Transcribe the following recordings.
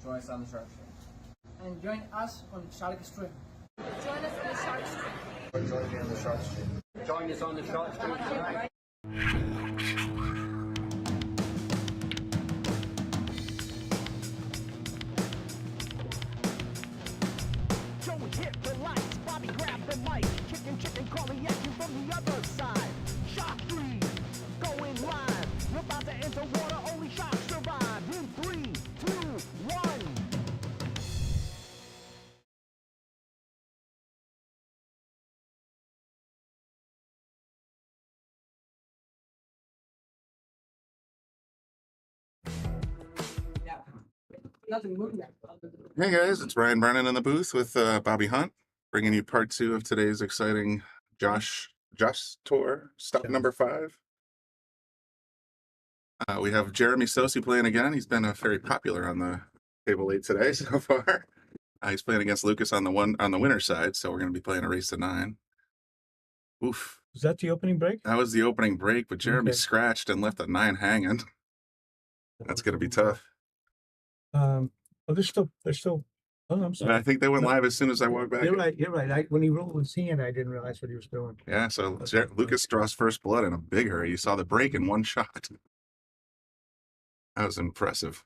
Join us on the Shark Stream. And join us on Shark Stream. Join us on the Shark Stream. Join me on the Shark Stream. Join us on the Shark Stream tonight. Joey hit the lights, Bobby grabbed the mic, chicken calling at you from the other side. Shark Stream, going live. You're about to enter water, only sharks survive. In 3, 2, 1. Hey guys, it's Brian Brennan in the booth with Bobby Hunt, bringing you part 2 of today's exciting Josh tour, stop number 5. We have Jeremy Sosi playing again. He's been very popular on the table 8 today so far. He's playing against Lucas on the winner side, so we're going to be playing a race to 9. Oof. Was that the opening break? That was the opening break, but Jeremy Okay. scratched and left a 9 hanging. That's going to be tough. Oh, they're still. Oh, I'm And sorry. I think they went live as soon as I walked back. You're right. You're right. When he rolled his hand, I didn't realize what he was doing. Yeah, so Lucas draws first blood in a big hurry. You saw the break in one shot. That was impressive.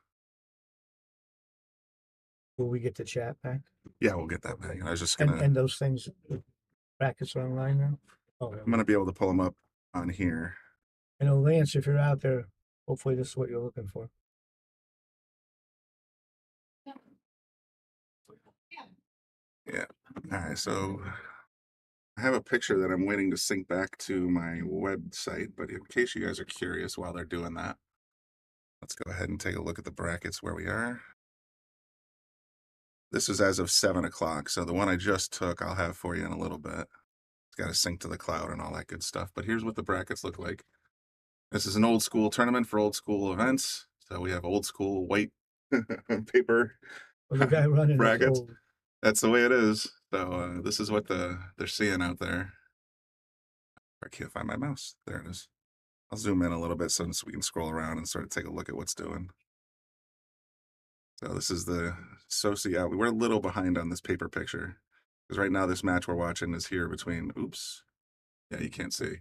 Will we get the chat back? Yeah, we'll get that back. I was just gonna. And those things, brackets are online now. Oh, I'm gonna be able to pull them up on here. I know, Lance, if you're out there, hopefully this is what you're looking for. Yeah. All right. So I have a picture that I'm waiting to sync back to my website, but in case you guys are curious while they're doing that, let's go ahead and take a look at the brackets where we are. This is as of 7 o'clock. So the one I just took, I'll have for you in a little bit. It's got to sync to the cloud and all that good stuff. But here's what the brackets look like. This is an old school tournament for old school events. So we have old school white paper Well, the guy running brackets. That's the way it is. So this is what they're seeing out there. I can't find my mouse. There it is. I'll zoom in a little bit so we can scroll around and sort of take a look at what's doing. So this is the Sosi out. We're a little behind on this paper picture because right now this match we're watching is here between. Oops. Yeah, you can't see.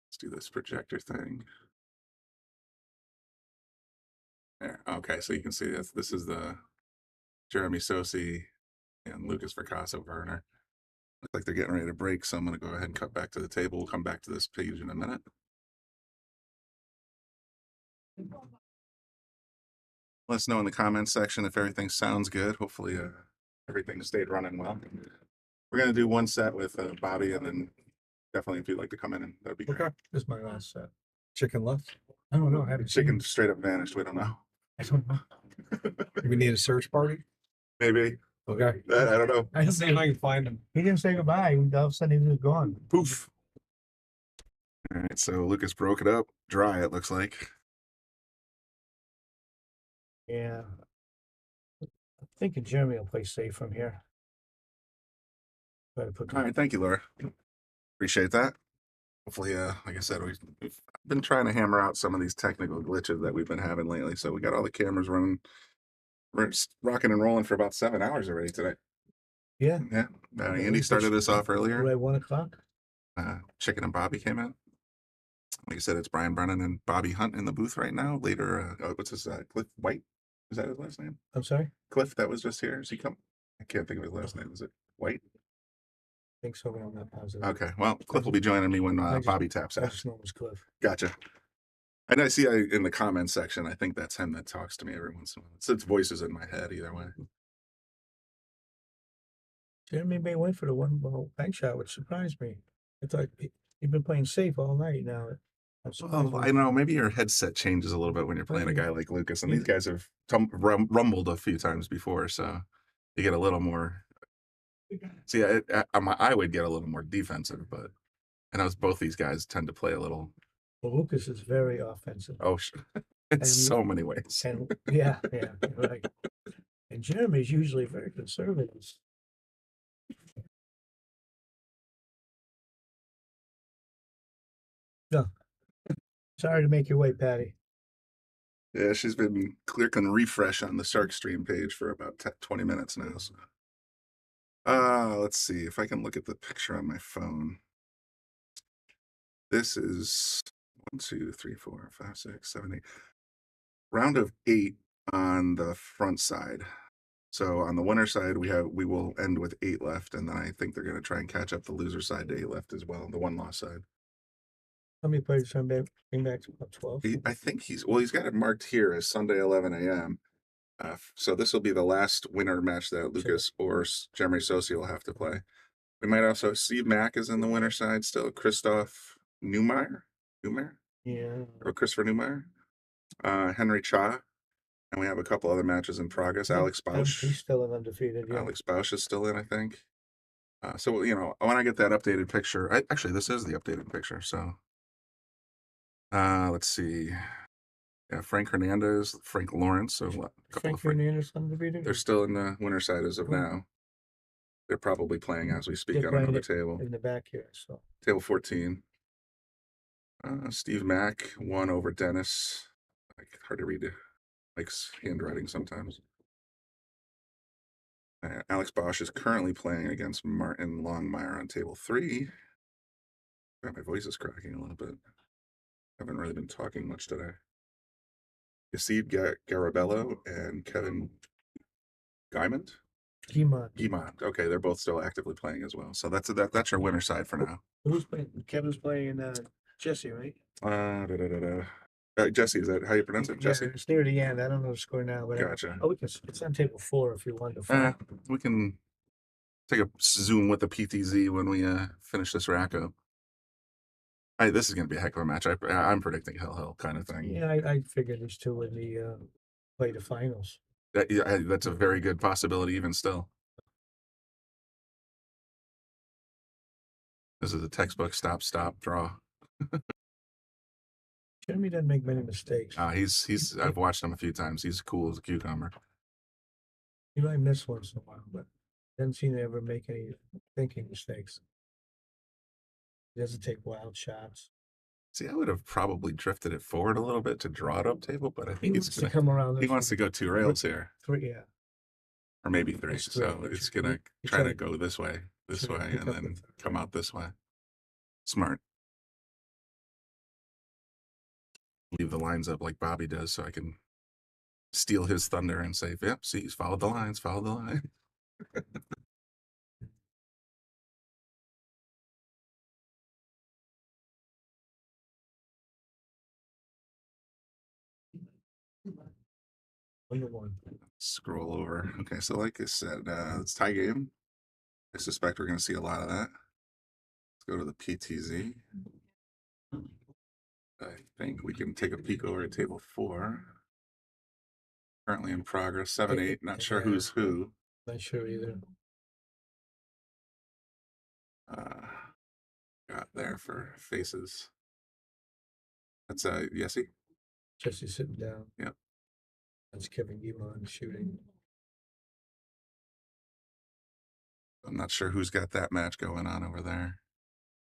Let's do this projector thing. There. Okay, so you can see this is the Jeremy Sosi and Lucas Vercasso Werner. Looks like they're getting ready to break, so I'm going to go ahead and cut back to the table. We'll come back to this page in a minute. Let us know in the comments section if everything sounds good. Hopefully everything stayed running well. We're going to do one set with Bobby, and then definitely if you'd like to come in, that'd be great. Okay. This is my last set. Chicken left. I don't know. I haven't Chicken seen straight up vanished. We don't know. it. I don't know. We need a search party. Maybe. Okay. I don't know. I can see if I can find him. He didn't say goodbye. All of a sudden he was gone. Poof. All right, so Lucas broke it up. Dry, it looks like. Yeah. I'm thinking Jeremy will play safe from here. Try to put All right, thank you, Laura. Appreciate that. Hopefully, like I said, we've been trying to hammer out some of these technical glitches that we've been having lately. So we got all the cameras running. We're rocking and rolling for about 7 hours already today. Yeah. Yeah. Andy started us off earlier. Right, 1 o'clock. Chicken and Bobby came in. Like I said, it's Brian Brennan and Bobby Hunt in the booth right now. Later, what's his Cliff White? Is that his last name? I'm sorry. Cliff, that was just here. Is he come? I can't think of his last name. Is it White? I think so, but I'm not positive. Okay. Well, Cliff will be joining me when Bobby taps I out. just know it was Cliff. Gotcha. And I see in the comments section, I think that's him that talks to me every once in a while. It's voices in my head either way. Jeremy may win for the one ball bank shot, which surprised me. I thought he'd been playing safe all night now. Well, I know maybe your headset changes a little bit when you're playing a guy like Lucas, and these guys have rumbled a few times before, so you get a little more. See, I would get a little more defensive, but I know both these guys tend to play a little. Well, Lucas is very offensive. Oh, in so many ways. And yeah, right. And Jeremy's usually very conservative. No. Sorry to make you wait, Patty. Yeah, she's been clicking refresh on the Shark Stream page for about 20 minutes now. So. Let's see if I can look at the picture on my phone. This is 1, 2, 3, 4, 5, 6, 7, 8. Round of 8 on the front side. So on the winner side, we will end with 8 left, and then I think they're going to try and catch up the loser side to 8 left as well. The one loss side. How many players are back? Bring back to about 12. I think he's got it marked here as Sunday 11 a.m. So this will be the last winner match that Lucas or Jeremy Sosi will have to play. We might also Steve Mack is in the winner side still. Christoph Neumeyer, Yeah. or Christopher Neumeyer, Henry Cha, and we have a couple other matches in progress. Alex He's Bausch. still an undefeated. Yeah. Alex Bausch is still in, I think. So when I get that updated picture, actually this is the updated picture. So let's see. Yeah, Frank Hernandez, Frank Lawrence. So Frank Hernandez undefeated. They're still in the winner side as of now. They're probably playing as we speak on another table. In the back here, so table 14. Steve Mack won over Dennis. Hard to read Mike's handwriting sometimes. Alex Bosch is currently playing against Martin Longmire on table 3. My voice is cracking a little bit. Haven't really been talking much today. Yasid Garabello and Kevin Guimond. Guimond. Okay, they're both still actively playing as well. So that's your winner side for now. Who's playing? Kevin's playing Jesse, right? Jesse, is that how you pronounce it? Jesse? Yeah, it's near the end. I don't know the score now, but Gotcha. It's on table 4 if you want to find. We can take a zoom with the PTZ when we finish this Racco. This is going to be a heck of a match. I'm predicting Hill kind of thing. Yeah, I figured these two would be play the finals. That's a very good possibility even still. This is a textbook stop draw. Jeremy doesn't make many mistakes. I've watched him a few times. He's cool as a cucumber. He might miss once in a while, but doesn't seem to ever make any thinking mistakes. He doesn't take wild shots. See, I would have probably drifted it forward a little bit to draw it up table, but I think he wants to come around. He wants to go 2 rails here. 3, yeah. Or maybe 3. So it's going to try to go this way, and then come out this way. Smart. Leave the lines up like Bobby does so I can steal his thunder and say, yep, see, he's followed the lines, follow the line. Scroll over. Okay, so like I said, it's tie game. I suspect we're going to see a lot of that. Let's go to the PTZ. I think we can take a peek over at table 4. Currently in progress, 7-8. Not sure who's who. Not sure either. Got there for faces. That's Yessie. Jesse sitting down. Yep. That's Kevin Guimond shooting. I'm not sure who's got that match going on over there.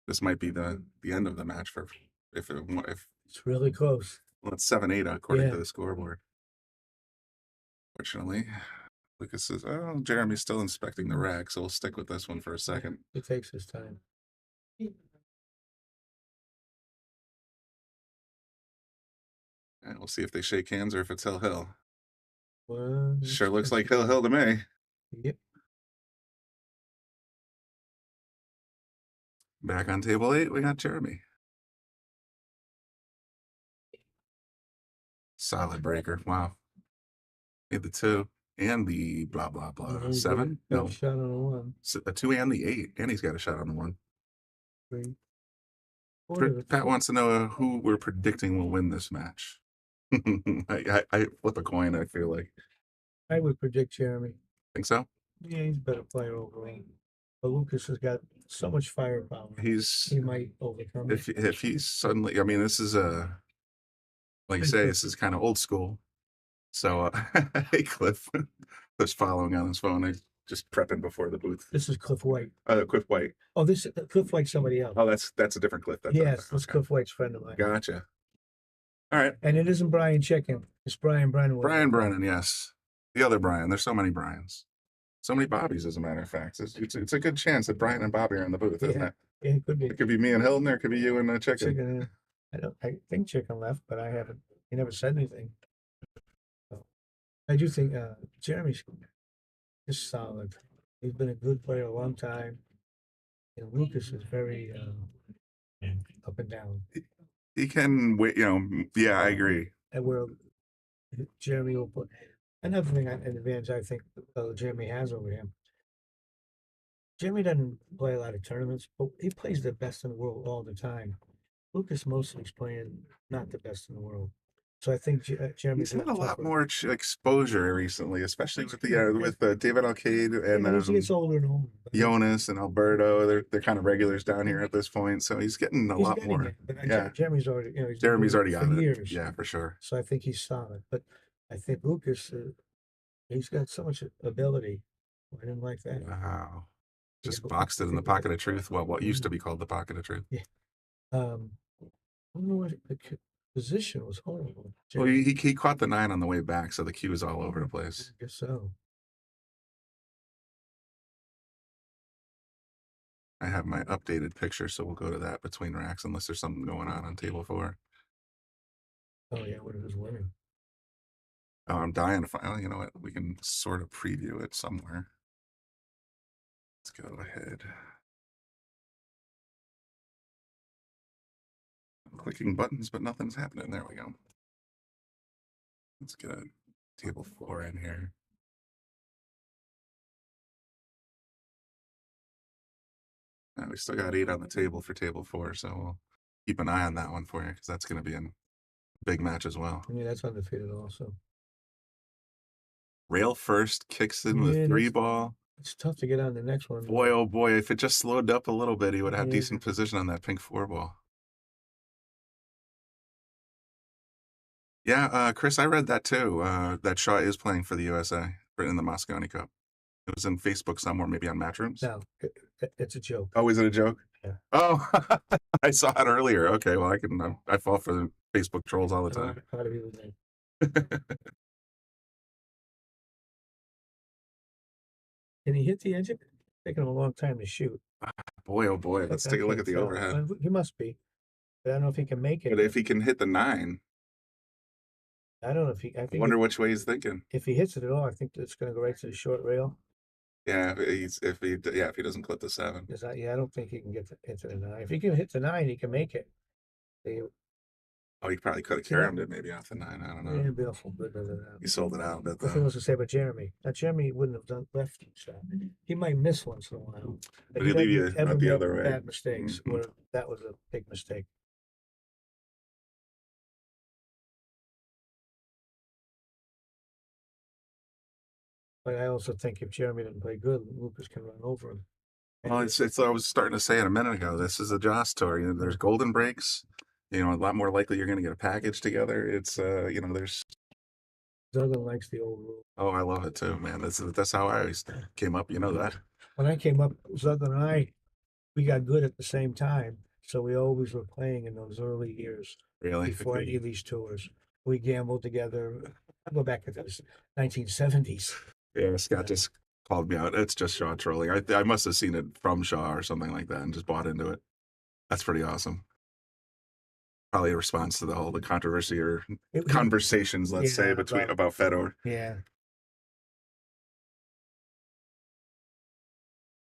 This might be the end of the match for if it's really close. Well, it's 7-8 according to the scoreboard. Fortunately, Lucas says, "Oh, Jeremy's still inspecting the rack, so we'll stick with this one for a second." He takes his time. And we'll see if they shake hands or if it's Hill. Well, sure looks like Hill to me. Yep. Back on table 8, we got Jeremy. Solid breaker. Wow. Made the 2 and the blah, blah, blah. 7? No. Shot on a 1. A 2 and the 8. And he's got a shot on the 1. 3. Pat wants to know who we're predicting will win this match. I flip a coin, I feel like. I would predict Jeremy. Think so? Yeah, he's a better player overall. But Lucas has got so much firepower. He might overcome it. If he's suddenly, I mean, this is like you say, this is kind of old school. So, hey, Cliff. Cliff's following on his phone. I just prepping before the booth. This is Cliff White. Cliff White. Oh, this Cliff White's somebody else. Oh, that's a different Cliff. Yes, that's Cliff White's friend of mine. Gotcha. All right. And it isn't Brian Chicken. It's Brian Brennan. Brian Brennan, yes. The other Brian. There's so many Brians. So many Bobbies, as a matter of fact. It's a good chance that Brian and Bobby are in the booth, isn't Yeah. it? Yeah, it could be. It could be me and Hilton, or it could be you and Chicken. Chicken. I think Chicken left, but I haven't. He never said anything. So, I do think Jeremy's just solid. He's been a good player a long time. And Lucas is very up and down. He can wait, yeah, I agree. And where Jeremy will put another thing, an advantage I think Jeremy has over him. Jeremy doesn't play a lot of tournaments, but he plays the best in the world all the time. Lucas mostly is playing not the best in the world. So I think Jeremy's He's had a lot more exposure recently, especially with the David Alcade and as he gets older and older. Jonas and Alberto. They're kind of regulars down here at this point, so he's getting a lot more. Yeah, Jeremy's already, Jeremy's already got years. it. Yeah, for sure. So I think he's solid. But I think Lucas, he's got so much ability. I didn't like that. Wow. Just boxed it in the pocket of truth. Well, what used to be called the pocket of truth. Yeah. I don't know what the position was horrible. Well, he caught the 9 on the way back, so the cue is all over the place. I guess so. I have my updated picture, so we'll go to that between racks, unless there's something going on table 4. Oh yeah, what it was winning. Oh, I'm dying to find. You know what? We can sort of preview it somewhere. Let's go ahead. I'm clicking buttons, but nothing's happening. There we go. Let's get a table 4 in here. We still got 8 on the table for table 4, so we'll keep an eye on that one for you, because that's going to be a big match as well. Yeah, that's undefeated also. Rail first, kicks in with 3 ball. It's tough to get on the next one. Boy, oh boy, if it just slowed up a little bit, he would have decent position on that pink 4 ball. Yeah, Chris, I read that too. That Shaw is playing for the USA in the Mosconi Cup. It was in Facebook somewhere, maybe on Matchrooms. No, it's a joke. Oh, is it a joke? Yeah. Oh, I saw it earlier. Okay, well, I fall for the Facebook trolls all the time. How do you Can he hit the edge? It's taking him a long time to shoot. Boy, oh boy, let's take a look at the overhead. He must be. But I don't know if he can make it. But if he can hit the 9, I don't know if he. I wonder which way he's thinking. If he hits it at all, I think it's going to go right to the short rail. Yeah, if he doesn't clip the 7. I don't think he can get into the 9. If he can hit the 9, he can make it. Oh, he probably could have carried it maybe off the 9. I don't know. It'd be awful good than that. He sold it out a bit though. Nothing else to say about Jeremy. Now Jeremy wouldn't have done left shot. He might miss once in a while. But he'll leave you ever the make other way. Bad mistakes where that was a big mistake. But I also think if Jeremy didn't play good, Lucas can run over him. Well, it's I was starting to say it a minute ago. This is a Joss tour. There's golden breaks. A lot more likely you're going to get a package together. It's there's. Zuglin likes the old rule. Oh, I love it too, man. That's how I always came up. You know that. When I came up, Zuglin and we got good at the same time, so we always were playing in those early years. Really? Before any of these tours, we gambled together. I go back to the 1970s. Yeah, Scott just called me out. It's just Shaw trolling. I must have seen it from Shaw or something like that and just bought into it. That's pretty awesome. Probably a response to the controversy or conversations, let's say, about Fedor. Yeah.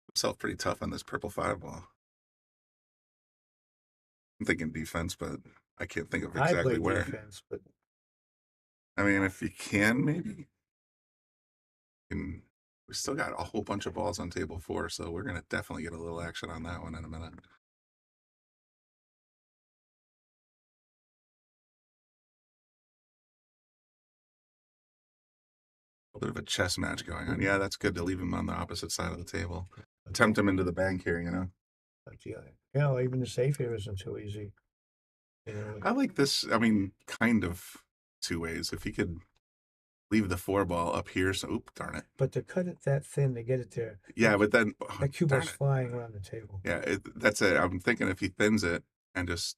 Himself pretty tough on this purple 5 ball. I'm thinking defense, but I can't think of exactly where. Defense, but I mean, if you can, maybe. We still got a whole bunch of balls on table 4, so we're going to definitely get a little action on that one in a minute. A bit of a chess match going on. Yeah, that's good to leave him on the opposite side of the table. Tempt him into the bank here, But even the safe here isn't too easy. I like this. I mean, kind of 2 ways. If he could leave the 4 ball up here, so darn it. But to cut it that thin to get it there. Yeah, but then that cue ball's flying around the table. Yeah, that's it. I'm thinking if he thins it and just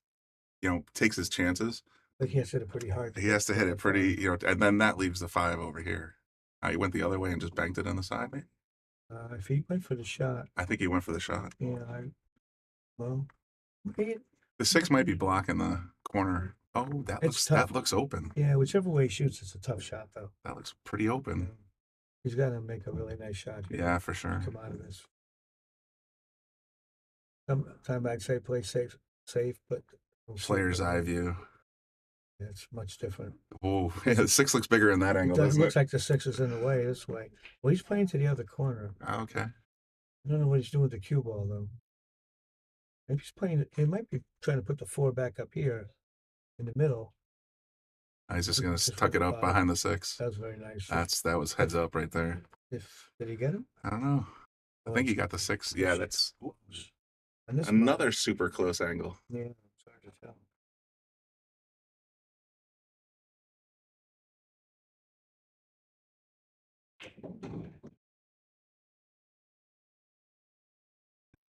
takes his chances, But he has to hit it pretty hard. He has to hit it pretty, you know, and then that leaves the 5 over here. He went the other way and just banked it on the side, maybe? If he went for the shot, I think he went for the shot. yeah, well, The 6 might be blocking the corner. Oh, It's tough. that looks open. yeah, whichever way he shoots, it's a tough shot, though. That looks pretty open. He's got to make a really nice shot here. Yeah, for sure. Come out of this. Sometimes I'd say play safe, but we'll see. Player's eye view. It's much different. Oh, yeah, the 6 looks bigger in that It angle, doesn't doesn't look it? like the 6 is in the way this way. Well, he's playing to the other corner. Oh, okay. I don't know what he's doing with the cue ball, though. Maybe he's playing it. He might be trying to put the 4 back up here in the middle. He's just going to Just tuck with it the up 5. behind the 6. That was very nice. That was heads up right there. Did he get him? I don't know. I Oh, think he it's- got the 6. Yeah, that's And this another super close angle. Yeah, it's hard to tell.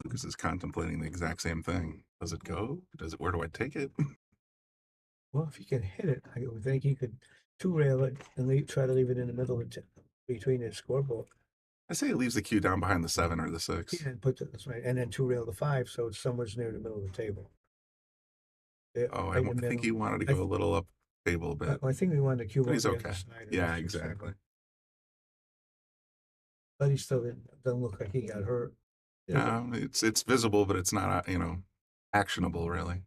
Lucas is contemplating the exact same thing. Does it go? Where do I take it? Well, if he can hit it, I would think he could 2-rail it and try to leave it in the middle of between the scoreboard. I say he leaves the cue down behind the 7 or the 6. Yeah, and that's right, and then 2-rail the 5, so it's somewhere near the middle of the table. Yeah, Oh, right I in the think middle. he wanted to I go a little up table a bit. I think we wanted to cue But he's on the okay. other side of Yeah, this, exactly. But he still doesn't look like he got hurt. Yeah, It's visible, but it's not, actionable really.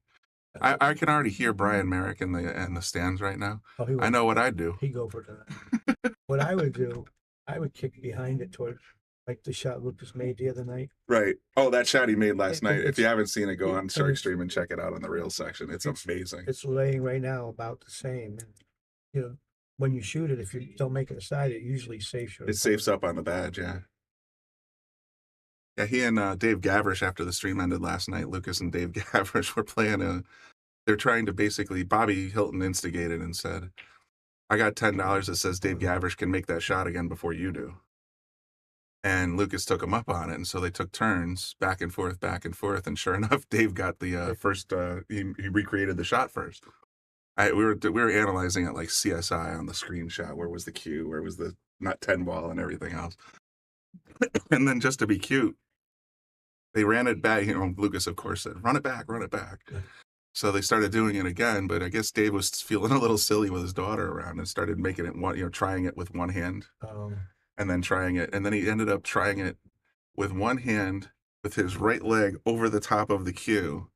I can already hear Brian Merrick in the stands right now. oh, he I know what I'd do. He go for that. What I would do, I would kick behind it towards like the shot Lucas made the other night. Right. Oh, that shot he made last Yeah, night. If it's- you haven't seen it, go yeah, on and Shark it's- Stream and check it out on the Reels section. It's amazing. It's laying right now about the same. And, you know, when you shoot it, if you don't make it aside, it usually saves your. It safes up on the badge, yeah. Yeah, he and Dave Gavrish, after the stream ended last night, Lucas and Dave Gavrish were playing they're trying to basically, Bobby Hilton instigated and said, I got $10 that says Dave Gavrish can make that shot again before you do. And Lucas took him up on it, and so they took turns back and forth, and sure enough, Dave got the first. He recreated the shot first. We were analyzing it like CSI on the screenshot. Where was the cue? Where was the not 10 ball and everything else? And then just to be cute, they ran it back. Lucas of course said, "Run it back, run it back." So they started doing it again, but I guess Dave was feeling a little silly with his daughter around and started making it trying it with one hand. And then trying it. And then he ended up trying it with one hand with his right leg over the top of the cue.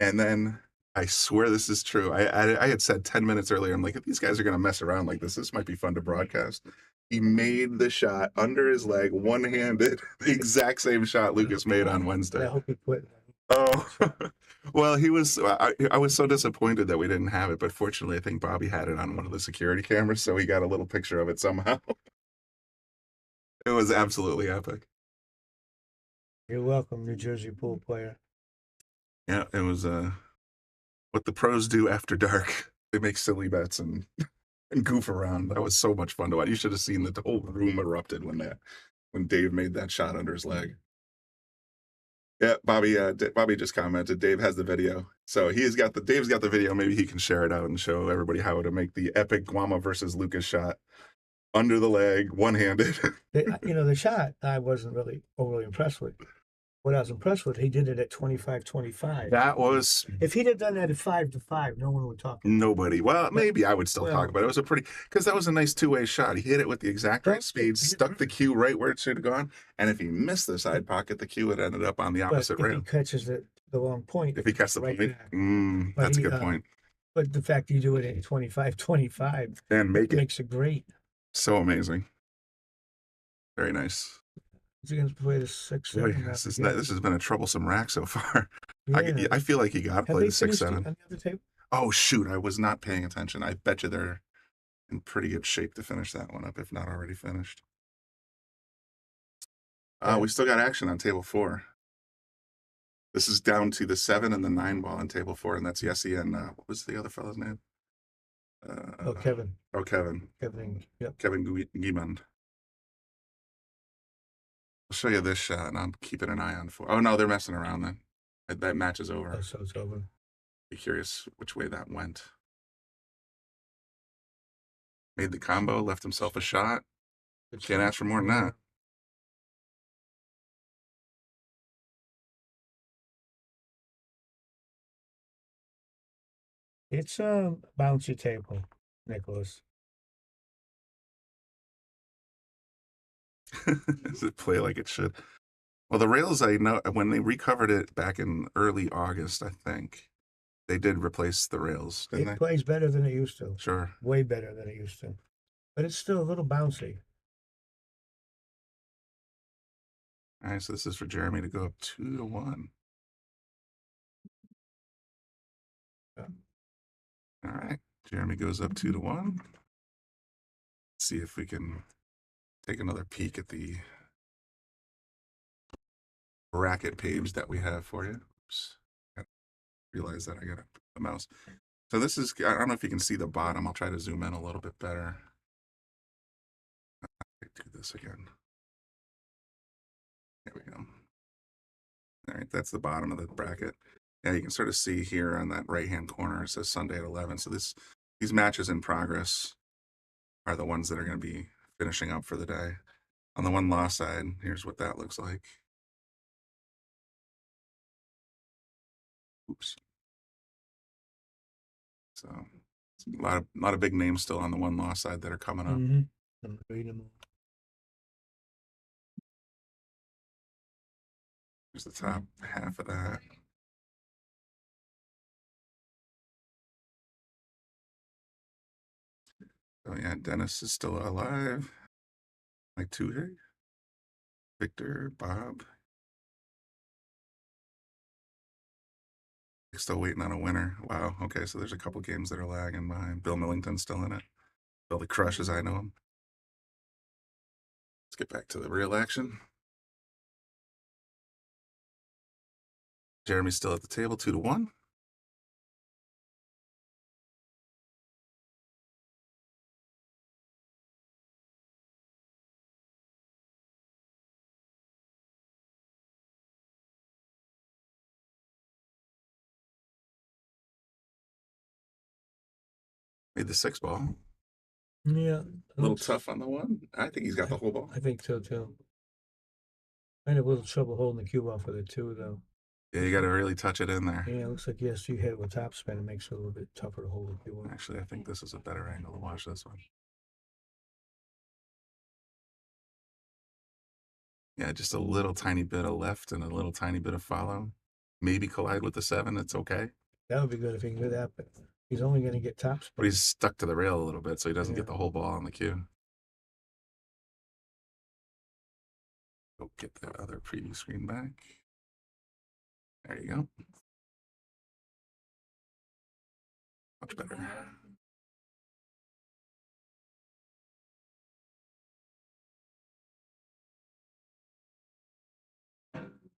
And then I swear this is true. I had said 10 minutes earlier, I'm like, if these guys are going to mess around like this might be fun to broadcast. He made the shot under his leg, one-handed, the exact same shot Lucas made on Wednesday. I hope he quit. Oh, well, I was so disappointed that we didn't have it, but fortunately, I think Bobby had it on one of the security cameras, so he got a little picture of it somehow. It was absolutely epic. You're welcome, New Jersey pool player. Yeah, it was what the pros do after dark. They make silly bets and goof around. That was so much fun to watch. You should have seen the whole room erupted when Dave made that shot under his leg. Yeah, Bobby just commented. Dave has the video, so Dave's got the video. Maybe he can share it out and show everybody how to make the epic Guama versus Lucas shot under the leg, one-handed. The shot I wasn't really overly impressed with. What I was impressed with, he did it at 25-25. That was If he'd have done that at 5-5, no one would talk. nobody. Well, maybe I would still talk about it. It was because that was a nice two-way shot. He hit it with the exact right speed, stuck the cue right where it should have gone, and if he missed the side pocket, the cue had ended up on the opposite But if rail. he catches the wrong point. If he catches the right point, back. that's a good But point. But the fact you do it at 25-25 And make it makes it great. so amazing. Very nice. He's going to play the 6. Boy, this has been a troublesome rack so far. Yeah. I feel like you got to Have play they the 6-7. finished on the other table? Oh, shoot. I was not paying attention. I bet you they're in pretty good shape to finish that one up, if not already finished. We still got action on table 4. This is down to the 7 and the 9 ball on table 4, and that's Yessie and what was the other fellow's name? Kevin. Oh, Kevin. Yep. Kevin Guimond. I'll show you this shot, and I'm keeping an eye on for. Oh no, they're messing around then. That match is over. Oh, so it's over. Be curious which way that went. Made the combo, left himself a shot. Good Can't stuff. ask for more than that. It's a bouncy table, Nicholas. Does it play like it should? Well, the rails, I know when they recovered it back in early August, I think they did replace the rails, didn't It they? plays better than it used to. Sure. Way better than it used to. But it's still a little bouncy. All right, so this is for Jeremy to go up 2-1. Yeah. All right, Jeremy goes up 2-1. See if we can take another peek at the bracket page that we have for you. Oops. I realize that I got the mouse. So this is, I don't know if you can see the bottom. I'll try to zoom in a little bit better. Do this again. There we go. All right, that's the bottom of the bracket. Yeah, you can sort of see here on that right-hand corner, it says Sunday at 11. So these matches in progress are the ones that are going to be finishing up for the day. On the one loss side, here's what that looks like. Oops. So a lot of big names still on the one loss side that are coming up. Mm-hmm. I'm reading them. Here's the top half of that. Oh yeah, Dennis is still alive. Like two here. Victor, Bob. Still waiting on a winner. Wow. Okay, so there's a couple games that are lagging behind. Bill Millington's still in it. Bill the Crush, as I know him. Let's get back to the real action. Jeremy's still at the table, 2-1. Made the 6 ball. Yeah. A little tough on the one. I think he's got the whole ball. I think so too. I had a little trouble holding the cube off for the 2 though. Yeah, you got to really touch it in there. Yeah, it looks like yes, you hit it with topspin. It makes it a little bit tougher to hold the cube off. Actually, I think this is a better angle to watch this one. Yeah, just a little tiny bit of left and a little tiny bit of follow. Maybe collide with the 7. It's okay. That would be good if he can do that, but he's only going to get topspin. But he's stuck to the rail a little bit, so he doesn't Yeah. get the whole ball on the cue. Go get the other preview screen back. There you go. Much better.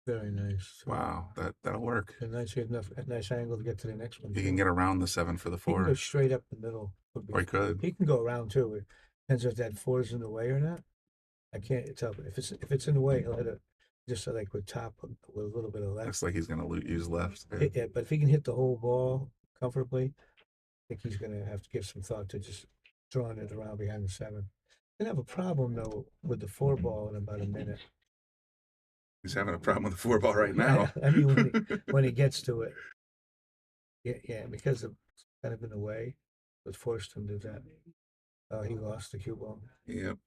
Very nice. Wow, that'll work. A nice angle to get to the next one. He can get around the 7 for the He can 4. go straight up the middle. Or he could. He can go around too. It depends if that 4 is in the way or not. I can't tell. If it's in the way, he'll hit it just like with top with a little bit of left. Looks like he's going to use left. Yeah, but if he can hit the whole ball comfortably, I think he's going to have to give some thought to just throwing it around behind the 7. Gonna have a problem though with the 4 ball in about a minute. He's having a problem with the 4 ball right now. I mean, when he gets to it, yeah, because it's kind of in the way, it forced him to do that. He lost the cue ball. Yep.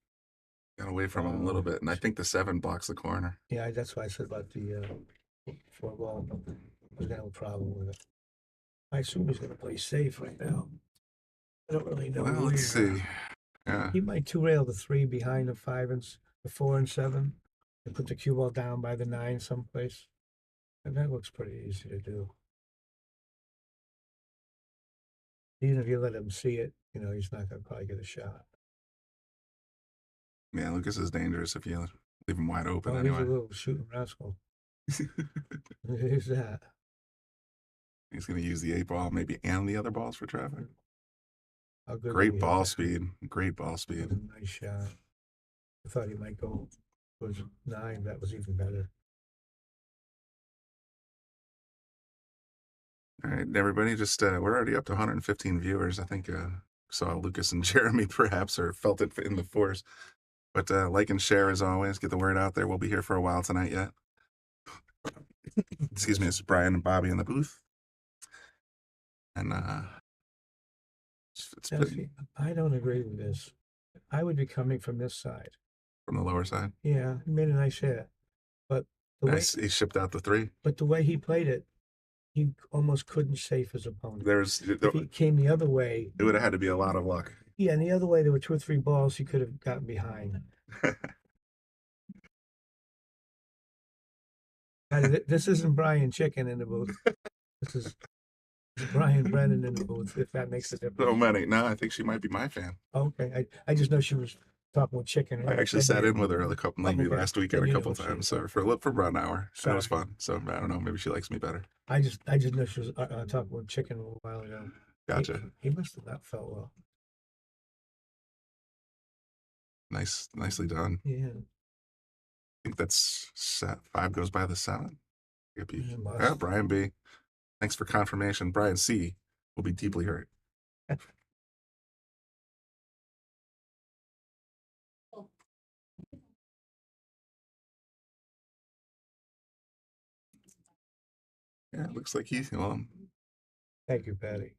Got away from him a little bit, and I think the 7 blocks the corner. Yeah, that's why I said about the 4 ball. He's gonna have a problem with it. I assume he's gonna play safe right now. I don't really know. Well, let's see. Yeah. He might 2-rail the 3 behind the 5 and the 4 and 7, and put the cue ball down by the 9 someplace. And that looks pretty easy to do. Even if you let him see it, he's not gonna probably get a shot. Yeah, Lucas is dangerous if you leave him wide open He's anyway. a little shooting rascal. Who's that? He's going to use the 8 ball, maybe, and the other balls for traffic. How good Great will he ball hit speed. Great ball that? speed. That was a nice shot. I thought he might go towards 9. That was even better. All right, everybody, just we're already up to 115 viewers. I think saw Lucas and Jeremy perhaps, or felt it in the force. But like and share as always. Get the word out there. We'll be here for a while tonight yet. Excuse me, it's Brian and Bobby in the booth. And it's Now, been see, I don't agree with this. I would be coming from this side. from the lower side. Yeah, he made a nice hit, but the way He shipped out the 3. but the way he played it, he almost couldn't save his opponent. If he It came the other way, would have had to be a lot of luck. yeah, and the other way there were 2 or 3 balls he could have gotten behind. This isn't Brian Chicken in the booth. This is Brian Brennan in the booth, if that makes a difference. So many. No, I think she might be my fan. Okay, I just know she was talking with Chicken. I actually sat in with her a couple, maybe Okay. last weekend Then a you couple know she- times. So for about an hour, and it was Sorry. fun. So I don't know. Maybe she likes me better. I just know she was talking with Chicken a little while ago. Gotcha. He must have not felt well. Nicely done. Yeah. I think that's set. 5 goes by the 7. Yeah, must. Yeah, Brian B. Thanks for confirmation. Brian C. will be deeply hurt. Yeah, it looks like well, Thank you, Patty.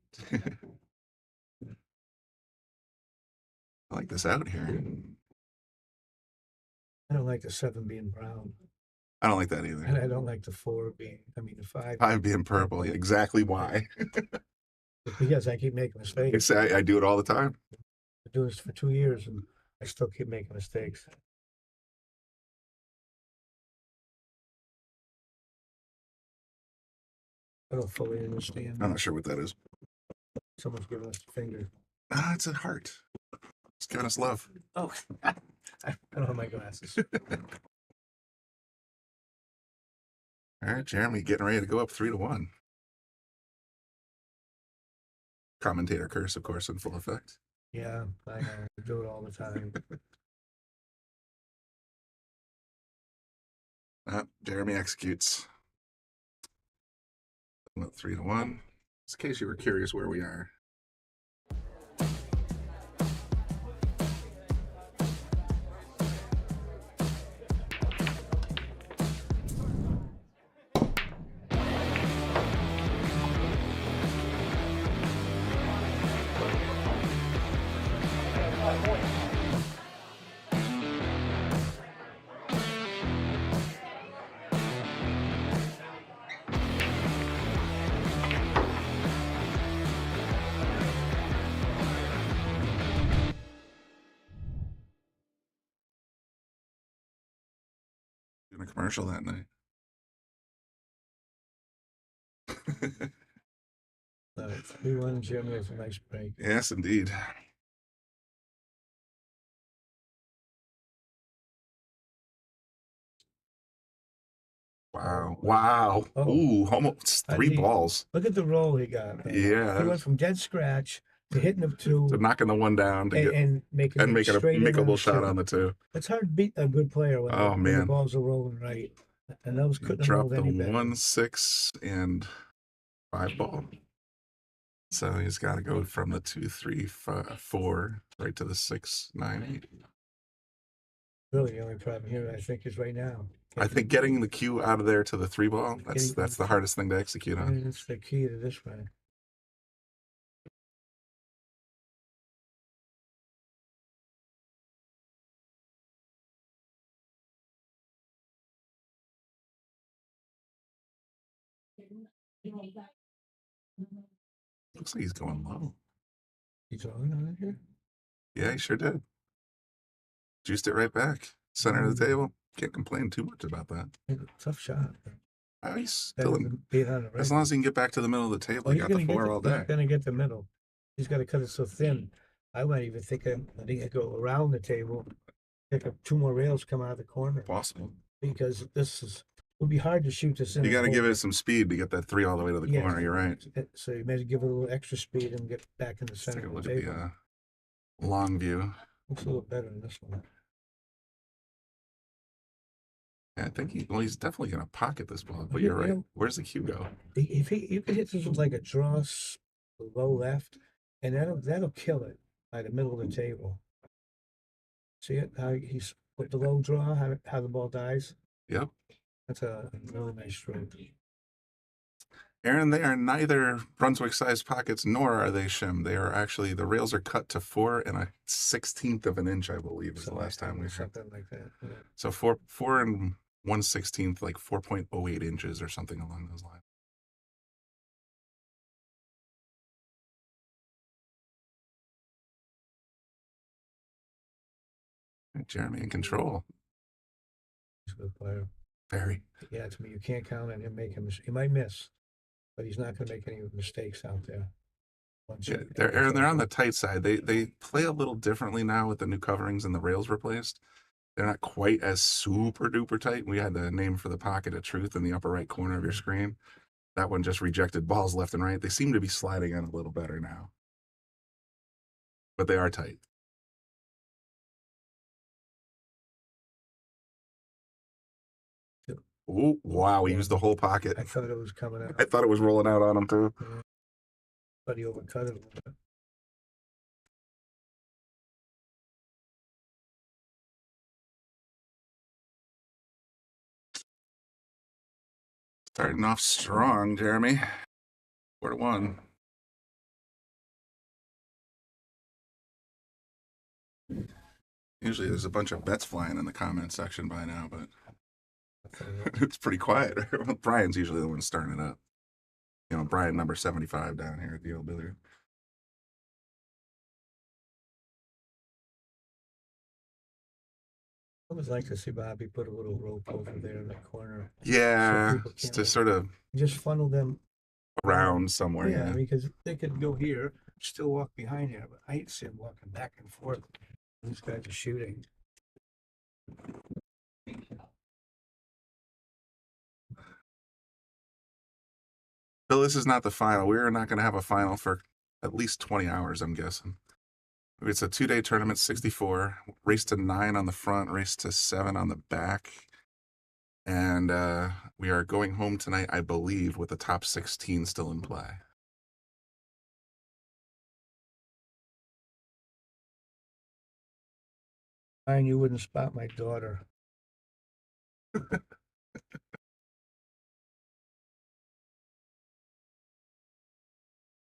I like this out here. I don't like the 7 being brown, I don't like that and either. I don't like the the 5. 5 being purple. Yeah, exactly why. Because I keep making mistakes. I do it all the time. I've been doing this for 2 years, and I still keep making mistakes. I don't fully understand. I'm not sure what that is. Someone's giving us a finger. Ah, it's a heart. It's giving us love. Oh, I don't have my glasses. All right, Jeremy getting ready to go up 3-1. Commentator curse, of course, in full effect. Yeah, I know. I do it all the time. Jeremy executes. 3-1. Just in case you were curious where we are. Doing a commercial that night. So 3-1, Jeremy has a nice break. Yes, indeed. Wow. Wow. Oh. Ooh, almost 3 he- balls. Look at the roll he got. Yeah. He went from dead scratch to hitting of 2 So knocking the 1 down to get and making and it making a straight in on makeable the shot 2. on the 2. It's hard to beat a good player when, Oh, when the man. balls are rolling right. And those He couldn't have dropped rolled the any better. 1, 6, and 5 ball. So he's got to go from the 2, 3, 5, 4 right to the 6, 9, 8. Really, the only problem here, I think, is right now. I think getting the cue out of there to the 3 ball, that's the hardest thing to execute on. It's the key to this one. Looks like he's going low. He's on it here. Yeah, he sure did. Juiced it right back. Center of the table. Can't complain too much about that. Tough shot. Oh, he's Better still than being on the as right. long as he can get back to the middle of the table, Well, he he's got the gonna get 4 all day. He's gonna get the middle. He's got to cut it so thin. I might even think of letting it go around the table, pick up 2 more rails, come out of the corner, Possible. because it would be hard to shoot this in. You a got to hole. give it some speed to get that 3 all the way to the Yeah. corner. You're right. So you may give it a little extra speed and get back in the Let's center take a of look the at table. the long view. Looks a little better than this one. Yeah, I think he's definitely going to pocket this ball. But Yeah, you're right. yeah. Where's the cue go? If you could hit this with like a draw low left, and that'll kill it. by the middle of the table. See it? How he's with the low draw, how the ball dies? Yep. That's a really nice stroke. Aaron, they are neither Brunswick-sized pockets nor are they shim. They are actually, the rails are cut to 4 1/16 of an inch, I believe, is the last time we heard. Something like that. Yeah. So 4 1/16, like 4.08 inches or something along those lines. Jeremy in control. He's a good player. Very. Yeah, to me, you can't count on him making he might miss, but he's not going to make any mistakes out there. Yeah, they're on the tight side. They play a little differently now with the new coverings and the rails replaced. They're not quite as super duper tight. We had the name for the pocket of truth in the upper right corner of your screen. That one just rejected balls left and right. They seem to be sliding in a little better now, but they are tight. Oh, wow. He used the whole pocket. I thought it was coming out. I thought it was rolling out on him too. Yeah. But he overcut it a little bit. Starting off strong, Jeremy. 4-1. Usually there's a bunch of bets flying in the comment section by now, but it's pretty quiet. Brian's usually the one starting it up. You know, Brian number 75 down here at the old billiard. I always like to see Bobby put a little rope over there in the corner. Yeah, people can't to look. sort of Just funnel them around somewhere. Yeah, Yeah. because they could go here, still walk behind here, but I hate to see them walking back and forth. These guys are shooting. Bill, this is not the final. We're not going to have a final for at least 20 hours, I'm guessing. It's a 2-day tournament, 64. Race to 9 on the front, race to 7 on the back. And we are going home tonight, I believe, with the top 16 still in play. Ryan, you wouldn't spot my daughter.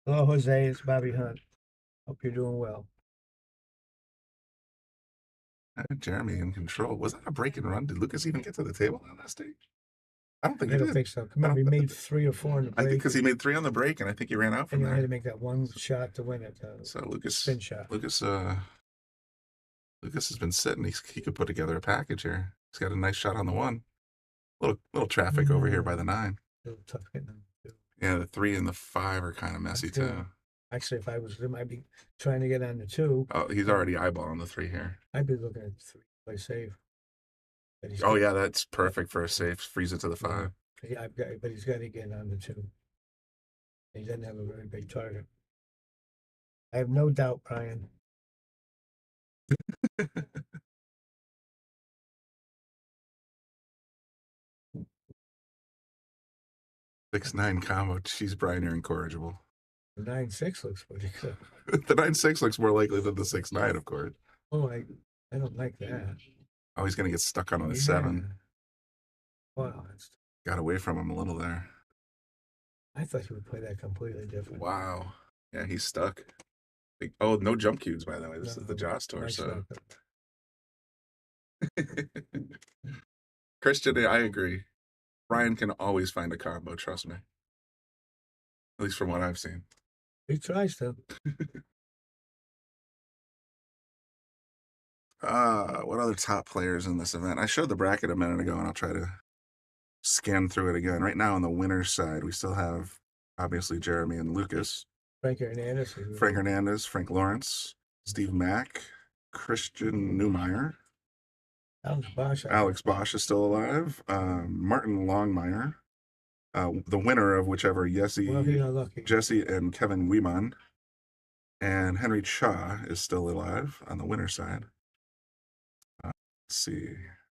Hello, Jose. It's Bobby Hunt. Hope you're doing well. Jeremy in control. Was that a break and run? Did Lucas even get to the table on that stage? I don't think I he don't did. think so. Come on, he made 3 or 4 in the I break. think because he made 3 on the break, and I think he ran out and from you there. had to make that one shot to win it. So Lucas, spin shot. Lucas has been sitting. He could put together a package here. He's got a nice shot on the 1. Little traffic over here by the 9. A little tough hitting them too. Yeah, the 3 and the 5 are kind of messy That's good. too. Actually, if I was him, I'd be trying to get on the 2. Oh, he's already eyeballing the 3 here. I'd be looking at 3 play save. But he's Oh got- yeah, that's perfect for a safe. Freeze it to the 5. Yeah, but he's got to get on the 2. He doesn't have a very big target. I have no doubt, Brian. 6-9 combo. Jeez, Brian, you're incorrigible. The 9-6 looks pretty good. The 9-6 looks more likely than the 6-9, of course. Oh, I don't like that. Oh, he's gonna get stuck on the Yeah. 7. Wow, Got away from him a little there. I thought you would play that completely different. Wow. Yeah, he's stuck. Oh, no jump cues, by the way. This is the No, Joss tour, nice so. record. Christian, I agree. Brian can always find a combo, trust me. At least from what I've seen. He tries to. What other top players in this event? I showed the bracket a minute ago, and I'll try to scan through it again. Right now on the winner's side, we still have, obviously, Jeremy and Lucas. Frank Hernandez. Frank Hernandez, Frank Lawrence, Steve Mack, Christian Newmeyer. Alex Bosch is still alive. Martin Longmire. The winner of whichever Well, he got lucky. Jesse and Kevin Wieman. And Henry Cha is still alive on the winner's side. Let's see.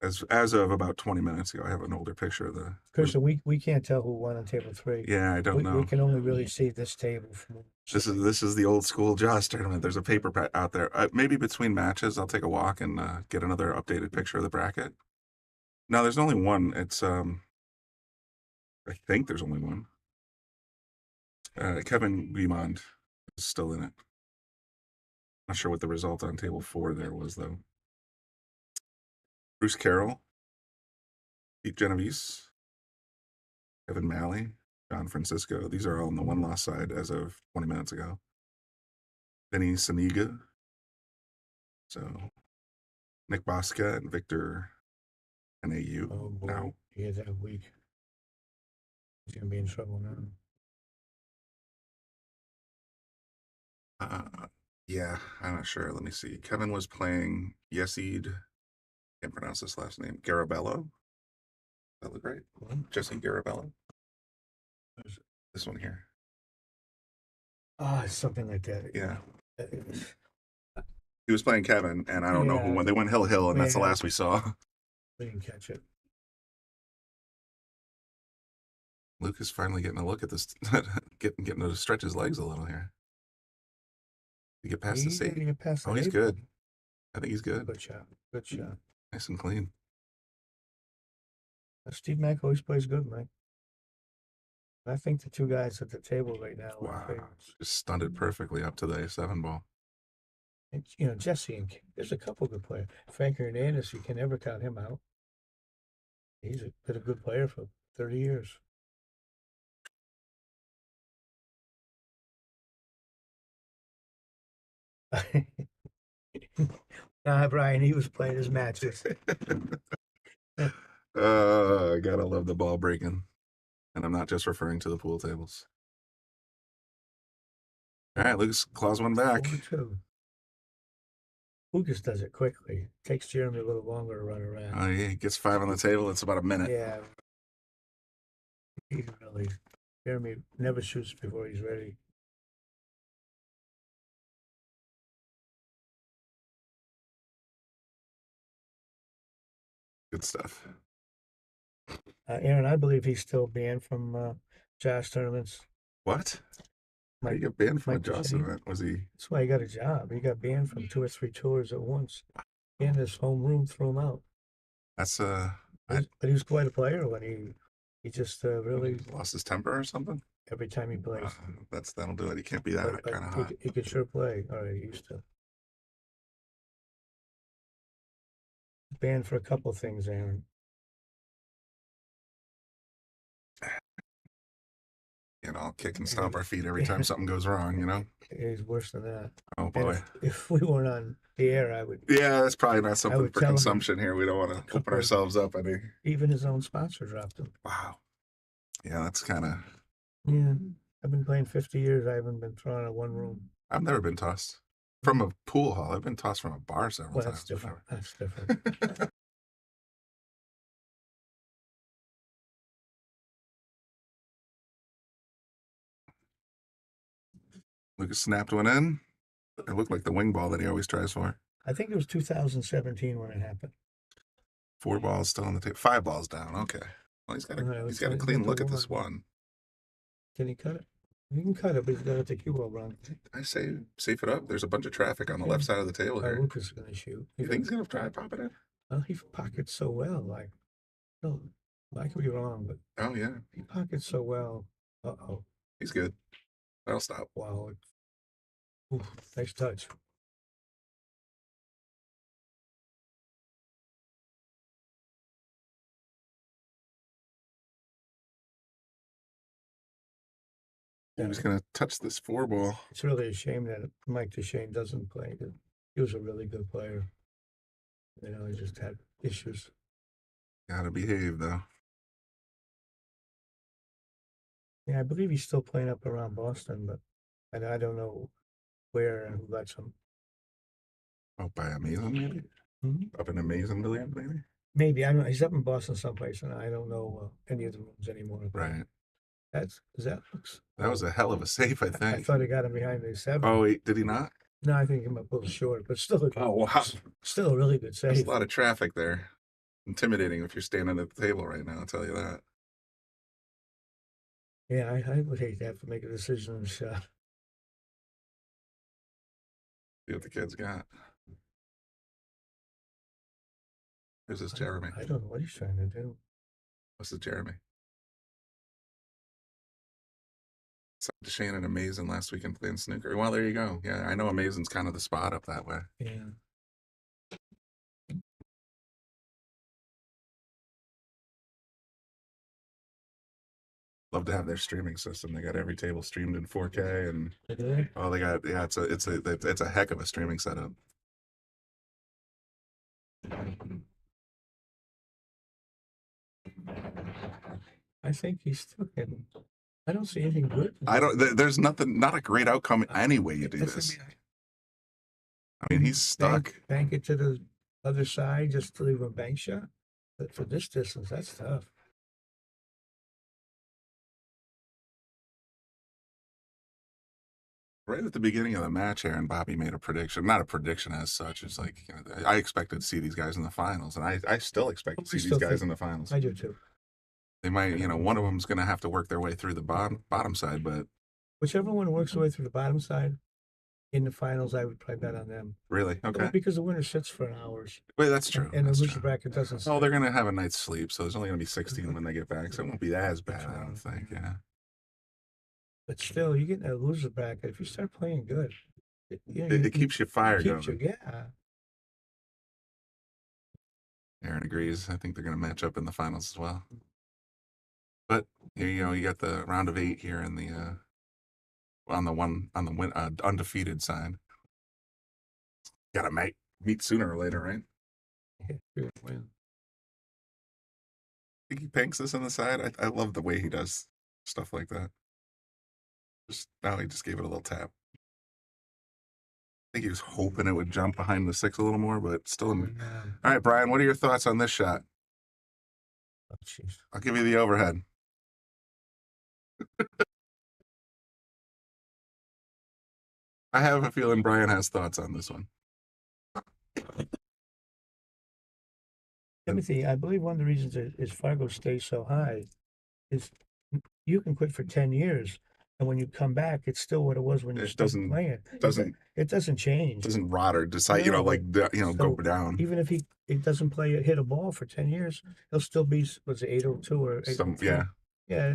As of about 20 minutes ago, I have an older picture of the. Christian, we can't tell who won on table 3. Yeah, I don't know. We can only really see this table from. This is the old school Joss tournament. There's a paper out there. Maybe between matches, I'll take a walk and get another updated picture of the bracket. No, there's only one. It's I think there's only one. Kevin Guimond is still in it. Not sure what the result on table 4 there was though. Bruce Carroll, Pete Genovese, Kevin Malley, John Francisco. These are all on the one-loss side as of 20 minutes ago. Benny Saniga. So Nick Bosca and Victor NAU. Oh boy, now. he had that week. He's gonna be in trouble now. Yeah, I'm not sure. Let me see. Kevin was playing Yesid. Can't pronounce this last name. Garabello. That look right? Jesse Garabello. This one here. Ah, it's something like that. Yeah. Uh, He was playing Kevin, and I don't know who Yeah. won. They went hill, and that's the Yeah. last we saw. We didn't catch it. Luke is finally getting a look at this, getting to stretch his legs a little here. You get past the He didn't safety. get past the Oh, he's apron. good. I think he's good. Good shot. Good shot. Nice and clean. Steve Mack always plays good, man. I think the two guys at the table right now are Wow. favorites. Just stunted perfectly up to the A7 ball. And, Jesse and there's a couple good players. Frank Hernandez, you can never count him out. He's been a good player for 30 years. Nah, Brian, he was playing his matches. I gotta love the ball breaking. And I'm not just referring to the pool tables. All right, Lucas claws one back. 4-2. Lucas does it quickly. Takes Jeremy a little longer to run around. Oh, yeah, he gets 5 on the table. It's about a minute. Yeah. Jeremy never shoots before he's ready. Good stuff. Aaron, I believe he's still banned from Josh tournaments. What? How Mike- you get banned from a Mike Joss Duchesne. event? Was he? That's why he got a job. He got banned from 2 or 3 tours at once. And his home room threw him out. That's But he was quite a player when he just really lost his temper or something. every time he plays. That'll do it. He can't be that But kind of hot. he could sure play. All right, he used to. Banned for a couple things, Aaron. I'll kick and stomp our feet every time something goes wrong. He's worse than that. Oh And boy. if we weren't on the air, I would. Yeah, that's probably not something would for tell him- consumption here. We don't want to open Couple of- ourselves up any. Even his own sponsor dropped him. Wow. Yeah, that's kind of. Yeah, I've been playing 50 years. I haven't been thrown out of one room. I've never been tossed from a pool hall. I've been tossed from a bar several Well, times. that's different. before. That's different. Lucas snapped one in. It looked like the wing ball that he always tries for. I think it was 2017 when it happened. 4 balls still on the table. 5 balls down. Okay. Well, he's got All a right, he's let's got a go clean into look at this one. one. Can he cut it? You can cut it, but he's got to take you well run. I say safe it up. There's a bunch of traffic on the left side of the table here. Lucas is going to shoot. You think he's gonna try to pop it in? Well, he pockets so well. Like, no, I could be wrong, but Oh yeah, he pockets so well. Uh-oh. he's good. That'll stop. Wow. Ooh, nice touch. He was gonna touch this 4 ball. It's really a shame that Mike Duchesne doesn't play. He was a really good player. He just had issues. Gotta behave though. Yeah, I believe he's still playing up around Boston, but I don't know where and who lets him. Oh, by Amazing maybe? Mhm. Up in Amazing Million maybe? Maybe I don't know. He's up in Boston someplace, and I don't know any of the rooms anymore. Right. That looks. That was a hell of a save, I I think. thought he got him behind the 7. Oh wait, did he not? No, I think he came up a little short, but still, Oh wow. still a really good There's save. a lot of traffic there. intimidating if you're standing at the table right now. I'll tell you that. Yeah, I would hate to have to make a decision on a shot. See what the kid's got. Here's this Jeremy. I don't know what he's trying to do. What's this Jeremy? Shane and Amazing last weekend playing snooker. Well, there you go. Yeah, I know Amazing's kind of the spot up that way. Yeah. Love to have their streaming system. They got every table streamed in 4K, and Really? oh, they got it's a heck of a streaming setup. I think he's still getting. I don't see anything good. I don't. There's nothing. Not a great outcome any way you do That's this. gonna be- I mean, he's stuck. Bank it to the other side just to leave a bank shot. But for this distance, that's tough. Right at the beginning of the match, Aaron Bobby made a prediction. Not a prediction as such. It's like, you know, I expected to see these guys in the finals, and I still expect to see these guys in the finals. I do too. They might, you know, one of them's going to have to work their way through the bottom side, but Whichever one works their way through the bottom side in the finals, I would probably bet on them. really, okay. Because the winner sits for hours. Wait, that's true. And the That's loser true. bracket doesn't. Oh, they're going to have a night's sleep, so there's only going to be 16 when they get back, so it won't be as bad, I don't think. Yeah. But still, you get in a loser bracket. If you start playing good, It keeps you fired going. Yeah. Aaron agrees. I think they're going to match up in the finals as well. But here you go. You got the round of 8 here in the on the undefeated side. Got to meet sooner or later, right? Yeah. Think he panks this on the side. I love the way he does stuff like that. Now he just gave it a little tap. I think he was hoping it would jump behind the 6 a little more, but still. All right, Brian, what are your thoughts on this shot? Oh, jeez. I'll give you the overhead. I have a feeling Brian has thoughts on this one. Timothy, I believe one of the reasons is Fargo stays so high is you can quit for 10 years, and when you come back, it's still what it was when you It started playing. It doesn't change. Doesn't rot or decide, you know, No. like, go down. Even if he doesn't hit a ball for 10 years, he'll still be, was it 802 or 803? Yeah. Yeah,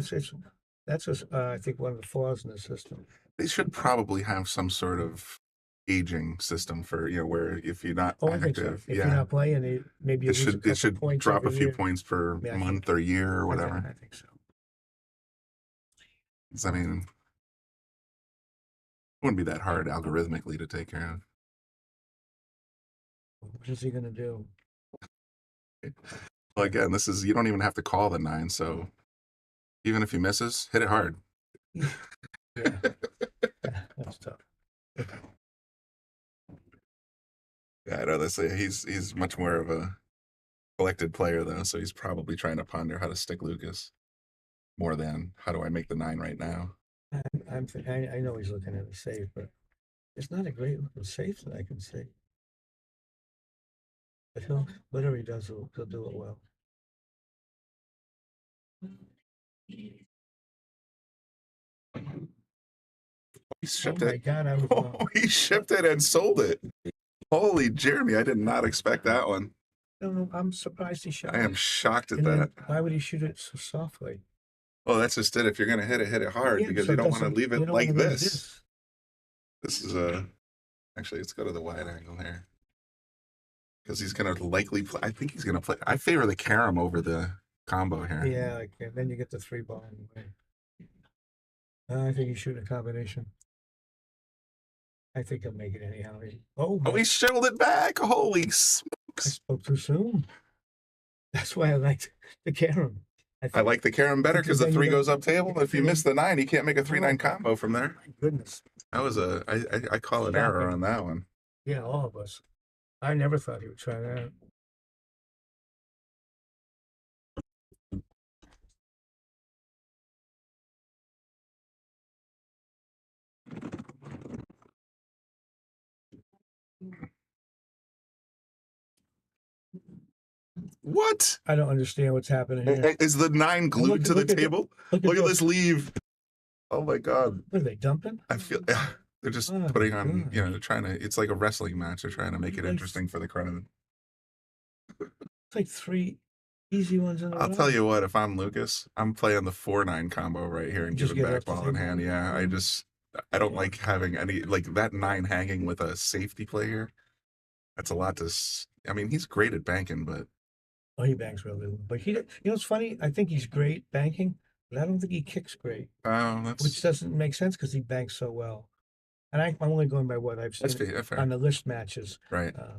that's just, I think one of the flaws in the system. They should probably have some sort of aging system for, you know, where if you're not I think so. active, If you're not playing, maybe you it lose a couple should points drop a every few year. points per Yeah, I month or year or I whatever. think so. I mean, it wouldn't be that hard algorithmically to take care of. What is he going to do? Well, again, you don't even have to call the 9, so even if he misses, hit it hard. Yeah. That's tough. Yeah, I know he's much more of a collected player though, so he's probably trying to ponder how to stick Lucas more than how do I make the 9 right now. I know he's looking at a safe, but it's not a great looking safe that I can see. But whatever he does, he'll do it well. He shipped Oh my it. God, I was wrong. Oh, he shipped it and sold it. Holy Jeremy, I did not expect that one. No, I'm surprised he shot I am it. shocked at And then that. why would he shoot it so softly? Well, that's just it. If you're gonna hit it hard, Yeah, because so you it don't want to doesn't- leave you it don't like wanna leave this. This is actually, let's go to the wide angle here. Because he's gonna likely play. I think he's gonna play. I favor the carom over the combo here. Yeah, and then you get the 3 ball in the way. I think he's shooting a combination. I think he'll make it anyhow. Oh, he shoveled it back. Holy I smokes. spoke too soon. That's why I liked the carom. I like the carom better because the then you 3 don't- goes up table. If you miss the 9, he can't make a 3-9 combo from there. My goodness. That was I call an error on that one. Yeah, all of us. I never thought he would try that. What? I don't understand what's happening here. Is the 9 glued look- to the look at the- table? look Look at at this. this leave. Oh my god. What are they dumping? I feel they're just Oh, putting on, God. you know, they're trying to, it's like a wrestling match. They're trying to make it Like- interesting for the crowd. It's like 3 easy ones in a row. I'll tell you what, if I'm Lucas, I'm playing the 4-9 combo right here and Just giving get it back off the ball in table. hand. Yeah, I don't like having any, like that 9 hanging with a safety play here. That's a lot to, I mean, he's great at banking, but Oh, he banks really well. But you know what's funny? I think he's great banking, but I don't think he kicks great, which that's doesn't make sense because he banks so well. And I'm only going by what I've that's seen fair. on the list matches. Right. Uh,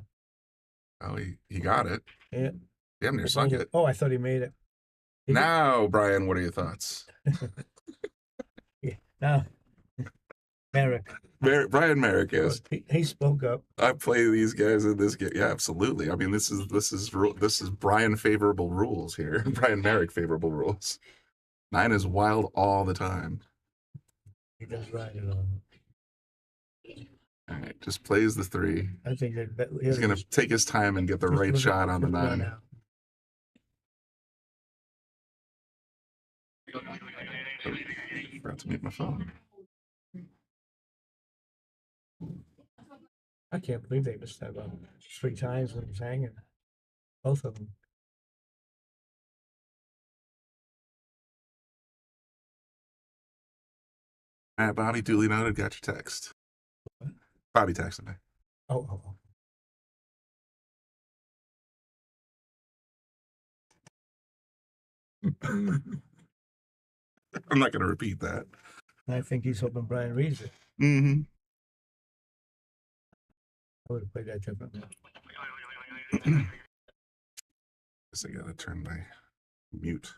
Oh, he got it. yeah. Damn near sunk it. Oh, I thought he made it. He did- Now, Brian, what are your thoughts? Yeah. Now, Merrick. Brian Merrick is. He spoke up. I play these guys in this game. Yeah, absolutely. I mean, this is Brian favorable rules here. Brian Merrick favorable rules. 9 is wild all the time. He does ride it on. All right, just plays the 3. I think that He's gonna take his time and get the right shot on the 9. Forgot to mute my phone. I can't believe they missed that about 3 times when he was hanging. Both of them. All right, Bobby, duly noted. Got your text. Bobby texted me. Oh. I'm not gonna repeat that. I think he's hoping Brian reads it. Mm-hmm. I would have played that differently. Guess I gotta turn my mute.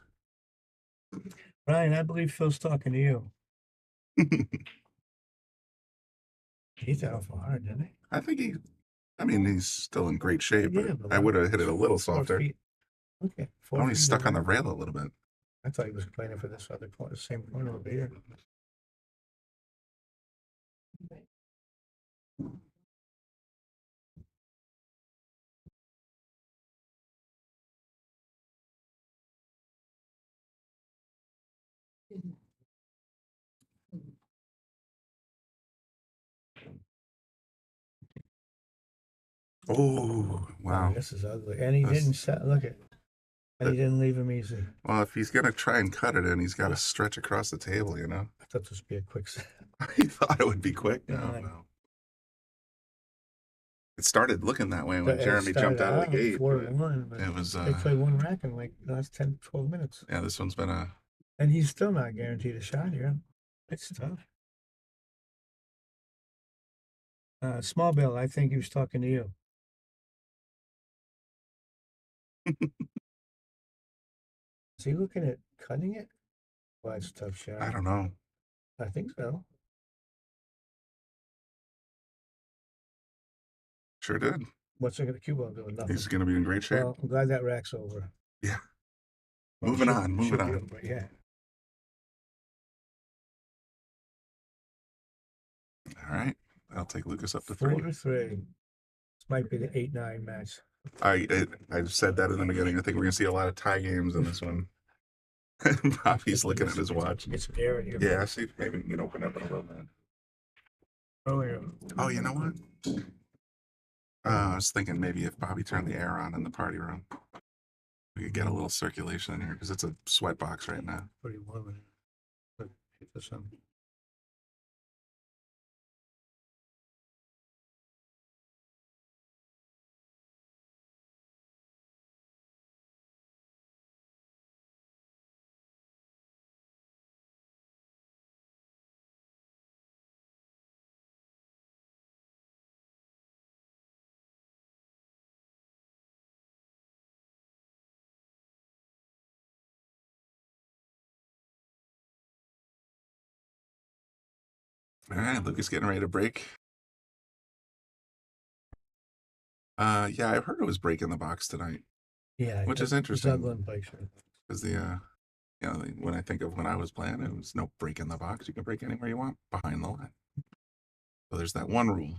Brian, I believe Phil's talking to you. He hit that awful hard, didn't he? I think he's still in great shape, Yeah, but but I would have hit it a little 4 softer. feet. Okay. 4 Only feet stuck on the away. rail a little bit. I thought he was playing for this other corner, same corner over here. Oh, wow. This is ugly. And he That's- didn't set, look at, and he didn't leave him easy. Well, if he's gonna try and cut it in, he's got to stretch across the table. You know. I thought this would be a quick set. He thought it would be quick. No, Yeah. no. It started looking that way when It Jeremy jumped out of the gate. 4-1, but It was, they play one rack in like the last 10, 12 minutes. yeah, this one's been a, And he's still not guaranteed a shot here. It's tough. Small Bill, I think he was talking to you. Is he looking at cutting it? Well, it's a tough shot. I don't know. I think so. Sure did. What's it going to cue ball doing? Nothing. He's gonna be in great shape. Well, I'm glad that rack's over. Yeah. Well, Moving should- on, moving should be on. over, yeah. All right. I'll take Lucas up to 4 3. to 3. This might be the 8-9 match. I said that in the beginning. I think we're gonna see a lot of tie games in this one. Bobby's looking at his watch. It's air in here. Yeah, I see. Maybe we can open up in a little bit. Earlier. Oh, you know what? I was thinking maybe if Bobby turned the air on in the party room, we could get a little circulation in here because it's a sweat box right now. Pretty warm in here. But hit the sun. All right, Lucas getting ready to break. Yeah, I heard it was breaking the box tonight Yeah. Which is interesting. Zuglin bikes. because when I think of when I was playing, it was no break in the box. You can break anywhere you want behind the line. So there's that one rule.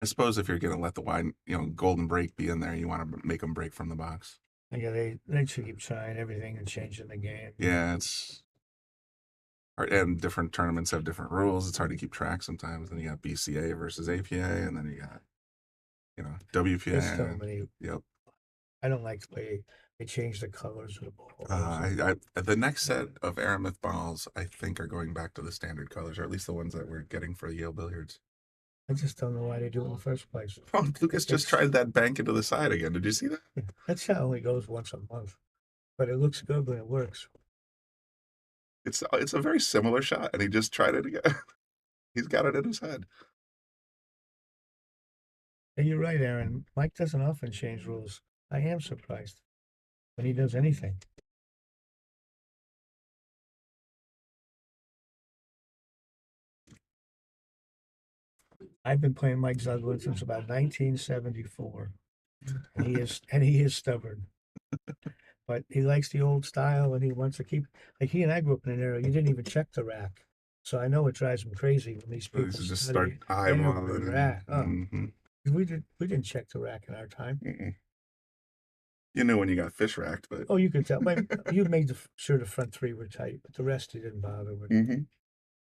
I suppose if you're going to let the wide, golden break be in there, you want to make them break from the box. Yeah, they should keep trying everything and changing the game. Yeah, it's hard, and different tournaments have different rules. It's hard to keep track sometimes. Then you got BCA versus APA, and then you got, WPA. There's so many. Yep. I don't like the way they change the colors of the balls. The next set of Aramith balls, I think, are going back to the standard colors, or at least the ones that we're getting for Yale Billiards. I just don't know why they do it in the first place. Oh, Lucas just tried that bank into the side again. Did you see that? That shot only goes once a month, but it looks good when it works. It's a very similar shot, and he just tried it again. He's got it in his head. And you're right, Aaron. Mike doesn't often change rules. I am surprised when he does anything. I've been playing Mike Zuglin since about 1974, and he is stubborn. But he likes the old style, and he wants to keep. Like he and I grew up in an era you didn't even check the rack, so I know it drives him crazy when these people Just study start every eyeballing it. rack. Oh, Mhm. we didn't check the rack in our time. Mm-mm. You knew when you got fish racked, but Oh, you could tell. You made sure the front three were tight, but the rest you didn't bother with. Mhm.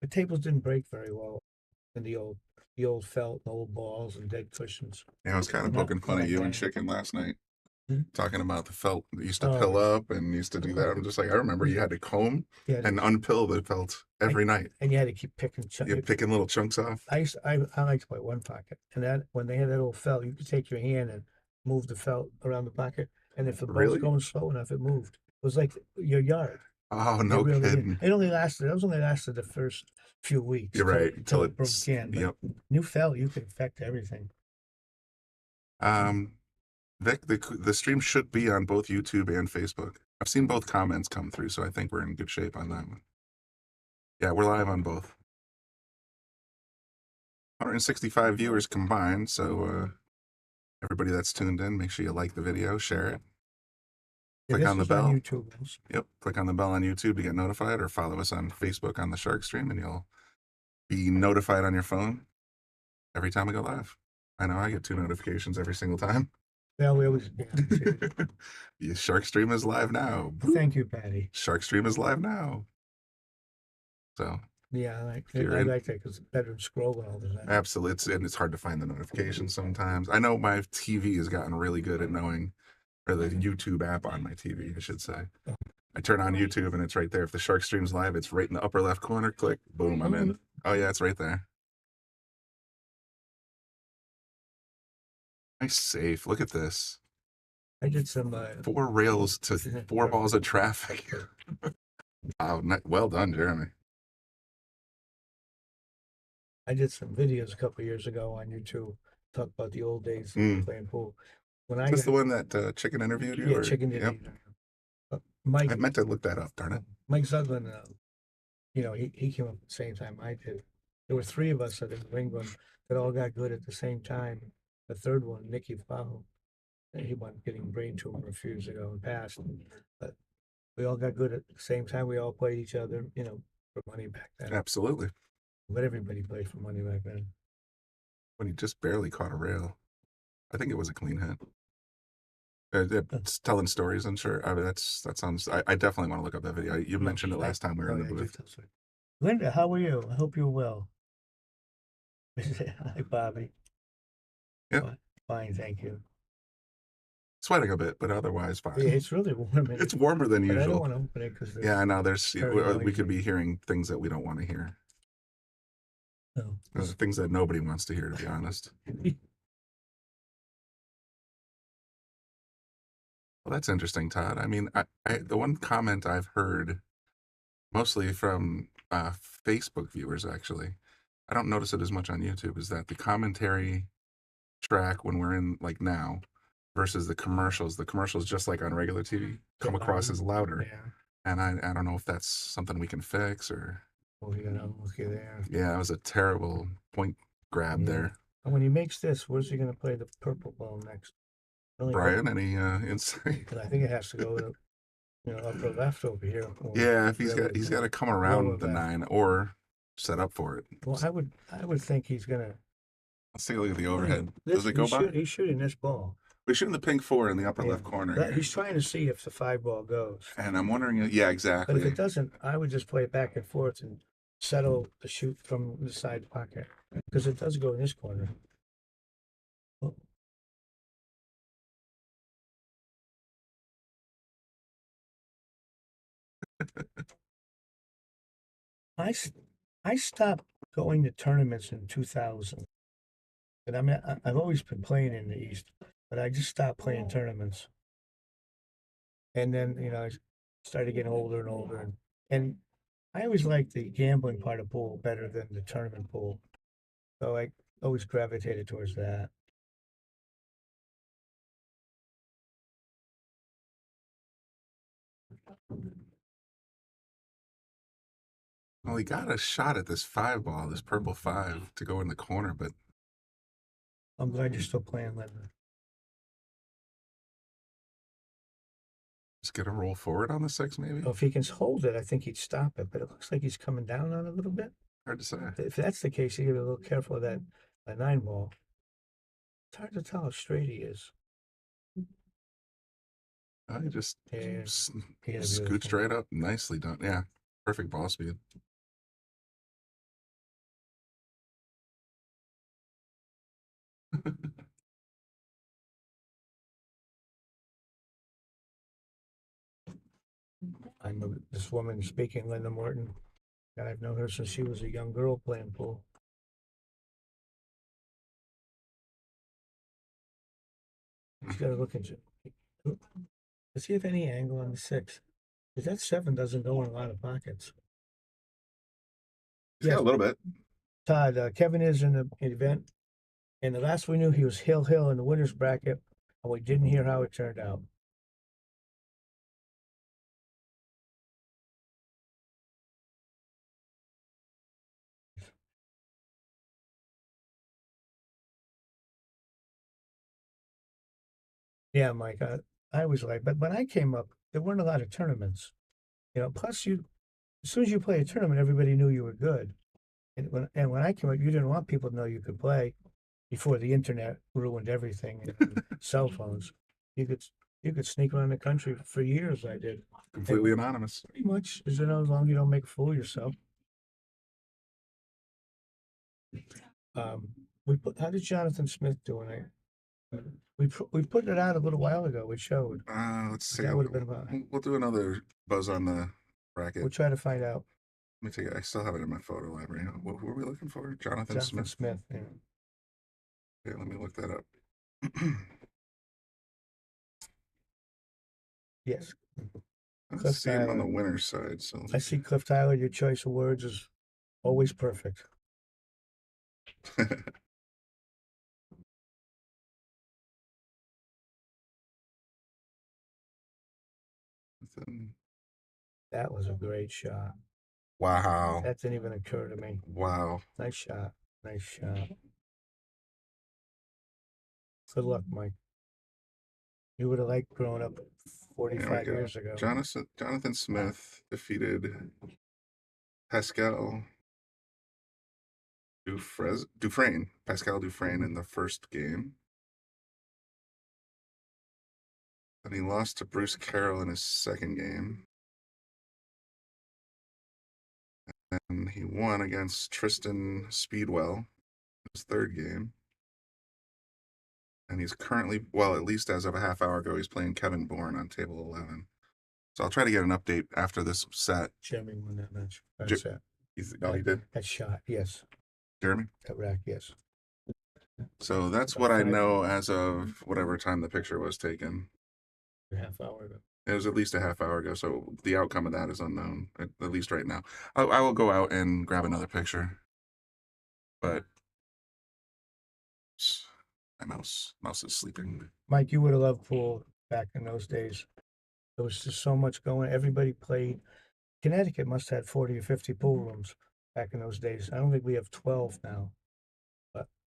The tables didn't break very well in the old felt and old balls and dead cushions. I was kind of Not poking fun at you and bad. Chicken last night, Hmm? talking about the felt that used to Oh. pill up and used to do that. I'm just like, I remember you had to comb Yeah, and unpill the felt every night. and you had to keep picking. You're picking little chunks off. I like to play one pocket, and that when they had that old felt, you could take your hand and move the felt around the pocket, and if the ball's Really? going slow enough, it moved. It was like your yard. Oh, It no really did. kidding. It only lasted. It was only lasted the first few weeks. You're right. Until it broke it's in. But yep. new felt, you could affect everything. Vic, the stream should be on both YouTube and Facebook. I've seen both comments come through, so I think we're in good shape on that one. Yeah, we're live on both. 165 viewers combined, so everybody that's tuned in, make sure you like the video, share it. Yeah, Click this on the was bell. YouTube. Yep, click on the bell on YouTube to get notified, or follow us on Facebook on the Shark Stream, and you'll be notified on your phone every time we go live. I know I get 2 notifications every single time. Well, we always. The Shark Stream is live now. Thank you, Patty. Shark Stream is live now. So Yeah, I like in- that because it's better than scrolling all the time. absolutely, it's hard to find the notifications sometimes. I know my TV has gotten really good at knowing, or the YouTube app on my TV, I should say. I turn on YouTube and it's right there. If the Shark Stream's live, it's right in the upper left corner. Click, boom, I'm in. Oh yeah, it's right there. Nice safe. Look at this. I did some. 4 rails to 4 balls of traffic. Wow, well done, Jeremy. I did some videos a couple of years ago on YouTube. Talk about the old days of Mm. playing pool. When Is I this got, the one that Chicken interviewed you? yeah, or- Chicken Yep. didn't. Mike I meant to look that up, darn it. Mike Zuglin, he came up at the same time I did. There were 3 of us at New England that all got good at the same time. The third one, Nicky Fowle, he went getting brain tumor a few years ago and passed. But we all got good at the same time. We all played each other, for money back then. Absolutely. But everybody played for money back then. When he just barely caught a rail. I think it was a clean hit. It's telling stories, I'm sure. I mean, that sounds. I definitely want to look up that video. You mentioned it last time we were in the booth. Linda, how are you? I hope you're well. Hi, Bobby. Yeah. Fine, thank you. Sweating a bit, but otherwise fine. Yeah, it's really warm. It's warmer than but I don't usual. want to open it because Yeah, I know. There's very we could noisy. be hearing things that we don't want to hear. No. Things that nobody wants to hear, to be honest. Well, that's interesting, Todd. I mean, the one comment I've heard, mostly from Facebook viewers, actually, I don't notice it as much on YouTube, is that the commentary track when we're in like now versus the commercials just like on regular TV come across as louder. Yeah. And I don't know if that's something we can fix or. Oh, look at there. Yeah, it was a terrible point grab Yeah. there. And when he makes this, where's he going to play the purple ball next? Brian, any insight? I think it has to go to, upper left over here. Yeah, if he's got to come around lower the left. 9 or set up for it. Well, I would think he's going to Let's take a look at the overhead. This- Does it go by? He's shooting this ball. We're shooting the pink 4 in the upper Yeah. left corner. But here. he's trying to see if the 5 ball goes. And I'm wondering, yeah, But exactly. if it doesn't, I would just play it back and forth and settle the shoot from the side pocket because it does go in this corner. Oh, I stopped going to tournaments in 2000. And I mean, I've always been playing in the East, but I just stopped playing tournaments. And then, I started getting older and older. And I always liked the gambling part of pool better than the tournament pool. So I always gravitated towards that. Well, he got a shot at this 5 ball, this purple 5, to go in the corner, but I'm glad you're still playing, Linda. just get a roll forward on the 6, maybe? Well, if he can hold it, I think he'd stop it. But it looks like he's coming down on it a little bit. Hard to say. If that's the case, you gotta be a little careful of that 9 ball. It's hard to tell how straight he is. I just Yeah, he had a scoot beautiful- straight up. Nicely done. Yeah, perfect ball speed. I know this woman speaking, Linda Morton, and I've known her since she was a young girl playing pool. She's got to look into. Does he have any angle on the 6? Because that 7 doesn't go in a lot of pockets. He's got a little bit. Todd, Kevin is in the event, and the last we knew, he was Hill in the winners bracket, and we didn't hear how it turned out. Yeah, Mike, I was like, but when I came up, there weren't a lot of tournaments. Plus as soon as you play a tournament, everybody knew you were good. And when I came up, you didn't want people to know you could play before the internet ruined everything and cell phones. You could sneak around the country for years. I did. Completely anonymous. Pretty much, as long as you don't make a fool of yourself. How did Jonathan Smith do it? We put it out a little while ago. We showed. Let's see. That would have been about. We'll do another buzz on the bracket. We'll try to find out. Let me take it. I still have it in my photo library. What were we looking for? Jonathan Jonathan Smith. Smith. Yeah. Okay, let me look that up. Yes. I Cliff see him on the Tyler. winner's side. So I see Cliff Tyler. Your choice of words is always perfect. Then- That was a great shot. wow. That didn't even occur to me. Wow. Nice shot. Nice shot. Good luck, Mike. You would have liked growing up There we 45 go. years ago. Jonathan Smith defeated Pascal Pascal Dufresne in the first game. Then he lost to Bruce Carroll in his second game. And he won against Tristan Speedwell in his third game. And he's currently, well, at least as of a half hour ago, he's playing Kevin Bourne on table 11. So I'll try to get an update after this set. Jeremy won that match. Jer- That's it. He did? That shot, yes. Jeremy? That rack, yes. So that's what I know as of whatever time the picture was taken. A half hour ago. It was at least a half hour ago, so the outcome of that is unknown, at least right now. I will go out and grab another picture. But my mouse is sleeping. Mike, you would have loved pool back in those days. There was just so much going. Everybody played. Connecticut must have had 40 or 50 pool rooms back in those days. I don't think we have 12 now.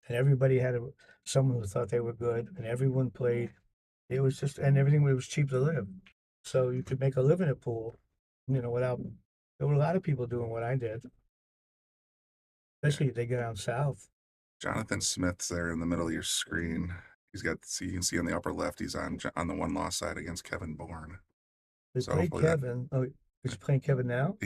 And everybody had someone who thought they were good, and everyone played. It was just, and everything was cheap to live. So you could make a living at pool, without, there were a lot of people doing what I did. Especially if they go down south. Jonathan Smith's there in the middle of your screen. He's got, see, you can see on the upper left, he's on the one loss side against Kevin Bourne. They So played hopefully that- Kevin. Oh, is he playing Kevin now?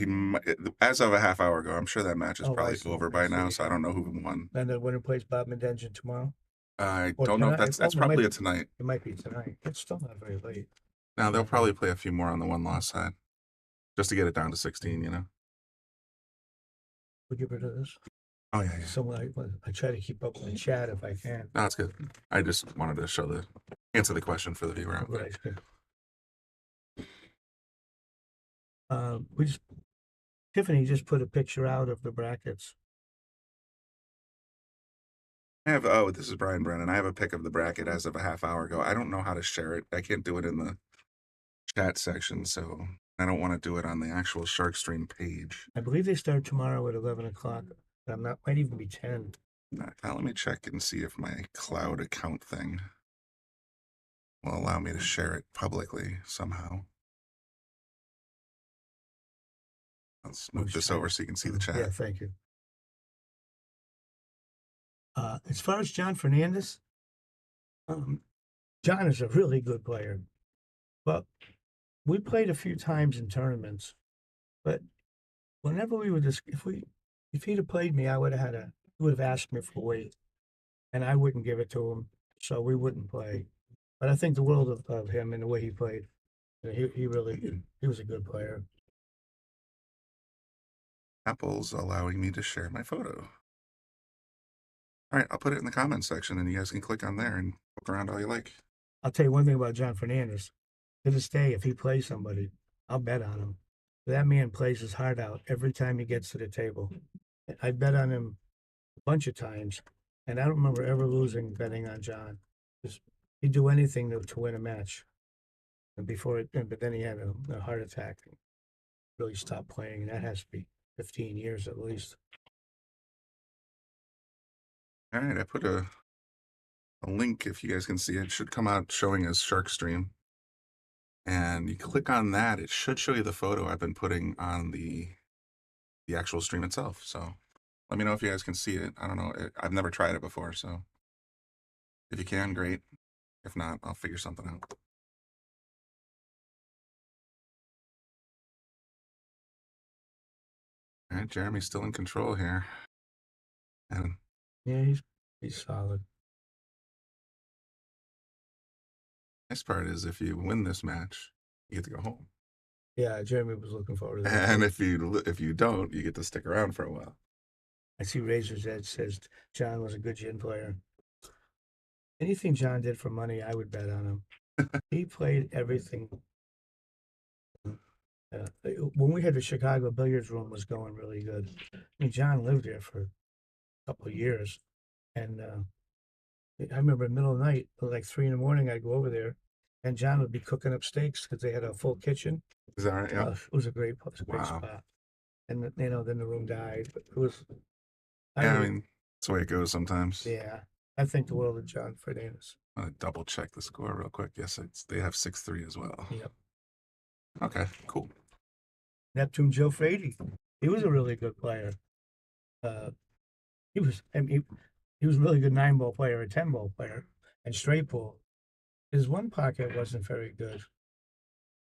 As of a half hour ago, I'm sure that match is Oh, I probably see, over I by now, see. so I don't know who won. And the winner plays Bob Medension tomorrow. I Or don't know if tonight? that's Oh, it might probably be- a tonight. It might be tonight. It's still not very late. Now they'll probably play a few more on the one loss side, just to get it down to 16. You know. We'll get rid of this. Oh yeah, yeah. So I try to keep up with the chat if I can. No, that's good. I just wanted to answer the question for the viewer out there. Right. Tiffany just put a picture out of the brackets. This is Brian Brennan. I have a pic of the bracket as of a half hour ago. I don't know how to share it. I can't do it in the chat section, so I don't want to do it on the actual Shark Stream page. I believe they start tomorrow at 11 o'clock. Might even be 10. Now, let me check and see if my cloud account thing will allow me to share it publicly somehow. Let's move this over so you can see the chat. Yeah, thank you. As far as John Fernandez, John is a really good player, but we played a few times in tournaments. But whenever we were if he'd have played me, he would have asked me for weight, and I wouldn't give it to him, so we wouldn't play. But I think the world of him and the way he played. He was a good player. Apple's allowing me to share my photo. All right, I'll put it in the comments section, and you guys can click on there and look around all you like. I'll tell you one thing about John Fernandez. To this day, if he plays somebody, I'll bet on him. That man plays his heart out every time he gets to the table. I bet on him a bunch of times, and I don't remember ever losing betting on John. He'd do anything to win a match. And but then he had a heart attack and really stopped playing. And that has to be 15 years at least. All right, I put a link, if you guys can see it. It should come out showing as Shark Stream. And you click on that, it should show you the photo I've been putting on the actual stream itself. So let me know if you guys can see it. I don't know. I've never tried it before, so if you can, great. If not, I'll figure something out. All right, Jeremy's still in control here. And Yeah, he's solid. nice part is if you win this match, you get to go home. Yeah, Jeremy was looking forward to that. And if you don't, you get to stick around for a while. I see Razor's Edge says John was a good gin player. Anything John did for money, I would bet on him. He played everything. When we had the Chicago billiards room was going really good. I mean, John lived there for a couple of years. And I remember in the middle of the night, like 3 a.m, I'd go over there and John would be cooking up steaks because they had a full kitchen. Is that right? Yeah. It was a great Wow. spot. And then the room died, but it was. I mean, that's the way it goes sometimes. Yeah, I think the world of John Fernandez. I'm gonna double check the score real quick. Yes, they have 6-3 as well. Yep. Okay, cool. Neptune Joe Frady. He was a really good player. He was a really good 9-ball player, a 10-ball player, and straight ball. His one pocket wasn't very good,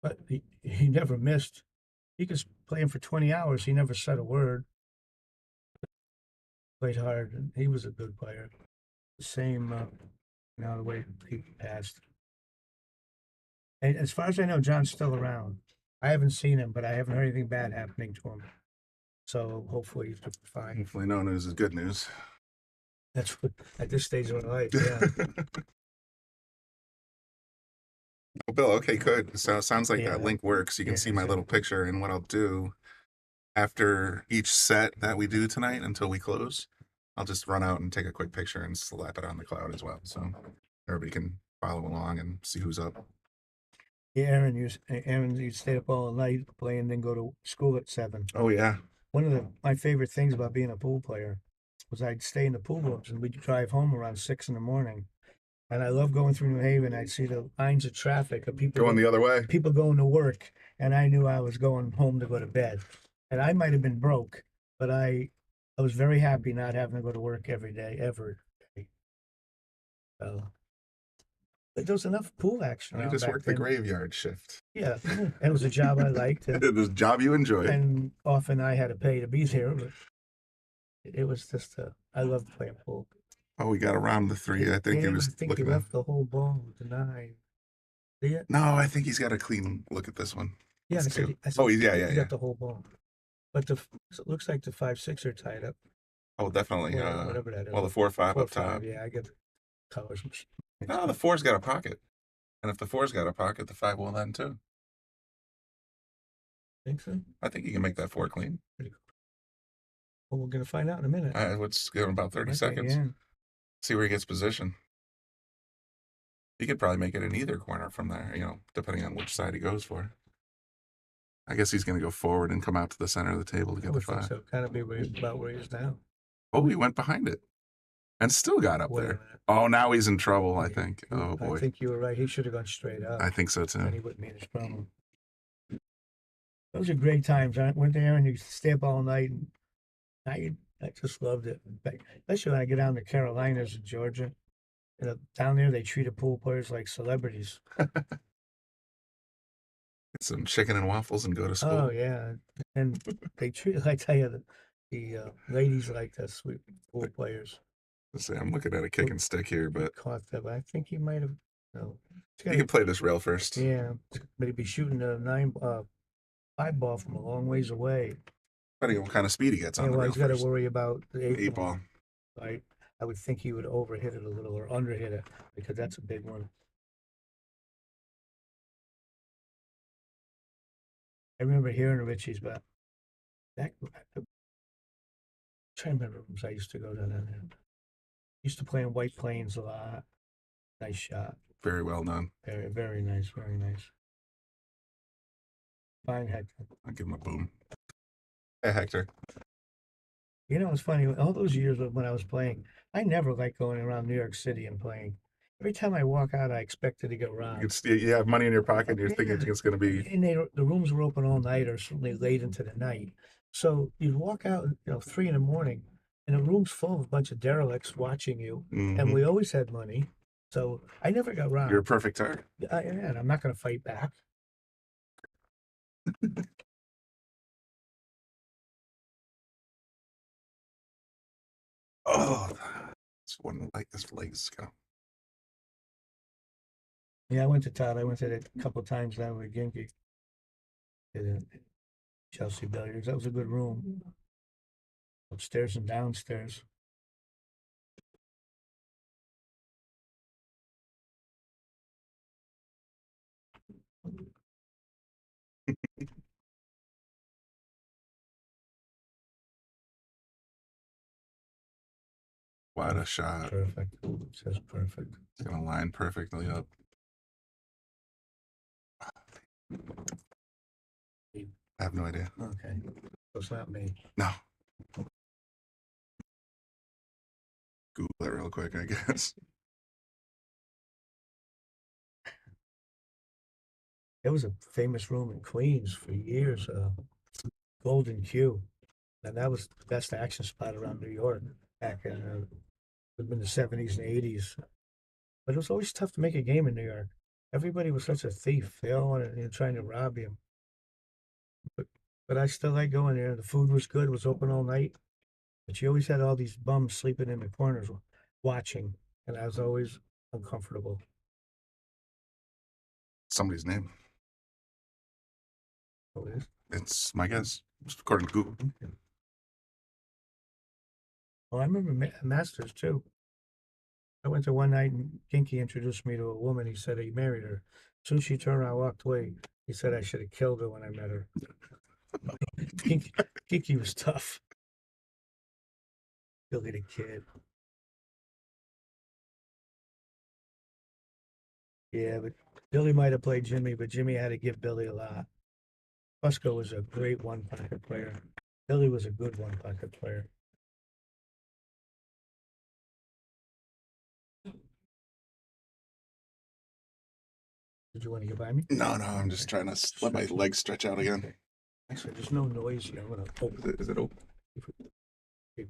but he never missed. He could play him for 20 hours. He never said a word. Played hard, and he was a good player. The same, the way he passed. And as far as I know, John's still around. I haven't seen him, but I haven't heard anything bad happening to him. So hopefully he's fine. Hopefully no news is good news. That's what, at this stage of my life, yeah. Oh, Bill, okay, good. So it sounds like Yeah. that link works. You can Yeah, see my so- little picture, and what I'll do after each set that we do tonight until we close, I'll just run out and take a quick picture and slap it on the cloud as well. So everybody can follow along and see who's up. Yeah, Aaron, you stay up all night playing, then go to school at 7. Oh, yeah. One of my favorite things about being a pool player was I'd stay in the pool rooms and we'd drive home around 6 a.m. And I love going through New Haven. I'd see the lines of traffic of people Going the other way. people going to work, and I knew I was going home to go to bed. And I might have been broke, but I I was very happy not having to go to work every day, every day. So, but there was enough pool action You around just back worked the then. graveyard shift. Yeah, and it was a job I liked, and, This job you enjoy. and often I had to pay to be there, but it was just, I loved playing pool. Oh, we got around the three. I think he Yeah, was I think he looking at. left the whole ball with the 9. See it? No, I think he's got a clean look at this one. Yeah, Let's I do- said, Oh, he yeah. got the whole ball. But it looks like the 5-6 are tied up. Oh, definitely. Or whatever that is. Well, the 4-5 4 up top. 5, yeah, I get the colors. No, the 4's got a pocket, and if the 4's got a pocket, the 5 will then too. Think so? I think you can make that 4 clean. Well, we're gonna find out in a minute. Let's give him about 30 Okay, seconds. yeah. See where he gets position. He could probably make it in either corner from there, depending on which side he goes for. I guess he's going to go forward and come out to the center of the table to I get the would think 5. so. Kind of be about where he is now. Oh, he went behind it and still got up Wait a there. minute. Oh, now he's in trouble, I think. Oh, I boy. think you were right. He should have gone straight up. I think so, Then he too. wouldn't be in his problem. Those are great times. I went there and you stay up all night, and I just loved it. Especially when I get down to Carolinas and Georgia. Down there they treat the pool players like celebrities. Get some chicken and waffles and go to school. Oh yeah, and they treat. I tell you, the ladies like the sweet pool players. Let's see, I'm looking at a kick and stick here, but Caught that, but I think he might have. No, you can play this rail first. yeah, but he'd be shooting a 5 ball from a long ways away. Depending on what kind of speed he gets on Yeah, the well, rail he's got to first. worry about the 8 ball. I would think he would overhit it a little or underhit it because that's a big one. I remember hearing of Richie's, but that I'm trying to remember rooms I used to go down there. Used to play in White Plains a lot. Nice shot. Very well done. Very, very nice, very nice. Fine, Hector. I'll give him a boom. Hey, Hector. You know, it's funny. All those years when I was playing, I never liked going around New York City and playing. Every time I walk out, I expected to get robbed. You have money in your pocket and you're thinking Yeah. it's going to be. And the rooms were open all night or certainly late into the night. So you'd walk out, 3 in the morning, and the room's full of a bunch of derelicts watching you. And Mhm. we always had money. So I never got robbed. You're a perfect target. And I'm not going to fight back. Oh, this one like this legs go. Yeah, I went to Todd. I went to it a couple of times now with Ginky. Chelsea Billiards. That was a good room. Upstairs and downstairs. What a shot. Perfect. Says perfect. It's going to line perfectly up. I have no idea. Okay. So it's not me. No. Google it real quick, I guess. There was a famous room in Queens for years, Golden Q. And that was the best action spot around New York back in the 70s and 80s. But it was always tough to make a game in New York. Everybody was such a thief. They all wanted trying to rob you. But I still like going there. The food was good, was open all night. But you always had all these bums sleeping in the corners watching. And I was always uncomfortable. Somebody's name. Oh, it is? It's my guess, just according to Google. Well, I remember Masters too. I went to one night and Kinky introduced me to a woman. He said he married her. As soon as she turned around, I walked away. He said I should have killed her when I met her. Kinky was tough. Billy the Kid. Yeah, but Billy might have played Jimmy, but Jimmy had to give Billy a lot. Fusco was a great one-pocket player. Billy was a good one-pocket player. Did you want to get by me? No, I'm just trying to let my legs stretch out again. Actually, there's no noise here. I'm gonna open Is it open? Yeah,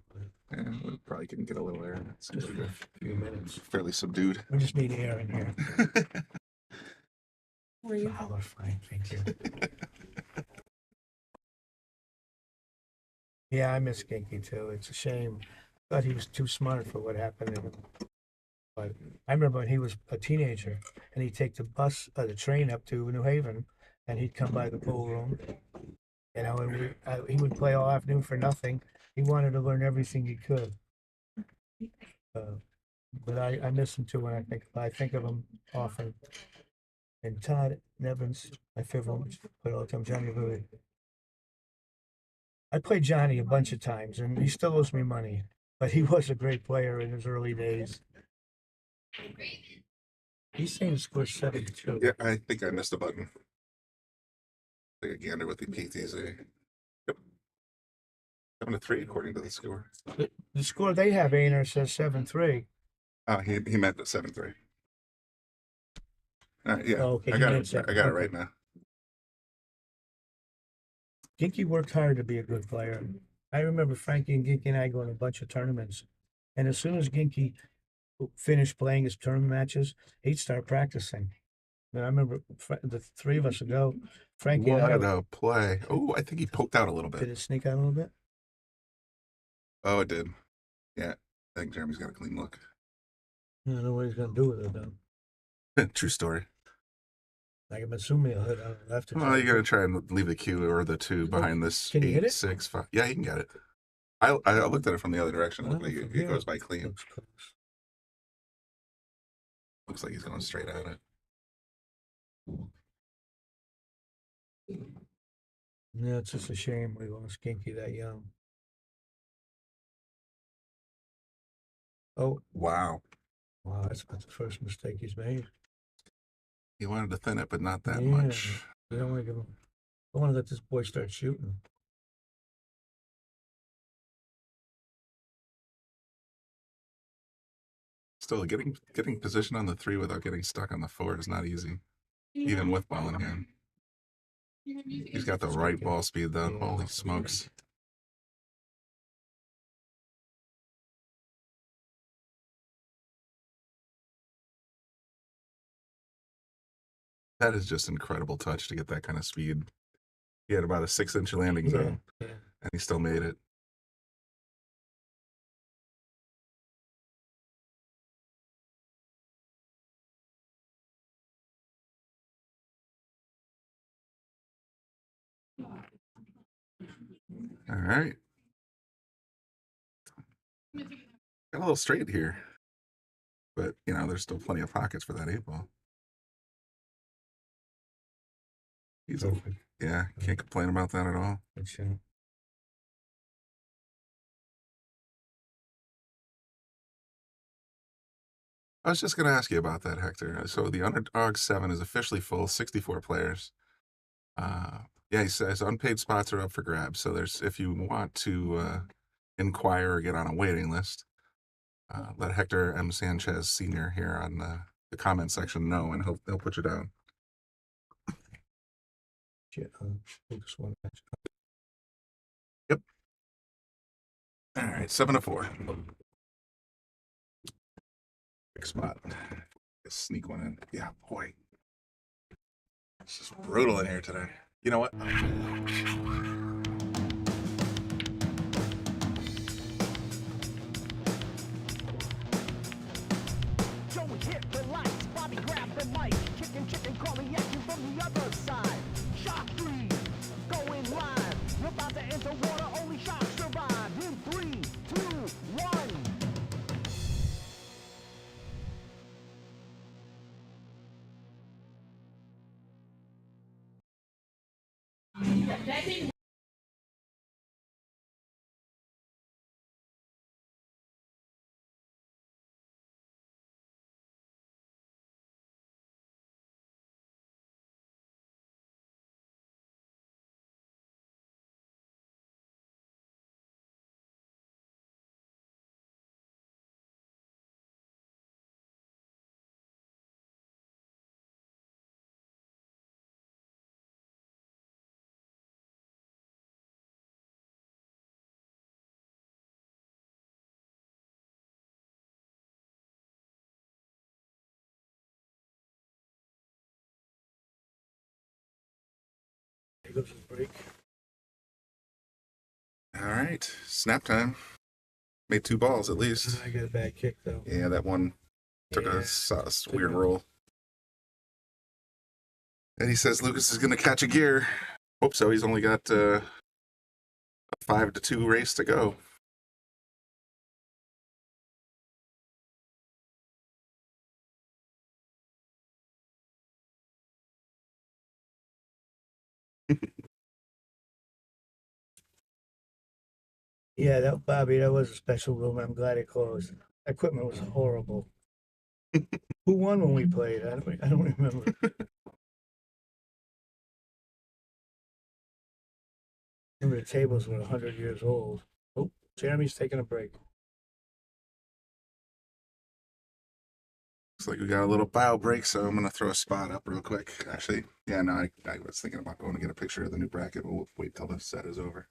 we probably can get a little air. It's Just for a few minutes. fairly subdued. We just need air in here. Were you? Oh, we're fine, thank you. Yeah, I miss Ginky too. It's a shame. Thought he was too smart for what happened to him. But I remember when he was a teenager and he'd take the bus or the train up to New Haven and he'd come by the pool room. You know, and he would play all afternoon for nothing. He wanted to learn everything he could. But I miss him too when I think of him often. And Todd Nevins, my favorite one, played all the time. Johnny Louis. I played Johnny a bunch of times, and he still owes me money. But he was a great player in his early days. He's saying he scored 72. Yeah, I think I missed a button. Take a gander with the PTZ. Yep. 7-3 according to the score. The score they have, Ainer says 7-3. Oh, he meant the 7-3. All right, yeah, Oh, okay, I he got meant it. seven. I got it Okay. right now. Ginky worked hard to be a good player. I remember Frankie and Ginky and I going to a bunch of tournaments. And as soon as Ginky finished playing his tournament matches, he'd start practicing. And I remember the three of us would go. Frankie and I What a play! Oh, I think he poked out a little did bit. it sneak out a little bit? Oh, it did. Yeah, I think Jeremy's got a clean look. I don't know what he's going to do with it, though. True story. Like, I'm assuming he'll hit on the left. Well, you got to try and leave the Q or the 2 behind this. Can you hit 8, it? 6, 5. Yeah, you can get it. I looked at it from the other direction. It looked like from it here, goes by clean. looks close. Looks like he's going straight at it. Yeah, it's just a shame we lost Ginky that young. Oh, Wow. wow, that's about the first mistake he's made. He wanted to thin it, but not that Yeah. much. We don't want to give him. I want to let this boy start shooting. Still, getting position on the 3 without getting stuck on the 4 is not easy, even with ball in hand. He's got the right ball speed, though. Yeah. Holy smokes. That is just incredible touch to get that kind of speed. He had about a 6-inch landing zone, Yeah. and he still made it. All right. Got a little straight here, but, there's still plenty of pockets for that 8 ball. Yeah, can't complain about that at all. Good shot. I was just going to ask you about that, Hector. So the Underdog 7 is officially full, 64 players. Yeah, he says unpaid spots are up for grabs. So if you want to inquire or get on a waiting list, let Hector M. Sanchez Sr. here on the comment section know, and he'll put you down. Yeah, focus one match. Yep. All right, 7-4. Big spot. Sneak one in. Yeah, boy. It's just brutal in here today. You know what? Joey hit the lights, Bobby grabbed the mic, chicken calling at you from the other side. Shock 3, going live. We're about to enter water, only shock survive. In 3, 2, 1. There goes his break. All right, snap time. Made 2 balls at least. I got a bad kick though. Yeah, that one took Yeah, a weird roll. And he says Lucas is going to catch a gear. Hope so. He's only got a 5-2 race to go. Yeah, that Bobby, that was a special room. I'm glad it closed. Equipment was horrible. Who won when we played? I don't remember. Remember the tables were 100 years old. Oh, Jeremy's taking a break. Looks like we got a little bow break, so I'm going to throw a spot up real quick. Actually, yeah, no, I was thinking about going to get a picture of the new bracket, but we'll wait till the set is over.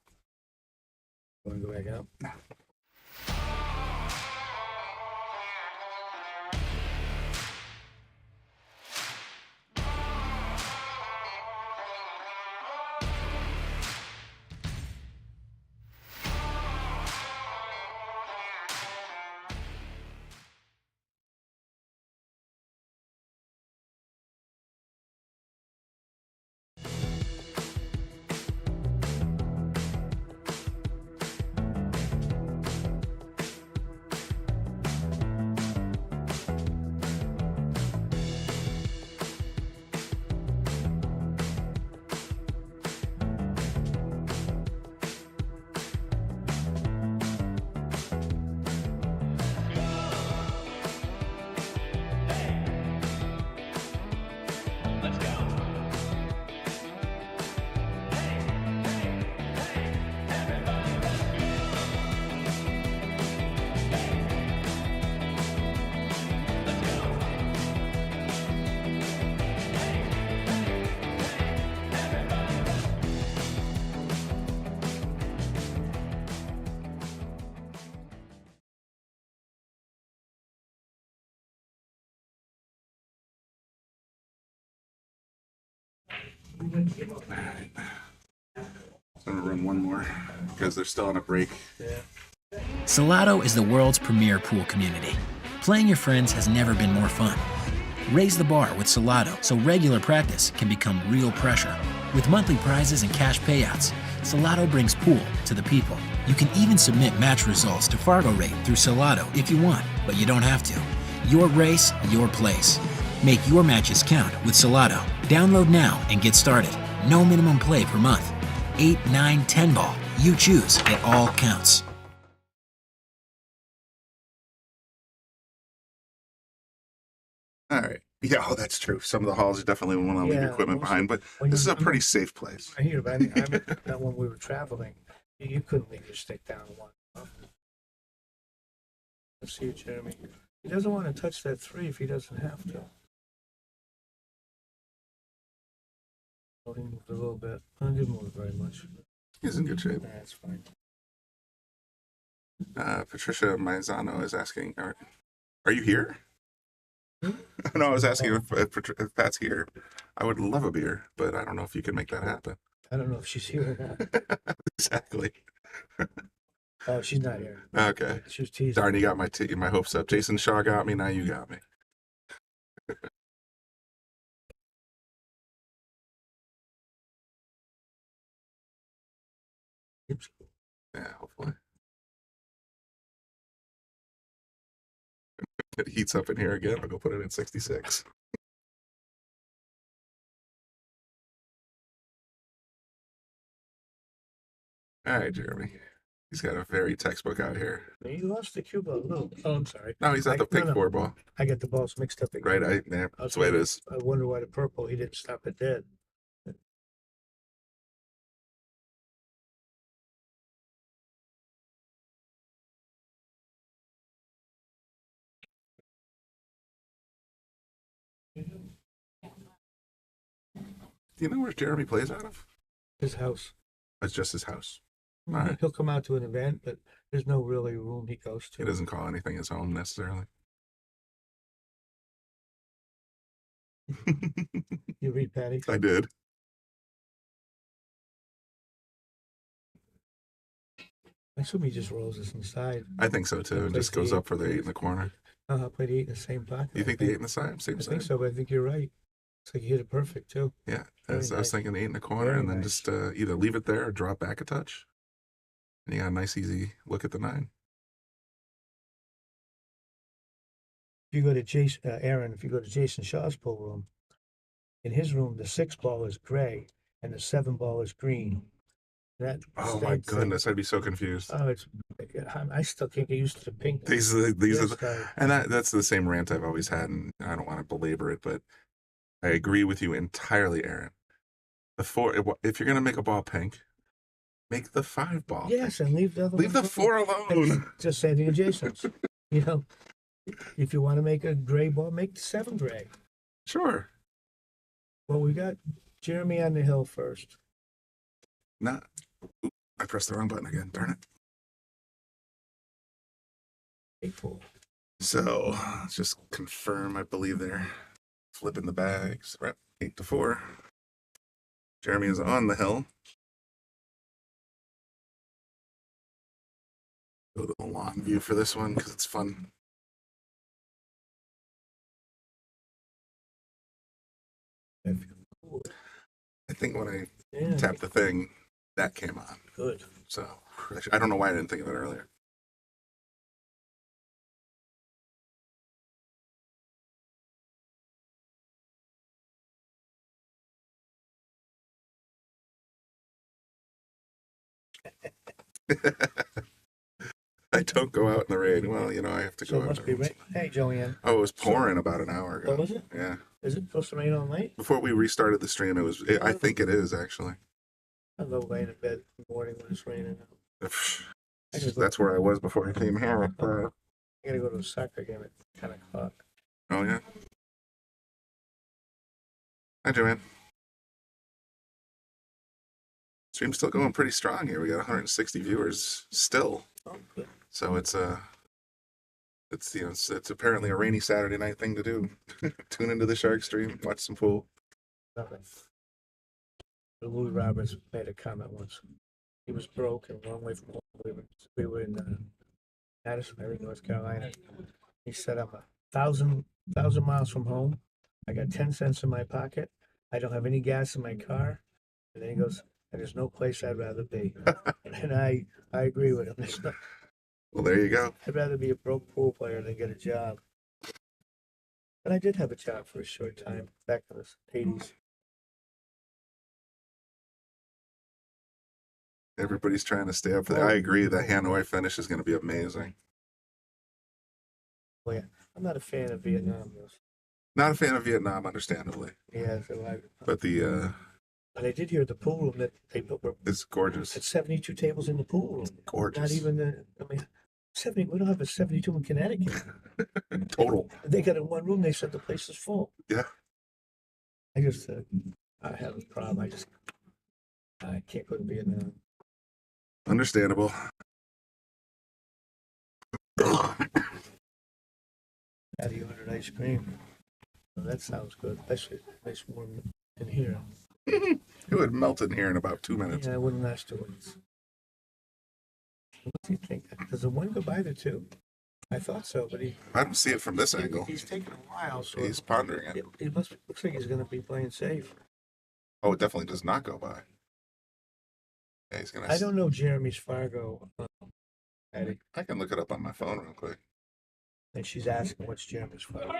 Want to go back out? I'm going to run one more because they're still on a break. Yeah. Salado is the world's premier pool community. Playing your friends has never been more fun. Raise the bar with Salado so regular practice can become real pressure. With monthly prizes and cash payouts, Salado brings pool to the people. You can even submit match results to Fargo Rate through Salado if you want, but you don't have to. Your race, your place. Make your matches count with Salado. Download now and get started. No minimum play per month. 8, 9, 10 ball. You choose. It all counts. All right. Yeah, oh, that's true. Some of the halls you definitely want to leave Yeah, equipment most- behind, but when this is you- a pretty safe place. I hear, but I mean, that when we were traveling, you couldn't leave your stick down in one. Let's see, Jeremy. He doesn't want to touch that 3 if he doesn't have to. Oh, he moved a little bit. I didn't move very much. He's in good shape. That's fine. Patricia Maizano is asking, are you here? No, I was asking if Pat's here. I would love a beer, but I don't know if you can make that happen. I don't know if she's here or not. Exactly. Oh, she's not here. Okay. She was teasing. Darn, you got my hopes up. Jason Shaw got me. Now you got me. Oops. Yeah, hopefully. It heats up in here again. I'll go put it at 66. All right, Jeremy. He's got a very textbook out here. He lost the cue ball. No. Oh, I'm sorry. No, he's at the pink 4 ball. I get the balls mixed up again. Right, yeah, that's the way it is. I wonder why the purple, he didn't stop it dead. Do you know where Jeremy plays out of? His house. It's just his house. All right. He'll come out to an event, but there's no really room he goes to. He doesn't call anything his home necessarily. You read Patty? I did. I assume he just rolls this inside. I think so too. It just goes up for the 8 in the corner. Play the 8 in the same pocket. You think the 8 in the side, same I side? think so, but I think you're right. It's like you hit it perfect too. Yeah, I Very was nice. thinking 8 in the corner, Very and then nice. just either leave it there or drop back a touch, and you got a nice easy look at the 9. If you go to Jason, Aaron, if you go to Jason Shaw's pool room, in his room, the 6 ball is gray and the 7 ball is green. That Oh my that's, goodness, I'd be so confused. Oh, I still can't get used to the pink. These are Yes, and that's the same rant I've always had, and I don't want to belabor it, but I agree with you entirely, Aaron. The 4, if you're gonna make a ball pink, make the 5 ball. Yes, and leave the other Leave one the 4 alone. Just same thing adjacents. You know, if you want to make a gray ball, make the 7 gray. Sure. Well, we got Jeremy on the hill first. Not. Oop, I pressed the wrong button again. Darn it. 8-4. So let's just confirm. I believe they're flipping the bags. Right, 8-4. Jeremy is on the hill. Go to the long view for this one because it's fun. I think when I Yeah, tapped the thing, that came on. good. So I don't know why I didn't think of it earlier. I don't go out in the rain. Well, you know, I have to So go it out. must be rain. Hey, Joanne, Oh, it was pouring about an hour ago. Oh, was it? Yeah. is it supposed to rain all night? Before we restarted the stream, I think it is actually. I love laying in bed in the morning when it's raining. That's where I was before I came here. I gotta go to a soccer game at 10 o'clock. Oh, yeah. Hi, Joanne. Stream's still going pretty strong here. We got 160 viewers still. Oh, good. So it's it's apparently a rainy Saturday night thing to do. Tune into the Shark stream, watch some pool. Nothing. Louis Roberts made a comment once. He was broke and a long way from home. We were in Madison, North Carolina. He said, "I'm 1,000 miles from home. I got 10 cents in my pocket. I don't have any gas in my car." And then he goes, "And there's no place I'd rather be." And I agree with him. Well, there you go. I'd rather be a broke pool player than get a job. But I did have a job for a short time back in the 80s. Everybody's trying to stay up for that. I agree. The Hanoi finish is going to be amazing. Oh, yeah. I'm not a fan of Vietnam. Not a fan of Vietnam, understandably. Yeah, But but I did hear the pool room that they built it's gorgeous. had 72 tables in the pool room. Gorgeous. Not even 70. We don't have a 72 in Connecticut. Total. They got in one room. They said the place is full. Yeah. I just I have a problem. I can't go to Vietnam. Understandable. Have you ordered ice cream? Well, that sounds good. Especially nice warm in here. It would melt in here in about 2 minutes. Yeah, I wouldn't last 2 weeks. What do you think? Does the one go by the 2? I thought so, but I don't see it from this angle. he's taking a while, so He's pondering it. it looks like he's going to be playing safe. Oh, it definitely does not go by. Yeah, he's gonna. I don't know Jeremy's Fargo, Eddie, I can look it up on my phone real quick. and she's asking what's Jeremy's Fargo.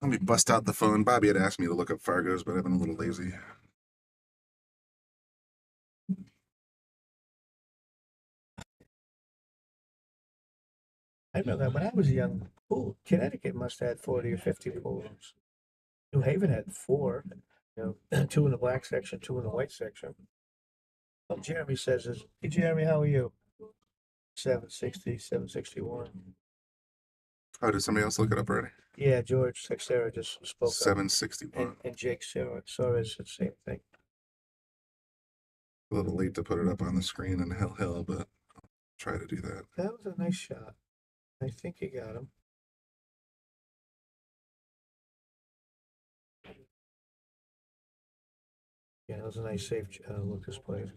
Let me bust out the phone. Bobby had asked me to look up Fargo's, but I've been a little lazy. I remember when I was young, Connecticut must have had 40 or 50 pool rooms. New Haven had 4, 2 in the black section, 2 in the white section. What Jeremy says is, "Hey Jeremy, how are you?" 760, 761. Oh, did somebody else look it up already? Yeah, George Sexera just spoke up. 761. And Jake Suarez said the same thing. A little late to put it up on the screen in Hill, but I'll try to do that. That was a nice shot. I think he got him. Yeah, that was a nice save Lucas played.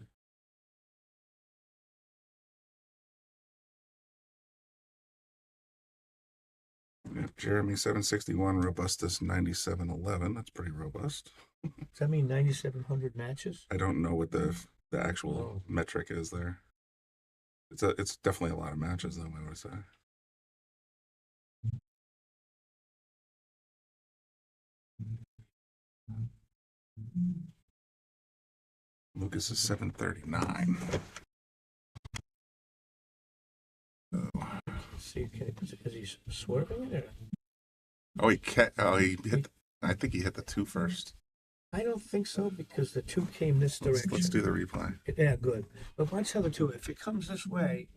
We have Jeremy 761, Robustus 9711. That's pretty robust. Does that mean 9,700 matches? I don't know what the actual Oh. metric is there. It's definitely a lot of matches though, I would say. Lucas is 739. See, is he swerving it? Or? Oh, he hit. I think he hit the 2 first. I don't think so because the 2 came this direction. Let's do the replay. Yeah, good. But watch how the 2. If it comes this way,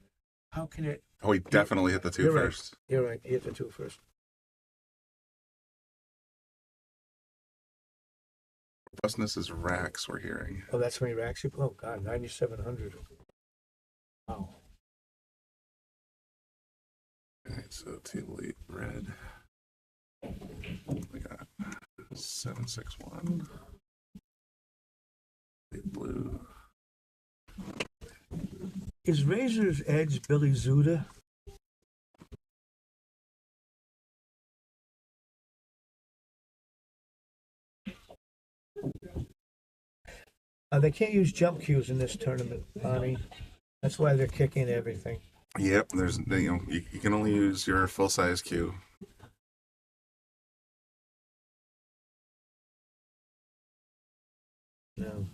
how can it? Oh, he definitely hit the 2 You're first. Right. You're right. He hit the 2 first. Robustness is racks. We're hearing. Oh, that's many racks you put? Oh God, 9,700. Wow. Okay, so table 8 red. We got 761. 8 blue. Is Razor's Edge Billy Zuda? They can't use jump cues in this tournament, Bonnie. That's why they're kicking everything. Yep, there's you can only use your full size cue. No.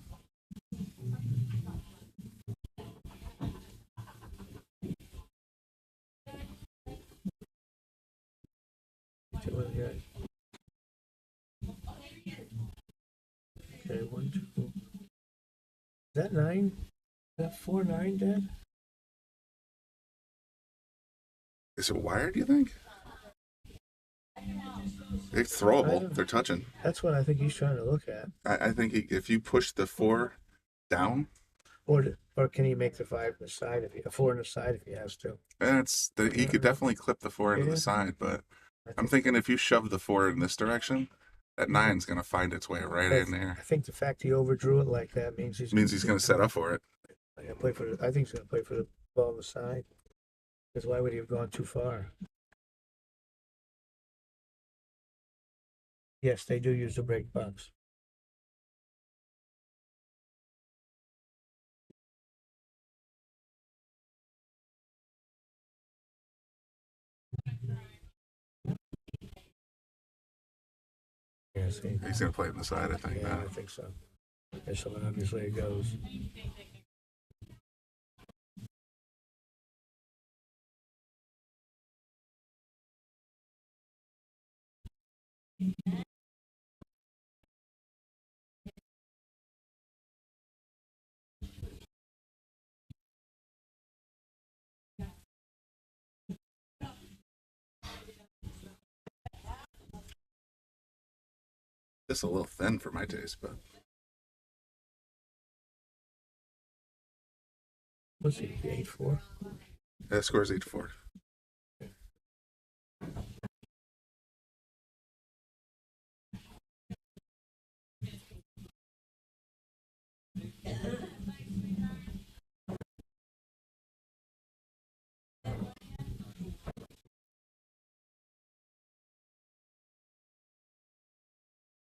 Okay, 1, 2. Is that 9? Is that 4, 9, Dad? Is it wired, do you think? They're throwable. They're touching. That's what I think he's trying to look at. I think if you push the 4 down, Or can he make the 5 in the side if he, a 4 in the side if he has to? he could definitely clip the 4 into Yeah. the side, but I'm thinking if you shove the 4 in this direction, that 9's going to find its way right in there. I think the fact he overdrew it like that means he's Going to set up for it. I think he's going to play for the ball on the side. Because why would he have gone too far? Yes, they do use the break box. Yeah, see. He's going to play it in the side, I think. Yeah, Now. I think so. And so obviously it goes. Just a little thin for my taste, but What's he? 8-4? that score's 8-4.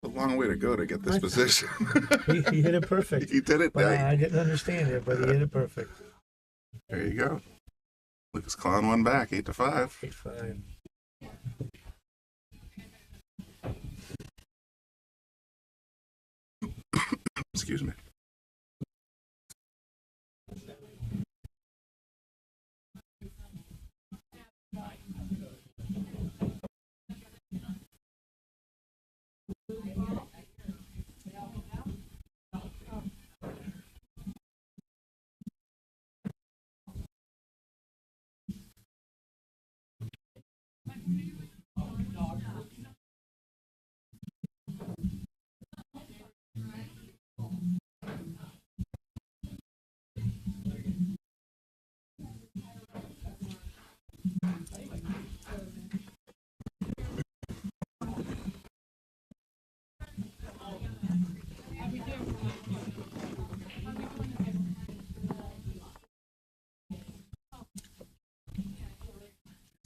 A long way to go to get this position. He hit it perfect. He did it. But I didn't understand it, but he hit it perfect. There you go. Lucas clawing one back, 8-5. 8-5. Excuse me.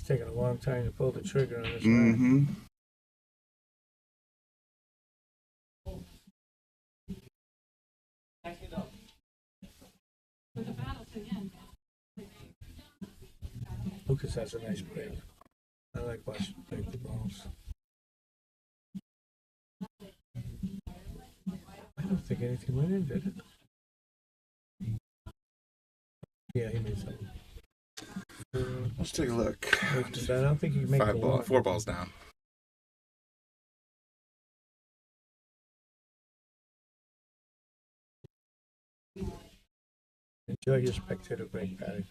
It's taking a long time to pull the trigger on this rack. Mm-hmm. Lucas has a nice break. I like watching him break the balls. I don't think anything went in, did it? Yeah, he made something. Let's take a look. I don't think you can make the one. 4 balls down. Enjoy your spectator break, Patty.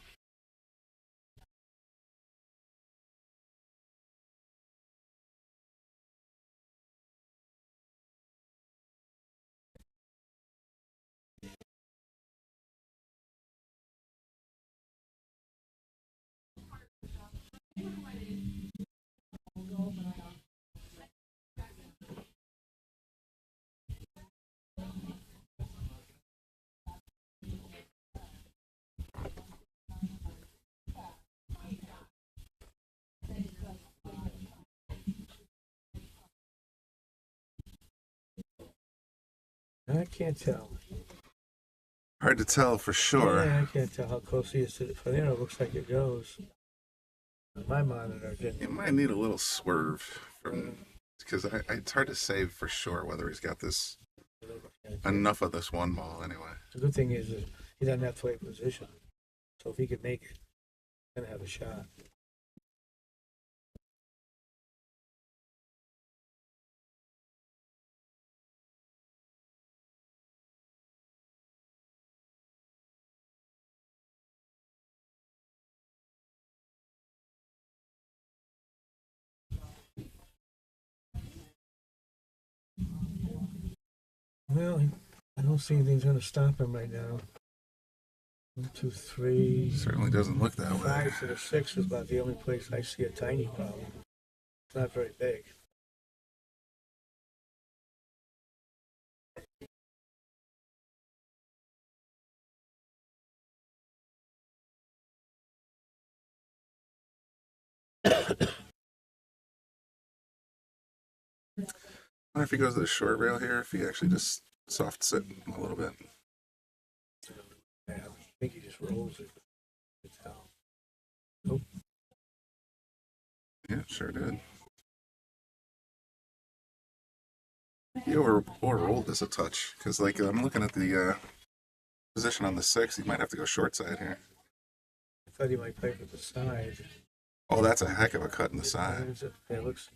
I can't tell. Hard to tell for sure. Yeah, I can't tell how close he is to the front. It looks like it goes. My monitor didn't. It might need a little swerve from because it's hard to say for sure whether he's got this enough of this one ball anyway. The good thing is that he doesn't have to wait position. So if he could make it, he's gonna have a shot. Well, I don't see anything's gonna stop him right now. 1, 2, 3. Certainly doesn't look that way. 5 to the 6 is about the only place I see a tiny problem. It's not very big. I wonder if he goes to the short rail here, if he actually just soft sit a little bit. Yeah, I think he just rolls it. It's how. Nope. Yeah, sure did. He overrolled this a touch because, like, I'm looking at the position on the 6. He might have to go short side here. I thought he might play for the side. Oh, that's a heck of a cut in the side. Yeah, it looks.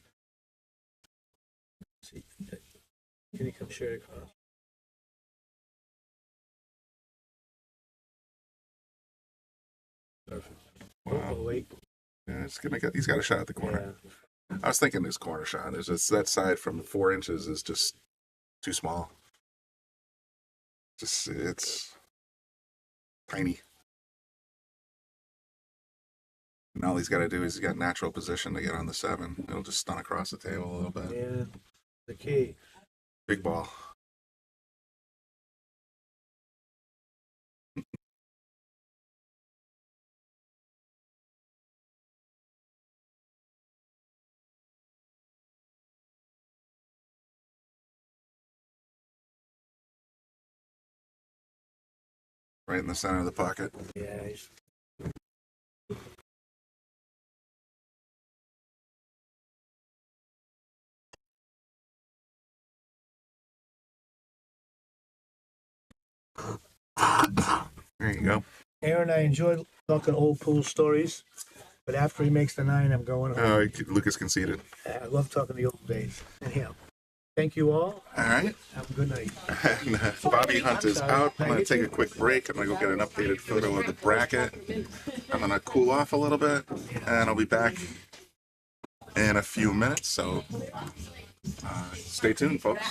See, can he come straight across? Perfect. Wow. Oh, wait. Yeah, he's got a shot at the corner. Yeah. I was thinking his corner shot. It's just that side from 4 inches is just too small. It's tiny. And all he's got to do is he's got natural position to get on the 7. It'll just stun across the table a little bit. Yeah, the key. Big ball. Right in the center of the pocket. Yeah, he's. There you go. Aaron, I enjoy talking old pool stories, but after he makes the 9, I'm going home. Oh, Lucas conceded. I love talking the old days. Anyhow, thank you all. All right. Have a good night. And, Bobby Hunt is out. I'm going to take a quick break. I'm going to go get an updated photo of the bracket. I'm going to cool off a little bit, and I'll be back in a few minutes. So stay tuned, folks.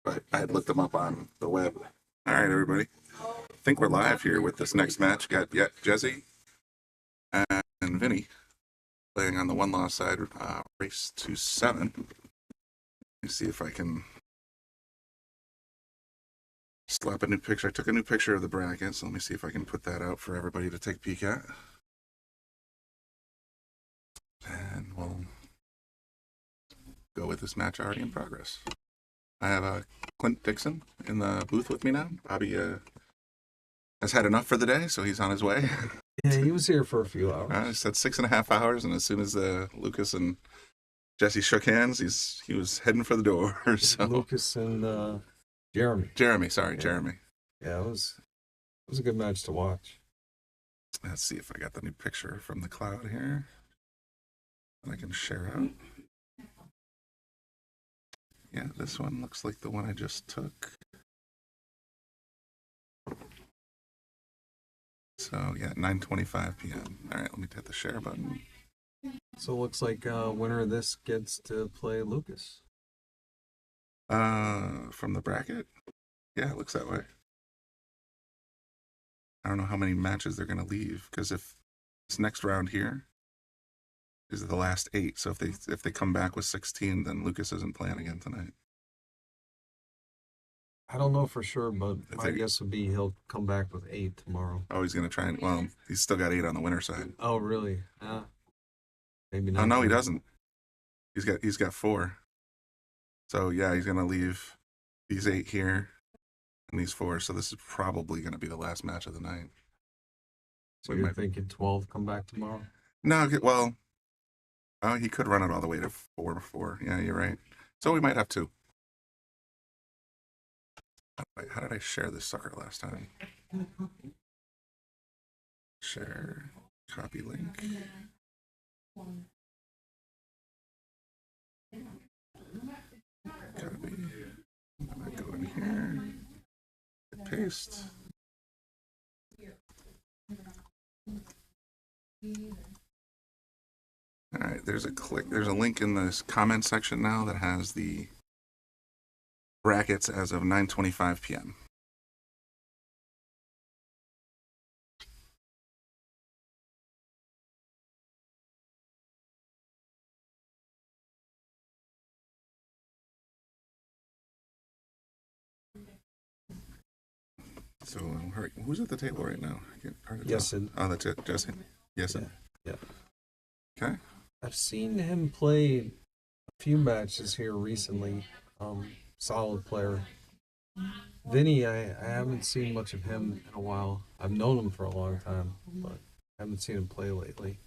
but I had looked them up on the web. All right, everybody. I think we're live here with this next match. Got Jesse and Vinny playing on the one loss side, race to 7. Let me see if I can slap a new picture. I took a new picture of the bracket, so let me see if I can put that out for everybody to take a peek at. And we'll go with this match already in progress. I have Clint Dixon in the booth with me now. Bobby has had enough for the day, so he's on his way. Yeah, he was here for a few hours. I said 6.5 hours, and as soon as Lucas and Jesse shook hands, he was heading for the door. So. Lucas and Jeremy. Jeremy. Yeah, it was a good match to watch. Let's see if I got the new picture from the cloud here that I can share out. Yeah, this one looks like the one I just took. So yeah, 9:25 p.m. All right, let me hit the share button. So it looks like winner of this gets to play Lucas. From the bracket? Yeah, it looks that way. I don't know how many matches they're gonna leave, because if this next round here is the last 8, so if they come back with 16, then Lucas isn't playing again tonight. I don't know for sure, but my guess would be he'll come back with 8 tomorrow. Oh, he's gonna try and, well, he's still got 8 on the winner side. Oh, really? Maybe not. Oh no, he doesn't. He's got 4. So yeah, he's gonna leave these 8 here and these 4. So this is probably gonna be the last match of the night. So you're thinking 12 come back tomorrow? No, well, he could run it all the way to 4. Yeah, you're right. So we might have 2. Wait, how did I share this sucker last time? Share, copy link. Copy. I'm gonna go in here. Hit paste. All right, there's a link in this comment section now that has the brackets as of 9:25 p.m. So, who's at the table right now? Yes. Oh, that's it, Jesse. Yes. Yeah. Okay. I've seen him play a few matches here recently. Solid player. Vinny, I haven't seen much of him in a while. I've known him for a long time, but I haven't seen him play lately.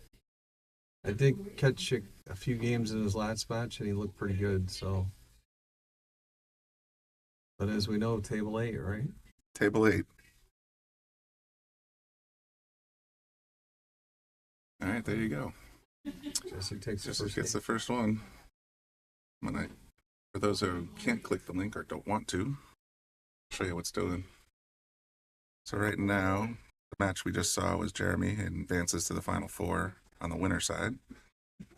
I did catch a few games in his last match, and he looked pretty good. So, but as we know, table 8, right? Table 8. All right, there you go. Jesse takes Jesse gets the first one. For those who can't click the link or don't want to, I'll show you what's doing. So right now, the match we just saw was Jeremy and advances to the final 4 on the winner side.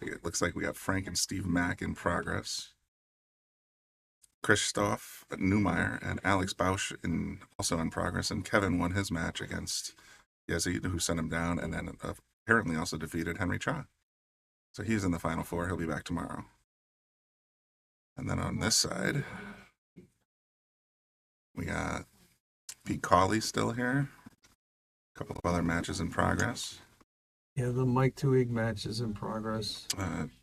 It looks like we got Frank and Steve Mack in progress. Christoph Neumeyer and Alex Bausch also in progress, and Kevin won his match against Yazid, who sent him down, and then apparently also defeated Henry Cha. So he's in the final 4. He'll be back tomorrow. And then on this side, we got Pete Cawley still here. A couple of other matches in progress. Yeah, the Mike Tuig match is in progress.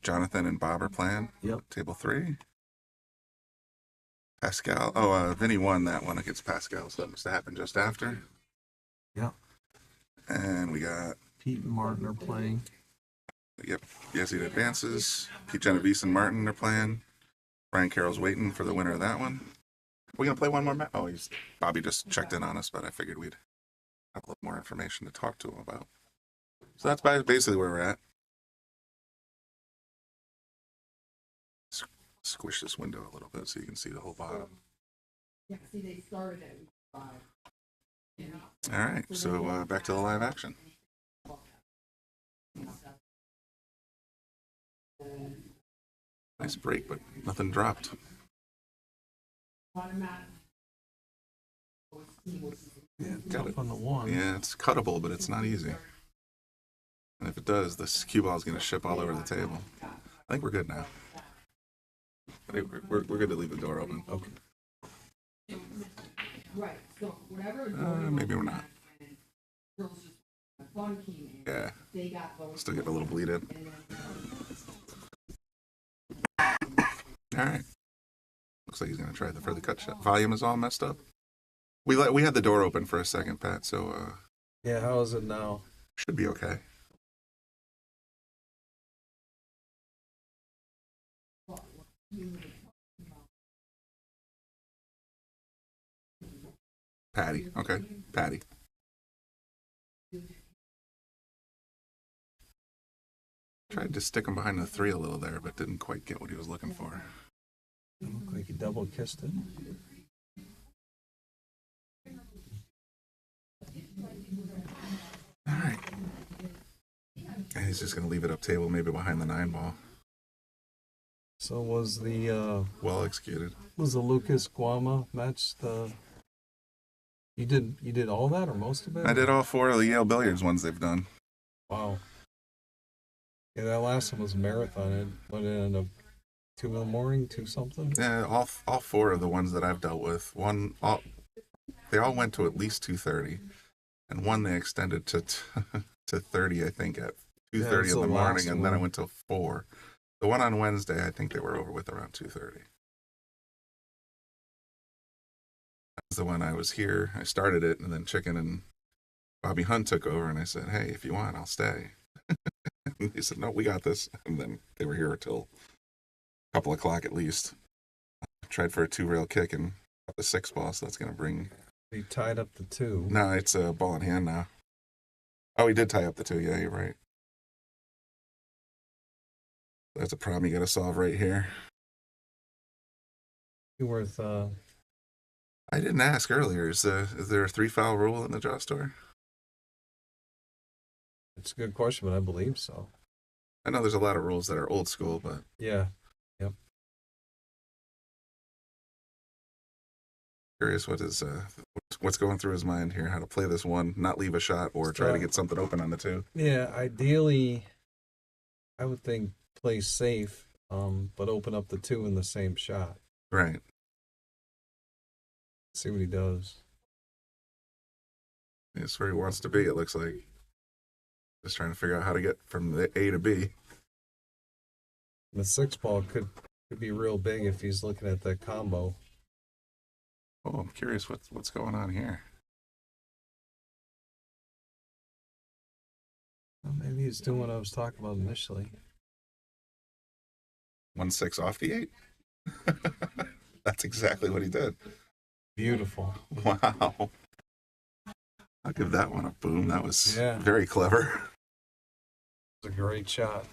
Jonathan and Bob are playing. Yep. Table 3. Pascal. Vinny won that one against Pascal, so that must have happened just after. Yep. And we got Pete and Martin are playing. Yep. Yazid advances. Pete Genovese and Martin are playing. Brian Carroll's waiting for the winner of that one. We're going to play one more match. Oh, Bobby just checked in on us, but I figured we'd have a little more information to talk to him about. So that's basically where we're at. Squish this window a little bit so you can see the whole bottom. Yeah, see, they started at 5. All right, so back to the live action. Nice break, but nothing dropped. automatic. Yeah, got it on the one. Yeah, it's cuttable, but it's not easy. And if it does, this cue ball is going to ship all over the table. I think we're good now. I think we're good to leave the door open. Okay. Right, so whatever. Maybe we're not. Girls just fun came in. Yeah, They got those. still getting a little bleed in. And All right. Looks like he's going to try the further cut shot. Volume is all messed up. We had the door open for a second, Pat, so Yeah, how is it now? should be okay. Patty. Okay. Patty. Tried to stick him behind the 3 a little there, but didn't quite get what he was looking for. It looked like he double kissed it. All right. And he's just going to leave it up table, maybe behind the 9 ball. So was the Well executed. Lucas Guama match the? You did all that or most of it? I did all 4 of the Yale Billiards ones they've done. Wow. Yeah, that last one was a marathon. It went in at 2 in the morning, 2 something. Yeah, all 4 of the ones that I've dealt with. They all went to at least 2:30, and one they extended to 30, I think, at 2:30 in the morning, and then I went till 4. The one on Wednesday, I think they were over with around 2:30. That was the one I was here. I started it, and then Chicken and Bobby Hunt took over, and I said, "Hey, if you want, I'll stay." And he said, "No, we got this." And then they were here till a couple o'clock at least. I tried for a 2-rail kick and got the 6 ball, so that's going to bring. He tied up the 2. No, it's a ball in hand now. Oh, he did tie up the 2. Yeah, you're right. That's a problem you got to solve right here. You worth I didn't ask earlier. Is there a 3-foul rule in the draw store? It's a good question, but I believe so. I know there's a lot of rules that are old school, but Yeah. Yep. curious what's going through his mind here. How to play this one, not leave a shot, or try to get something open on the 2. Yeah, ideally, I would think play safe, but open up the 2 in the same shot. Right. See what he does. That's where he wants to be. It looks like just trying to figure out how to get from the A to B. The 6 ball could be real big if he's looking at that combo. Oh, I'm curious what's going on here. Well, maybe he's doing what I was talking about initially. 1-6 off the 8. That's exactly what he did. Beautiful. Wow. I'll give that one a boom. That was Yeah. very clever. It's a great shot.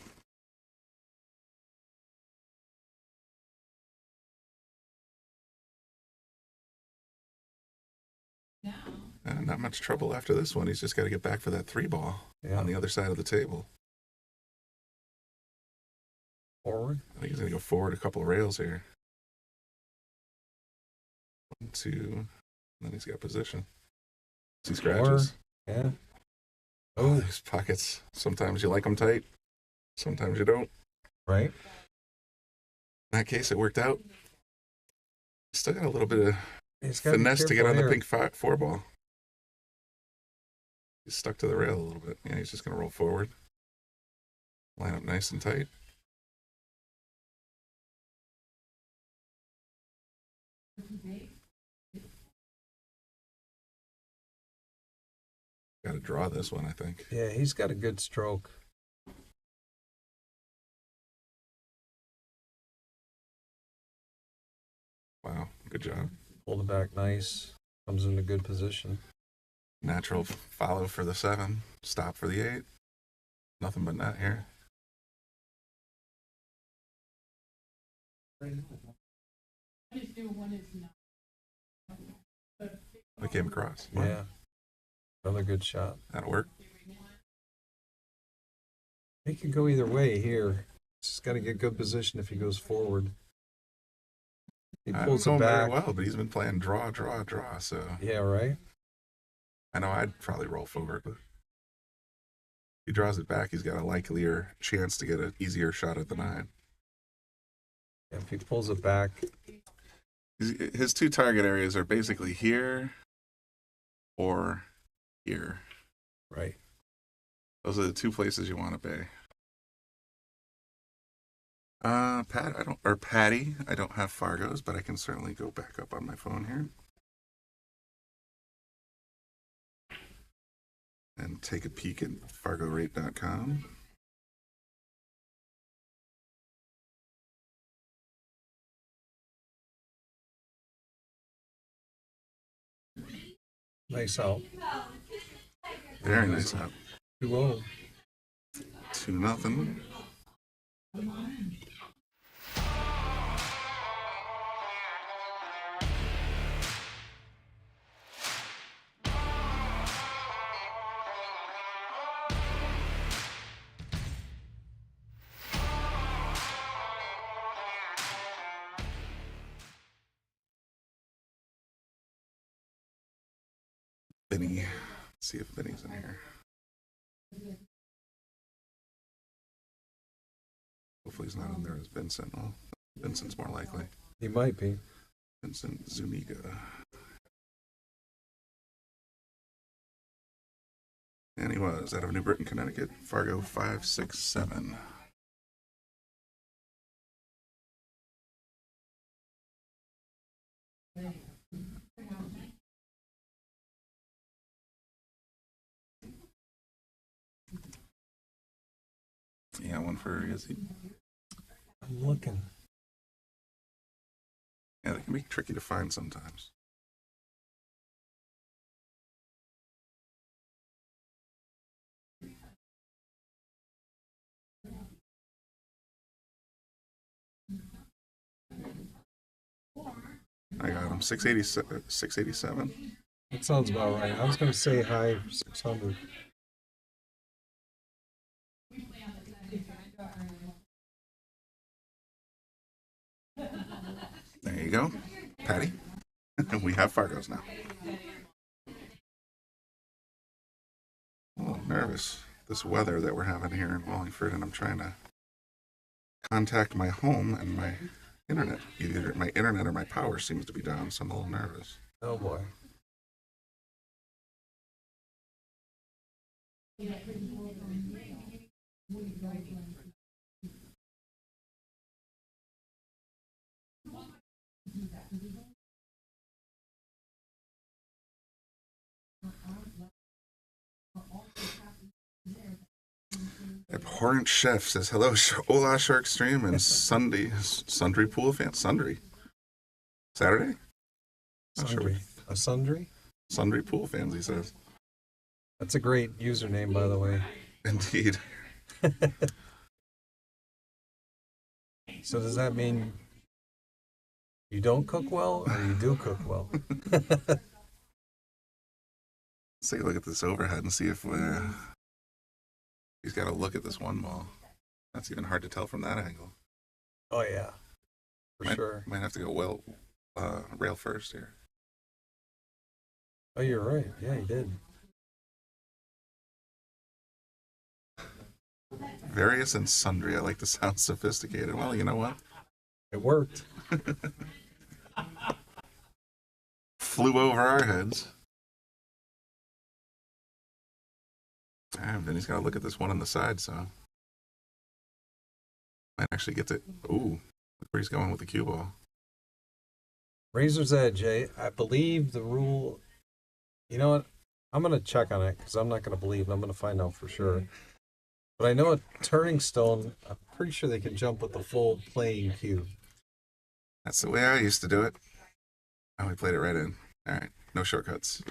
Not much trouble after this one. He's just got to get back for that 3 ball Yeah. on the other side of the table. Forward. I think he's going to go forward a couple of rails here. 1, 2, and then he's got position. He scratches. Yeah. Oh, these pockets. Sometimes you like them tight. Sometimes you don't. Right. In that case, it worked out. Still got a little bit of He's gotta be finesse to get careful on the here. pink 4 ball. He's stuck to the rail a little bit. Yeah, he's just going to roll forward. Line up nice and tight. Got to draw this one, I think. Yeah, he's got a good stroke. Wow, good job. Pulled it back nice. Comes in a good position. Natural follow for the 7. Stop for the 8. Nothing but net here. I came across. Wow, Yeah. Another good shot. that'll work. He could go either way here. Just got to get good position if he goes forward. He I pulls don't it know him very back. well, but he's been playing draw, draw, draw. So Yeah, right. I know I'd probably roll forward, but if he draws it back, he's got a likelier chance to get an easier shot at the 9. If he pulls it back, His 2 target areas are basically here or here. right. Those are the 2 places you want to be. Patty, I don't have Fargo's, but I can certainly go back up on my phone here and take a peek at fargorate.com. Nice out. Very nice out. 2-0. 2-0. Vinny. Let's see if Vinny's in here. Hopefully he's not in there as Vincent. Well, Vincent's more likely. He might be. Vincent Zuniga. And he was out of New Britain, Connecticut. Fargo 567. Yeah, one for Izzy. I'm looking. Yeah, they can be tricky to find sometimes. I got him 687. 687. That sounds about right. I was going to say high 600. There you go, Patty. We have Fargo's now. A little nervous. This weather that we're having here in Wallingford, and I'm trying to contact my home and my internet. Either my internet or my power seems to be down, so I'm a little nervous. Oh boy. Abhorrent Chef says hello, hola Shark Stream and Sundry Pool fans. Sundry Saturday. Not sure. Sundry. A sundry? Sundry Pool fans, he says. That's a great username, by the way. Indeed. So does that mean you don't cook well, or you do cook well? Let's take a look at this overhead and see if he's got to look at this one ball. That's even hard to tell from that angle. Oh yeah, for sure. Might have to go rail first here. Oh, you're right. Yeah, he did. Various and sundry. I like to sound sophisticated. Well, you know what? It worked. Flew over our heads. And then he's got to look at this one on the side, so might actually get to. Ooh, look where he's going with the cue ball. Razor's Edge. I believe the rule. You know what? I'm gonna check on it because I'm not gonna believe. I'm gonna find out for sure. But I know a turning stone. I'm pretty sure they can jump with the full playing cue. That's the way I used to do it. Oh, we played it right in. All right, no shortcuts.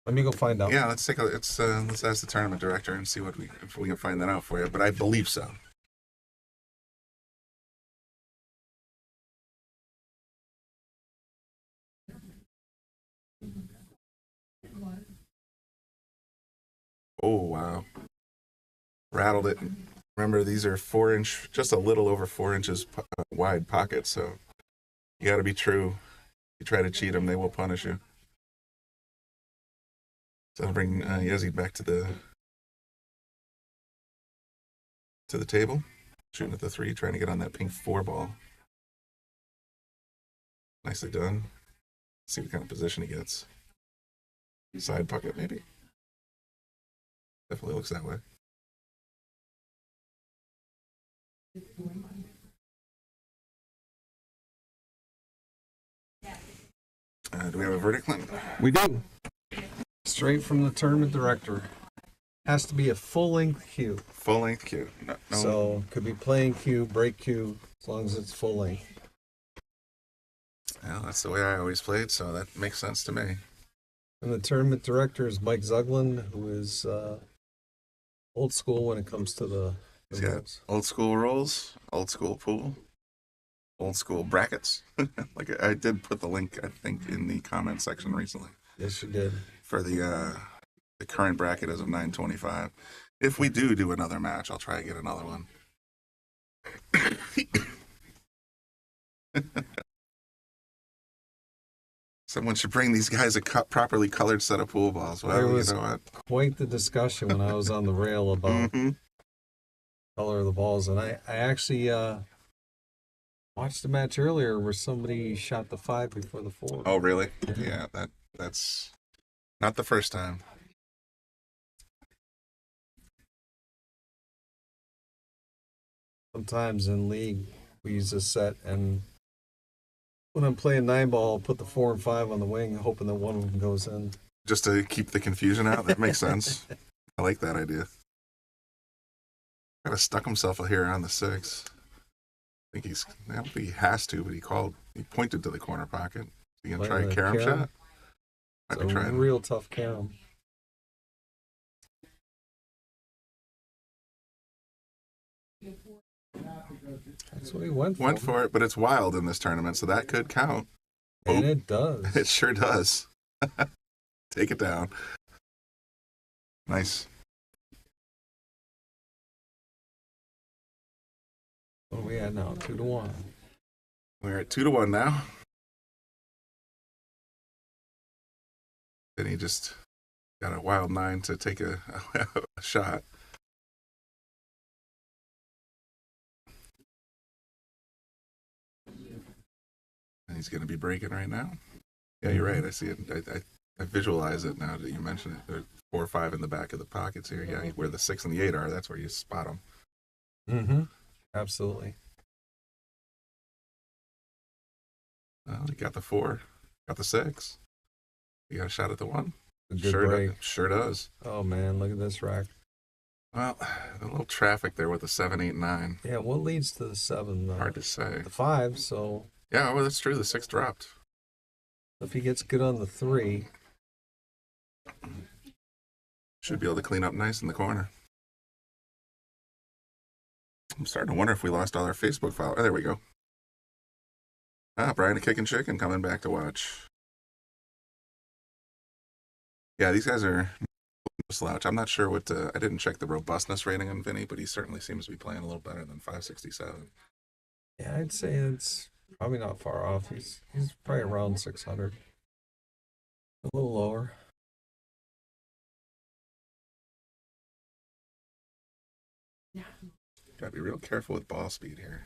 Let me go find out. Yeah, let's take a. Let's ask the tournament director and see if we can find that out for you. But I believe so. Oh wow! Rattled it. Remember, these are 4-inch, just a little over 4 inches wide pockets, so You got to be true. You try to cheat them, they will punish you. So I'll bring Yazid back to the table, shooting at the 3, trying to get on that pink 4 ball. Nicely done. See what kind of position he gets. Side pocket, maybe. Definitely looks that way. Do we have a verdict, Clint? We do. Straight from the tournament director. Has to be a full-length cue. Full-length cue. No. So, could be playing cue, break cue, as long as it's full length. Well, that's the way I always played, so that makes sense to me. And the tournament director is Mike Zuglin, who is old school when it comes to the Yeah, rules. old school rules, old school pool, old school brackets. Like I did put the link, I think, in the comment section recently Yes, you did. for the current bracket as of 9:25. If we do another match, I'll try to get another one. Someone should bring these guys a properly colored set of pool balls. Well, There was you know what? quite the discussion when I was on the rail about color of the balls, and I actually watched a match earlier where somebody shot the 5 before the 4. Oh, really? Yeah, that's not the first time. Sometimes in league we use a set, and when I'm playing 9 ball, I'll put the 4 and 5 on the wing, hoping that one of them goes in. Just to keep the confusion out. That makes sense. I like that idea. Kind of stuck himself here on the 6. I don't think he has to, but he pointed to the corner pocket. You gonna try a carom shot? Might be It's a trying. real tough carom. That's what he went for. Went for it, but it's wild in this tournament, so that could count. And it does. It sure does. Take it down. Nice. What are we at now? 2-1. We're at 2-1 now. Then he just got a wild 9 to take a shot. And he's going to be breaking right now. Yeah, you're right. I see it. I visualize it now that you mention it. There's 4 or 5 in the back of the pockets here. Yeah, where the 6 and the 8 are, that's where you spot them. Mm-hmm. Absolutely. Well, he got the 4, got the 6. You got a shot at the 1. A good break. Sure does. Oh, man, look at this rack. Well, a little traffic there with the 7, 8, 9. Yeah, what leads to the 7? Hard to say. The 5, so Yeah, well, that's true. The 6 dropped. if he gets good on the 3, Should be able to clean up nice in the corner. I'm starting to wonder if we lost all our Facebook followers. Oh, there we go. Brian the Kickin' Chicken coming back to watch. Yeah, these guys are no slouch. I'm not sure what I didn't check the robustness rating on Vinny, but he certainly seems to be playing a little better than 567. yeah, I'd say it's probably not far off. He's probably around 600. A little lower. Gotta be real careful with ball speed here.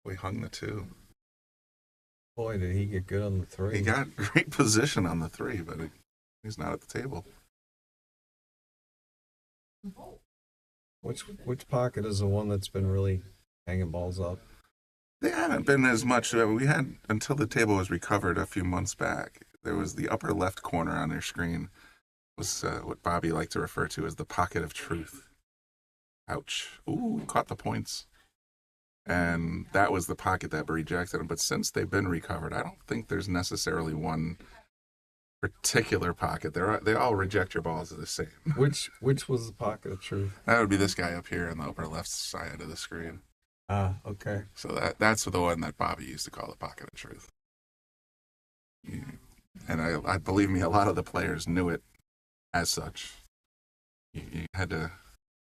We hung the 2. Boy, did he get good on the 3. He got great position on the 3, but he's not at the table. Which pocket is the one that's been really hanging balls up? They haven't been as much. We had, until the table was recovered a few months back, there was the upper left corner on their screen was what Bobby liked to refer to as the pocket of truth. Ouch. Ooh, caught the points. And that was the pocket that rejected them. But since they've been recovered, I don't think there's necessarily one particular pocket. They all reject your balls the same. Which was the pocket of truth? That would be this guy up here on the upper left side of the screen. Ah, okay. So that's the one that Bobby used to call the pocket of truth. And I believe me, a lot of the players knew it as such. You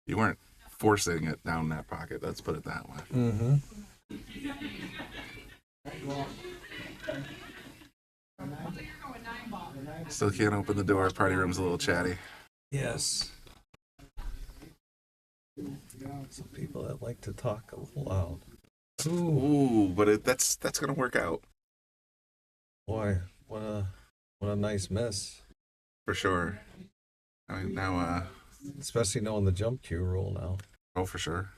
weren't forcing it down that pocket. Let's put it that way. Mm-hmm. Still can't open the door. Party room's a little chatty. Yes. Some people that like to talk a little loud. Ooh, but that's gonna work out Boy, what a nice miss. for sure. I mean, now, Especially knowing the jump cue rule now. oh, for sure.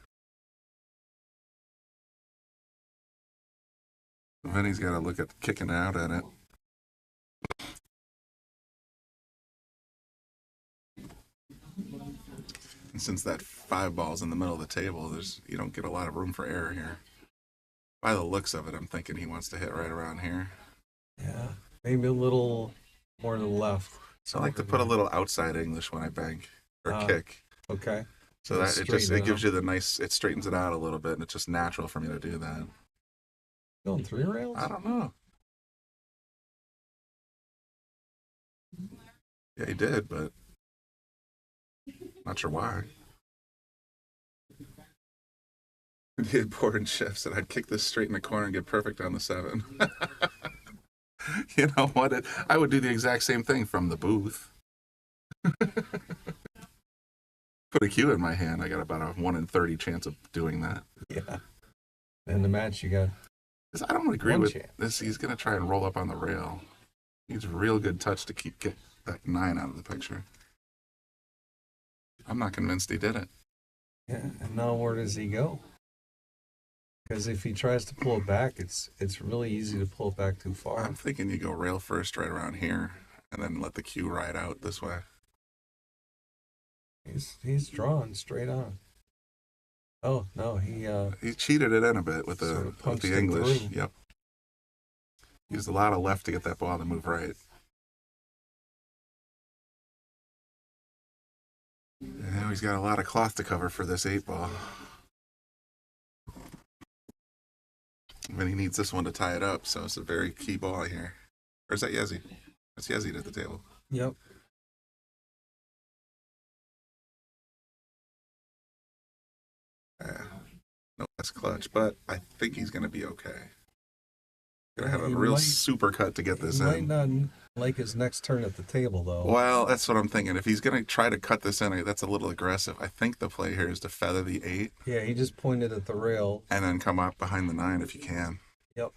Vinny's got to look at kicking out at it. And since that 5 ball's in the middle of the table, you don't get a lot of room for error here. By the looks of it, I'm thinking he wants to hit right around here. Yeah, maybe a little more to the left. So I like to put a little outside English when I bank or kick. Okay. So that it gives you the nice, it straightens it out a little bit, and it's just natural for me to do that. Going 3 rails? I don't know. Yeah, he did, but not sure why. He had board and shifts, and I'd kick this straight in the corner and get perfect on the 7. You know what? I would do the exact same thing from the booth. Put a cue in my hand. I got about a 1 in 30 chance of doing that. Yeah. In the match, you got. I don't agree One with chance. this. He's going to try and roll up on the rail. Needs a real good touch to get that 9 out of the picture. I'm not convinced he did it. Yeah, and now where does he go? Because if he tries to pull it back, it's really easy to pull it back too far. I'm thinking you go rail first right around here, and then let the cue ride out this way. He's drawn straight on. Oh no, He cheated it in a bit with Sort of with punched the it English. through. Yep. Used a lot of left to get that ball to move right. And now he's got a lot of cloth to cover for this 8 ball. But he needs this one to tie it up, so it's a very key ball here. Or is that Yezi? That's Yezi at the table. yep. No less clutch, but I think he's going to be okay. Gonna have a He real might- super cut to get this He might in. not like his next turn at the table though. Well, that's what I'm thinking. If he's going to try to cut this in, that's a little aggressive. I think the play here is to feather the 8 Yeah, he just pointed at the rail. and then come up behind the 9 if you can. Yep.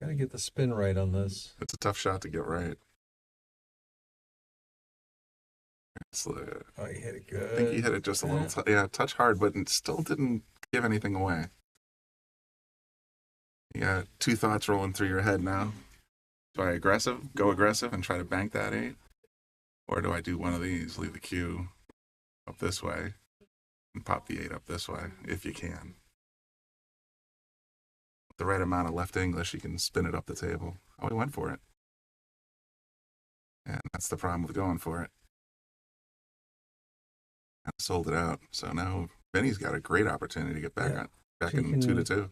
Gotta get the spin right on this. It's a tough shot to get right. Oh, he hit it good. I think he hit it just a little, touch hard, but it still didn't give anything away. You got 2 thoughts rolling through your head now. Do I go aggressive and try to bank that 8? Or do I do one of these, leave the cue up this way and pop the 8 up this way, if you can. With the right amount of left English, you can spin it up the table. Oh, he went for it. And that's the problem with going for it. I sold it out. So now Benny's got a great opportunity to get back He in can 2-2.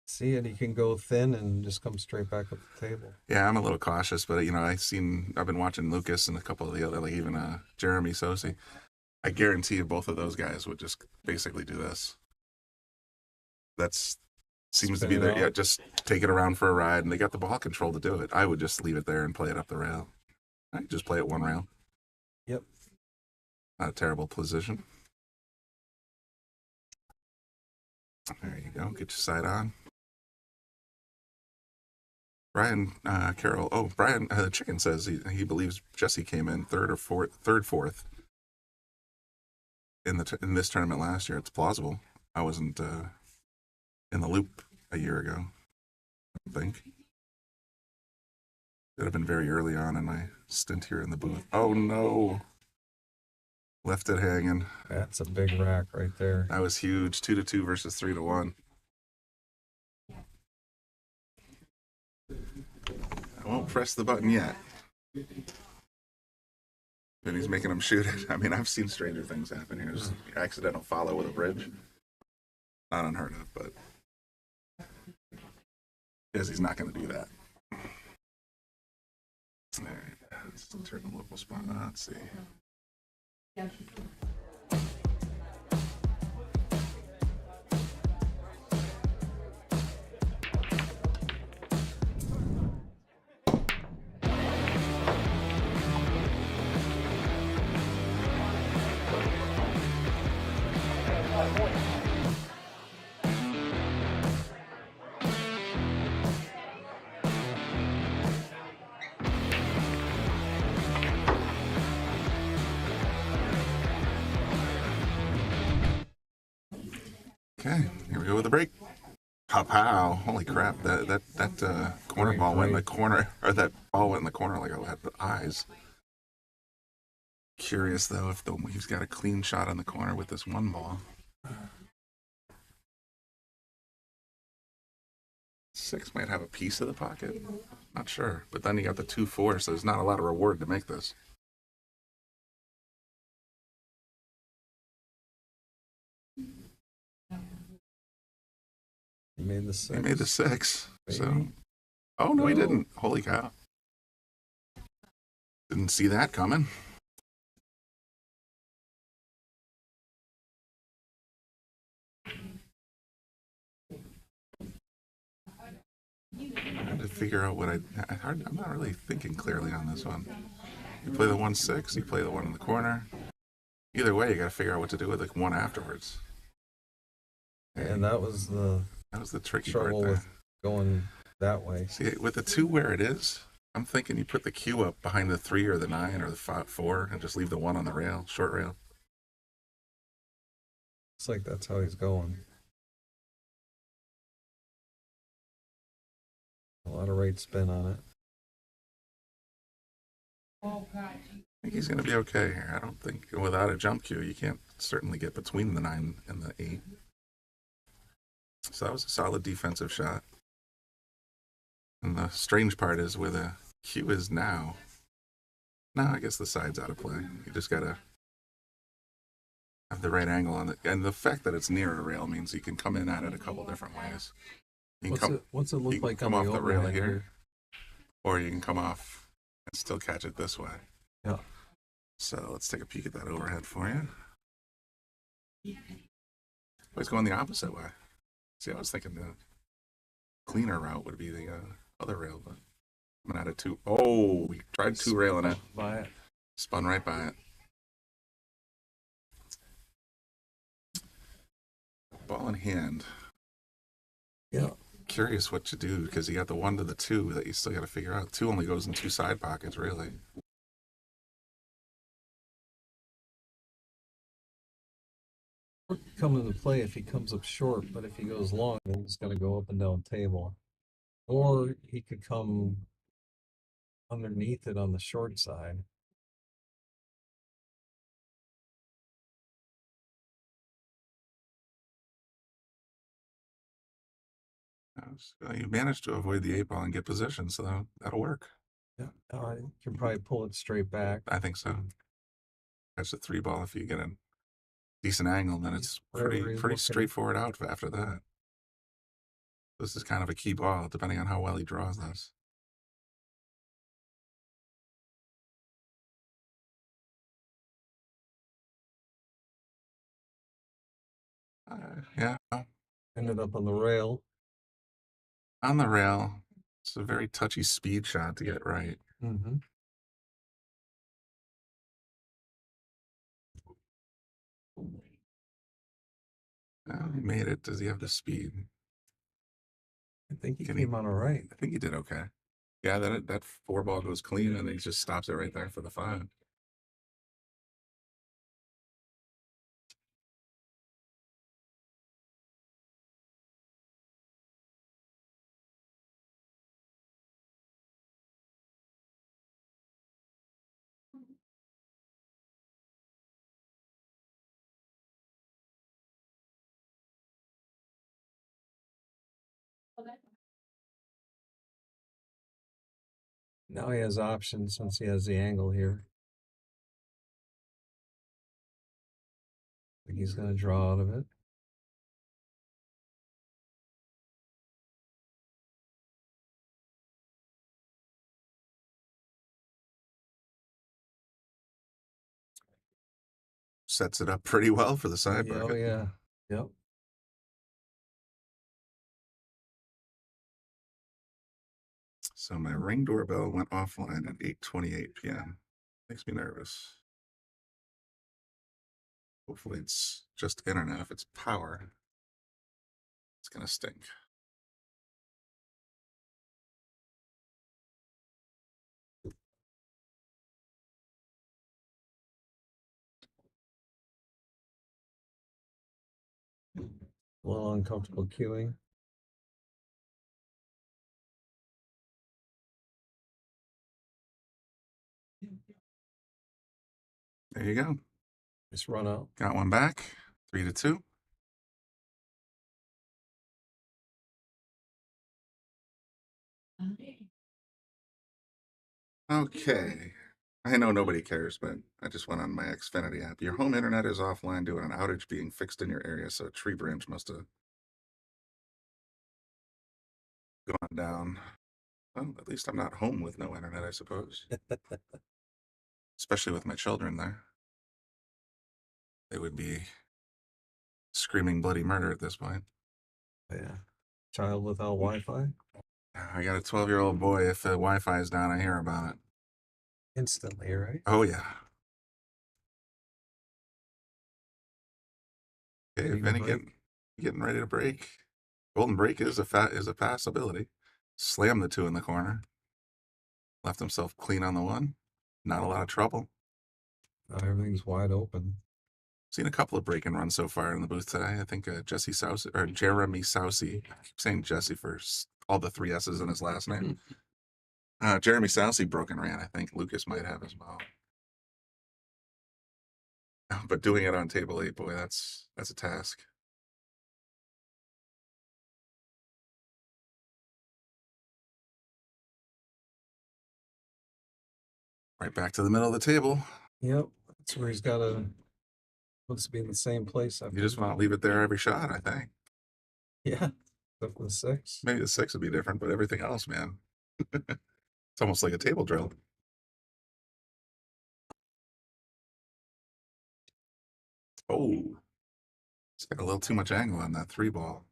see it. He can go thin and just come straight back up the table. Yeah, I'm a little cautious, but I've been watching Lucas and a couple of the other, like even Jeremy Sosi. I guarantee you both of those guys would just basically do this. That's seems Spin to be it their, out. yeah, just take it around for a ride, and they got the ball control to do it. I would just leave it there and play it up the rail. I just play it 1 rail. Yep. Not a terrible position. There you go. Get your side on. Brian Carroll. Oh, Brian the Chicken says he believes Jesse came in third, fourth in this tournament last year. It's plausible. I wasn't in the loop a year ago. I don't think. Could have been very early on in my stint here in the booth. Oh no! Left it hanging. That's a big rack right there. That was huge. 2-2 versus 3-1. I won't press the button yet. And he's making him shoot it. I mean, I've seen stranger things happen here. There's accidental follow with a bridge. Not unheard of, but yes, he's not going to do that. All right, let's turn the local spot. Let's see. Yeah. Okay, here we go with the break. Pow pow! Holy crap! That corner Great, ball went in the great. corner, or that ball went in the corner like I had the eyes. Curious though if he's got a clean shot on the corner with this one ball. 6 might have a piece of the pocket. Not sure, but then you got the 2-4, so there's not a lot of reward to make this. He made the 6. He made the 6. So, Baby. oh no, he Whoa. didn't. Holy cow! Didn't see that coming. I had to figure out what I'm not really thinking clearly on this one. You play the 1-6, you play the one in the corner. Either way, you got to figure out what to do with the one afterwards. And that was the tricky part trouble there. with going that way. See, with the 2 where it is, I'm thinking you put the cue up behind the 3 or the 9 or the 4 and just leave the 1 on the rail, short rail. It's like that's how he's going. A lot of right spin on it. I think he's going to be okay here. I don't think without a jump cue, you can't certainly get between the 9 and the 8. So that was a solid defensive shot. And the strange part is where the cue is now. Now I guess the side's out of play. You just got to have the right angle on it. And the fact that it's near a rail means you can come in at it a couple different ways. You can What's it you look can like come on off the the rail overhead here, or you can come off and still catch it this way. Yeah. So let's take a peek at that overhead for you. Always going the opposite way. See, I was thinking the cleaner route would be the other rail, but I'm gonna add a 2. Oh, we tried 2 railing it. By it. Spun right by it. Ball in hand. Yeah. Curious what to do because you got the 1 to the 2 that you still got to figure out. 2 only goes in 2 side pockets, really. Come into play if he comes up short, but if he goes long, then he's got to go up and down table. Or he could come underneath it on the short side. You managed to avoid the 8 ball and get position, so that'll work. Yeah. You can probably pull it straight back. I think so. That's a 3 ball if you get a decent angle, then it's pretty straightforward out after that. This is kind of a key ball, depending on how well he draws this. Yeah, Ended up on the rail. on the rail. It's a very touchy speed shot to get right. Mm-hmm. He made it. Does he have the speed? I think he Can came out all right. I think he did okay. Yeah, that 4 ball goes clean, and he just stops it right there for the 5. Now he has options since he has the angle here. I think he's going to draw out of it. sets it up pretty well for the side Oh bracket. yeah. Yep. So my Ring doorbell went offline at 8:28 p.m. Makes me nervous. Hopefully it's just internet. If it's power, it's gonna stink. A little uncomfortable queuing. There you go. Just run out. Got one back. 3-2. Okay. I know nobody cares, but I just went on my Xfinity app. Your home internet is offline due to an outage being fixed in your area, so a tree branch must have gone down. Well, at least I'm not home with no internet, I suppose. Especially with my children there. They would be screaming bloody murder at this point. Yeah. Child without Wi-Fi. I got a 12-year-old boy. If the Wi-Fi is down, I hear about it. Instantly, right? Oh, yeah. Okay, Getting a Vinny break. getting ready to break. Golden break is a possibility. Slam the 2 in the corner. Left himself clean on the 1. Not a lot of trouble. Now everything's wide open. Seen a couple of break and runs so far in the booth today. I think Jeremy Sousey. I keep saying Jesse first. All the 3 S's in his last name. Jeremy Sousey broke and ran. I think Lucas might have as well. But doing it on table 8, boy, that's a task. Right back to the middle of the table. Yep. That's where he's got to. Wants to be in the same place. You just want to leave it there every shot, I think. Yeah. Except for the 6. Maybe the 6 would be different, but everything else, man. It's almost like a table drill. Oh, it's got a little too much angle on that 3 ball.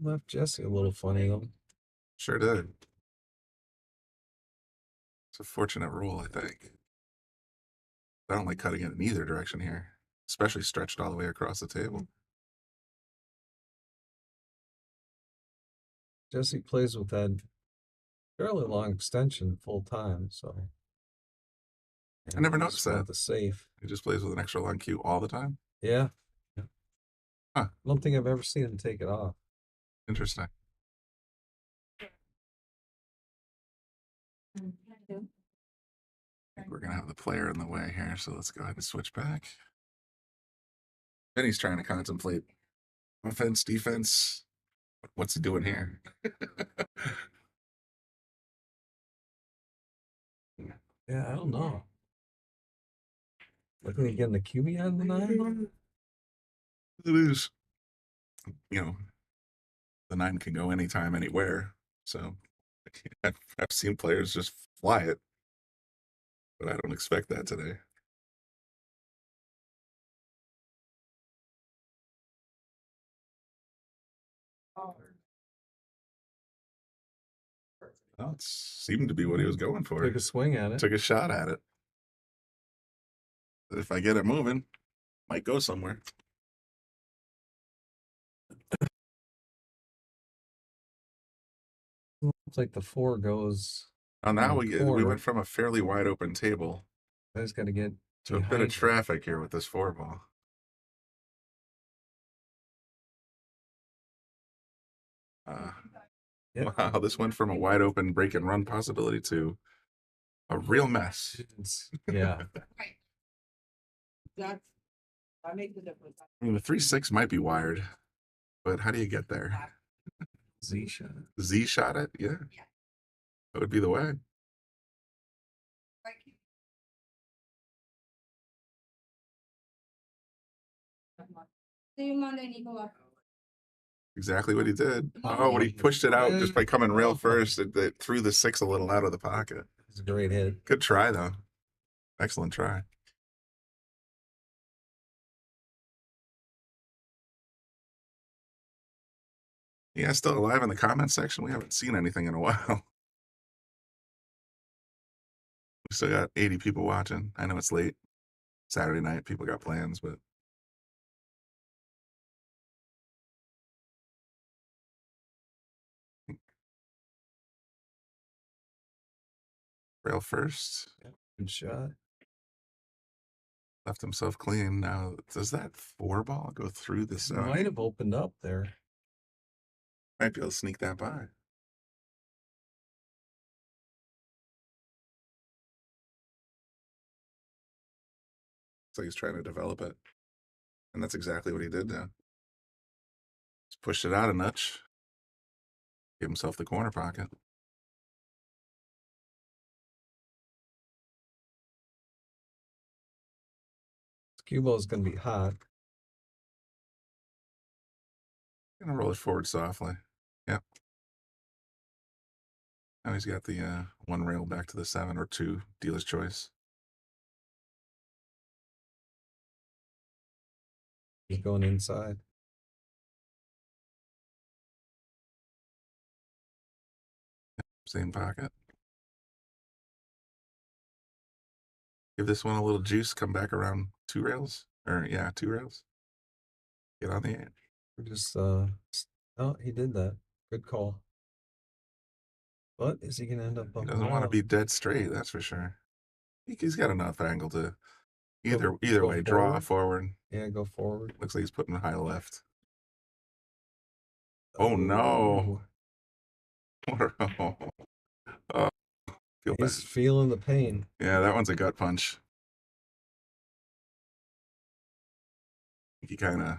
Left Jesse a little funny though. Sure did. It's a fortunate rule, I think. I don't like cutting it in either direction here, especially stretched all the way across the table. Jesse plays with that fairly long extension full time, so. I never And noticed just went that. The safe. He just plays with an extra long cue all the time. Yeah. Huh. I don't think I've ever seen him take it off. Interesting. I think we're gonna have the player in the way here, so let's go ahead and switch back. Benny's trying to contemplate offense, defense. What's he doing here? Yeah, I don't know. Looking to get in the QB on the 9? It is. You know, the 9 can go anytime, anywhere. So I've seen players just fly it, but I don't expect that today. Well, it seemed to be what he was going for. Took a swing at it. Took a shot at it. But if I get it moving, might go somewhere. Looks like the 4 goes. Now, now in the we corner. went from a fairly wide open table I just got to get to a bit behind of traffic here with this 4 ball. Yep. Wow, this went from a wide open break and run possibility to a real mess. Yeah. That makes a difference. I mean, the 3-6 might be wired, but how do you get there? Z shot. Z shot it? Yeah. That would be the way. See you Monday, Nicola. Exactly what he did. Oh, when he pushed it out just by coming rail first, it threw the 6 a little out of the pocket. It's a great hit. Good try, though. Excellent try. Yeah, still alive in the comment section. We haven't seen anything in a while. We still got 80 people watching. I know it's late. Saturday night, people got plans, but rail first. Good shot. Left himself clean. Now, does that 4 ball go through the zone? Might have opened up there. Might be able to sneak that by. So he's trying to develop it. And that's exactly what he did now. Just pushed it out a notch. Gave himself the corner pocket. This cue ball is going to be hot. Gonna roll it forward softly. Yep. Now he's got the 1 rail back to the 7 or 2, dealer's choice. He's going inside. Same pocket. Give this one a little juice. Come back around 2 rails. Or, yeah, 2 rails. Get on the 8. We're just, oh, he did that. Good call. But is he going to end up He on doesn't want to be dead straight, that's for sure. He's got enough angle to either go way, draw forward? forward. Yeah, go forward. Looks like he's putting high left. Oh, no. Oh, feel bad. He's feeling the pain. Yeah, that one's a gut punch. He kind of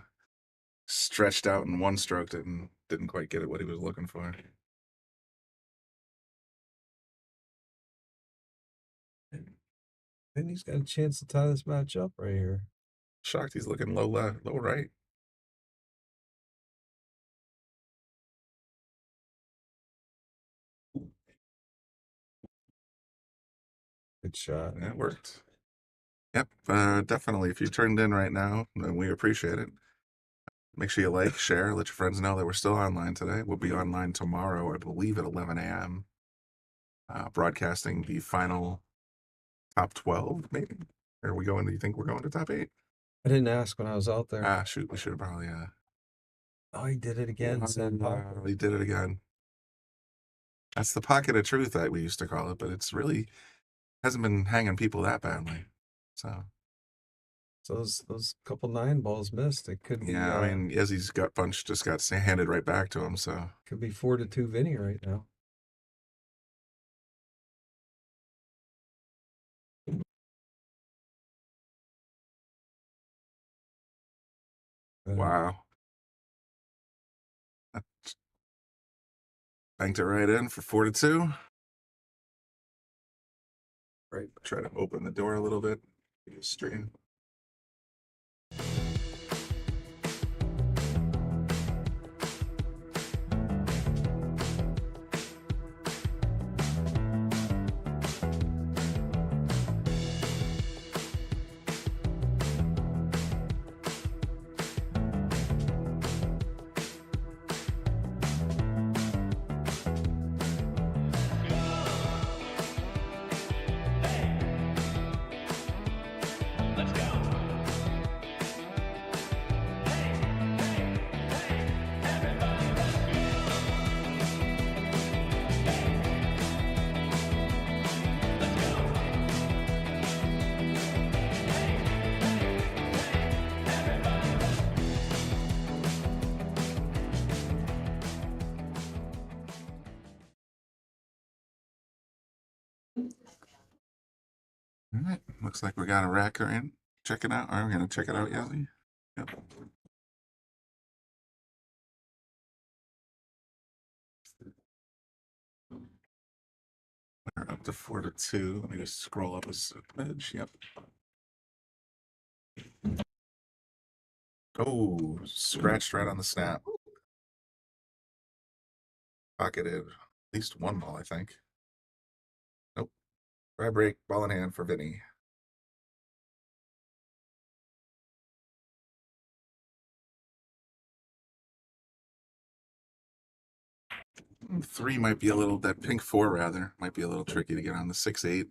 stretched out in one stroke and didn't quite get it what he was looking for. Then he's got a chance to tie this match up right here. Shocked he's looking low left, low right. Good shot. That worked. Yep, definitely. If you turned in right now, then we appreciate it. Make sure you like, share, let your friends know that we're still online today. We'll be online tomorrow, I believe, at 11 a.m. Broadcasting the final top 12, maybe. Or are we going? Do you think we're going to top 8? I didn't ask when I was out there. Ah, shoot, we should have probably. Oh, he did it again. He did it again. That's the pocket of truth that we used to call it, but it's really hasn't been hanging people that badly. So those couple 9 balls missed. It could be. yeah, I mean, Izzy's gut punch just got handed right back to him. So could be 4-2 Vinny right now. wow, banked it right in for 4-2. Right, try to open the door a little bit. Straighten. All right, looks like we got a racker in. Check it out. Are we gonna check it out, Yazzie? Yep. We're up to 4-2. Let me just scroll up a smidge. Yep. Oh, scratched right on the snap. Pocketed at least 1 ball, I think. Nope. Try break, ball in hand for Vinny. 3 might be a little, that pink 4 rather, might be a little tricky to get on. The 6-8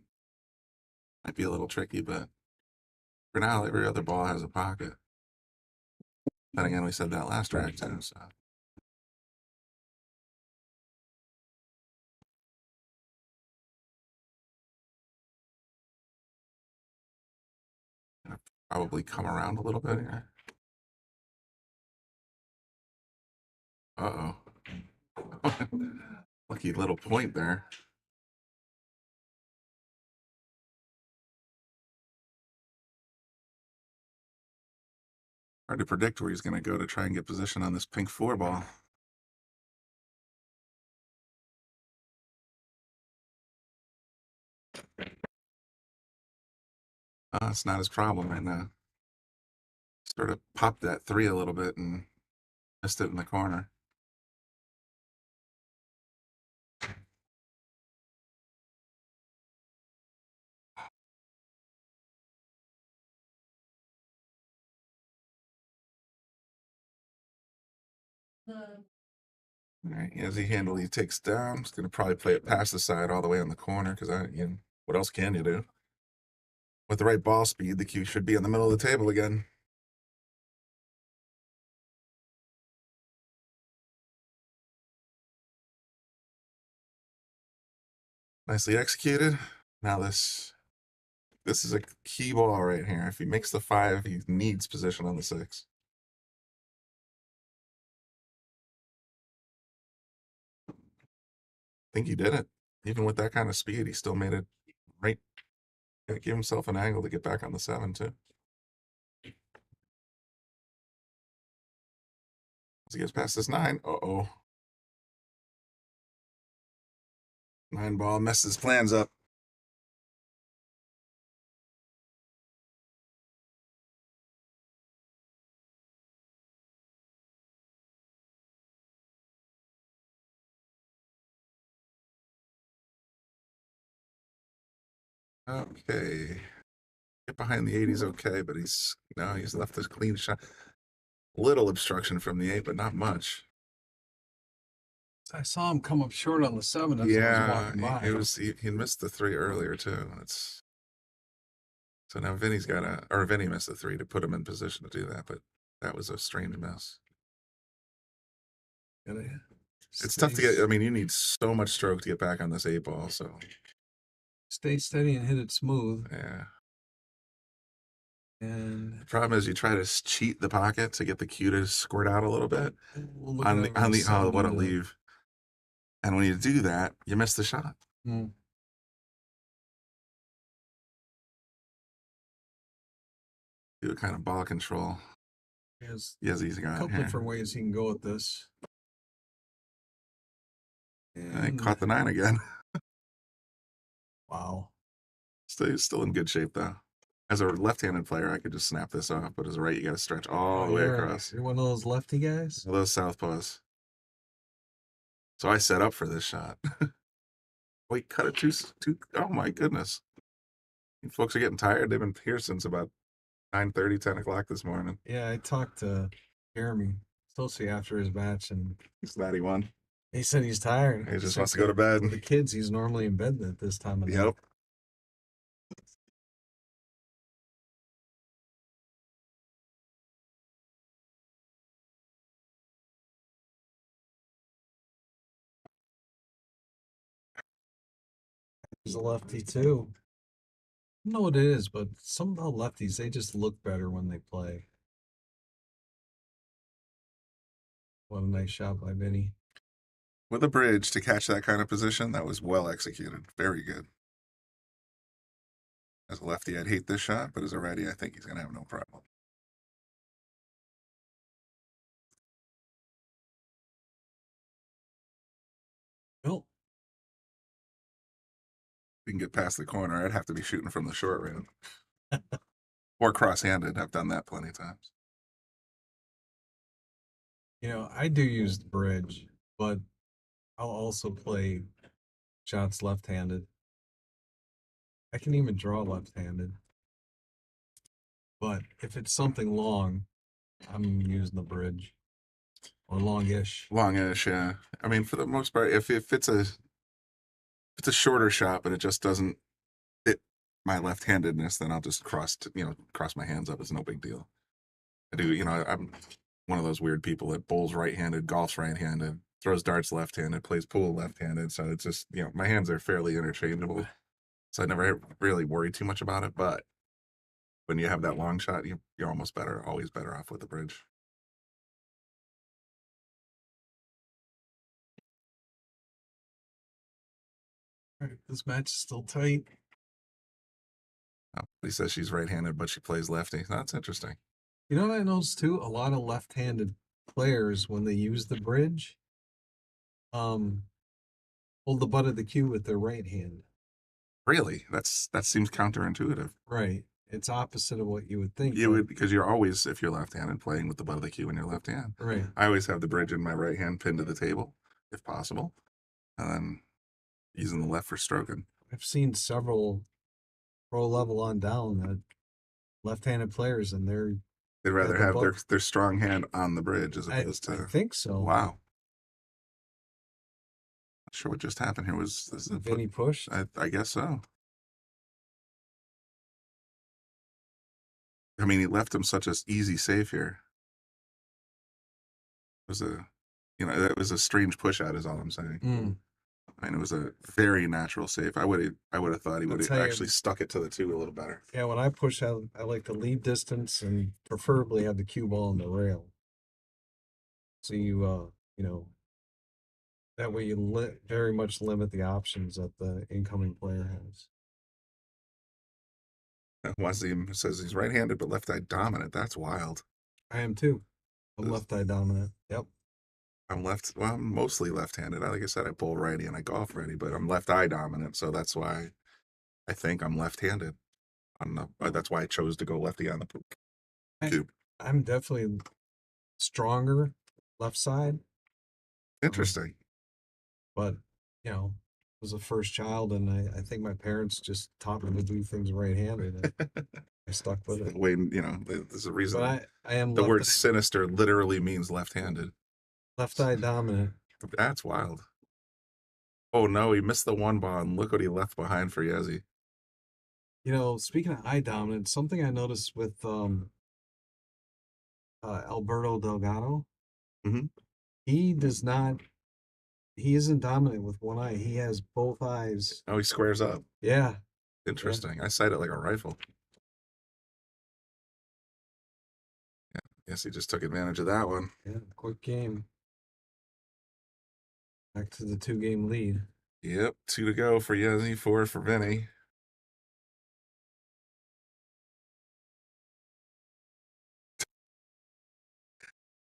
might be a little tricky, but for now, every other ball has a pocket. Then again, we said that last rack too, so. Probably come around a little bit here. Uh-oh. Lucky little point there. Hard to predict where he's going to go to try and get position on this pink 4 ball. It's not his problem right now. Sort of popped that 3 a little bit and missed it in the corner. All right, as he takes down. He's going to probably play it past the side all the way on the corner because what else can you do? With the right ball speed, the cue should be in the middle of the table again. Nicely executed. Now this is a key ball right here. If he makes the 5, he needs position on the 6. I think he did it. Even with that kind of speed, he still made it right. Give himself an angle to get back on the 7 too. As he gets past this 9, uh-oh. 9 ball messes plans up. Okay. Get behind the 8, he's okay, but he's left this clean shot. Little obstruction from the 8, but not much. I saw him come up short on the 7 as I was walking by. He missed the 3 earlier too. So now Vinny's Vinny missed the 3 to put him in position to do that, but that was a strange miss. It's tough to get. I mean, you need so much stroke to get back on this 8 ball. So stay steady and hit it smooth. Yeah. And the problem is you try to cheat the pocket to get the cue to squirt out a little bit what a leave. And when you do that, you miss the shot. Mm. Do a kind of ball control. Yes, he's got a couple different ways he can go with this. And I caught the 9 again. Wow. Still in good shape though. As a left-handed player, I could just snap this off, but as a right, you got to stretch all the way across. You're one of those lefty guys? One of those southpaws. So I set up for this shot. Wait, cut it too. Oh my goodness. Folks are getting tired. They've been here since about 9:30, 10 o'clock this morning. Yeah, I talked to Jeremy Stolze after his match, and he's glad he won. He said he's tired. He just wants to go to bed. The kids, he's normally in bed at this time of night. Yep. He's a lefty too. I don't know what it is, but some of the lefties, they just look better when they play. What a nice shot by Vinny. With a bridge to catch that kind of position, that was well executed. Very good. As a lefty, I'd hate this shot, but as a righty, I think he's going to have no problem. Well, if we can get past the corner, I'd have to be shooting from the short round. Or cross-handed. I've done that plenty of times. You know, I do use the bridge, but I'll also play shots left-handed. I can even draw left-handed. But if it's something long, I'm using the bridge. or longish. Longish, yeah. I mean, for the most part, if it's a shorter shot, but it just doesn't fit my left-handedness, then I'll just cross my hands up. It's no big deal. I do, I'm one of those weird people that bowls right-handed, golfs right-handed, throws darts left-handed, plays pool left-handed. So it's just, my hands are fairly interchangeable. So I never really worry too much about it. But when you have that long shot, you're always better off with the bridge. All right, this match is still tight. Oh, he says she's right-handed, but she plays lefty. That's interesting. You know what I noticed too? A lot of left-handed players, when they use the bridge, hold the butt of the cue with their right hand. Really? That seems counterintuitive. Right. It's opposite of what you would think. You would, because you're always, if you're left-handed, playing with the butt of the cue in your left hand. Right. I always have the bridge in my right hand pinned to the table, if possible, and then using the left for stroking. I've seen several pro level on down that left-handed players, and They'd rather the have butt. their strong hand on the bridge as opposed I to. think so. Wow. Not sure what just happened here. Was this Vinny pushed? I guess so. I mean, he left him such an easy save here. It was that was a strange push out, is all I'm saying. I mean, it was a very natural save. I would have thought he would have actually stuck it to the two a little better. Yeah, when I push out, I like to leave distance and preferably have the cue ball on the rail. So that way you very much limit the options that the incoming player has. Wasim says he's right-handed but left-eye dominant. That's wild. I am too. I'm left-eye dominant. Yep. I'm mostly left-handed. Like I said, I bowl righty and I golf righty, but I'm left-eye dominant, so that's why I think I'm left-handed. That's why I chose to go lefty on the cube. I'm definitely stronger left side. Interesting. But, was the first child, and I think my parents just taught me to do things right-handed. I stuck with it. There's a reason. But I am the word sinister literally means left-handed. Left-eye dominant. That's wild. Oh no, he missed the one ball, and look what he left behind for Yezi. Speaking of eye dominant, something I noticed with Alberto Delgado, he isn't dominant with one eye. He has both eyes. Oh, he squares up. Yeah. Interesting. Yeah. I sight it like a rifle. Yeah. Yes, he just took advantage of that one. Yeah, quick game. Back to the 2-game lead. Yep, 2 to go for Yezi, 4 for Vinny.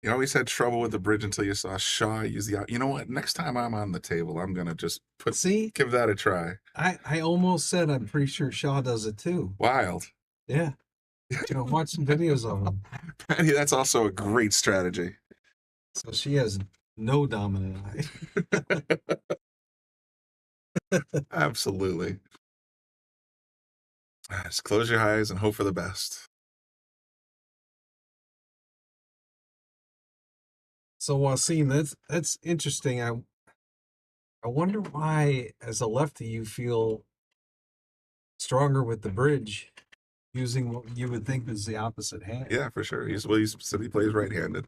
You always had trouble with the bridge until you saw Shaw use the. You know what? Next time I'm on the table, I'm gonna just give that a try. I almost said I'm pretty sure Shaw does it too. Wild. Yeah. Watch some videos of him. Patty, that's also a great strategy. So she has no dominant eye. Absolutely. Just close your eyes and hope for the best. So Wasim, that's interesting. I wonder why, as a lefty, you feel stronger with the bridge, using what you would think is the opposite hand. Yeah, for sure. He said he plays right-handed.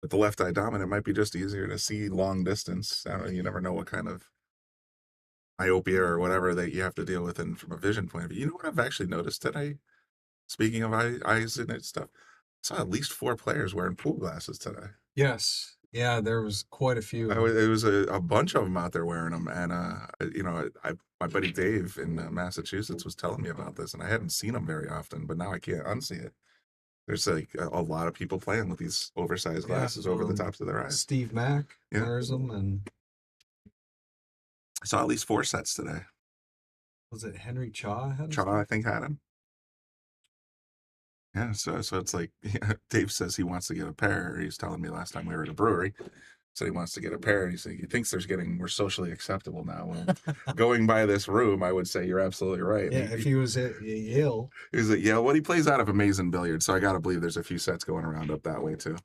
With the left eye dominant, it might be just easier to see long distance. I don't know, you never know what kind of myopia or whatever that you have to deal with from a vision point of view. You know what I've actually noticed today? Speaking of eyes and stuff, I saw at least 4 players wearing pool glasses today. Yes. Yeah, there was quite a few. There was a bunch of them out there wearing them. And, my buddy Dave in Massachusetts was telling me about this, and I hadn't seen them very often, but now I can't unsee it. There's like a lot of people playing with these oversized glasses over the tops of their eyes. Steve Mack wears them, and I saw at least 4 sets today. Was it Henry Chaw? Chaw, I think, had him. Yeah, so it's like Dave says he wants to get a pair. He was telling me last time we were at a brewery, said he wants to get a pair. He thinks we're socially acceptable now. Well, going by this room, I would say you're absolutely right. Yeah, if he was at Yale. He was at Yale. Well, he plays out of Amazing Billiards, so I got to believe there's a few sets going around up that way too.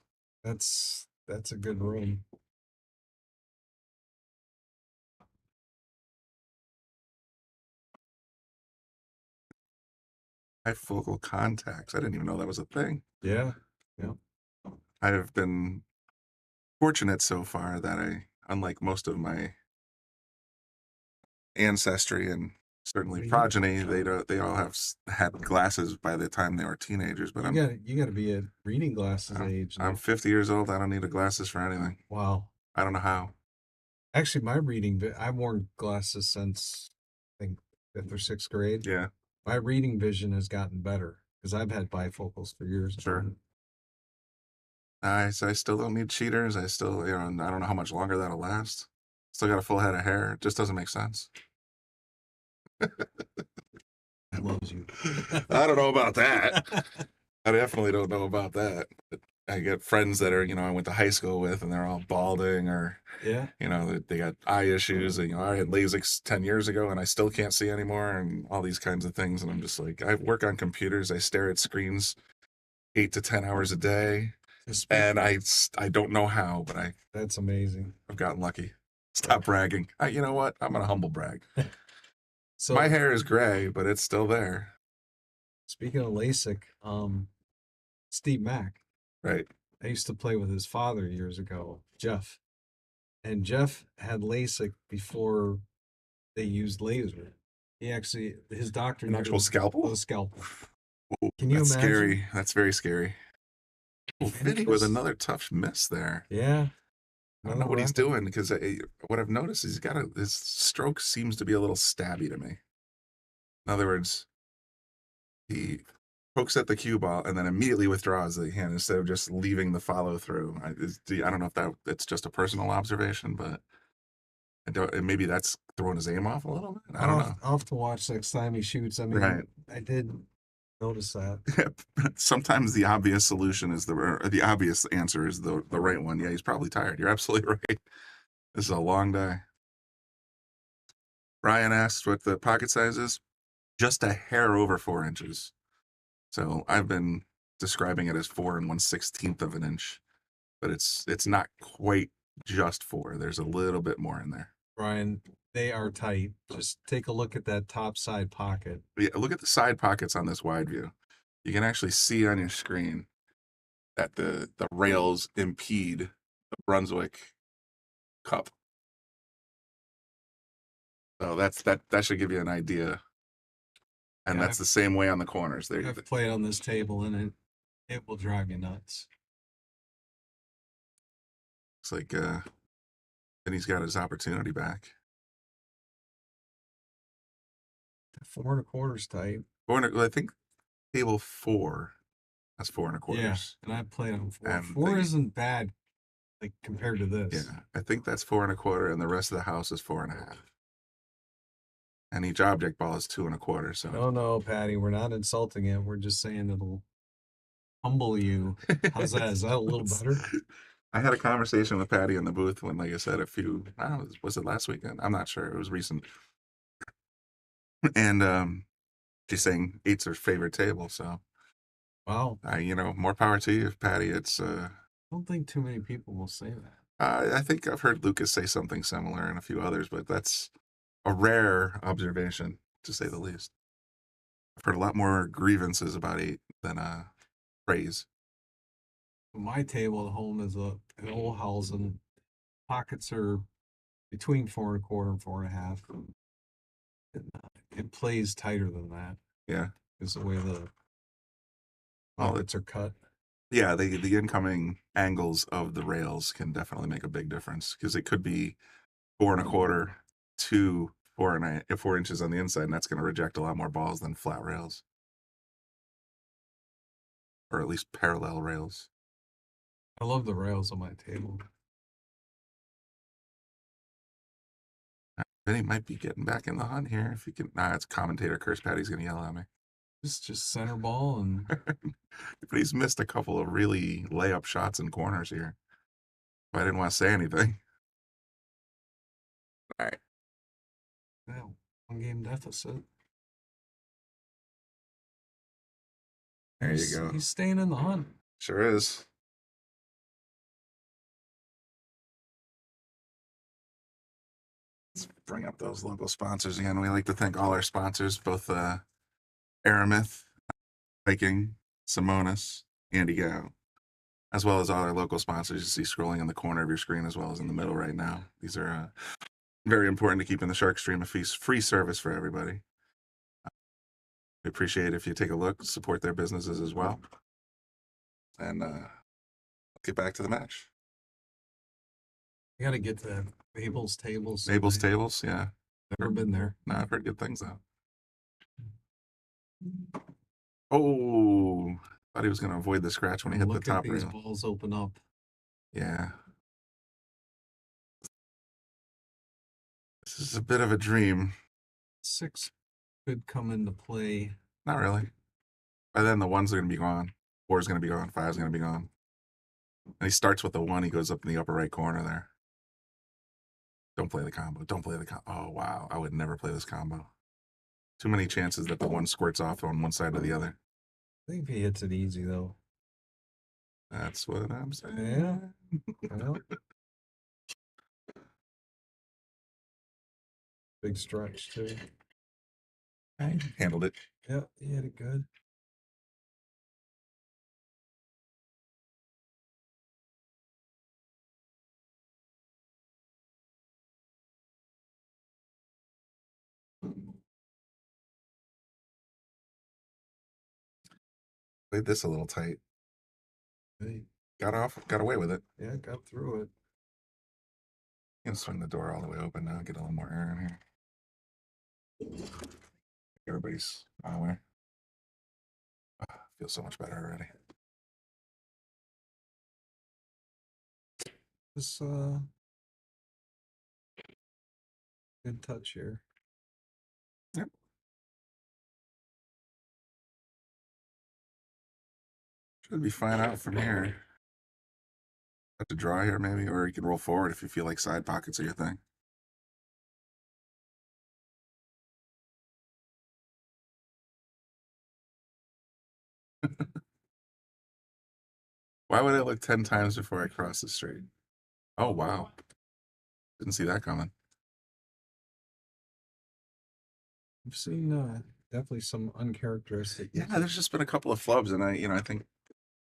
That's That's a good room. Bifocal contacts. I didn't even know that was a thing. Yeah. Yeah. I have been fortunate so far that unlike most of my ancestry and certainly Well, progeny, they all have had glasses by the time they were teenagers. But you gotta be at reading glasses age I'm now. 50 years old. I don't need glasses for anything. Wow. I don't know how. Actually, my reading, I've worn glasses since I think 5th or 6th grade. Yeah, My reading vision has gotten better because I've had bifocals for years. sure. I still don't need cheaters. I still, I don't know how much longer that'll last. Still got a full head of hair. It just doesn't make sense. I loves you. I don't know about that. I definitely don't know about that. I get friends that are, I went to high school with, and they're all balding, or, Yeah. they got eye issues. And, I had LASIK 10 years ago, and I still can't see anymore, and all these kinds of things. And I'm just like, I work on computers. I stare at screens 8 to 10 hours a day. And I don't know how, but That's amazing. I've gotten lucky. Stop bragging. You know what? I'm gonna humble brag. So My hair is gray, but it's still there. speaking of LASIK, Steve Mack, Right. I used to play with his father years ago, Jeff. And Jeff had LASIK before they used laser. His doctor An actual scalpel? a scalpel. Ooh, Can you that's imagine? scary. That's very scary. Well, And Vinny it with was- another tough miss there. Yeah. I don't know what he's doing, because what I've noticed is his stroke seems to be a little stabby to me. In other words, he pokes at the cue ball and then immediately withdraws the hand instead of just leaving the follow through. I don't know if it's just a personal observation, but maybe that's throwing his aim off a little bit. I don't know. I'll have to watch next time he shoots. I mean, Right. I did notice that. Sometimes the obvious solution is the obvious answer is the right one. Yeah, he's probably tired. You're absolutely right. This is a long day. Brian asked what the pocket size is. Just a hair over 4 inches. So I've been describing it as 4 1/16 of an inch, but it's not quite just 4. There's a little bit more in there. Brian, they are tight. Just take a look at that top side pocket. But yeah, look at the side pockets on this wide view. You can actually see on your screen that the rails impede the Brunswick cup. So that should give you an idea. And Yeah, that's the same way on the corners. There, I've played on this table and it will drive you nuts. looks like then he's got his opportunity back. 4 1/4's tight. I think table 4 has 4 1/4. Yeah, and I've played on 4. And 4 isn't bad, like compared to this. Yeah, I think that's 4 1/4, and the rest of the house is 4 1/2. And each object ball is 2 1/4. So No, Patty, we're not insulting it. We're just saying it'll humble you. How's that? Is that a little better? I had a conversation with Patty in the booth when, like I said, I don't know, was it last weekend? I'm not sure. It was recent. And she's saying 8's her favorite table. So, Wow. more power to you, Patty. It's I don't think too many people will say that. I think I've heard Lucas say something similar and a few others, but that's a rare observation, to say the least. I've heard a lot more grievances about 8 than praise. My table at home is an old house, and pockets are between 4 1/4 and 4 1/2. It plays tighter than that. Yeah. Is the way the Well, pockets are cut. Yeah, the incoming angles of the rails can definitely make a big difference, because it could be 4 1/4 to 4 inches on the inside, and that's going to reject a lot more balls than flat rails, or at least parallel rails. I love the rails on my table. Then he might be getting back in the hunt here. If you can, it's commentator curse. Patty's going to yell at me. It's just center ball and But he's missed a couple of really layup shots in corners here. But I didn't want to say anything. All right. yeah, 1 game deficit. There you go. He's staying in the hunt. Sure is. bring up those local sponsors again. We like to thank all our sponsors, both Aramith, Viking, Simonis, Andy Gow, as well as all our local sponsors you see scrolling in the corner of your screen as well as in the middle right now. These are very important to keeping the Shark Stream a free service for everybody. We appreciate it if you take a look, support their businesses as well. And get back to the match. I gotta get to that Mabel's Tables. Mabel's Tables, yeah. Never been there. No, I've heard good things though. Oh, thought he was going to avoid the scratch when he hit the Look at top these rail. balls open up. Yeah. This is a bit of a dream. 6 could come into play. Not really. By then, the 1's are going to be gone. 4's going to be gone. 5's going to be gone. And he starts with the 1. He goes up in the upper right corner there. Don't play the combo. Don't play the combo. Oh, wow. I would never play this combo. Too many chances that the 1 squirts off on one side or the other. I think he hits it easy, though. That's what I'm saying. Yeah. Well, big stretch, too. I handled it. Yeah, he hit it good. Played this a little tight. Hey, Got away with it. yeah, got through it. Gonna swing the door all the way open now, get a little more air in here. Everybody's on the way. Feels so much better already. This, good touch here. Yep. Should be fine out from here. Have to draw here maybe, or you can roll forward if you feel like side pockets are your thing. Why would I look 10 times before I cross the street? Oh, wow. Didn't see that coming. I've seen definitely some uncharacteristic. Yeah, there's just been a couple of flubs, and I think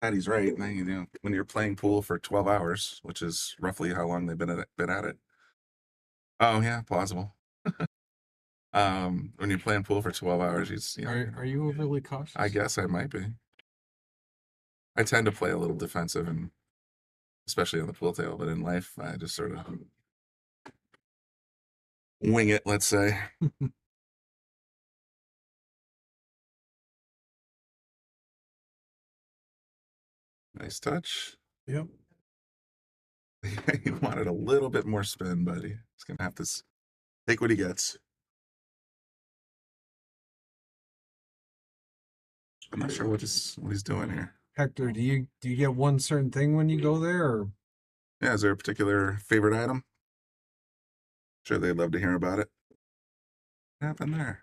Patty's right. And when you're playing pool for 12 hours, which is roughly how long they've been at it. Oh yeah, plausible. When you're playing pool for 12 hours, Are you overly cautious? I guess I might be. I tend to play a little defensive, and especially on the pool table, but in life, I just sort of wing it, let's say. Nice touch. Yep. He wanted a little bit more spin, buddy. He's gonna have to take what he gets. I'm not sure what he's doing here. Hector, do you get one certain thing when you go there, or Yeah, is there a particular favorite item? Sure, they'd love to hear about it. What happened there?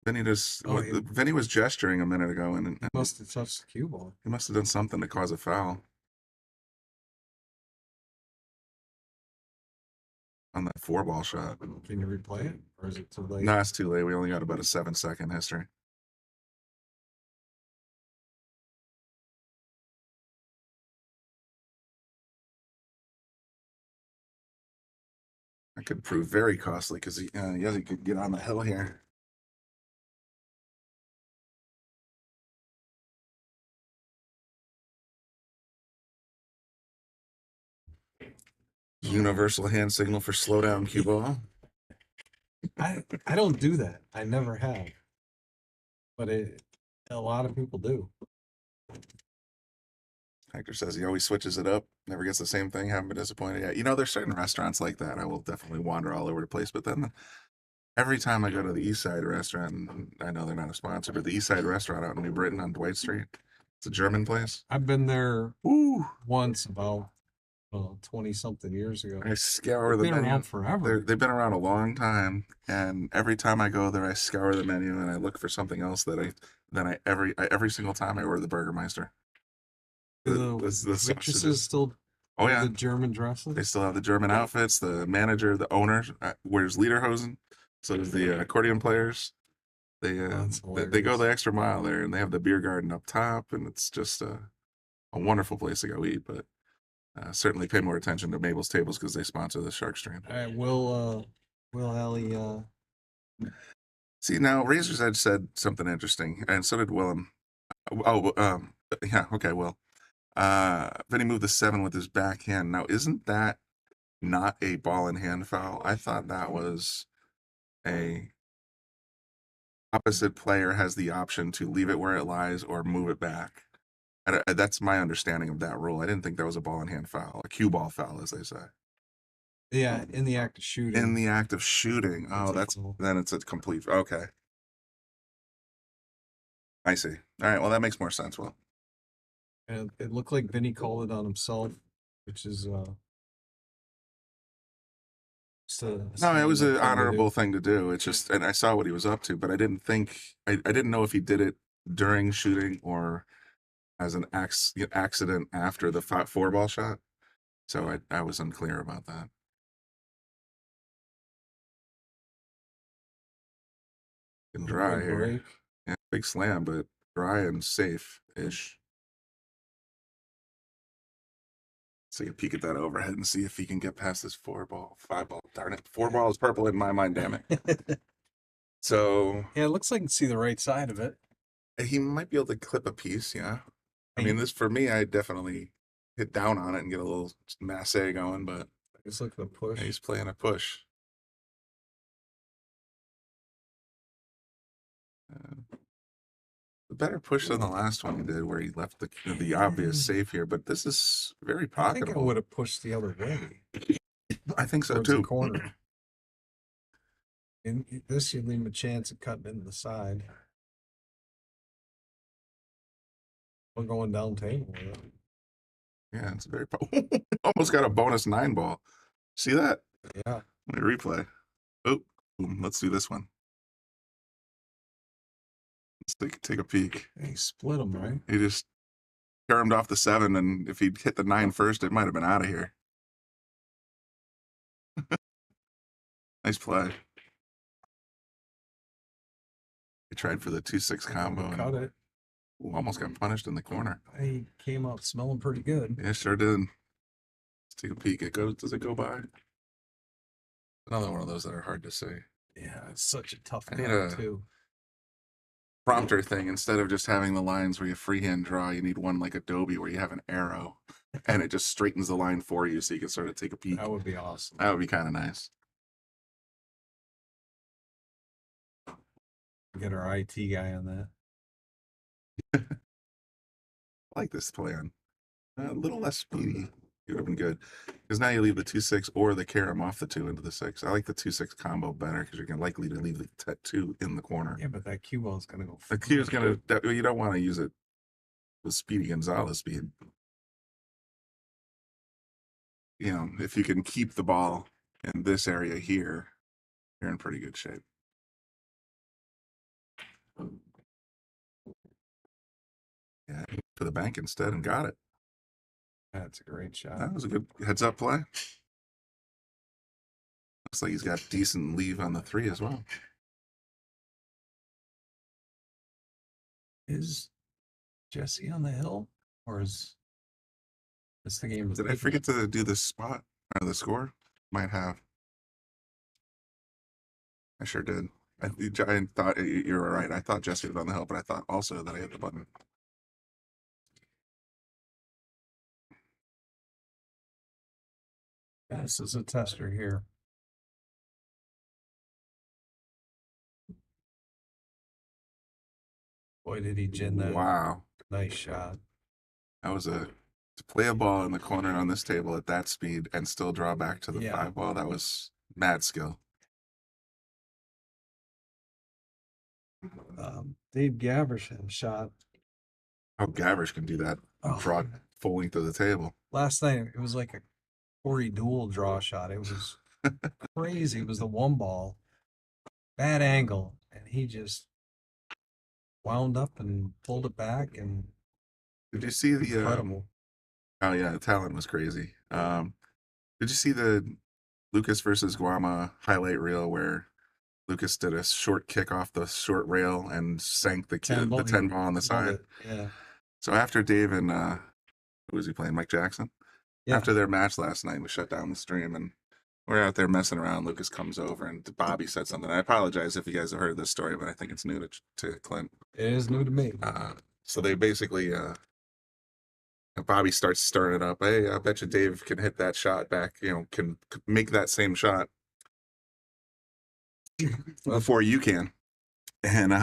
Vinny Vinny was gesturing a minute ago, and must have touched the cue ball? he must have done something to cause a foul on that 4-ball shot. Can you replay it, or is it too late? No, it's too late. We only got about a 7-second history. That could prove very costly because he could get on the hill here. Universal hand signal for slow down cue ball. I don't do that. I never have, but a lot of people do. Hector says he always switches it up, never gets the same thing, haven't been disappointed yet. There's certain restaurants like that. I will definitely wander all over the place, but then every time I go to the East Side restaurant, and I know they're not a sponsor, but the East Side restaurant out in New Britain on Dwight Street, it's a German place. I've been there Ooh, once about 20-something years ago. I scour the They've been menu. around forever. They've been around a long time, and every time I go there, I scour the menu and I look for something else every single time I order the Burgermeister. The The waitresses sausages. still Oh yeah, The German dresses. they still have the German outfits. The manager, the owner, wears lederhosen. So does the accordion players. That's They go the hilarious. extra mile there, and they have the beer garden up top, and it's just a wonderful place to go eat. But certainly pay more attention to Mabel's Tables because they sponsor the Shark Stream. All right, Will Alley, See, now Razor's Edge said something interesting, and so did Willem. Oh, yeah, okay, Will. Then he moved the 7 with his backhand. Now, isn't that not a ball in hand foul? I thought that was a opposite player has the option to leave it where it lies or move it back. That's my understanding of that rule. I didn't think that was a ball in hand foul, a cue ball foul, as they say. yeah, in the act of shooting. In the act of shooting. Oh, then it's a complete. Okay. I see. All right. Well, that makes more sense. Well, And it looked like Vinny called it on himself, which is no, it was an honorable thing to do. It's just, and I saw what he was up to, but I didn't think, I didn't know if he did it during shooting or as an accident after the 4-ball shot. So I was unclear about that. And dry here. Break. Yeah, big slam, but dry and safe-ish. Let's take a peek at that overhead and see if he can get past this 4-ball, 5-ball. Darn it. 4-ball is purple in my mind, damn it. So. Yeah, it looks like you can see the right side of it. He might be able to clip a piece, yeah. I mean, this for me, I definitely hit down on it and get a little masse going, but. It's like a push. He's playing a push. A better push than the last one he did, where he left the obvious safe here. But this is very I think I pocketable. would have pushed the other way. I think so towards too. The corner. And this, you leave him a chance of cutting into the side. We're going down table with it. Yeah, it's very almost got a bonus 9-ball. See that? Yeah. Let me replay. Oh, boom. Let's do this one. Let's take a peek. He split him, right? He just caromed off the 7, and if he'd hit the 9 first, it might have been out of here. Nice play. He tried for the 2-6 combo. Cut it. Almost got punished in the corner. He came out smelling pretty good. Yeah, sure did. Let's take a peek. Does it go by? Another one of those that are hard to see. Yeah, it's such a tough I need cut, too. Prompter thing. Instead of just having the lines where you freehand draw, you need one like Adobe where you have an arrow and it just straightens the line for you so you can sort of take a peek. That would be awesome. That would be kind of nice. Get our IT guy on that. I like this plan. A little less speedy. It would have been good. Because now you leave the 2-6 or the carom off the 2 into the 6. I like the 2-6 combo better because you're likely to leave the 2 in the corner. Yeah, but that cue ball is going to go. The cue is going to, you don't want to use it with Speedy Gonzalez speed. You know, if you can keep the ball in this area here, you're in pretty good shape. Yeah, to the bank instead and got it. That's a great shot. That was a good heads-up play. Looks like he's got decent leave on the 3 as well. Is Jesse on the hill, or is this the game? Did I forget to do the spot or the score? Might have. I sure did. I thought you were right. I thought Jesse was on the hill, but I thought also that I hit the button. This is a tester here. Boy, did he gin that. Wow. Nice shot. That was to play a ball in the corner on this table at that speed and still draw back to the 5-ball. That was mad skill. Dave Gavish had a shot. How Gavish can do that. Draw full length of the table. Last night, it was like a Corey Dual draw shot. It was crazy. It was the 1-ball. Bad angle. And he just wound up and pulled it back. And did you see the incredible. Oh yeah, the talent was crazy. Did you see the Lucas versus Guama highlight reel where Lucas did a short kick off the short rail and sank the 10 ball, 10 ball on the love side? it. Yeah. So after Dave and who was he playing? Mike Jackson. Yeah. After their match last night, we shut down the stream and we're out there messing around. Lucas comes over and Bobby said something. I apologize if you guys have heard this story, but I think it's new to Clint. It is new to me. So they basically, Bobby starts stirring it up. Hey, I bet you Dave can hit that shot back. Can make that same shot before you can. And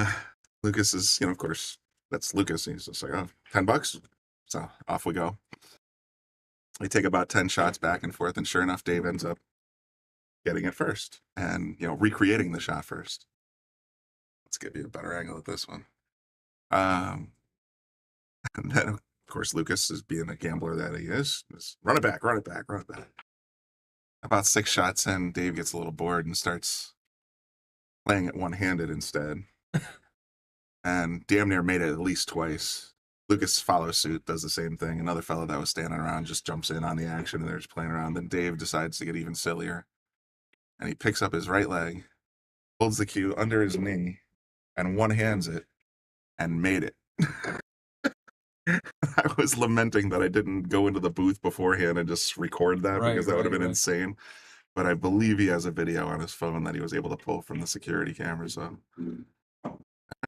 Lucas is, of course, that's Lucas. He's just like, oh, $10. So off we go. We take about 10 shots back and forth, and sure enough, Dave ends up getting it first and, recreating the shot first. Let's give you a better angle at this one. And then, of course, Lucas is being a gambler that he is. Just run it back, run it back, run it back. About 6 shots in, Dave gets a little bored and starts playing it one-handed instead. And damn near made it at least twice. Lucas follows suit, does the same thing. Another fellow that was standing around just jumps in on the action and they're just playing around. Then Dave decides to get even sillier. And he picks up his right leg, holds the cue under his knee, and one-hands it, and made it. I was lamenting that I didn't go into the booth beforehand and just record that because that would have been insane. But I believe he has a video on his phone that he was able to pull from the security camera. So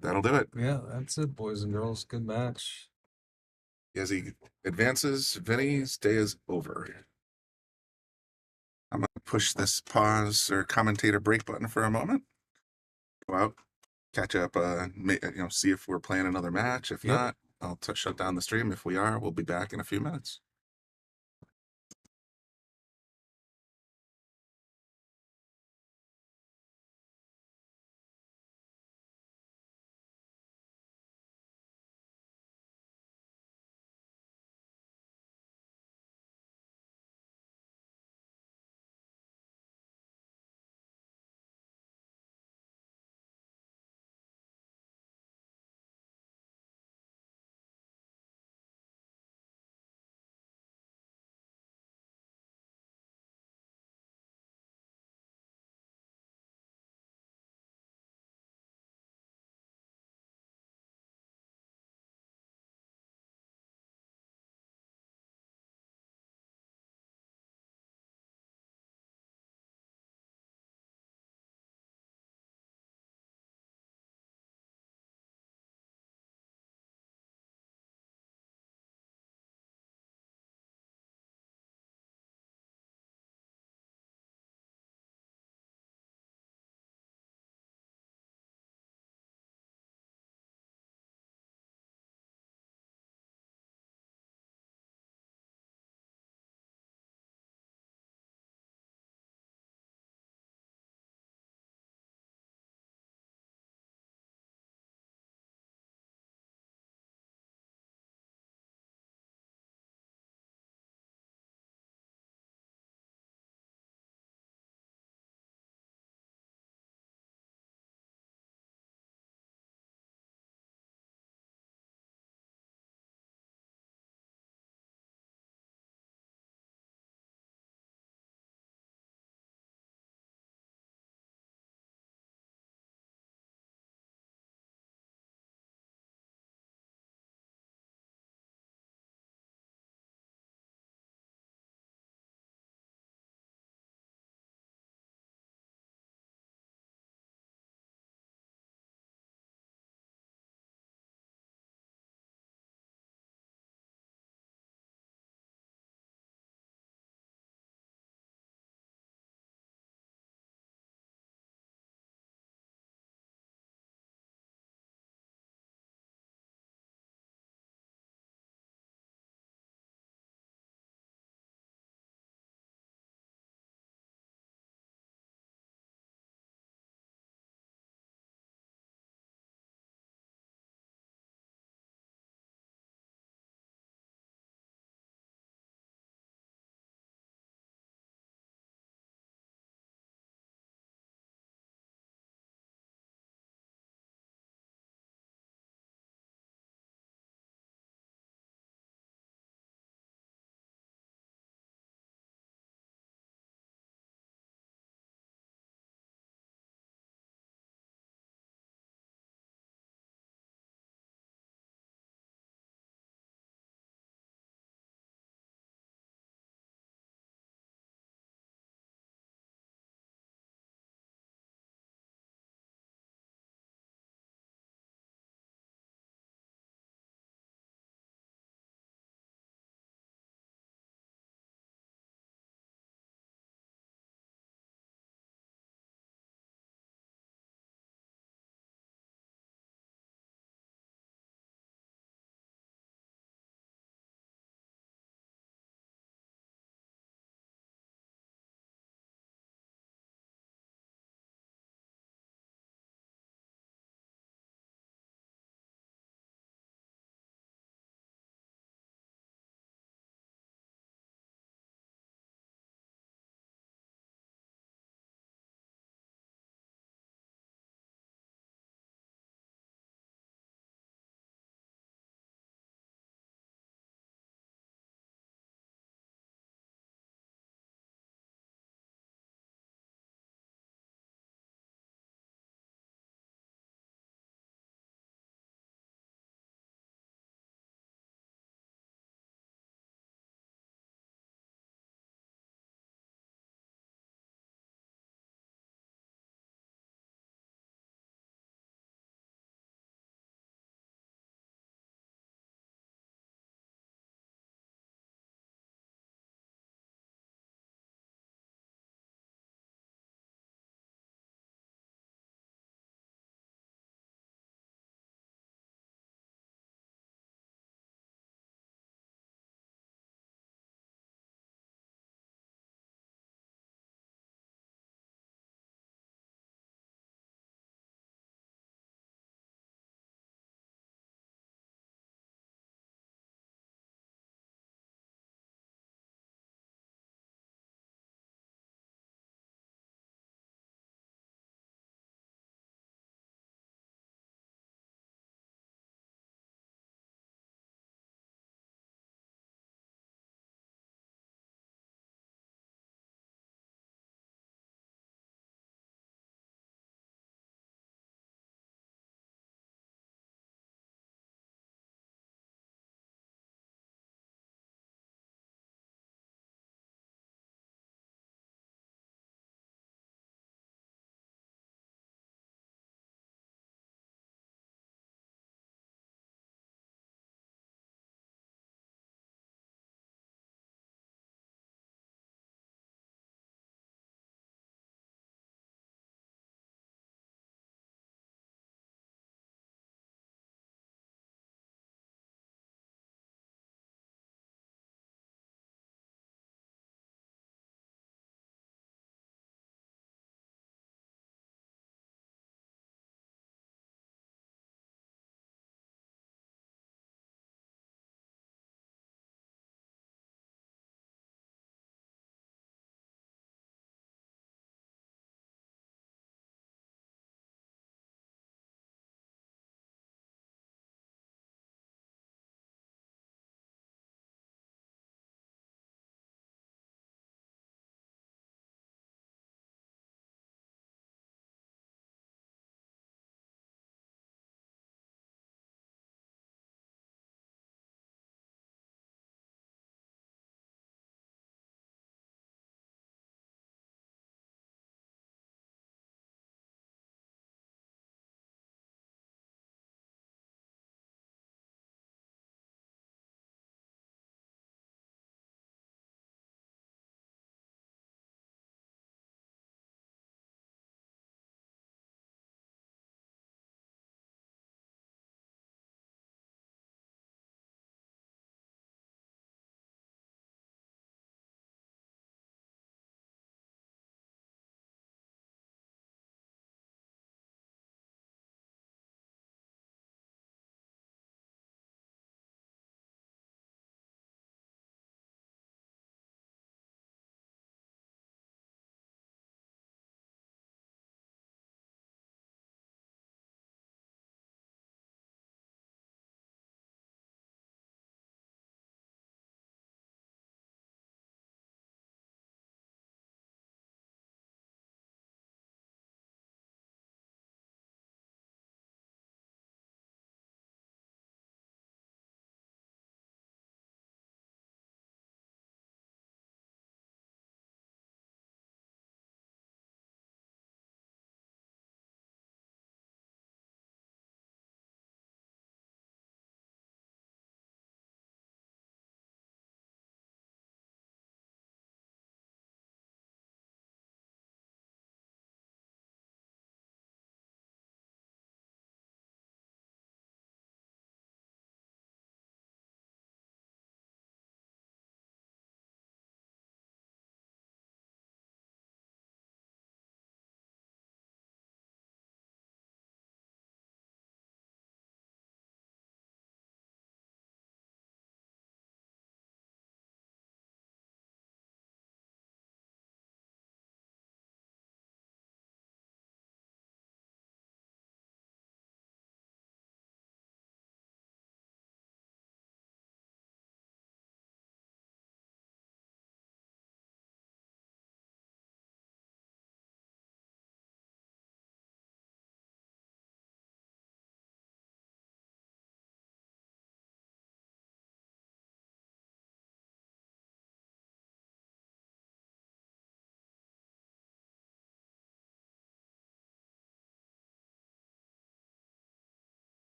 that'll do it. Yeah, that's it, boys and girls. Good match. As he advances, Vinny's day is over. I'm going to push this pause or commentator break button for a moment. Go out, catch up, see if we're playing another match. If not, I'll shut down the stream. If we are, we'll be back in a few minutes.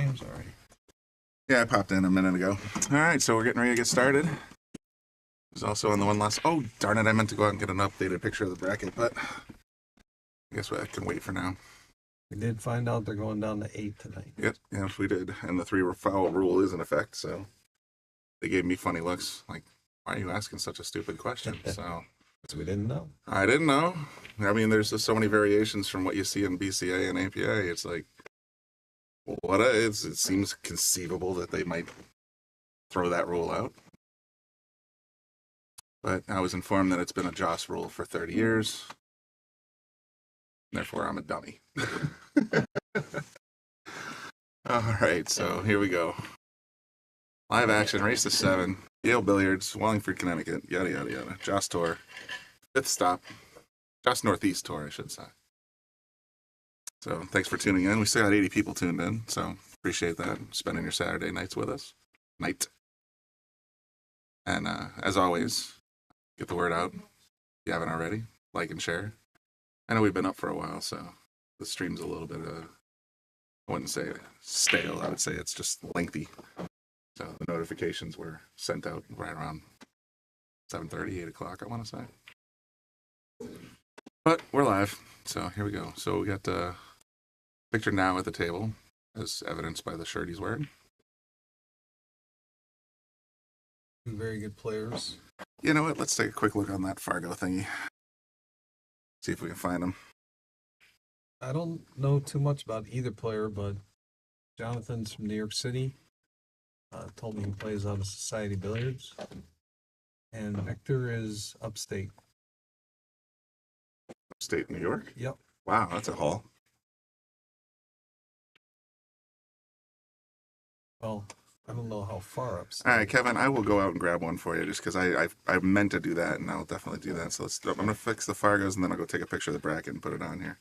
names already. Yeah, I popped in a minute ago. All right, so we're getting ready to get started. There's also on the one last. Oh, darn it! I meant to go out and get an updated picture of the bracket, but I guess I can wait for now. We did find out they're going down to 8 tonight. Yep, yes, we did. And the 3 foul rule is in effect, so they gave me funny looks. Like, why are you asking such a stupid question? So So we didn't know. I didn't know. I mean, there's just so many variations from what you see in BCA and APA. It's like, it seems conceivable that they might throw that rule out. But I was informed that it's been a Joss rule for 30 years. Therefore, I'm a dummy. All right, so here we go. Live action, race to 7. Yale Billiards, Wallingford, Connecticut, yada, yada, yada. Joss Tour, 5th stop. Joss Northeast Tour, I should say. So thanks for tuning in. We still got 80 people tuned in, so appreciate that. Spending your Saturday nights with us. And as always, get the word out. If you haven't already, like and share. I know we've been up for a while, so the stream's a little bit, I wouldn't say stale. I would say it's just lengthy. So the notifications were sent out right around 7:30, 8 o'clock, I want to say. But we're live, so here we go. So we got Victor now at the table, as evidenced by the shirt he's wearing. 2 very good players. You know what? Let's take a quick look on that Fargo thingy. See if we can find him. I don't know too much about either player, but Jonathan's from New York City. Told me he plays out of Society Billiards. And Victor is upstate. Upstate New York? Yep. Wow, that's a haul. Well, I don't know how far upstate. All right, Kevin, I will go out and grab one for you just because I meant to do that, and I'll definitely do that. So I'm going to fix the Fargos, and then I'll go take a picture of the bracket and put it on here.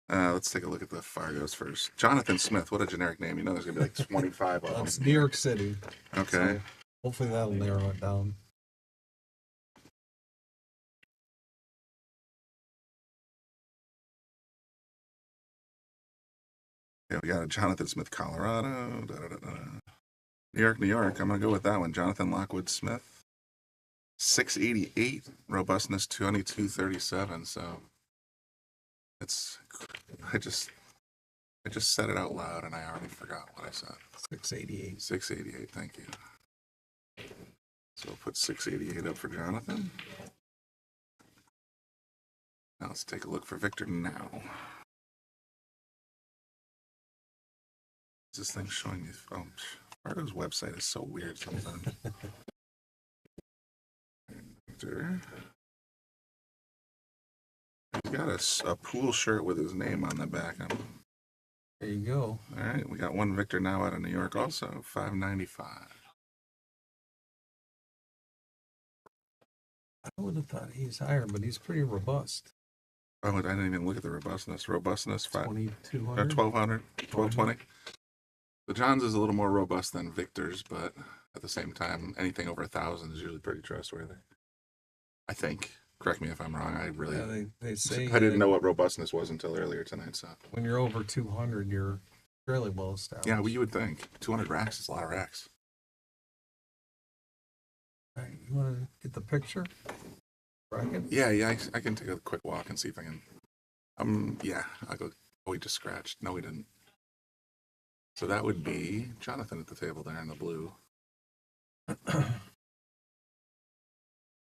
Let's take a look at the Fargos first. Jonathan Smith, what a generic name. You know there's going to be like 25 of them. That's New York City. Okay. So hopefully that'll narrow it down. Yeah, we got a Jonathan Smith, Colorado. New York, New York. I'm going to go with that one. Jonathan Lockwood Smith. 688. Robustness 2237. So it's, I just said it out loud and I already forgot what I said. 688. 688. Thank you. So we'll put 688 up for Jonathan. Now let's take a look for Victor now. Is this thing showing you? Oh, Fargo's website is so weird sometimes. Victor. He's got a pool shirt with his name on the back. There you go. All right, we got one Victor now out of New York also, 595. I would have thought he's higher, but he's pretty robust. Oh, I didn't even look at the robustness. Robustness, 2200. 1200, 1220. The John's is a little more robust than Victor's, but at the same time, anything over 1,000 is usually pretty trustworthy. I think. Correct me if I'm wrong. I really, Yeah, they say I didn't know what robustness was until earlier tonight. So when you're over 200, you're fairly well established. yeah, well, you would think 200 racks is a lot of racks. All right, you want to get the picture? Bracket? Yeah, I can take a quick walk and see if I can. Yeah, I'll go. Oh, he just scratched. No, he didn't. So that would be Jonathan at the table there in the blue.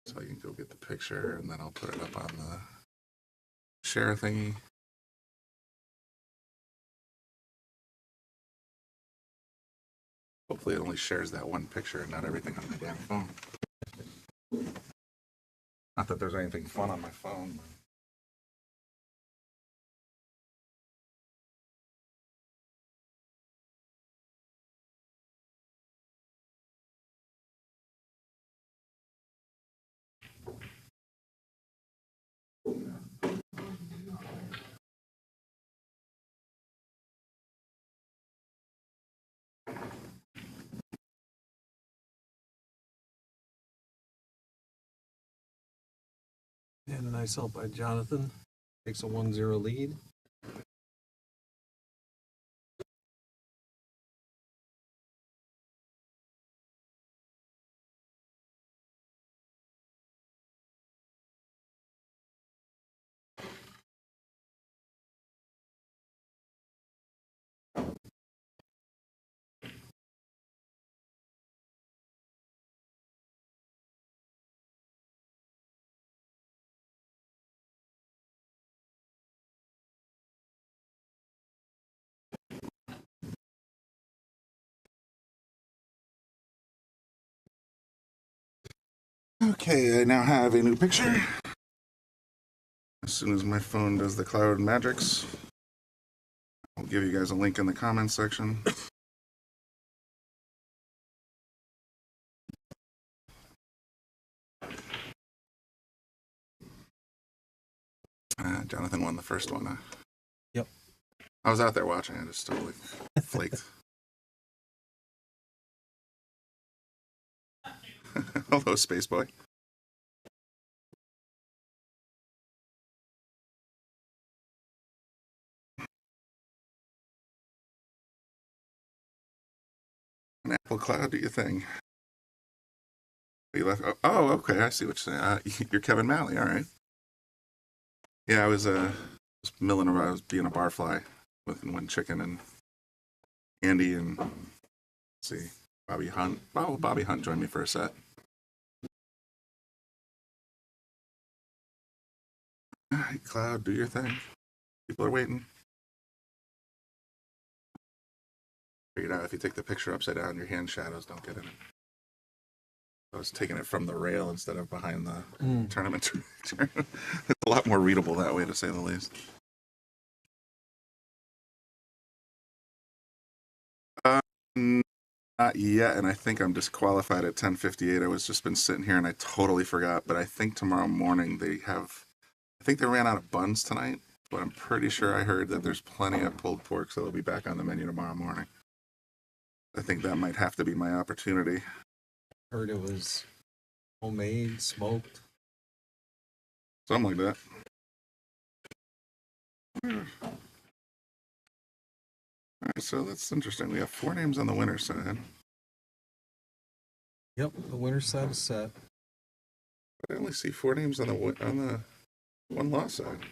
So I can go get the picture and then I'll put it up on the share thingy. Hopefully it only shares that one picture and not everything on my damn phone. Not that there's anything fun on my phone. And a nice help by Jonathan. Takes a 1-0 lead. Okay, I now have a new picture. As soon as my phone does the cloud magics, I'll give you guys a link in the comments section. Jonathan won the first one. Yep. I was out there watching. I just totally flaked. Hello, Space Boy. An Apple Cloud, do your thing. You left. Oh, okay. I see what you're saying. You're Kevin Malley. All right. Yeah, I was milling around. I was being a barfly with Win Chicken and Andy and let's see, Bobby Hunt. Oh, Bobby Hunt joined me for a set. All right, Cloud, do your thing. People are waiting. Figured out if you take the picture upside down, your hand shadows don't get in it. I was taking it from the rail instead of behind the tournament. It's a lot more readable that way, to say the least. Not yet, and I think I'm disqualified at 10:58. I was just been sitting here and I totally forgot. But I think tomorrow morning they have. I think they ran out of buns tonight, but I'm pretty sure I heard that there's plenty of pulled pork, so they'll be back on the menu tomorrow morning. I think that might have to be my opportunity. Heard it was homemade, smoked. Something like that. All right, so that's interesting. We have 4 names on the winner's side. Yep, the winner's side is set. I only see 4 names on the one loss side.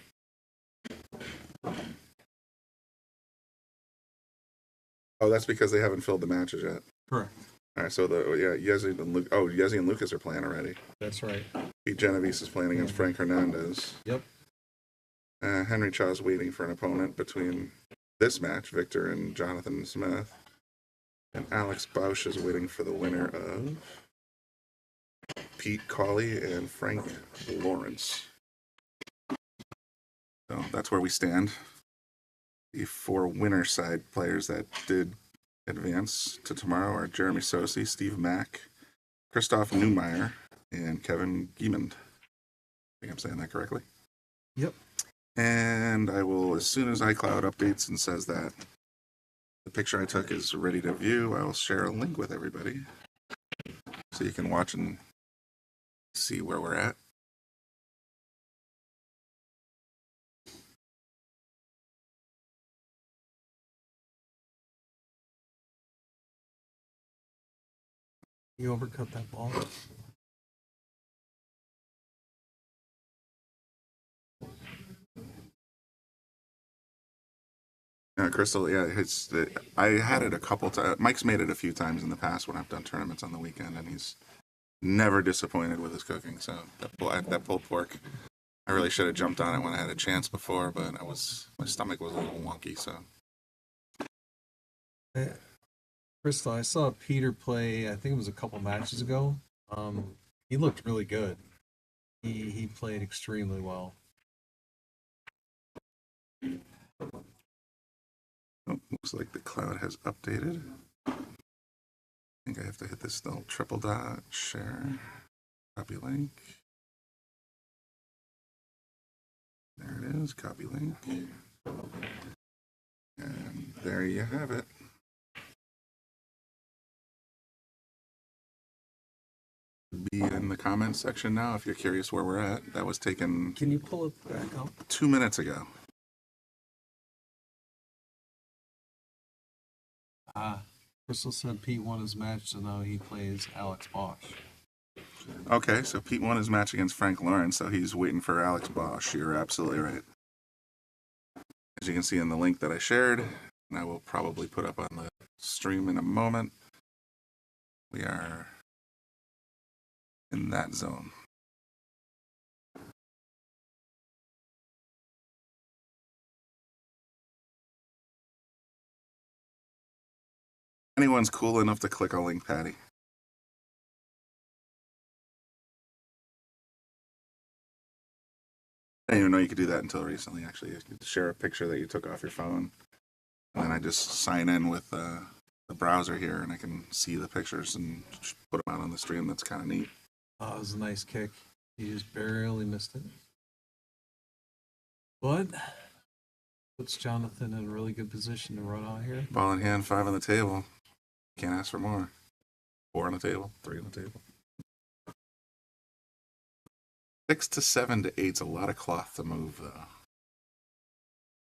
Oh, that's because they haven't filled the matches yet. Correct. All right, so Yezi and Luke. Oh, Yezi and Lucas are playing already. That's right. Pete Genovese is playing against Frank Hernandez. Yep. Henry Chaw's waiting for an opponent between this match, Victor and Jonathan Smith. And Alex Bausch is waiting for the winner of Pete Cawley and Frank Lawrence. So that's where we stand. The 4 winner side players that did advance to tomorrow are Jeremy Sosi, Steve Mack, Christoph Newmeyer, and Kevin Giemond. I think I'm saying that correctly. Yep. And I will, as soon as iCloud updates and says that the picture I took is ready to view, I will share a link with everybody so you can watch and see where we're at. You overcut that ball. Crystal, yeah, I had it a couple times. Mike's made it a few times in the past when I've done tournaments on the weekend, and he's never disappointed with his cooking. So that pulled pork, I really should have jumped on it when I had a chance before, but my stomach was a little wonky. So, Crystal, I saw Peter play. I think it was a couple matches ago. He looked really good. He played extremely well. oh, looks like the cloud has updated. I think I have to hit this little triple dot, share, copy link. There it is, copy link. And there you have it. Be in the comments section now if you're curious where we're at. That was taken Can you pull it back up? 2 minutes ago. Crystal said Pete won his match, so now he plays Alex Bosch. Okay, so Pete won his match against Frank Lawrence, so he's waiting for Alex Bosch. You're absolutely right. As you can see in the link that I shared, and I will probably put up on the stream in a moment, we are in that zone. Anyone's cool enough to click a link, Patty. I didn't even know you could do that until recently, actually. You could share a picture that you took off your phone. And then I just sign in with the browser here, and I can see the pictures and put them out on the stream. That's kind of neat. Oh, it was a nice kick. He just barely missed it. But puts Jonathan in a really good position to run out here. Ball in hand, 5 on the table. Can't ask for more. 4 on the table, 3 on the table. 6 to 7 to 8's a lot of cloth to move, though.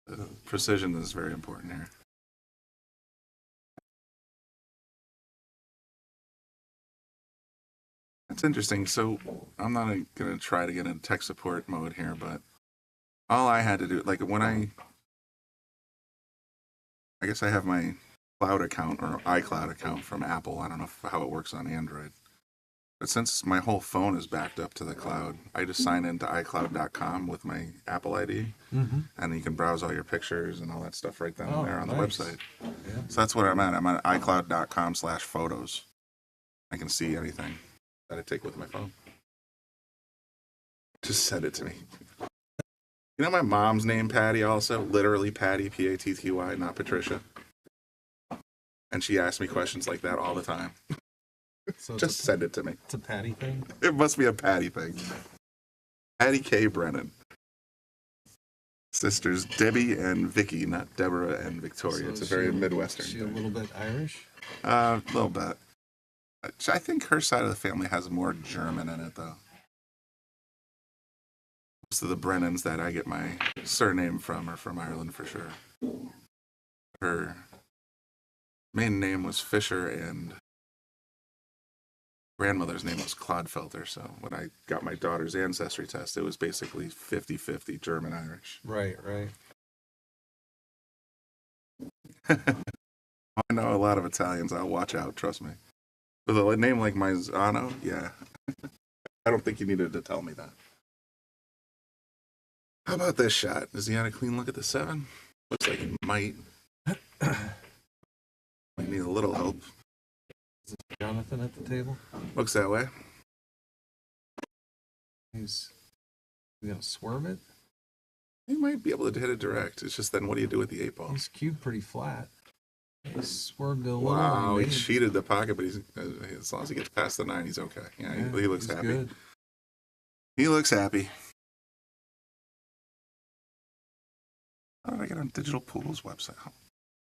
The precision is very important here. That's interesting. So I'm not going to try to get into tech support mode here, but all I had to do, like when I guess I have my cloud account or iCloud account from Apple. I don't know how it works on Android. But since my whole phone is backed up to the cloud, I just sign into iCloud.com with my Apple ID, and you can browse all your pictures and all that stuff right down there on the website. Yeah. So that's what I'm at. I'm at iCloud.com/photos. I can see anything that I take with my phone. Just send it to me. You know my mom's name, Patty, also? Literally Patty, Patty, not Patricia. And she asks me questions like that all the time. So just send it to me. It's a Patty thing? It must be a Patty thing. Patty K. Brennan. Sisters Debbie and Vicky, not Deborah and Victoria. So it's a very Midwestern She a thing. little bit Irish? A little bit. I think her side of the family has more German in it, though. Most of the Brennans that I get my surname from are from Ireland for sure. Her maiden name was Fisher, and grandmother's name was Clodfelter. So when I got my daughter's ancestry test, it was basically 50-50 German-Irish. Right. I know a lot of Italians. I'll watch out, trust me. With a name like Maizano, yeah. I don't think you needed to tell me that. How about this shot? Does he have a clean look at the 7? Looks like he might. Might need a little help. Is it Jonathan at the table? Looks that way. He's gonna swerve it? He might be able to hit it direct. It's just then what do you do with the 8 ball? He's cued pretty flat. He swerved it a little. Wow, he made- cheated the pocket, but he's as long as he gets past the 9, he's okay. Yeah, he looks he's happy. good. He looks happy. How did I get on Digital Pool's website?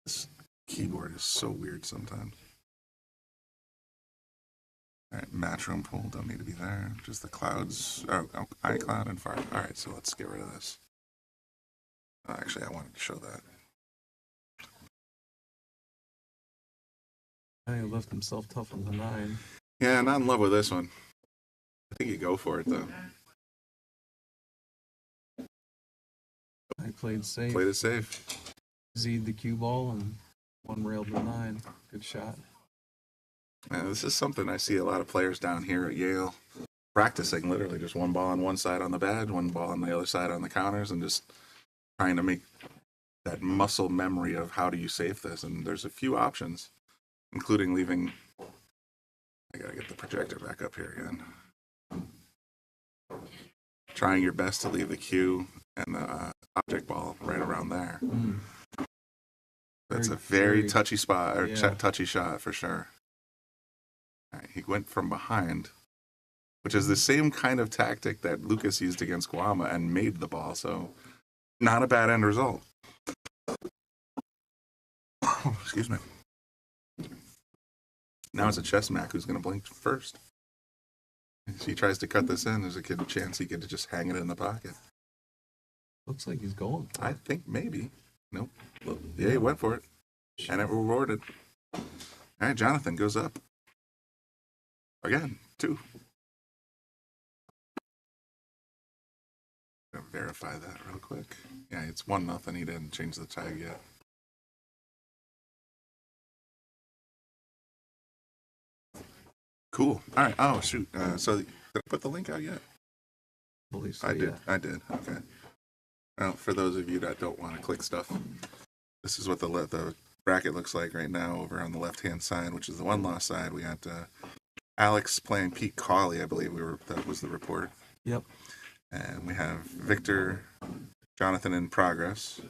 This keyboard is so weird sometimes. All right, Matchroom Pool, don't need to be there. Just the clouds, iCloud and Fire. All right, so let's get rid of this. Actually, I wanted to show that. He left himself tough on the 9. Yeah, not in love with this one. I think you go for it, though. I played safe. Played it safe. Z'd the cue ball and one railed the 9. Good shot. Man, this is something I see a lot of players down here at Yale practicing, literally just one ball on one side on the badge, one ball on the other side on the counters, and just trying to make that muscle memory of how do you save this. And there's a few options, including leaving. I gotta get the projector back up here again. Trying your best to leave the cue and the object ball right around there. That's a very touchy spot, or touchy shot for sure. All right, he went from behind, which is the same kind of tactic that Lucas used against Guama and made the ball, so not a bad end result. Excuse me. Now it's a chess Mac who's going to blink first. If he tries to cut this in, there's a good chance he could just hang it in the pocket. Looks like he's going. I think maybe. Nope. Well, yeah, he went for it. And it rewarded. All right, Jonathan goes up. Again, 2. Gonna verify that real quick. Yeah, it's 1-0. He didn't change the tag yet. Cool. All right. Oh, shoot. So did I put the link out yet? I believe so, I did. yeah. I did. Okay. Well, for those of you that don't want to click stuff, this is what the bracket looks like right now over on the left-hand side, which is the one-loss side. We got Alex playing Pete Cawley, I believe that was the report. Yep. And we have Victor, Jonathan in progress.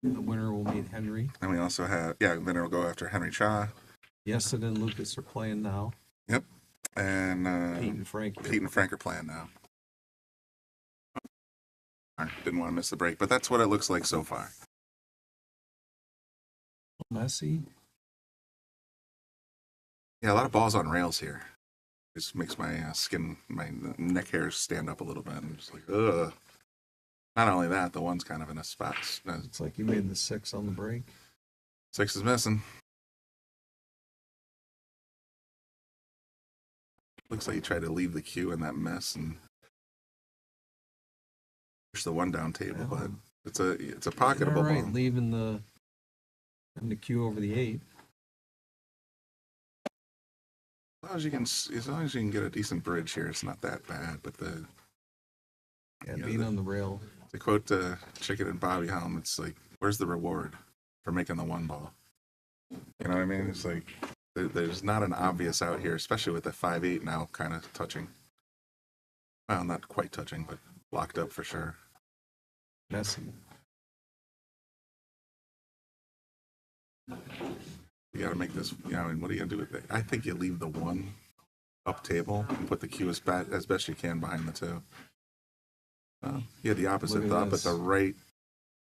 The winner will meet Henry. And we also have, yeah, winner will go after Henry Cha. Yeston and Lucas are playing now. Yep. And Pete and Frank. Pete and Frank are playing now. Didn't want to miss the break, but that's what it looks like so far. Messy. Yeah, a lot of balls on rails here. Just makes my skin, my neck hairs stand up a little bit. I'm just like, ugh. Not only that, the one's kind of in a spot. It's like you made the 6 on the break. 6 is missing. Looks like you tried to leave the cue in that mess and push the 1 down table, Yeah. but it's a pocketable All right, ball. leaving the cue over the 8. As long as you can get a decent bridge here, it's not that bad. But Being on the rail. to quote Chicken and Bobby Helm, it's like, where's the reward for making the 1 ball? You know what I mean? It's like there's not an obvious out here, especially with the 5-8 now kind of touching. Well, not quite touching, but locked up for sure. Messy. You got to make this. You know, and what are you gonna do with it? I think you leave the 1 up table and put the cue as best you can behind the 2. You had the opposite Look at thought, but this. the right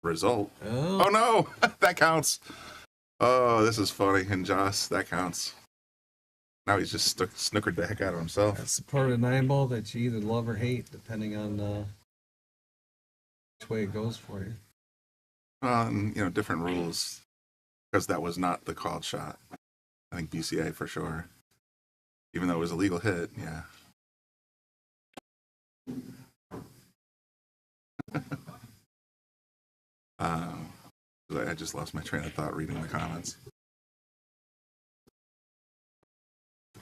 result. Oh, Oh no, that counts. Oh, this is funny. And Joss, that counts. Now he's just snookered the heck out of himself. that's the part of 9 ball that you either love or hate, depending on which way it goes for you. And, different rules, because that was not the called shot. I think BCA for sure. Even though it was a legal hit, yeah. I just lost my train of thought reading the comments.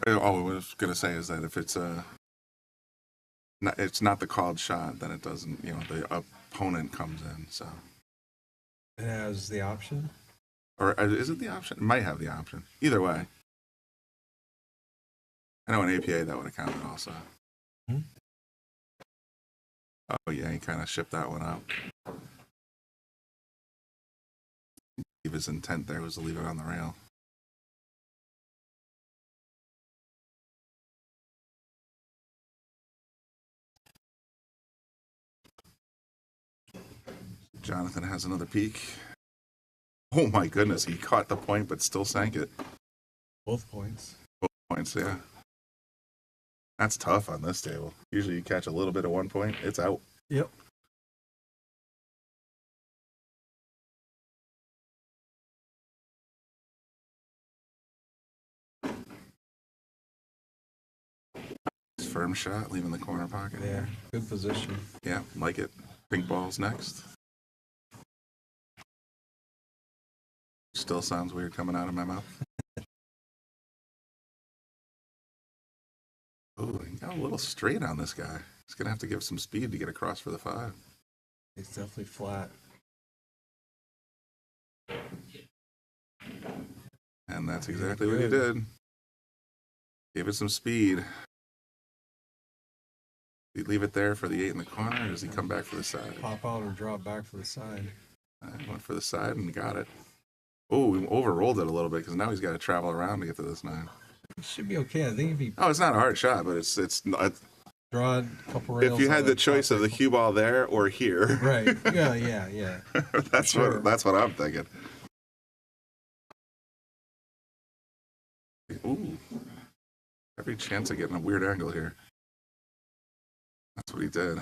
Oh, what I was going to say is that if it's not the called shot, then it doesn't, the opponent comes in, so. It has the option. Or is it the option? It might have the option. Either way. I know in APA that would have counted also. Hmm? Oh yeah, he kind of shipped that one out. His intent there was to leave it on the rail. Jonathan has another peek. Oh my goodness, he caught the point but still sank it. Both points. Both points, yeah. That's tough on this table. Usually you catch a little bit at 1 point, it's out. Yep. Firm shot, leaving the corner pocket. Yeah. Good position. Yeah, like it. Pink balls next. Still sounds weird coming out of my mouth. Oh, he got a little straight on this guy. He's going to have to give some speed to get across for the 5. It's definitely flat. And that's exactly what he did. Gave it some speed. Did he leave it there for the 8 in the corner, or does he come back for the side? Pop out or drop back for the side. Went for the side and got it. Oh, he overrolled it a little bit because now he's got to travel around to get to this 9. It should be okay. I think if he Oh, it's not a hard shot, but it's not. draw a couple rails. If you on had the it, choice of the cue ball there or here, Right. Yeah. that's Sure. what I'm thinking. Ooh, every chance of getting a weird angle here. That's what he did.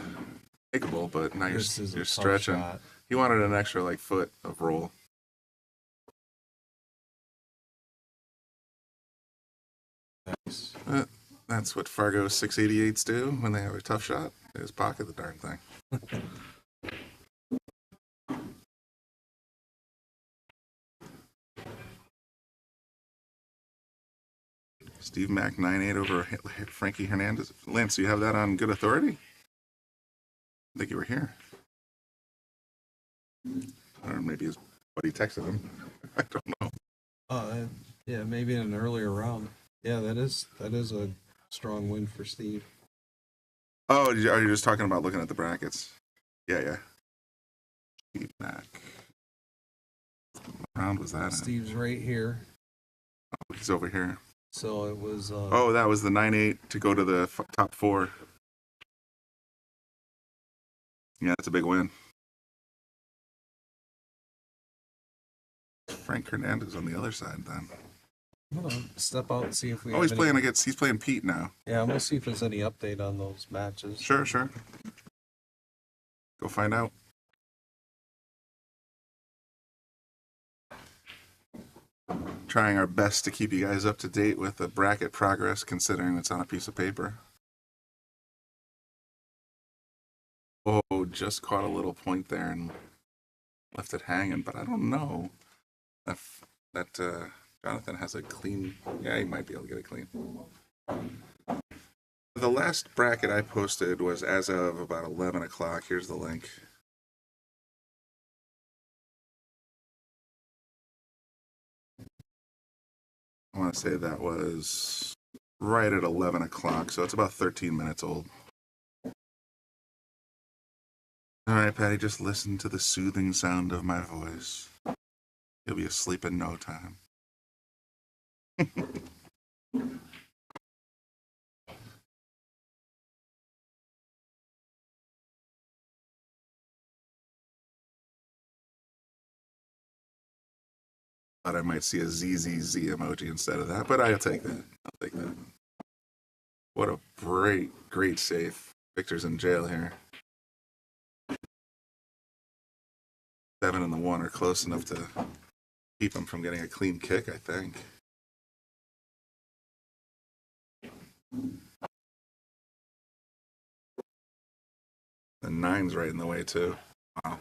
Makeable, but now This is a you're tough stretching. shot. He wanted an extra foot of roll. Nice. That's what Fargo 688s do when they have a tough shot. They just pocket the darn thing. Steve Mack 9-8 over Frankie Hernandez. Lance, do you have that on good authority? I think you were here. Or maybe his buddy texted him. I don't know. Yeah, maybe in an earlier round. Yeah, that is a strong win for Steve. Oh, are you just talking about looking at the brackets? Yeah. Feedback. What round was that in? Steve's right here. Oh, he's over here. So it was. Oh, that was the 9-8 to go to the top 4. Yeah, that's a big win. Frank Hernandez on the other side then. I'm gonna step out and see if we. Oh, have he's playing Pete now. Yeah, I'm gonna see if there's any update on those matches. Sure. Go find out. Trying our best to keep you guys up to date with the bracket progress, considering it's on a piece of paper. Oh, just caught a little point there and left it hanging, but I don't know if that Jonathan has a clean. Yeah, he might be able to get it clean. The last bracket I posted was as of about 11 o'clock. Here's the link. I want to say that was right at 11 o'clock, so it's about 13 minutes old. All right, Patty, just listen to the soothing sound of my voice. You'll be asleep in no time. Thought I might see a ZZZ emoji instead of that, but I'll take that. What a great save. Victor's in jail here. 7 and the 1 are close enough to keep him from getting a clean kick, I think. The 9's right in the way, too. Wow.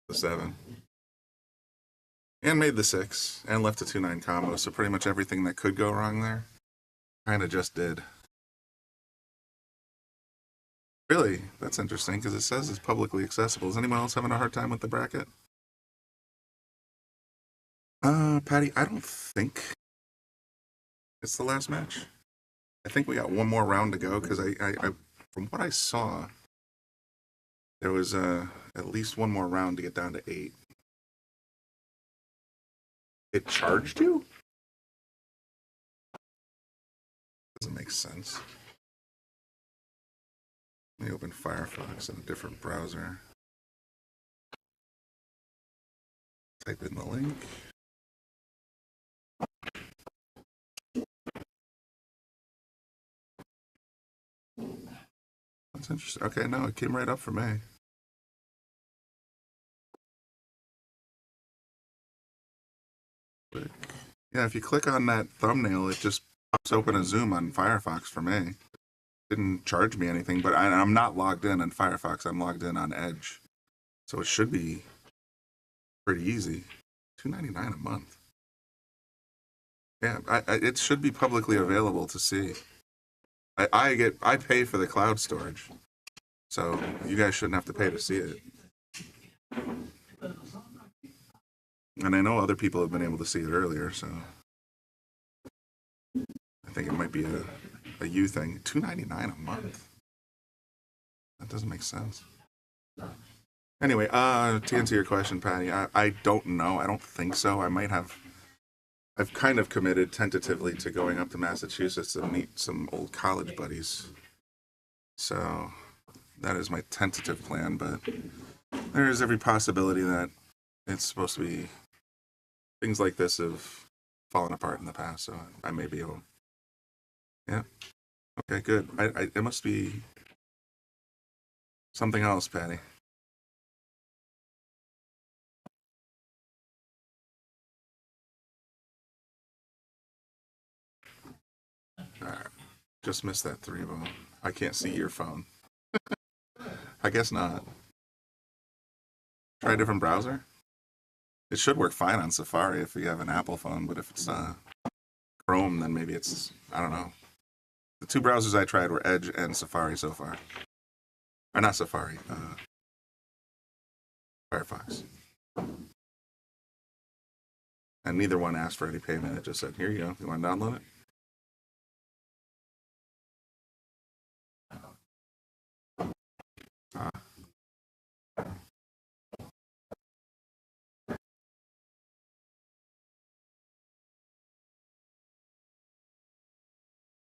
The 7. And made the 6. And left a 2-9 combo, so pretty much everything that could go wrong there kind of just did. Really? That's interesting, because it says it's publicly accessible. Is anyone else having a hard time with the bracket? Patty, I don't think it's the last match. I think we got one more round to go, because I from what I saw, there was at least one more round to get down to 8. It charged you? Doesn't make sense. Let me open Firefox in a different browser. Type in the link. That's interesting. Okay, no, it came right up for me. Yeah, if you click on that thumbnail, it just pops open a Zoom on Firefox for me. Didn't charge me anything, but I'm not logged in Firefox. I'm logged in on Edge. So it should be pretty easy. $2.99 a month. Yeah, it should be publicly available to see. I pay for the cloud storage, so you guys shouldn't have to pay to see it. And I know other people have been able to see it earlier, so I think it might be a you thing. $2.99 a month. That doesn't make sense. Anyway, to answer your question, Patty, I don't know. I don't think so. I've kind of committed tentatively to going up to Massachusetts to meet some old college buddies. So that is my tentative plan, but there is every possibility that it's supposed to be things like this have fallen apart in the past, so I may be able. Yeah. Okay, good. It must be something else, Patty. Alright. Just missed that 3-ball. I can't see your phone. I guess not. Try a different browser? It should work fine on Safari if you have an Apple phone, but if it's Chrome, then maybe it's, I don't know. The 2 browsers I tried were Edge and Safari so far. Or not Safari, Firefox. And neither one asked for any payment. It just said, here you go. You want to download it?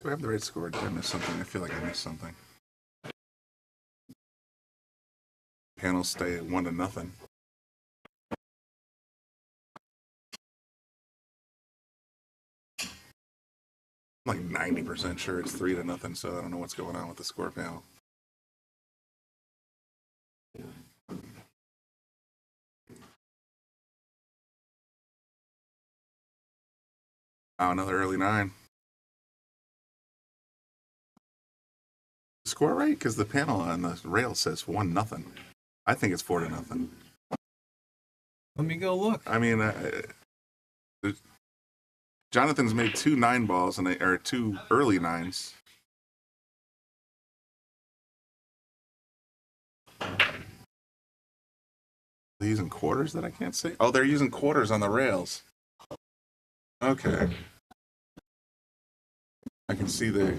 Do I have the right score? Did I miss something? I feel like I missed something. Panels stay at 1-0. I'm like 90% sure it's 3-0, so I don't know what's going on with the score panel. Oh, another early 9. Score right? Because the panel on the rail says 1-0. I think it's 4-0. Let me go look. I mean, Jonathan's made 2 9 balls or 2 early 9s. They're using quarters that I can't see. Oh, they're using quarters on the rails. Okay. I can see this.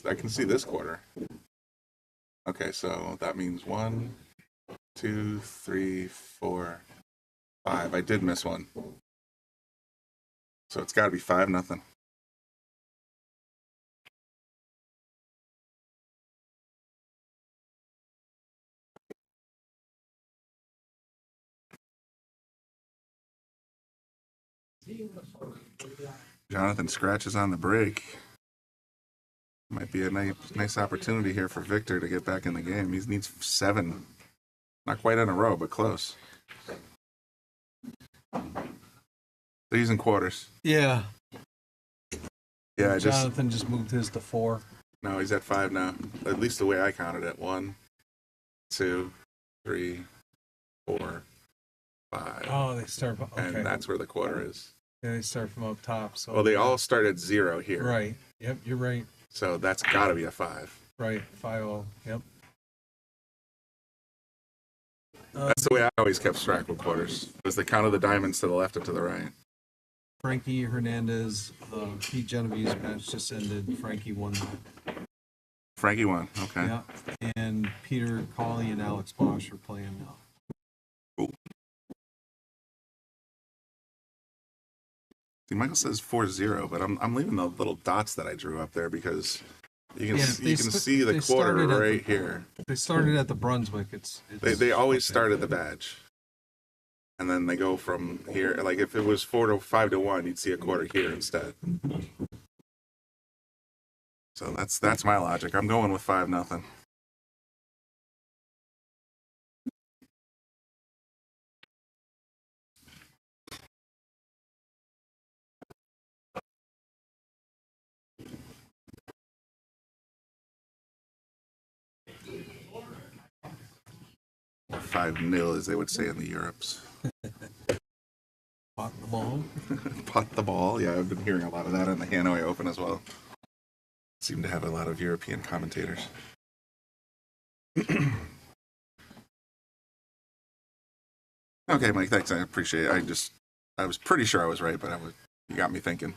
I can see this quarter. Okay, so that means 1, 2, 3, 4, 5. I did miss one. So it's got to be 5-0. Jonathan scratches on the brake. Might be a nice opportunity here for Victor to get back in the game. He needs 7. Not quite in a row, but close. They're using quarters. Yeah. Yeah, Jonathan just moved his to 4. No, he's at 5 now. At least the way I counted it. 1, 2, 3, 4, 5. Oh, they start. Okay. And that's where the quarter is. Yeah, they start from up top. So. Well, they all start at 0 here. Right. Yep, you're right. So that's got to be a 5. Right. 5-0. Yep. That's the way I always kept track with quarters. Was the count of the diamonds to the left and to the right. Frankie Hernandez, Pete Genevieve's match just ended. Frankie won that. Frankie won. Okay. Yeah. And Peter Cawley and Alex Bosch are playing now. Cool. See, Michael says 4-0, but I'm leaving the little dots that I drew up there because you can see the quarter right here. They started at the Brunswick. They always start at the badge, and then they go from here. Like if it was 5-1, you'd see a quarter here instead. So that's my logic. I'm going with 5-0. Or 5-0, as they would say in the Europes. Pot the ball. Pot the ball. Yeah, I've been hearing a lot of that in the Hanoi Open as well. Seem to have a lot of European commentators. Okay, Mike, thanks. I appreciate it. I was pretty sure I was right, but you got me thinking.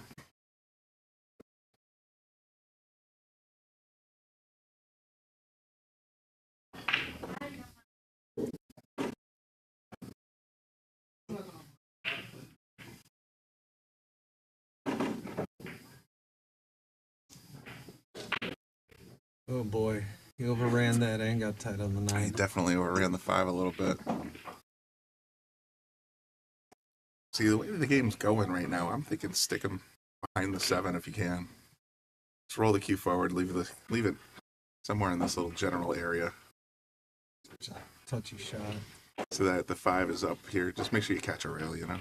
Oh boy, he overran that and got tied on the 9. I definitely overran the 5 a little bit. See, the way the game's going right now, I'm thinking stick him behind the 7 if you can. Just roll the cue forward, leave it somewhere in this little general area. Touchy shot. So that the 5 is up here. Just make sure you catch a rail, you know?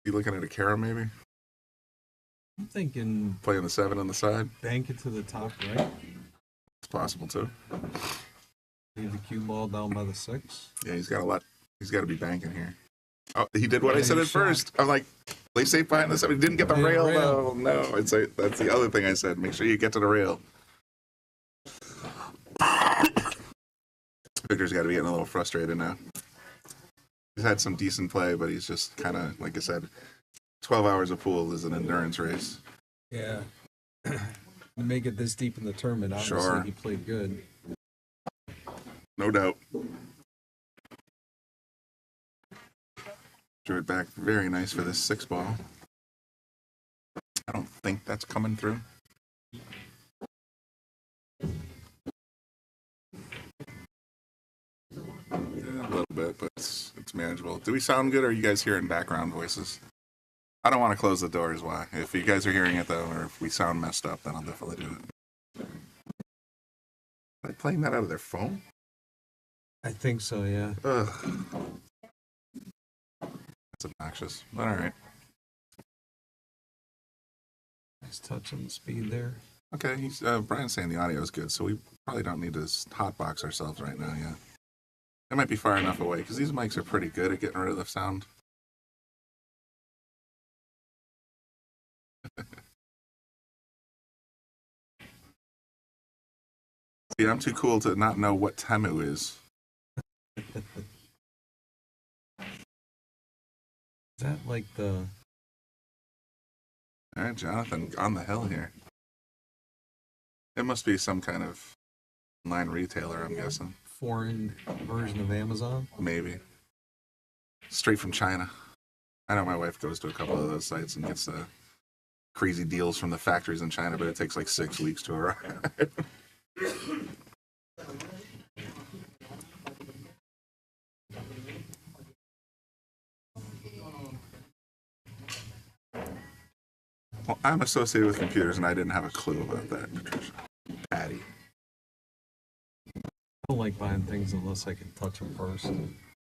You looking at a Cara maybe? I'm thinking Playing the 7 on the side? bank it to the top right. It's possible too. Leave the cue ball down by the 6. Yeah, he's got to be banking here. Oh, he did what I Yeah, said he at shot. first. I'm like, play safe behind the 7. He didn't get the Yeah, rail, rail. though. No, that's the other thing I said. Make sure you get to the rail. Victor's got to be getting a little frustrated now. He's had some decent play, but he's just kind of, like I said, 12 hours of pool is an endurance race. Yeah. To make it this deep in the tournament, obviously Sure. he played good. No doubt. Drew it back very nice for this 6-ball. I don't think that's coming through. Yeah, a little bit, but it's manageable. Do we sound good, or are you guys hearing background voices? I don't want to close the doors. Why? If you guys are hearing it, though, or if we sound messed up, then I'll definitely do it. Are they playing that out of their phone? I think so, yeah. Ugh. That's obnoxious. But all right. Nice touch on the speed there. Okay, he's Brian's saying the audio is good, so we probably don't need to hotbox ourselves right now yet. It might be far enough away, because these mics are pretty good at getting rid of the sound. See, I'm too cool to not know what Temu is. Is that like the... All right, Jonathan, on the hill here. It must be some kind of online retailer, I'm guessing. foreign version of Amazon? Maybe. Straight from China. I know my wife goes to a couple of those sites and gets crazy deals from the factories in China, but it takes like 6 weeks to arrive. Well, I'm associated with computers, and I didn't have a clue about that, Patricia. Patty. I don't like buying things unless I can touch them first.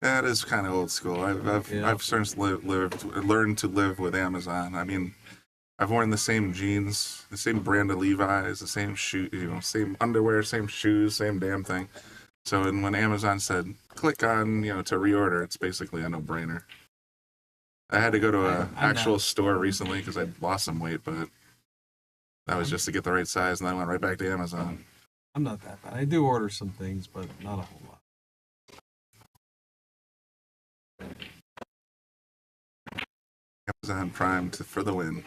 That is kind of old school. I've since learned to live with Amazon. I mean, I've worn the same jeans, the same brand of Levi's, the same shoe, same underwear, same shoes, same damn thing. So, and when Amazon said click on, to reorder, it's basically a no-brainer. I had to go to an actual store recently because I'd lost some weight, but that was just to get the right size, and then I went right back to Amazon. I'm not that bad. I do order some things, but not a whole lot. Amazon Prime for the win.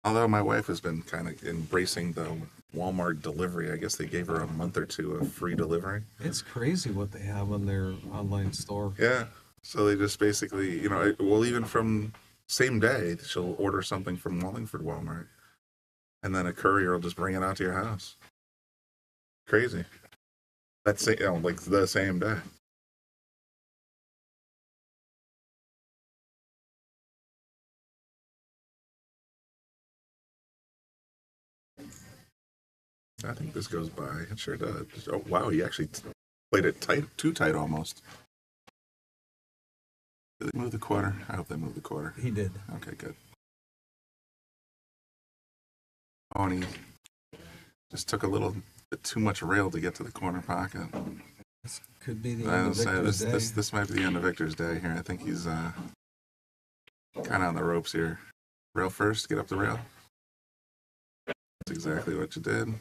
Although my wife has been kind of embracing the Walmart delivery. I guess they gave her a month or two of free delivery. It's crazy what they have on their online store. Yeah. So they just basically, even from same day, she'll order something from Wallingford Walmart. And then a courier will just bring it out to your house. Crazy. That's like the same day. I think this goes by. It sure does. Oh, wow, he actually played it tight, too tight almost. Did they move the quarter? I hope they moved the quarter. He did. Okay, good. Oh, and he just took a little bit too much rail to get to the corner pocket. This could be the I end was of saying, Victor's day. this might be the end of Victor's day here. I think he's kind of on the ropes here. Rail first, get up the rail. That's exactly what you did.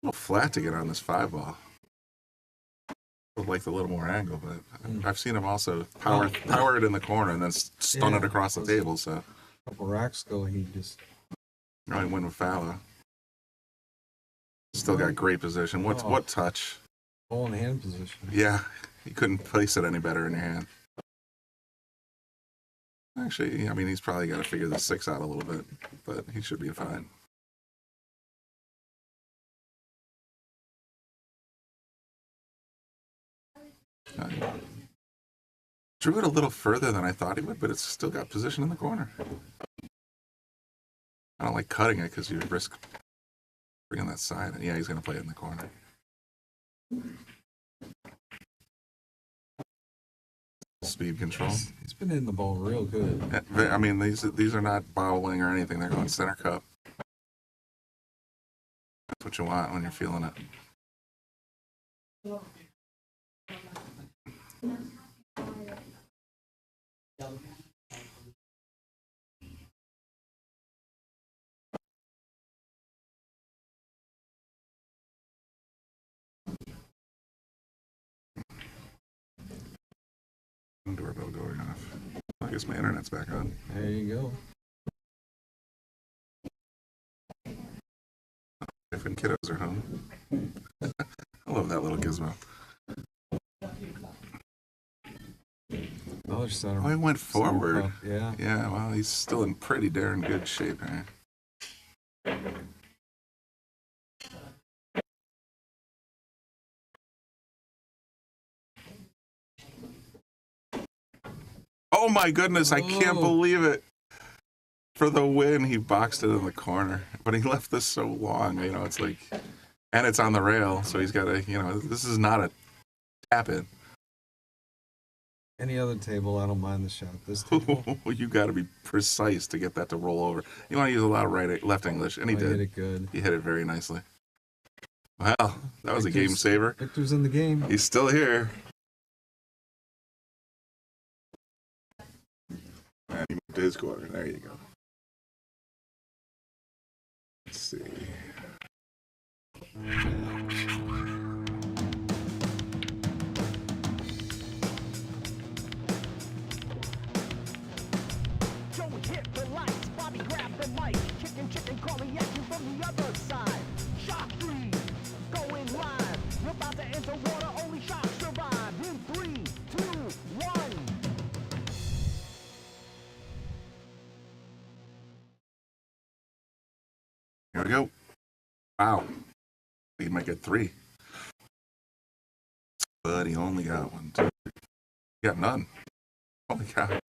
A little flat to get on this 5-ball. Would like a little more angle, but I've seen him also power it in the corner and then stun it across the table. So A couple racks ago, he just... really win with Fallow. Still got great position. What touch? ball in hand position. Yeah, you couldn't place it any better in your hand. Actually, I mean, he's probably got to figure the 6 out a little bit, but he should be fine. Drew it a little further than I thought he would, but it's still got position in the corner. I don't like cutting it because you risk bringing that side. And yeah, he's going to play it in the corner. Speed control. He's been hitting the ball real good. I mean, these are not bowling or anything. They're going center cup. That's what you want when you're feeling it. Doorbell going off. I guess my internet's back on. There you go. Different kiddos are home. I love that little gizmo. Another center. Oh, he went forward. Puck, yeah. Yeah, well, he's still in pretty darn good shape, eh? Oh my goodness, I can't Oh. believe it. For the win, he boxed it in the corner. But he left this so long, you know, it's like, and it's on the rail, so he's got to, you know, this is not a tap in. Any other table, I don't mind the shot. This table, You got to be precise to get that to roll over. You want to use a lot of left English, and he I did. hit it good. He hit it very nicely. Wow, that was a Victor's- game saver. Victor's in the game. He's still here. And he moved to his corner. There you go. Let's see. Joey hit the lights, Bobby grabbed the mic, chicken calling at you from the other side. Shock 3, going live. You're about to enter water, only shock survive. In 3, 2, 1. Here we go. Wow. He might get 3. But he only got 1, 2. He got none. Holy cow.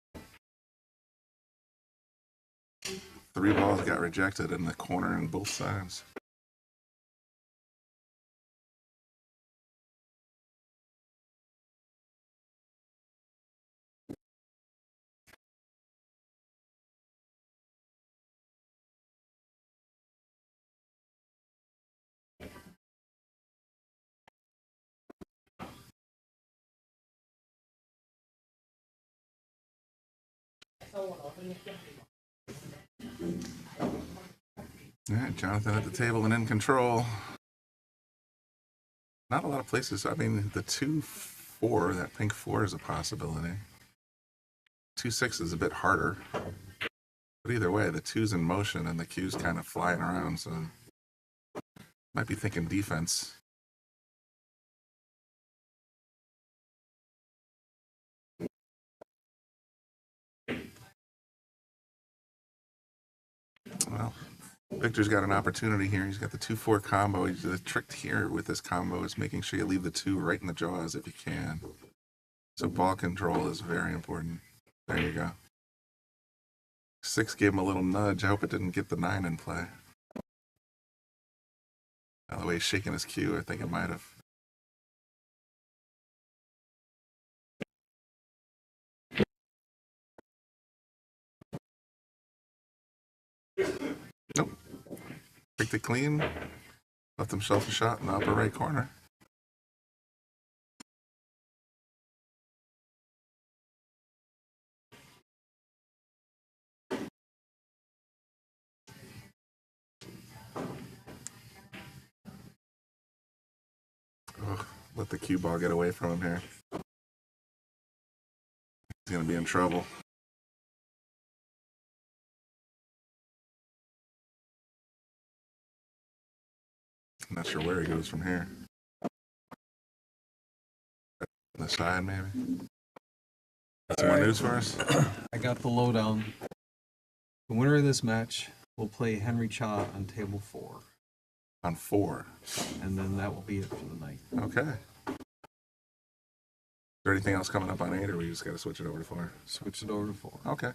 3 balls got rejected in the corner on both sides. All right, Jonathan at the table and in control. Not a lot of places. I mean, the 2-4, that pink 4 is a possibility. 2-6 is a bit harder. But either way, the 2's in motion and the Q's kind of flying around, so might be thinking defense. Well, Victor's got an opportunity here. He's got the 2-4 combo. The trick here with this combo is making sure you leave the 2 right in the jaws if you can. So ball control is very important. There you go. 6 gave him a little nudge. I hope it didn't get the 9 in play. By the way, he's shaking his cue. I think it might have. Nope. Picked it clean. Left himself a shot in the upper right corner. Ugh, let the cue ball get away from him here. He's going to be in trouble. I'm not sure where he goes from here. On the side, maybe. Got some more news for us? I got the lowdown. The winner of this match will play Henry Cha on table 4. On 4. And then that will be it for the night. Okay. Is there anything else coming up on 8, or we just got to switch it over to 4? Switch it over to 4. Okay.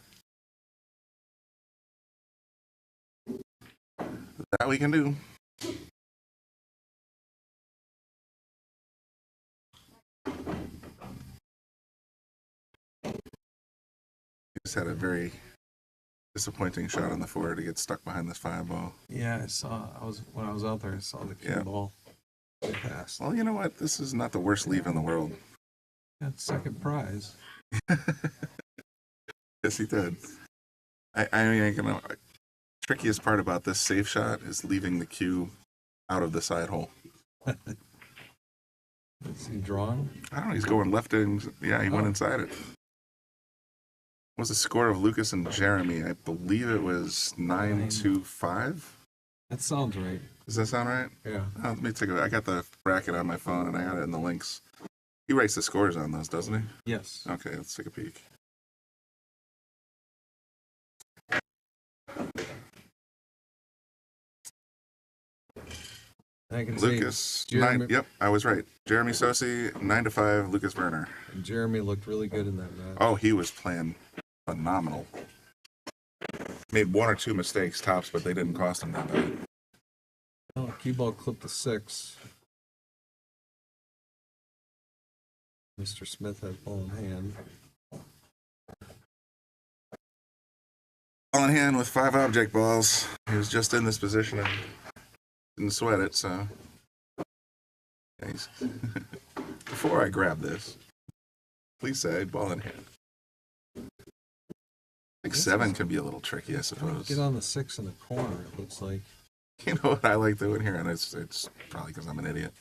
That we can do. Just had a very disappointing shot on the 4 to get stuck behind this 5 ball. Yeah, when I was out there, I saw the cue ball pass. Well, you know what? This is not the worst leave in the world. That's second prize. Yes, he did. I mean, you know, trickiest part about this safe shot is leaving the cue out of the side hole. Is he drawn? I don't know. He's going left in. Yeah, he went inside it. was the score of Lucas and Jeremy? I believe it was 9-5. That sounds right. Does that sound right? Yeah. Let me take a. I got the bracket on my phone and I got it in the links. He writes the scores on those, doesn't he? Yes. Okay, let's take a peek. I can Lucas, say Jeremy, Yep, I was right. Jeremy Sosi, 9-5. Lucas Werner. Jeremy looked really good in that match. Oh, he was playing phenomenal. Made one or two mistakes tops, but they didn't cost him that bad. Oh, cue ball clipped the 6. Mr. Smith had ball in hand. Ball in hand with 5 object balls. He was just in this position and didn't sweat it, so. Before I grab this, please say ball in hand. I think 7 can be a little tricky, I suppose. Get on the 6 in the corner, it looks like. You know what I like doing here, and it's probably because I'm an idiot.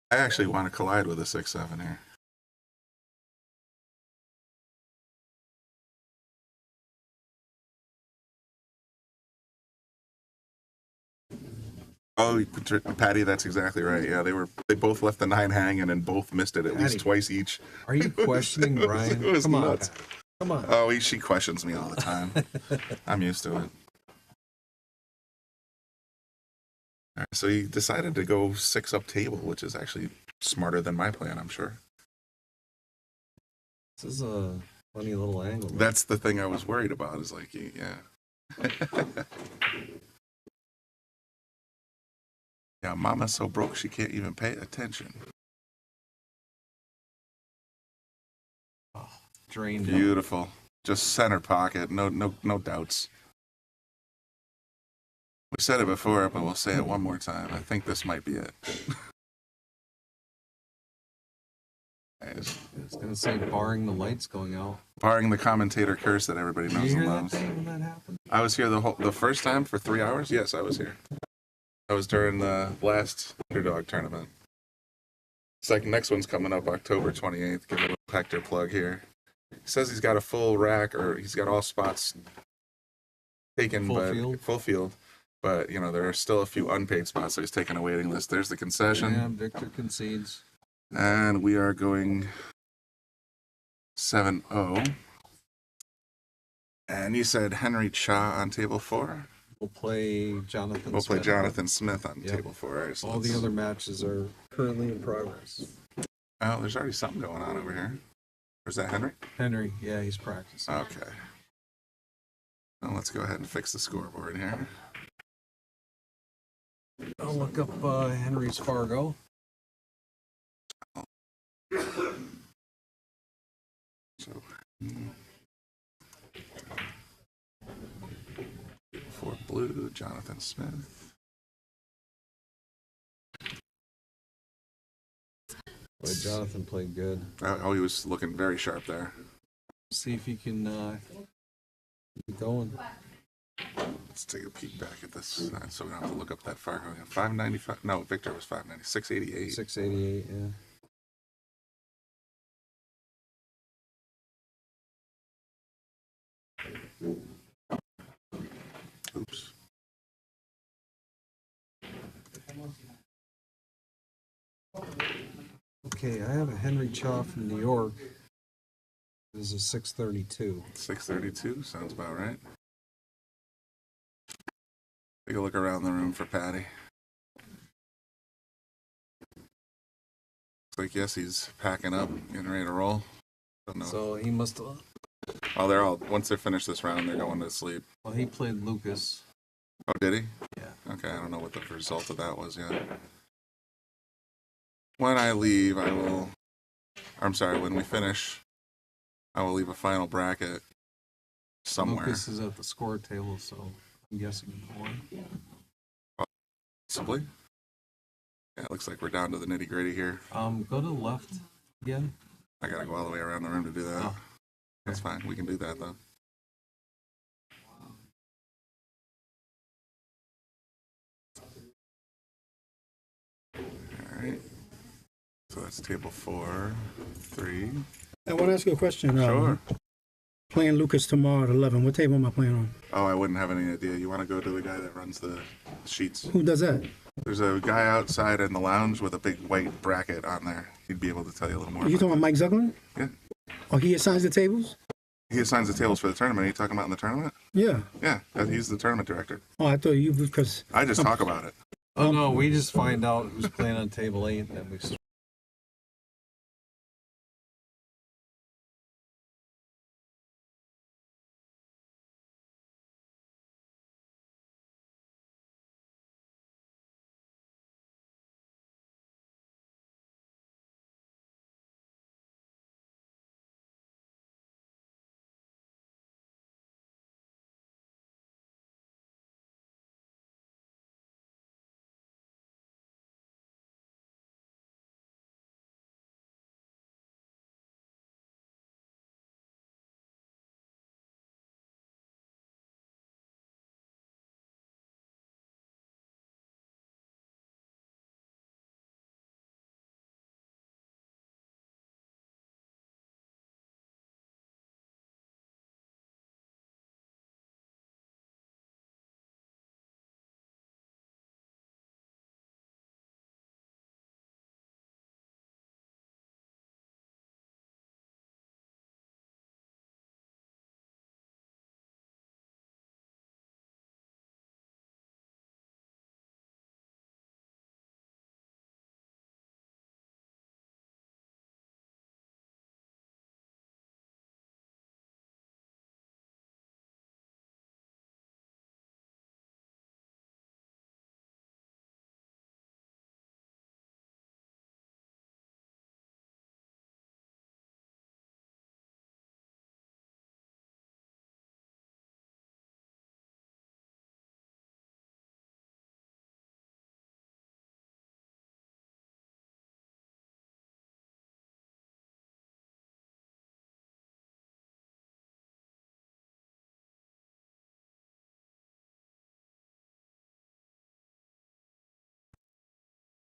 I actually want to collide with a 6-7 here. Oh, Patty, that's exactly right. Yeah, they both left the 9 hanging and both missed it at least twice each. Are you questioning Brian? It was Come nuts. on. Come on. Oh, she questions me all the time. I'm used to it. All right, so he decided to go 6 up table, which is actually smarter than my plan, I'm sure. This is a funny little angle. That's the thing I was worried about, is like, yeah. Yeah, mama's so broke she can't even pay attention. Oh, drained. Beautiful. Just center pocket, no doubts. We said it before, but we'll say it one more time. I think this might be it. I was going to say, barring the lights going out. Barring the commentator curse that everybody knows Did you and hear that loves. thing when that happened? I was here the first time for 3 hours. Yes, I was here. I was during the last underdog tournament. It's like next one's coming up October 28th. Give a little Hector plug here. He says he's got a full rack, or he's got all spots taken, full field. But you know there are still a few unpaid spots, so he's taking a waiting list. There's the concession. Yeah, Victor concedes. And we are going 7-0. And you said Henry Cha on table 4? We'll play Jonathan We'll play Smith. Jonathan Smith on Yep. table 4. Right, so All the other matches are currently in progress. Oh, there's already something going on over here. Or is that Henry? Henry, yeah, he's practicing. Okay. Well, let's go ahead and fix the scoreboard here. I'll look up Henry's Fargo. So, for blue, Jonathan Smith. Boy, Jonathan played good. Oh, he was looking very sharp there. See if he can keep going. Let's take a peek back at this, so we don't have to look up that far. 595. No, Victor was 590. 688. 688, yeah. Oops. Okay, I have a Henry Chaw from New York. This is a 632. 632 sounds about right. Take a look around the room for Patty. Looks like, yes, he's packing up, getting ready to roll. Don't know. So he must have. Oh, they're all, once they finish this round, they're going to sleep. Well, he played Lucas. Oh, did he? Yeah. Okay, I don't know what the result of that was yet. When I leave, I will. I'm sorry, when we finish, I will leave a final bracket somewhere. Lucas is at the score table, so I'm guessing he won. Possibly. Yeah, it looks like we're down to the nitty gritty here. Go to the left again. I gotta go all the way around the room to do that. Oh. That's fine. We can do that though. All right. So that's table 4, 3. I want to ask you a question. Sure. Playing Lucas tomorrow at 11. What table am I playing on? Oh, I wouldn't have any idea. You want to go to the guy that runs the sheets? Who does that? There's a guy outside in the lounge with a big white bracket on there. He'd be able to tell you a little more. Are you talking about Mike Zuglin? Yeah. Oh, he assigns the tables? He assigns the tables for the tournament. Are you talking about in the tournament? Yeah. Yeah, he's the tournament director. Oh, I thought you because I just talk about it. Oh no, we just find out who's playing on table 8, and then we.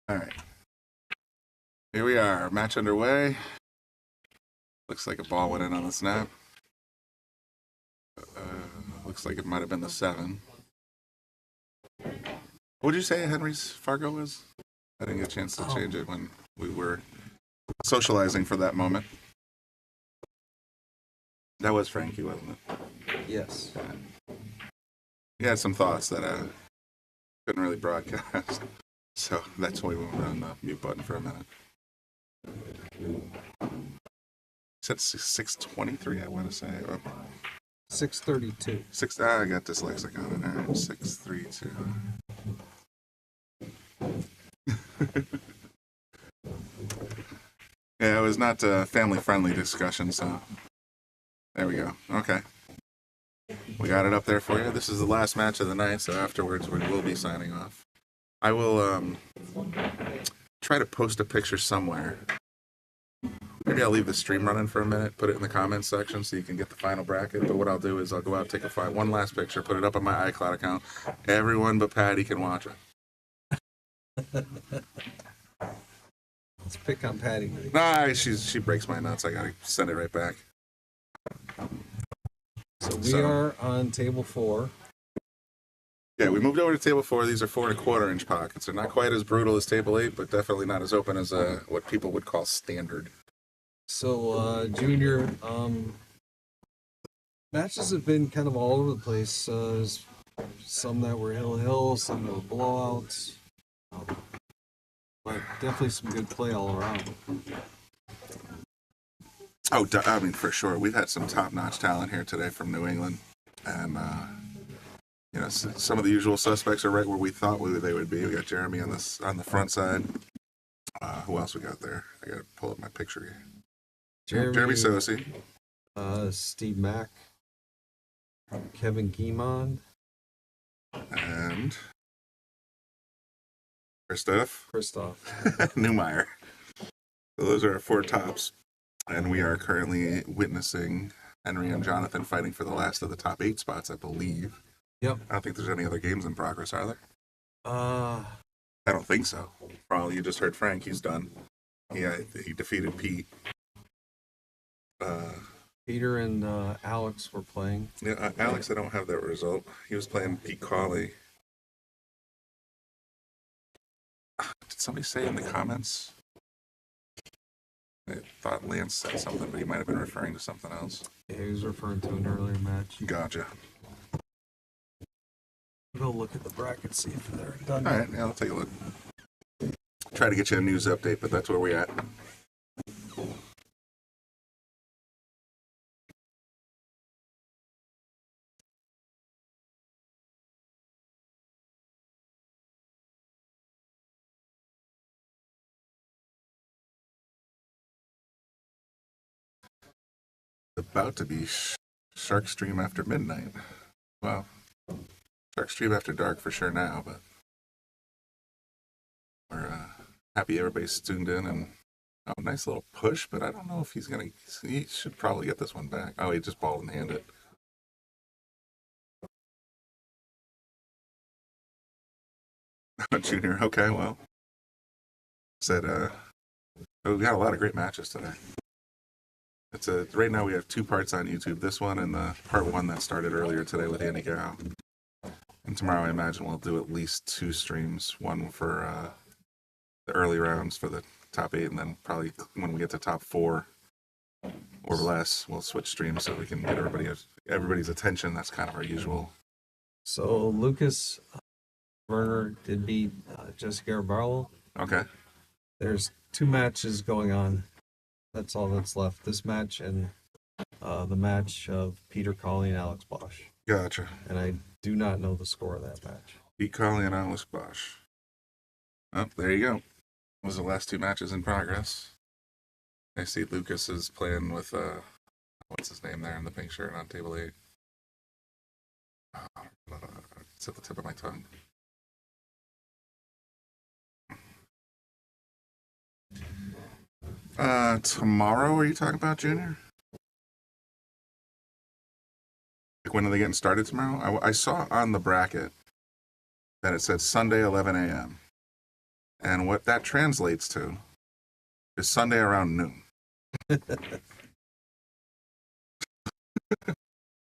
All right. Here we are. Match underway. Looks like a ball went in on the snap. Looks like it might have been the 7. What did you say Henry's Fargo was? I didn't get a chance to change it when we were socializing for that moment. That was Frankie, wasn't it? Yes. He had some thoughts that I couldn't really broadcast. So that's why we went on the mute button for a minute. Said 6:23, I want to say. 6:32. I got dyslexic on it. All right, 6:32. Yeah, it was not a family-friendly discussion, so there we go. Okay. We got it up there for you. This is the last match of the night, so afterwards we will be signing off. I will try to post a picture somewhere. Maybe I'll leave the stream running for a minute, put it in the comments section so you can get the final bracket. But what I'll do is I'll go out, take one last picture, put it up on my iCloud account. Everyone but Patty can watch it. Let's pick on Patty. Nah, she breaks my nuts. I gotta send it right back. So we are on table 4. Yeah, we moved over to table 4. These are 4 1/4 inch pockets. They're not quite as brutal as table 8, but definitely not as open as what people would call standard. So, Junior, matches have been kind of all over the place. There's some that were hill, some that were blowouts. But definitely some good play all around. Oh, I mean, for sure. We've had some top-notch talent here today from New England. And, you know, some of the usual suspects are right where we thought they would be. We got Jeremy on the front side. Who else we got there? I got to pull up my picture here. Jeremy Sosi. Steve Mack. Kevin Guimond. And Christoph Newmeyer. So those are our 4 tops. And we are currently witnessing Henry and Jonathan fighting for the last of the top 8 spots, I believe. Yep. I don't think there's any other games in progress, are there? Uh, I don't think so. Probably you just heard Frank, he's done. Yeah, he defeated Pete. Peter and Alex were playing. Yeah, Alex, I don't have that result. He was playing Pete Cawley. Did somebody say in the comments? I thought Lance said something, but he might have been referring to something else. Yeah, he was referring to an earlier match. Gotcha. Go look at the bracket, see if they're done. All right, yeah, I'll take a look. Try to get you a news update, but that's where we're at. About to be Shark Stream after midnight. Well, Shark Stream after dark for sure now, but we're happy everybody's tuned in and nice little push, but I don't know if he's gonna. He should probably get this one back. Oh, he just ball and hand it. Junior, okay, well, said we got a lot of great matches today. It's right now we have 2 parts on YouTube. This one and the part 1 that started earlier today with Andy Gow. And tomorrow I imagine we'll do at least 2 streams. One for the early rounds for the top 8, and then probably when we get to top 4 or less, we'll switch streams so we can get everybody's attention. That's kind of our usual. So Lucas Werner did beat Jessica Barlow. Okay. There's 2 matches going on. That's all that's left. This match and the match of Peter Cawley and Alex Bosch. Gotcha. And I do not know the score of that match. Pete Cawley and Alex Bosch. Oh, there you go. Those are the last 2 matches in progress. I see Lucas is playing with what's his name there in the pink shirt on table 8. It's at the tip of my tongue. Tomorrow, are you talking about, Junior? Like, when are they getting started tomorrow? I saw on the bracket that it said Sunday 11 a.m. And what that translates to is Sunday around noon.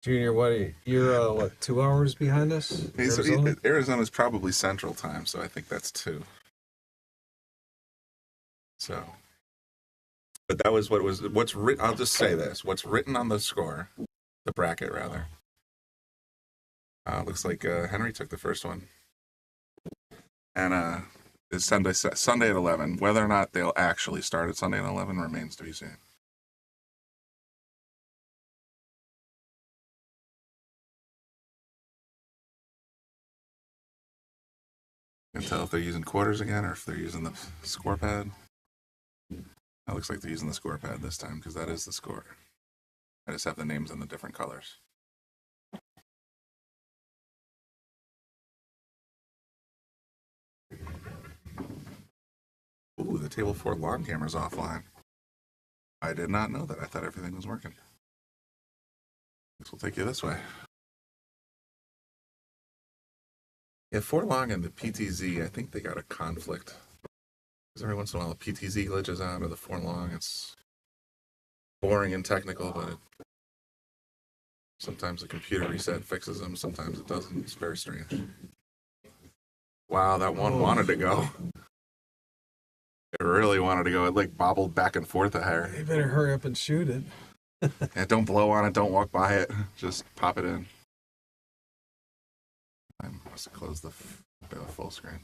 Junior, you're what, 2 hours behind us? Arizona's probably Central Time, so I think that's 2. So, but that was what's written. I'll just say this: what's written on the score, the bracket rather. Looks like Henry took the first one, and it's Sunday at 11. Whether or not they'll actually start at Sunday at 11 remains to be seen. You can tell if they're using quarters again or if they're using the score pad. It looks like they're using the score pad this time because that is the score. I just have the names in the different colors. Ooh, the table 4 long camera's offline. I did not know that. I thought everything was working. This will take you this way. Yeah, 4 long and the PTZ, I think they got a conflict. Because every once in a while the PTZ glitches out or the 4 long. It's boring and technical, but sometimes the computer reset fixes them, sometimes it doesn't. It's very strange. Wow, that one wanted to go. It really wanted to go. It like bobbled back and forth a hair. You better hurry up and shoot it. Yeah, don't blow on it, don't walk by it. Just pop it in. I must have closed the full screen.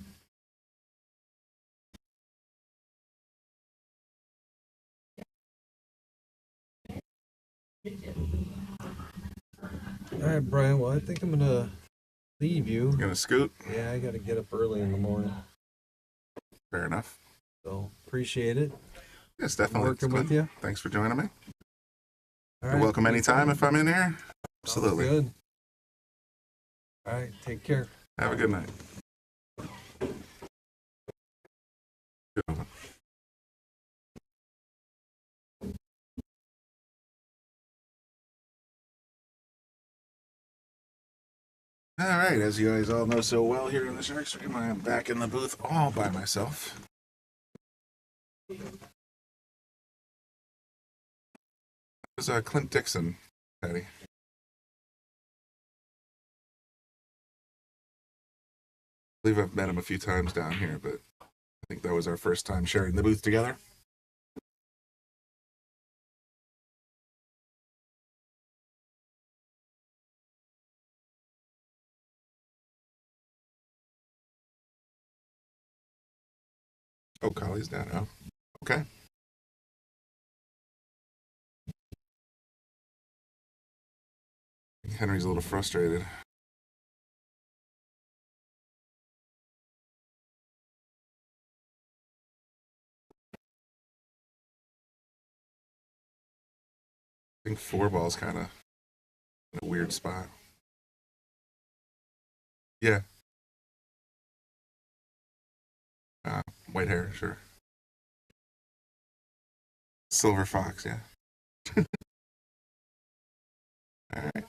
All right, Brian. Well, I think I'm gonna leave you. You're gonna scoot? Yeah, I gotta get up early in the morning. Fair enough. So appreciate it. Yes, definitely. Working with you. Thanks for joining me. All You're right. welcome anytime if I'm in here. Absolutely. Sounds good. All right. Take care. Have a good night. Good one. All right, as you guys all know so well here in the Shark Stream, I am back in the booth all by myself. It was Clint Dixon, Patty. I believe I've met him a few times down here, but I think that was our first time sharing the booth together. Oh, Collie's down now. Okay. Henry's a little frustrated. I think 4-ball's kind of in a weird spot. Yeah. White hair, sure. Silver fox, yeah. All right.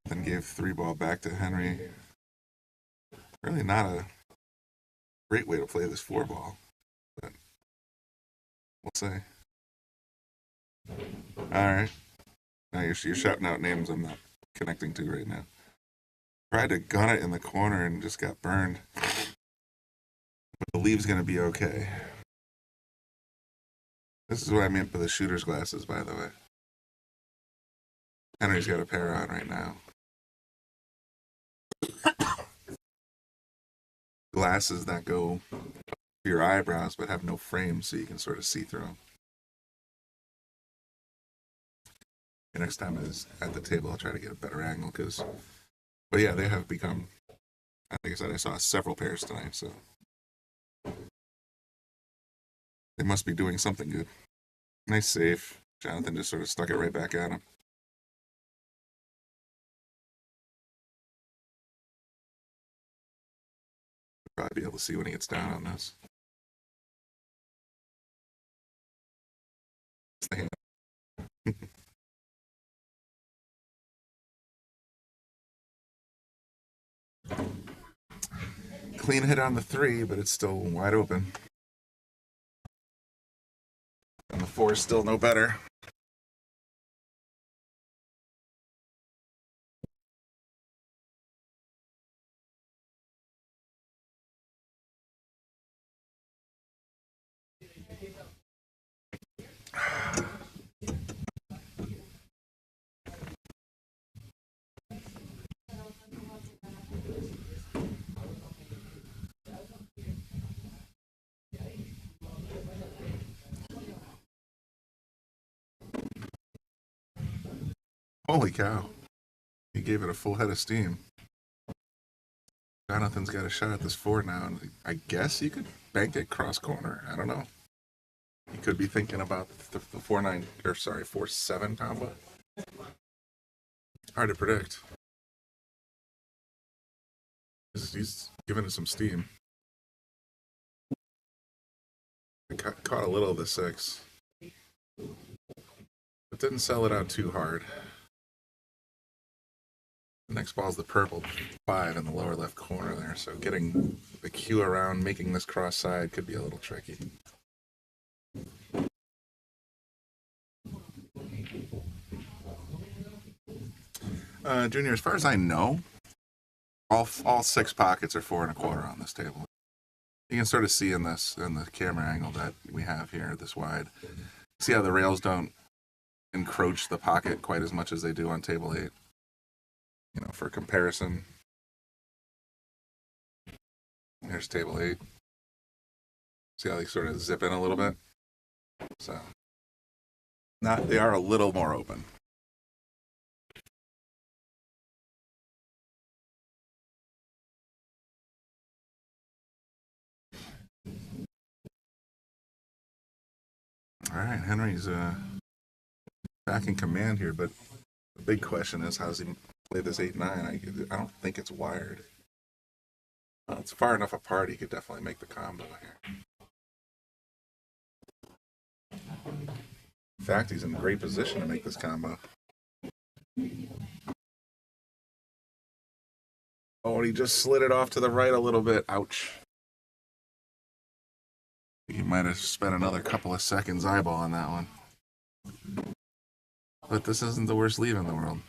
Then gave 3-ball back to Henry. Really not a great way to play this 4-ball, but we'll see. All right. Now you're shouting out names I'm not connecting to right now. Tried to gun it in the corner and just got burned. But the leave's going to be okay. This is what I meant by the shooter's glasses, by the way. Henry's got a pair on right now. Glasses that go to your eyebrows but have no frame so you can sort of see through them. The next time is at the table, I'll try to get a better angle but yeah, they have become, like I said, I saw several pairs tonight, so they must be doing something good. Nice save. Jonathan just sort of stuck it right back at him. Probably be able to see when he gets down on this. Clean hit on the 3, but it's still wide open. And the 4 is still no better. Holy cow. He gave it a full head of steam. Jonathan's got a shot at this 4 now, and I guess he could bank it cross corner. I don't know. He could be thinking about the 4-9, or sorry, 4-7 combo. Hard to predict. He's giving it some steam. I caught a little of the 6. But didn't sell it out too hard. The next ball is the purple 5 in the lower left corner there, so getting the cue around, making this cross side could be a little tricky. Junior, as far as I know, all 6 pockets are 4 1/4 on this table. You can sort of see in the camera angle that we have here, this wide. See how the rails don't encroach the pocket quite as much as they do on table 8. You know, for comparison, here's table 8. See how they sort of zip in a little bit? So, they are a little more open. All right, Henry's back in command here, but the big question is, how does he play this 8-9? I don't think it's wired. It's far enough apart, he could definitely make the combo here. In fact, he's in great position to make this combo. Oh, and he just slid it off to the right a little bit. Ouch. He might have spent another couple of seconds eyeballing that one. But this isn't the worst leave in the world.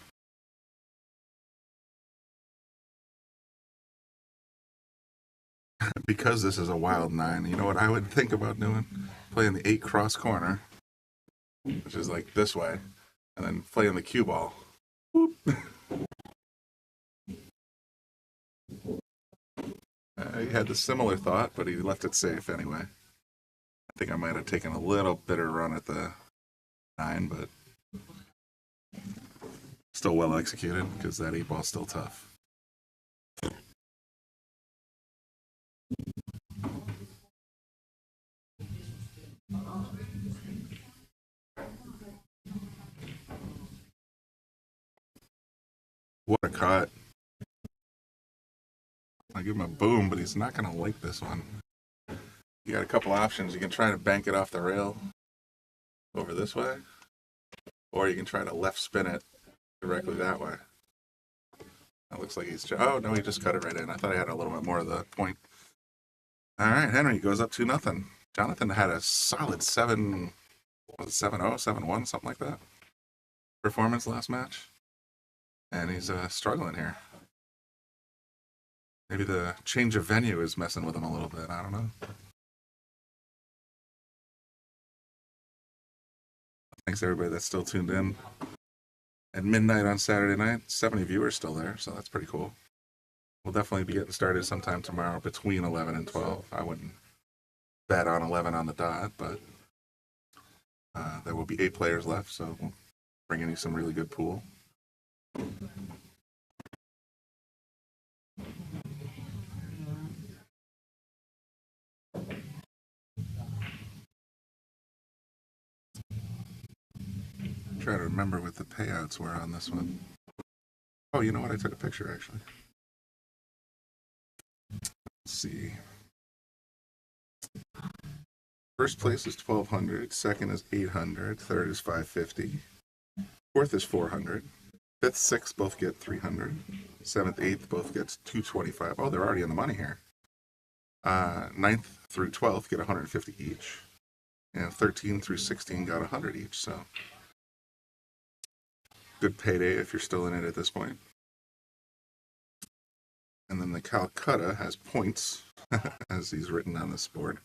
Because this is a wild 9, you know what I would think about doing? Playing the 8 cross corner, which is like this way, and then playing the cue ball. He had the similar thought, but he left it safe anyway. I think I might have taken a little bitter run at the 9, but still well executed because that 8 ball's still tough. What a cut. I give him a boom, but he's not going to like this one. You got a couple options. You can try to bank it off the rail over this way, or you can try to left spin it directly that way. That looks like he's... Oh, no, he just cut it right in. I thought I had a little bit more of the point. All right, Henry goes up 2-0. Jonathan had a solid 7-0, 7-1, something like that, performance last match. And he's struggling here. Maybe the change of venue is messing with him a little bit. I don't know. Thanks everybody that's still tuned in. At midnight on Saturday night, 70 viewers still there, so that's pretty cool. We'll definitely be getting started sometime tomorrow between 11 and 12. I wouldn't bet on 11 on the dot, but there will be 8 players left, so we'll bring in you some really good pool. Try to remember what the payouts were on this one. Oh, you know what? I took a picture actually. Let's see. First place is 1,200. Second is 800. Third is 550. Fourth is 400. Fifth, sixth both get 300. Seventh, eighth both gets 225. Oh, they're already in the money here. Ninth through 12th get 150 each. And 13 through 16 got 100 each. So good payday if you're still in it at this point. And then the Calcutta has points, as he's written on this board.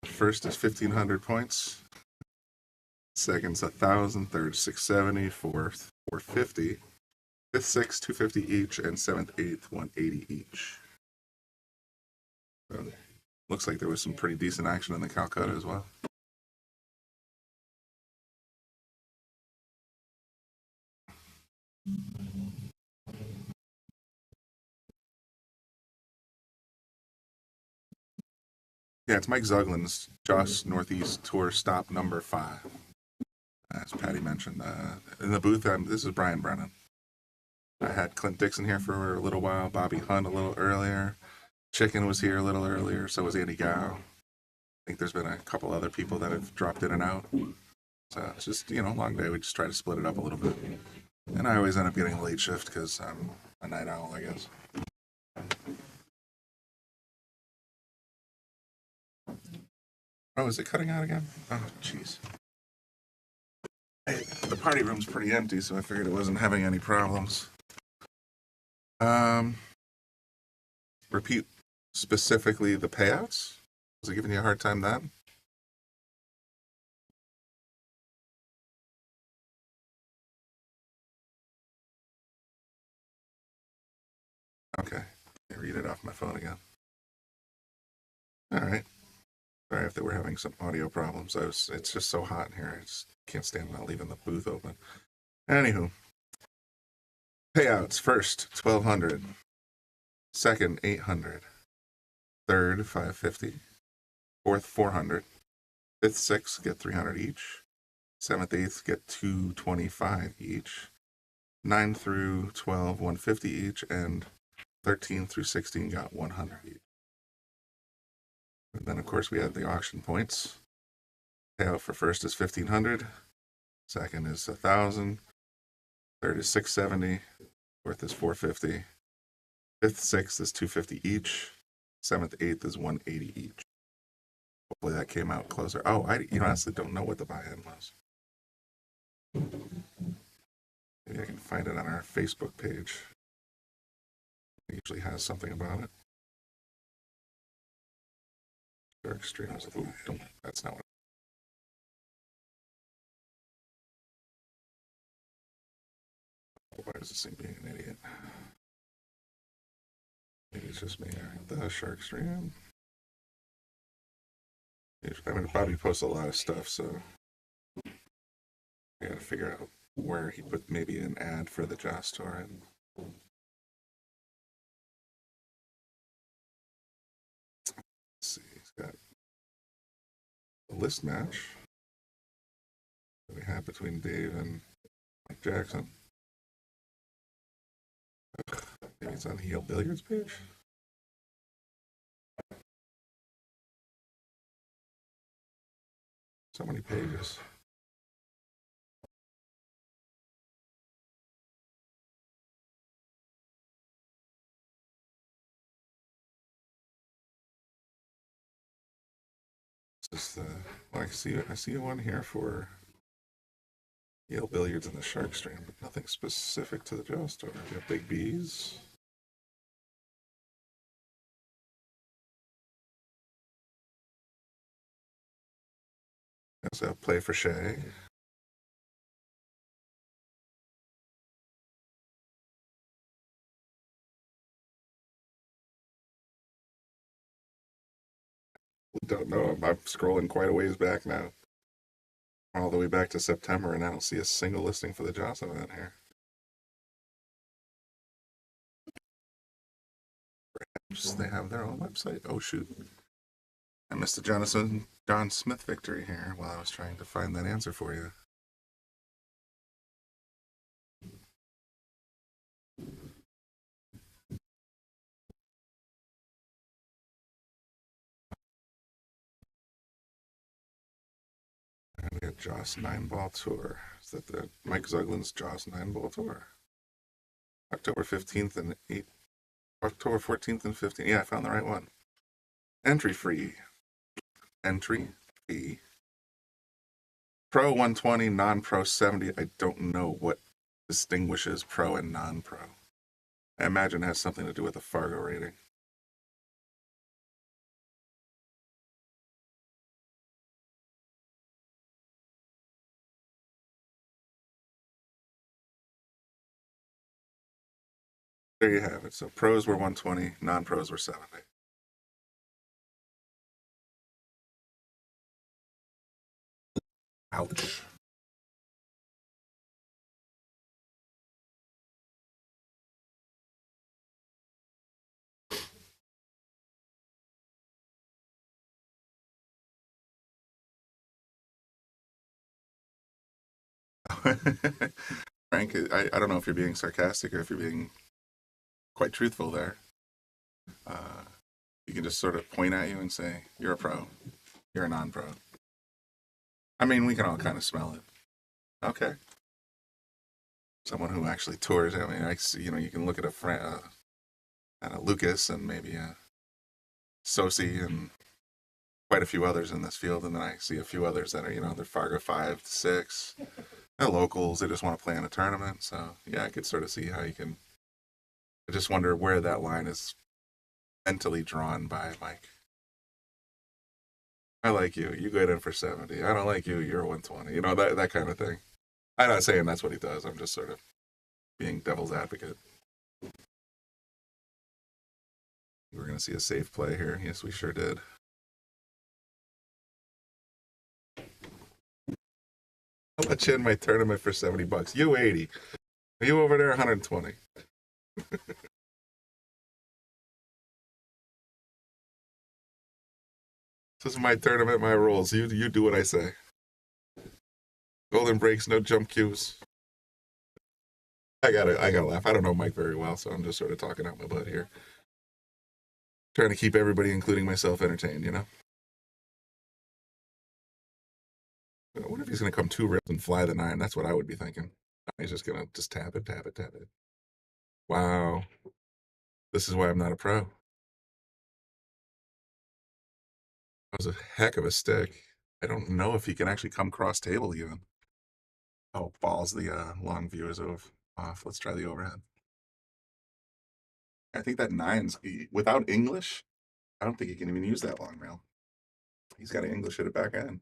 First is 1,500 points. Second's 1,000. Third, 670. Fourth, 450. Fifth, sixth, 250 each. And seventh, eighth, 180 each. So, looks like there was some pretty decent action in the Calcutta as well. Yeah, it's Mike Zuglin's Josh Northeast Tour stop number 5. As Patty mentioned. In the booth, this is Brian Brennan. I had Clint Dixon here for a little while, Bobby Hunt a little earlier. Chicken was here a little earlier, so was Andy Gow. I think there's been a couple other people that have dropped in and out. So it's just, long day. We just try to split it up a little bit. And I always end up getting a late shift because I'm a night owl, I guess. Oh, is it cutting out again? Oh, jeez. The party room's pretty empty, so I figured it wasn't having any problems. Repeat specifically the payouts? Was it giving you a hard time then? Okay. I read it off my phone again. All right. Sorry if they were having some audio problems. It's just so hot in here. I just can't stand not leaving the booth open. Anywho. Payouts. First, 1,200. Second, 800. Third, 550. Fourth, 400. Fifth, sixth get 300 each. Seventh, eighth get 225 each. 9 through 12, 150 each. And 13 through 16 got 100 each. And then, of course, we had the auction points. Payout for first is 1,500. Second is 1,000. Third is 670. Fourth is 450. Fifth, sixth is 250 each. Seventh, eighth is 180 each. Hopefully that came out closer. Oh, I honestly don't know what the buy-in was. Maybe I can find it on our Facebook page. It usually has something about it. Dark streams. Ooh, don't, that's not what. Why does it seem being an idiot? Maybe it's just me. The shark stream. I mean, Bobby posts a lot of stuff, so I gotta figure out where he put maybe an ad for the Joss tour. And let's see, he's got a list match that we have between Dave and Mike Jackson. Ugh, maybe it's on the Yale Billiards page. So many pages. It's just well, I see one here for Yale Billiards and the Shark Stream, but nothing specific to the Joust tour. We have Big B's. We also have Play for Shay. Don't know. I'm scrolling quite a ways back now. All the way back to September, and I don't see a single listing for the Joss event here. Perhaps they have their own website. Oh, shoot. I missed the John Smith victory here while I was trying to find that answer for you. And we have Joss 9-Ball Tour. Is that the Mike Zuglin's Joss 9-Ball Tour? October 15th and 8th. October 14th and 15th. Yeah, I found the right one. Entry free. Entry fee. Pro 120, non-pro 70. I don't know what distinguishes pro and non-pro. I imagine it has something to do with the Fargo rating. There you have it. So pros were 120, non-pros were 70. Ouch. Frank, I don't know if you're being sarcastic or if you're being quite truthful there. You can just sort of point at you and say, you're a pro, you're a non-pro. I mean, we can all kind of smell it. Okay. Someone who actually tours. I mean, I see, you can look at a Lucas and maybe a Sosi and quite a few others in this field, and then I see a few others that are, they're Fargo 5 to 6. They're locals. They just want to play in a tournament. So yeah, I could sort of see how you can. I just wonder where that line is mentally drawn by Mike. I like you. You get in for 70. I don't like you. You're 120. That kind of thing. I'm not saying that's what he does. I'm just sort of being devil's advocate. We're going to see a safe play here. Yes, we sure did. I'll let you in my tournament for $70. You 80. You over there 120. This is my tournament, my rules. You do what I say. Golden breaks, no jump cues. I gotta laugh. I don't know Mike very well, so I'm just sort of talking out my butt here. Trying to keep everybody, including myself, entertained, What if he's gonna come 2 rails and fly the 9? That's what I would be thinking. He's just gonna tap it. Wow. This is why I'm not a pro. That was a heck of a stick. I don't know if he can actually come cross table even. Oh, balls, the long view is over. off. Let's try the overhead. I think that 9's without English. I don't think he can even use that long rail. He's got to English it back in.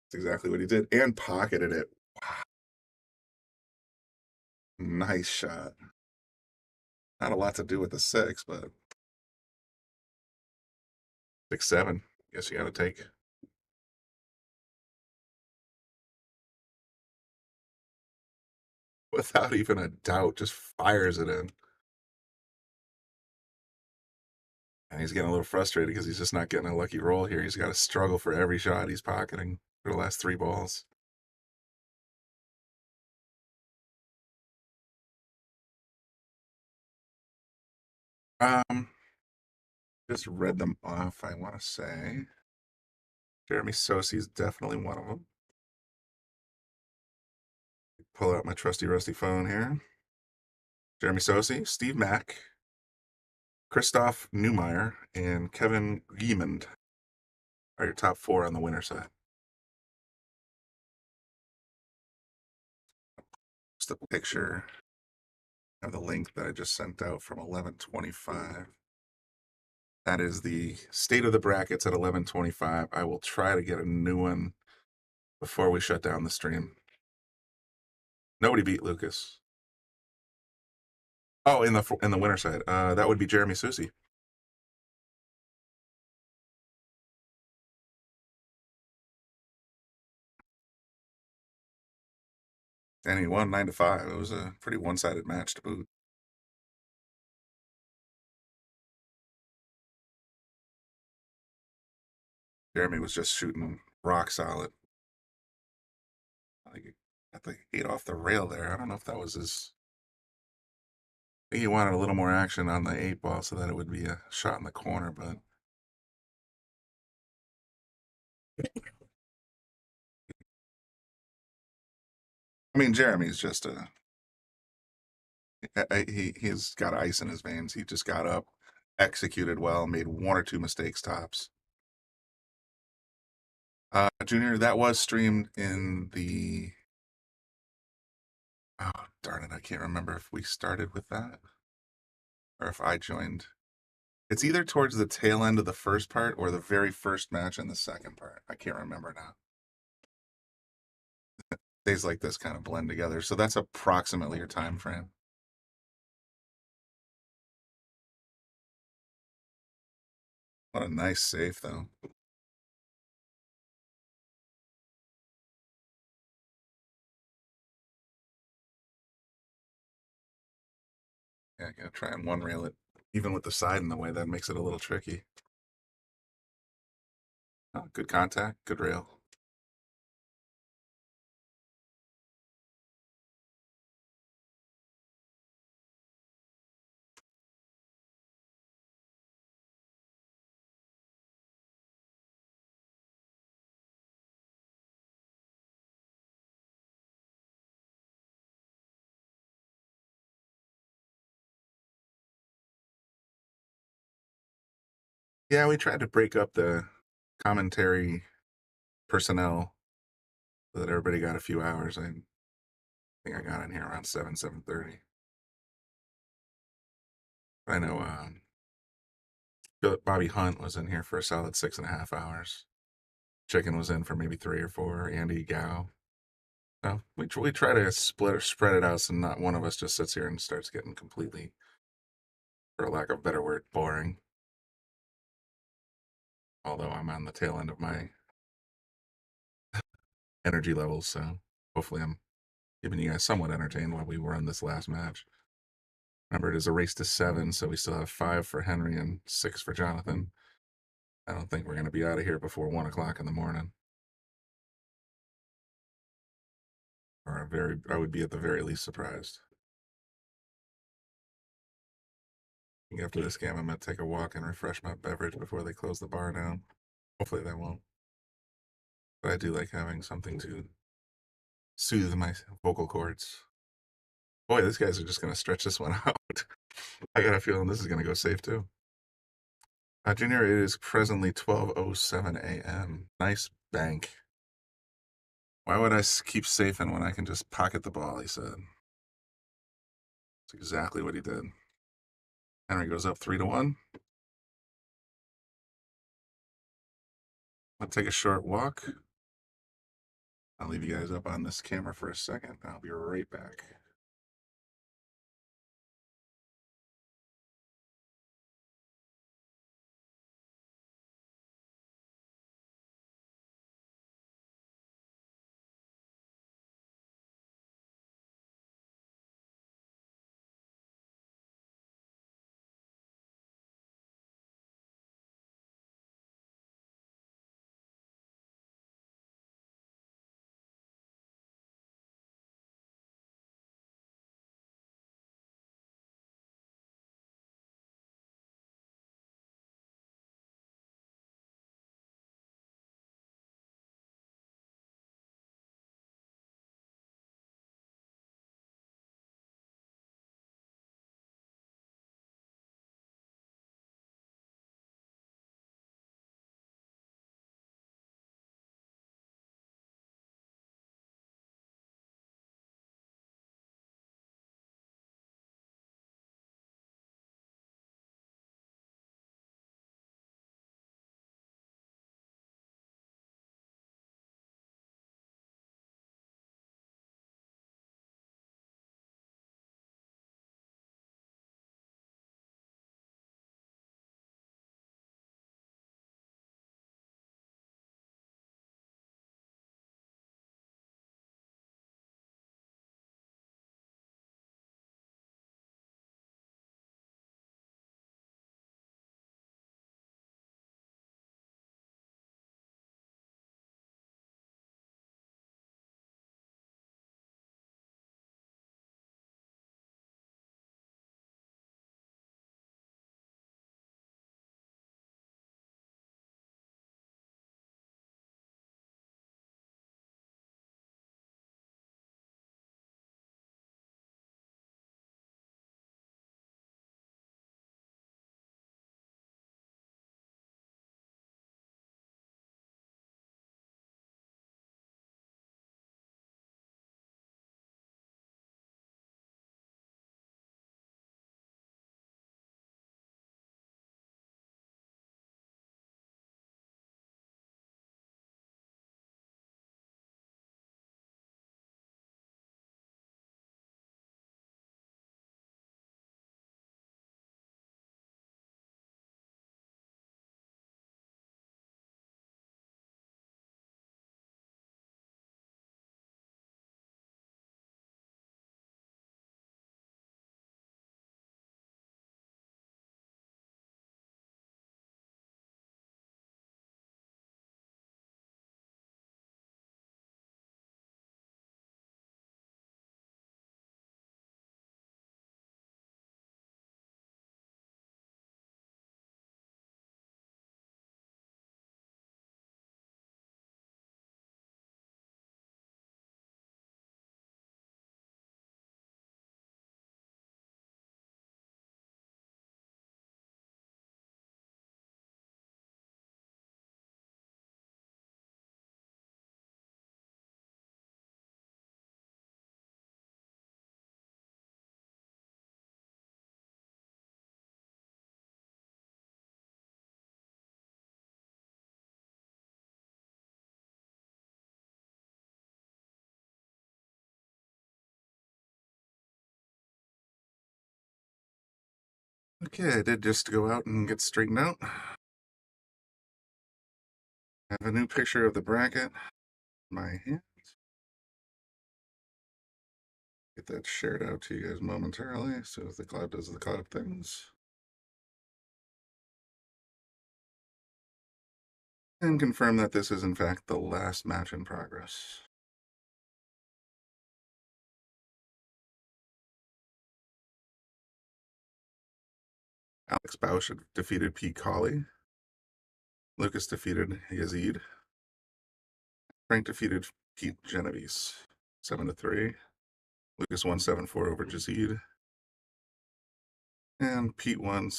That's exactly what he did, and pocketed it. Wow. Nice shot. Not a lot to do with the 6, but 6-7. Guess you got to take. Without even a doubt, just fires it in. And he's getting a little frustrated because he's just not getting a lucky roll here. He's got to struggle for every shot he's pocketing for the last 3 balls. Just read them off, I want to say. Jeremy Sosey is definitely one of them. Pull out my trusty rusty phone here. Jeremy Sosey, Steve Mack, Christoph Neumeyer, and Kevin Giemond are your top 4 on the winner side. Just a picture of the link that I just sent out from 11:25. That is the state of the brackets at 11:25. I will try to get a new one before we shut down the stream. Nobody beat Lucas. Oh, in the winner side, that would be Jeremy Sosey. And he won 9-5. It was a pretty one-sided match to boot. Jeremy was just shooting rock solid. I think he got the 8 off the rail there. I don't know if that was his. I think he wanted a little more action on the 8 ball so that it would be a shot in the corner, but I mean, Jeremy's just he's got ice in his veins. He just got up, executed well, made 1 or 2 mistakes tops. Junior, that was streamed in the. Oh, darn it. I can't remember if we started with that or if I joined. It's either towards the tail end of the first part or the very first match in the second part. I can't remember now. Days like this kind of blend together. So that's approximately your time frame. What a nice save, though. Yeah, gotta try and one rail it. Even with the side in the way, that makes it a little tricky. Oh, good contact, good rail. Yeah, we tried to break up the commentary personnel so that everybody got a few hours. I think I got in here around 7:30. I know Bobby Hunt was in here for a solid 6.5 hours. Chicken was in for maybe 3 or 4. Andy Gao. So we try to spread it out so not one of us just sits here and starts getting completely, for a lack of a better word, boring. Although I'm on the tail end of my energy levels, so hopefully I'm keeping you guys somewhat entertained while we run this last match. Remember, it is a race to 7, so we still have 5 for Henry and 6 for Jonathan. I don't think we're going to be out of here before 1 o'clock in the morning. Or I would be at the very least surprised. I think after this game, I'm going to take a walk and refresh my beverage before they close the bar down. Hopefully they won't. But I do like having something to soothe my vocal cords. Boy, these guys are just going to stretch this one out. I got a feeling this is going to go safe too. Junior, it is presently 12:07 a.m. Nice bank. Why would I keep safing when I can just pocket the ball, he said. That's exactly what he did. Henry goes up 3-1. I'll take a short walk. I'll leave you guys up on this camera for a second. I'll be right back. Okay, I did just go out and get straightened out. I have a new picture of the bracket in my hand. Get that shared out to you guys momentarily as soon as the cloud does the cloud things. And confirm that this is in fact the last match in progress. Alex Bausch defeated Pete Colley. Lucas defeated Yazid. Frank defeated Pete Genovese 7-3. Lucas won 7-4 over Yazid. And Pete won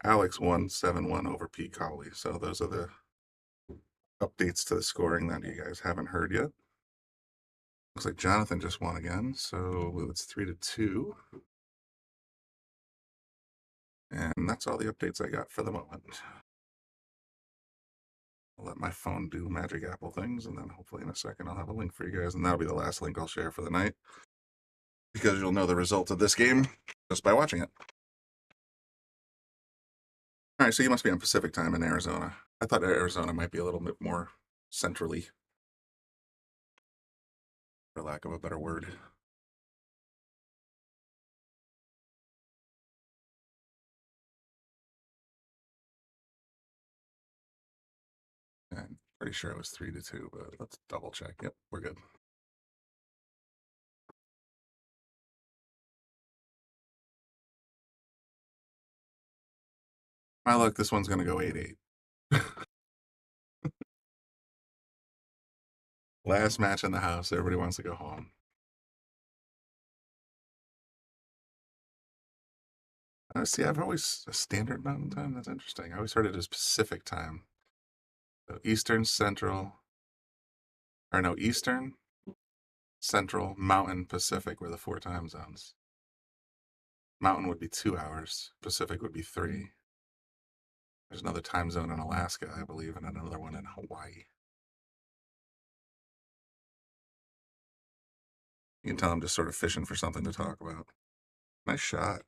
Alex won 7-1 over Pete Colley. So those are the updates to the scoring that you guys haven't heard yet. Looks like Jonathan just won again, so it's 3-2. And that's all the updates I got for the moment. I'll let my phone do Magic Apple things, and then hopefully in a second I'll have a link for you guys, and that'll be the last link I'll share for the night, because you'll know the result of this game just by watching it. All right, so you must be on Pacific time in Arizona. I thought Arizona might be a little bit more centrally, for lack of a better word. I'm pretty sure it was 3-2, but let's double check. Yep, we're good. My luck, this one's going to go 8-8. Last match in the house. Everybody wants to go home. See, I've always a standard mountain time. That's interesting. I always heard it as Pacific time. So Eastern, Central, or no, Eastern, Central, Mountain, Pacific were the 4 time zones. Mountain would be 2 hours. Pacific would be 3. There's another time zone in Alaska, I believe, and another one in Hawaii. You can tell I'm just sort of fishing for something to talk about. Nice shot.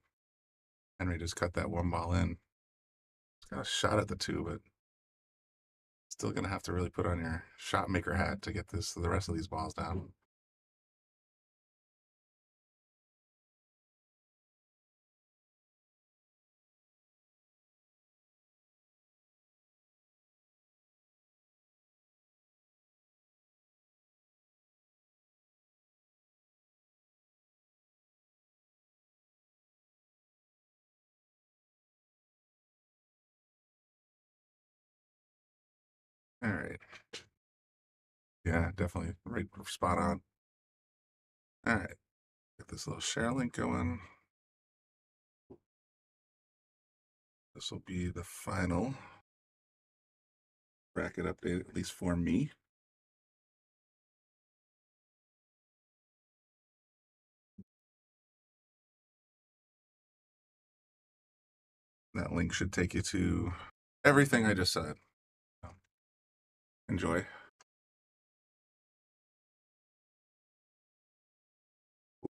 Henry just cut that one ball in. It's got a shot at the 2, but still going to have to really put on your shot maker hat to get the rest of these balls down. All right. Yeah, definitely right spot on. All right. Get this little share link going. This will be the final bracket update, at least for me. That link should take you to everything I just said. Enjoy.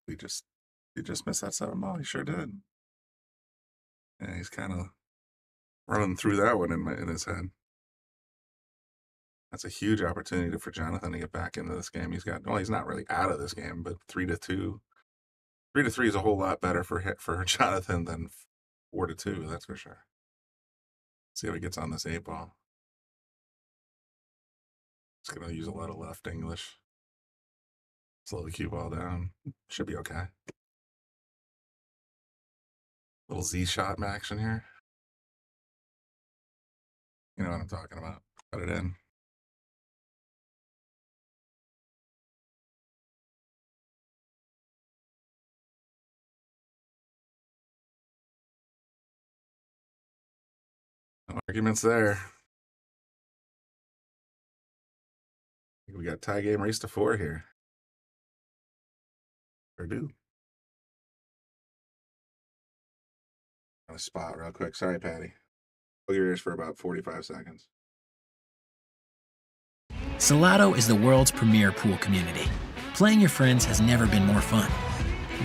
He just missed that 7 ball. He sure did. Yeah, he's kind of running through that one in his head. That's a huge opportunity for Jonathan to get back into this game. He's not really out of this game, but 3-2. 3-3 is a whole lot better for Jonathan than 4-2. That's for sure. See how he gets on this 8 ball. It's gonna use a lot of left English. Slow the cue ball down. Should be okay. Little Z shot action here. You know what I'm talking about. Cut it in. No arguments there. We got tie game race to 4 here. Or do. On a spot real quick. Sorry, Patty. Hold your ears for about 45 seconds. Salado is the world's premier pool community. Playing your friends has never been more fun.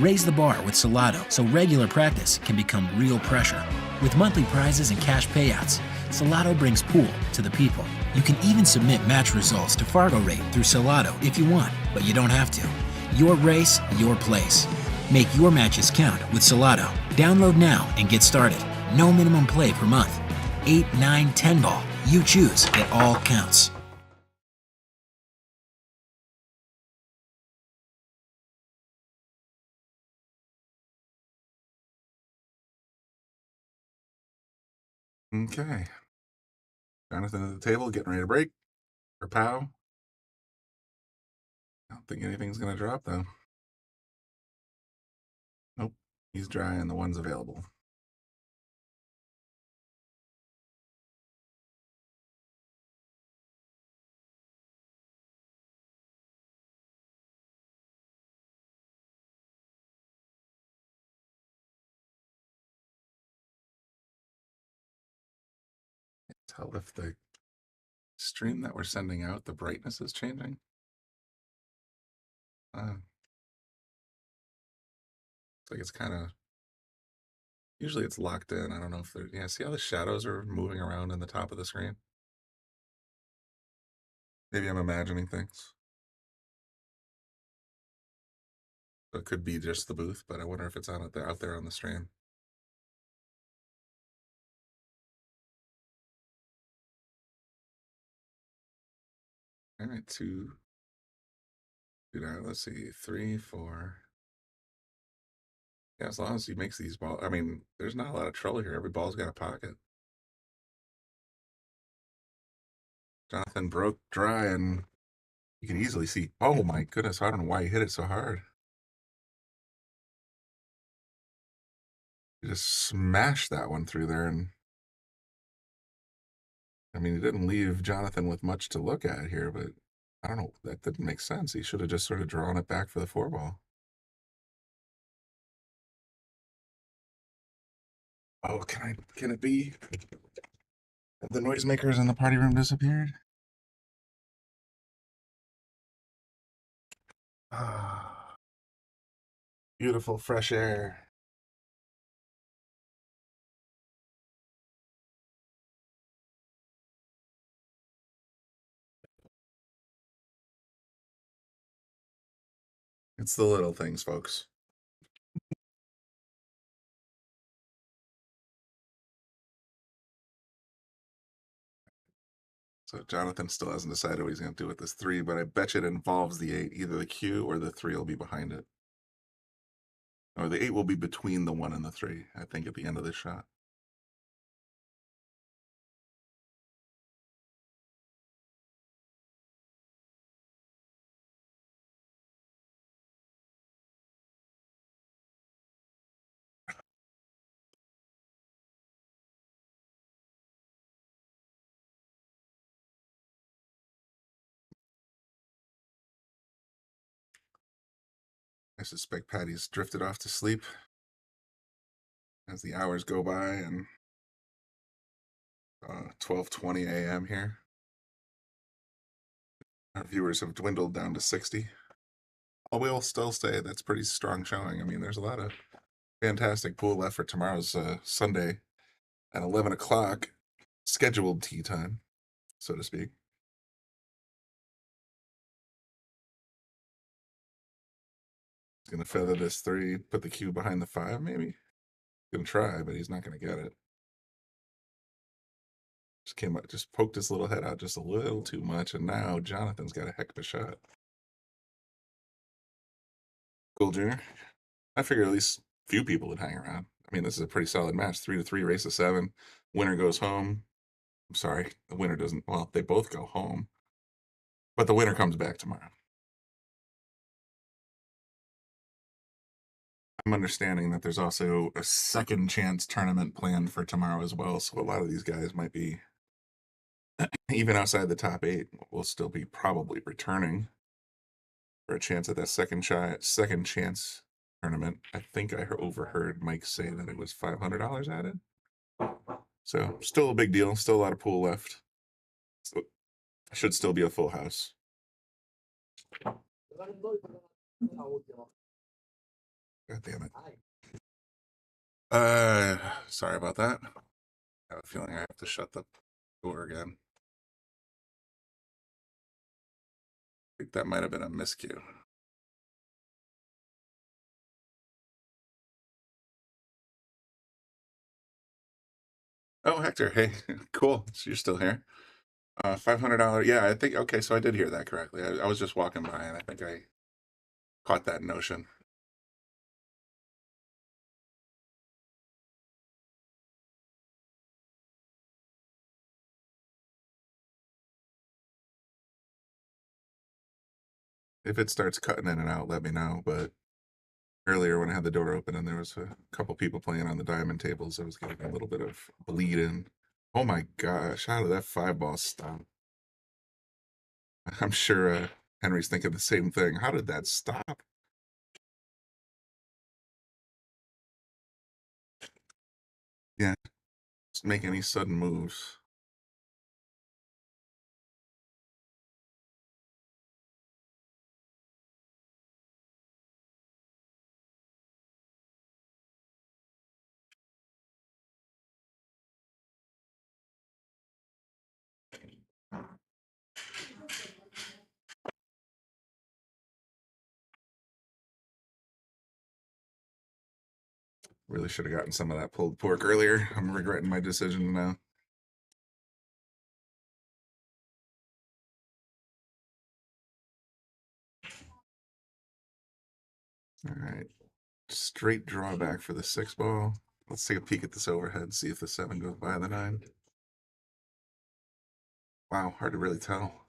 Raise the bar with Salado so regular practice can become real pressure. With monthly prizes and cash payouts, Salado brings pool to the people. You can even submit match results to Fargo Rate through Salado if you want, but you don't have to. Your race, your place. Make your matches count with Salado. Download now and get started. No minimum play per month. 8, 9, 10 ball. You choose. It all counts. Okay. Jonathan at the table, getting ready to break. Or pow. I don't think anything's going to drop, though. Nope. He's dry and the one's available. tell if the stream that we're sending out, the brightness is changing. It's like it's kind of, usually it's locked in. I don't know if they're, yeah, see how the shadows are moving around in the top of the screen? Maybe I'm imagining things. It could be just the booth, but I wonder if it's on it out there on the stream. All right, two. Let's see, 3, 4. Yeah, as long as he makes these balls. I mean, there's not a lot of trouble here. Every ball's got a pocket. Jonathan broke dry, and you can easily see. Oh my goodness! I don't know why he hit it so hard. He just smashed that one through there, and I mean, he didn't leave Jonathan with much to look at here, but I don't know. That didn't make sense. He should have just sort of drawn it back for the 4-ball. Oh, can it be? Have the noisemakers in the party room disappeared? Ah, beautiful fresh air. It's the little things, folks. So Jonathan still hasn't decided what he's going to do with this 3, but I bet you it involves the 8. Either the Q or the 3 will be behind it. Or the 8 will be between the 1 and the 3, I think, at the end of this shot. I suspect Patty's drifted off to sleep as the hours go by, and 12:20 a.m. here. Our viewers have dwindled down to 60. I will still say that's pretty strong showing. I mean, there's a lot of fantastic pool left for tomorrow's Sunday at 11 o'clock, scheduled tea time, so to speak. He's going to feather this 3, put the Q behind the 5, maybe. Gonna try, but he's not gonna get it. Just came up, just poked his little head out just a little too much, and now Jonathan's got a heck of a shot. Cool, Junior. I figure at least a few people would hang around. I mean, this is a pretty solid match. 3-3, race to 7. Winner goes home. I'm sorry, the winner doesn't. Well, they both go home, but the winner comes back tomorrow. I'm understanding that there's also a second chance tournament planned for tomorrow as well, so a lot of these guys might be, even outside the top 8, will still be probably returning for a chance at that second chance tournament. I think I overheard Mike say that it was $500 added. So still a big deal. Still a lot of pool left. So should still be a full house. God damn it. Sorry about that. I have a feeling I have to shut the door again. I think that might have been a miscue. Oh, Hector, hey, cool. So you're still here. $500. Yeah, I think, okay, so I did hear that correctly. I was just walking by and I think I caught that notion. If it starts cutting in and out, let me know. But earlier when I had the door open and there was a couple people playing on the diamond tables, I was getting a little bit of bleed in. Oh my gosh, how did that 5-ball stop? I'm sure Henry's thinking the same thing. How did that stop? Yeah, just make any sudden moves. Really should have gotten some of that pulled pork earlier. I'm regretting my decision now. All right. Straight drawback for the 6 ball. Let's take a peek at this overhead, see if the 7 goes by the 9. Wow, hard to really tell.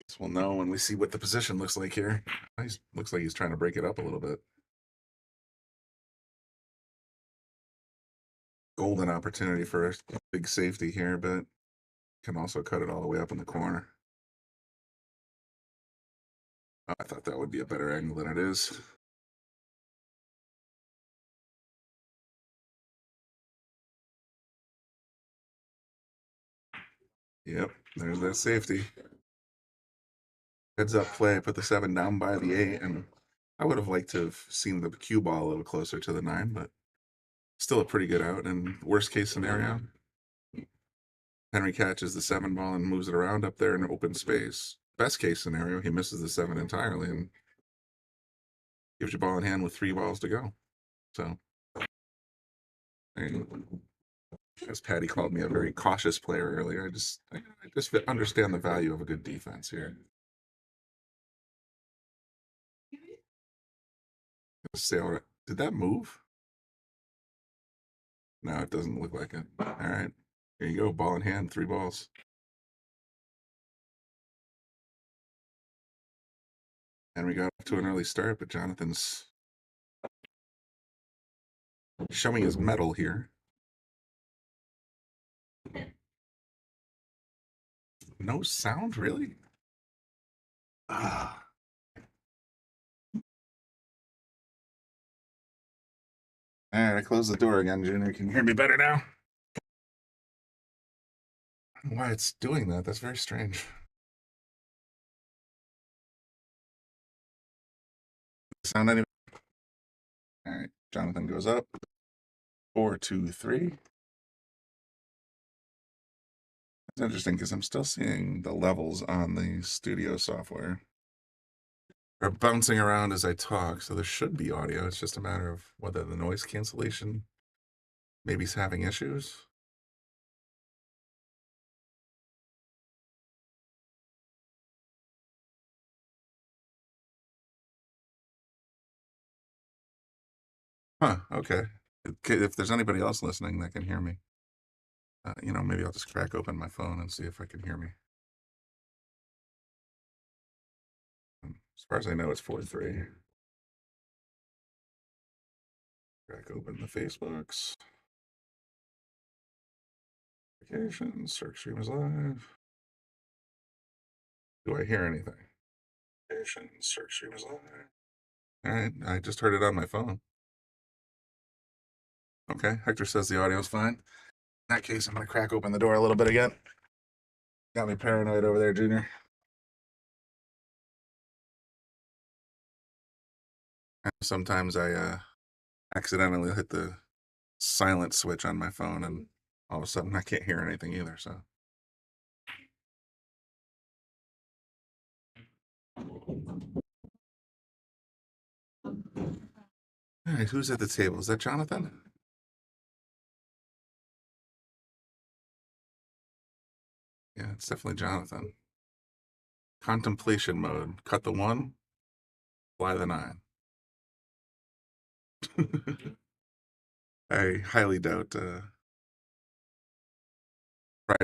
Guess we'll know when we see what the position looks like here. Looks like he's trying to break it up a little bit. Golden opportunity for a big safety here, but can also cut it all the way up in the corner. Oh, I thought that would be a better angle than it is. Yep, there's that safety. Heads up play, put the 7 down by the 8, and I would have liked to have seen the cue ball a little closer to the 9, but still a pretty good out. And worst case scenario, Henry catches the 7 ball and moves it around up there in open space. Best case scenario, he misses the 7 entirely and gives you ball in hand with 3 balls to go. So, and as Patty called me a very cautious player earlier, I just understand the value of a good defense here. Say, all right, did that move? No, it doesn't look like it. All right, here you go, ball in hand, 3 balls. And we got off to an early start, but Jonathan's showing his mettle here. No sound, really? Ah. All right, I closed the door again, Junior. Can you hear me better now? I don't know why it's doing that. That's very strange. Sound any? All right, Jonathan goes up. 4, 2, 3. It's interesting because I'm still seeing the levels on the studio software are bouncing around as I talk, so there should be audio. It's just a matter of whether the noise cancellation maybe is having issues. Huh, okay. If there's anybody else listening that can hear me, maybe I'll just crack open my phone and see if I can hear me. As far as I know, it's 4-3. Crack open the Facebooks. Notifications, search stream is live. Do I hear anything? Search stream is live. All right, I just heard it on my phone. Okay, Hector says the audio's fine. In that case, I'm going to crack open the door a little bit again. Got me paranoid over there, Junior. Sometimes I accidentally hit the silent switch on my phone, and all of a sudden I can't hear anything either. So, all right, who's at the table? Is that Jonathan? Yeah, it's definitely Jonathan. Contemplation mode. Cut the 1, fly the 9. I highly doubt Brian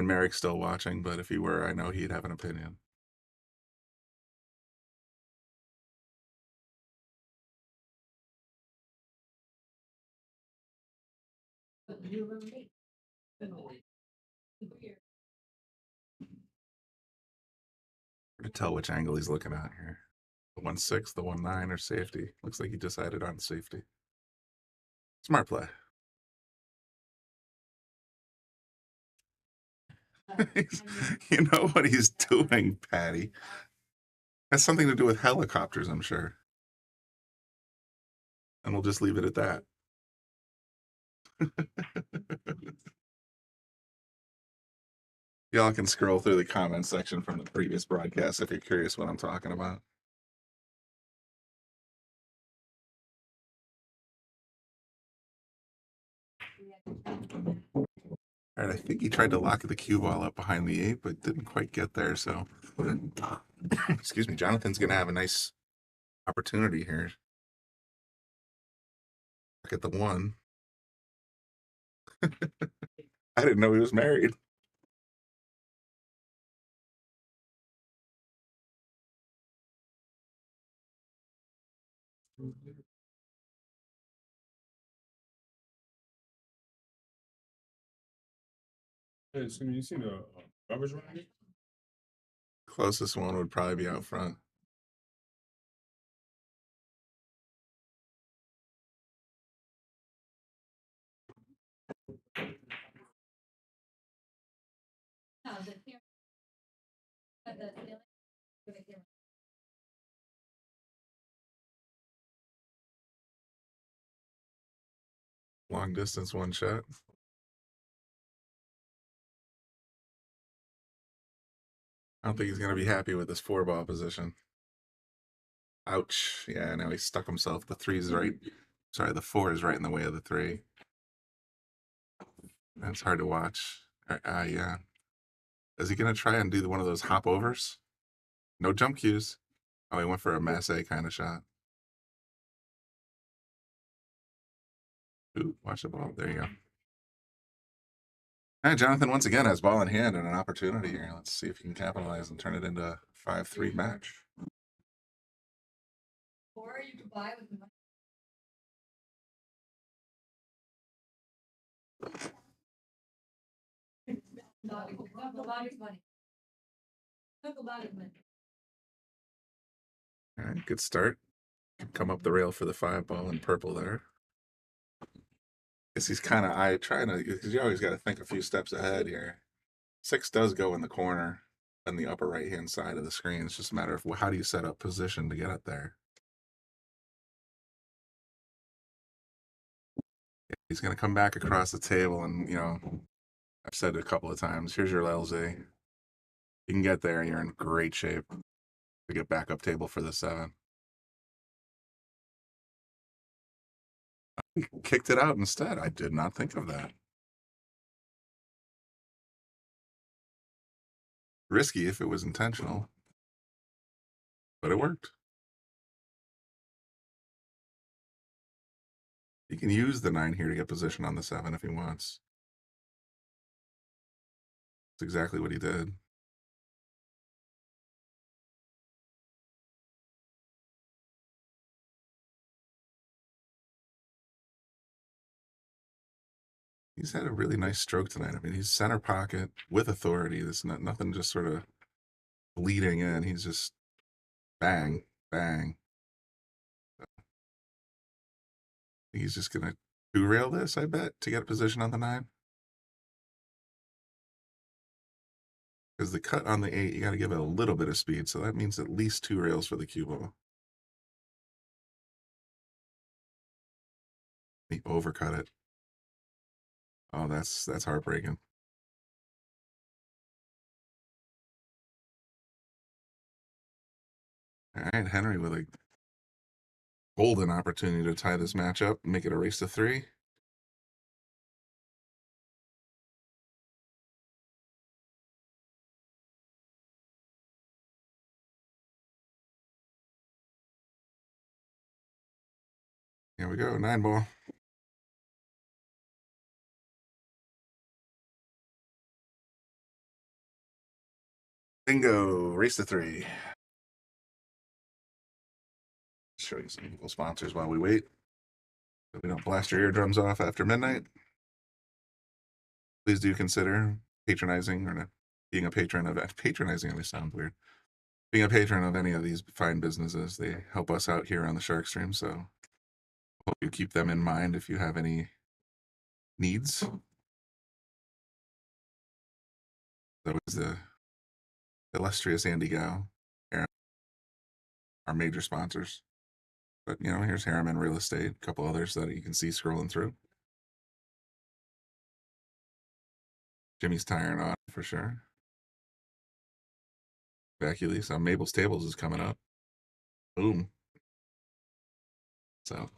Merrick's still watching, but if he were, I know he'd have an opinion. Hard to tell which angle he's looking at here. The 1-6, the 1-9, or safety. Looks like he decided on safety. Smart play. You know what he's doing, Patty. Has something to do with helicopters, I'm sure. And we'll just leave it at that. Y'all can scroll through the comment section from the previous broadcast if you're curious what I'm talking about. All right, I think he tried to lock the cue ball up behind the 8, but didn't quite get there. So, excuse me, Jonathan's going to have a nice opportunity here. Look at the 1. I didn't know he was married. Hey, so you see the garbage right here? Closest one would probably be out front. Long distance 1 shot. I don't think he's going to be happy with this 4-ball position. Ouch. Yeah, now he stuck himself. The 3's right. Sorry, the 4 is right in the way of the 3. That's hard to watch. Yeah. Is he going to try and do one of those hop overs? No jump cues. Oh, he went for a masse kind of shot. Ooh, watch the ball. There you go. All right, Jonathan once again has ball in hand and an opportunity here. Let's see if he can capitalize and turn it into a 5-3 match. Or you could buy with money. Uncle Body's money. Uncle Body's money. All right, good start. Come up the rail for the 5-ball in purple there. Guess he's kind of trying to, because you always got to think a few steps ahead here. 6 does go in the corner on the upper right hand side of the screen. It's just a matter of how do you set up position to get it there. He's going to come back across the table, and I've said it a couple of times. Here's your LZ. You can get there, and you're in great shape to get back up table for the 7. He kicked it out instead. I did not think of that. Risky if it was intentional, but it worked. He can use the 9 here to get position on the 7 if he wants. That's exactly what he did. He's had a really nice stroke tonight. I mean, he's center pocket with authority. There's nothing just sort of bleeding in. He's just bang, bang. He's just going to 2-rail this, I bet, to get a position on the 9. Because the cut on the 8, you got to give it a little bit of speed. So that means at least 2 rails for the cue ball. He overcut it. Oh, that's heartbreaking. All right, Henry with a golden opportunity to tie this match up, make it a race to 3. Here we go, 9-ball. Bingo, race to 3. Show you some cool sponsors while we wait, so we don't blast your eardrums off after midnight. Please do consider patronizing or being a patron of patronizing. Always sounds weird. Being a patron of any of these fine businesses, they help us out here on the Shark Stream. So hope you keep them in mind if you have any needs. That was the illustrious Andy Gow, our major sponsors. But here's Harriman Real Estate, a couple others that you can see scrolling through. Jimmy's Tire and Auto for sure. Speculi. So Mabel's Tables is coming up. Boom. So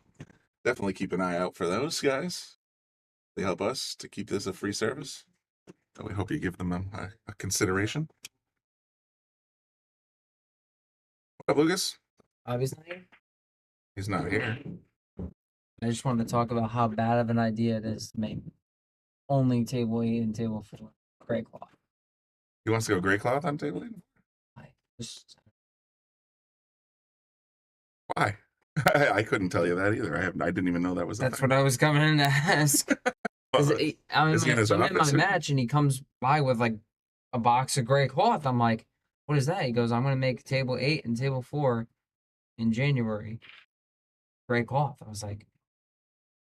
definitely keep an eye out for those guys. They help us to keep this a free service. So we hope you give them a consideration. What up, Lucas? Obviously, He's not here. I just wanted to talk about how bad of an idea it is to make only table 8 and table 4 gray cloth. He wants to go gray cloth on table 8? Just, Why? I couldn't tell you that either. I didn't even know that was. that's what I was coming in to ask. I'm Is he in his in my office? match, and he comes by with like a box of gray cloth. I'm like, "What is that?" He goes, "I'm gonna make table 8 and table 4 in January. Gray cloth." I was like,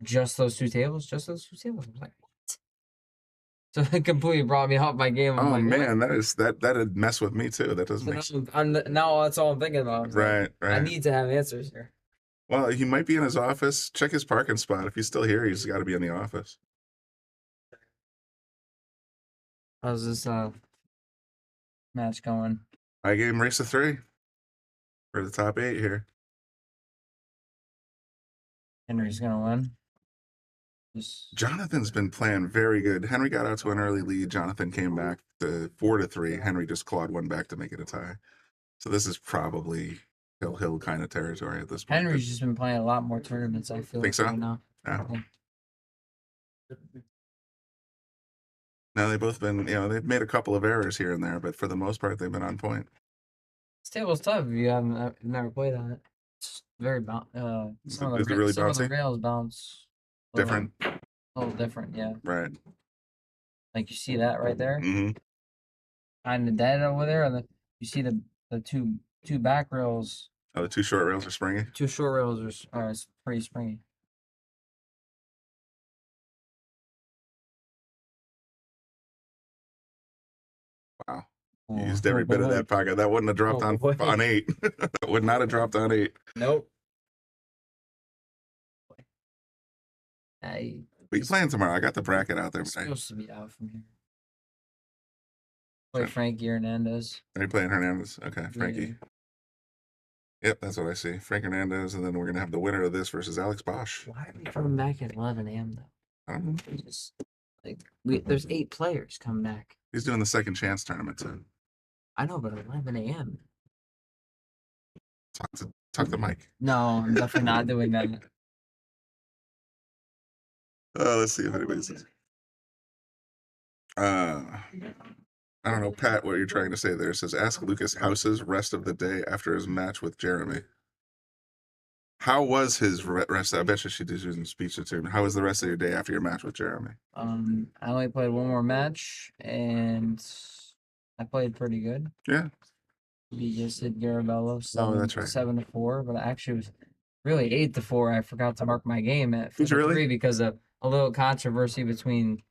"Just those two tables? Just those two tables?" I was like, "What?" So it completely brought me off my game. I'm Oh like, man, what? that'd mess with me too. That doesn't So make sense. now that's all I'm thinking about. I was like, Right, I right. need to have answers here. Well, he might be in his office. Check his parking spot. If he's still here, he's got to be in the office. How's this match going? I game race of 3 for the top 8 here. Henry's gonna win. Just Jonathan's been playing very good. Henry got out to an early lead. Jonathan came back to 4-3. Henry just clawed one back to make it a tie. So this is probably hill kind of territory at this point. Henry's just been playing a lot more tournaments. I feel Think like so? right now. Yeah. Yeah. Now they've both been, they've made a couple of errors here and there, but for the most part, they've been on point. This table's tough if you haven't never played on it. It's very some Is it really some of the bouncy? rails bounce Different? a little different, yeah. Right. Like you see that right there, Mm-hmm. kind of dead over there, and you see the two back rails. Oh, the 2 short rails are springy? Two short rails are pretty springy. Wow. Oh, You used every bit of that pocket. That wouldn't have dropped Oh, on boy. 8. That would not have dropped on 8. Nope. But you playing tomorrow? I got the bracket out there. It's But supposed to be out from here. Play Frankie Hernandez. are you playing Hernandez? Okay, Frankie. Yep, that's what I see. Frank Hernandez, and then we're gonna have the winner of this versus Alex Bosch. Why are we coming back at 11 a.m. though? I don't know. We just there's 8 players coming back. He's doing the second chance tournament too. I know, but 11 a.m. Talk to Mike. No, I'm definitely not doing that. Let's see if anybody's. I don't know, Pat, what you're trying to say there. It says, ask Lucas House's rest of the day after his match with Jeremy. How was his rest? I bet you she did use some speech to him. How was the rest of your day after your match with Jeremy? I only played one more match, and I played pretty good. Yeah. We just did Garabello That's right. 7-4, but actually it was really 8-4. I forgot to mark my game at Did you really? 3 because of a little controversy between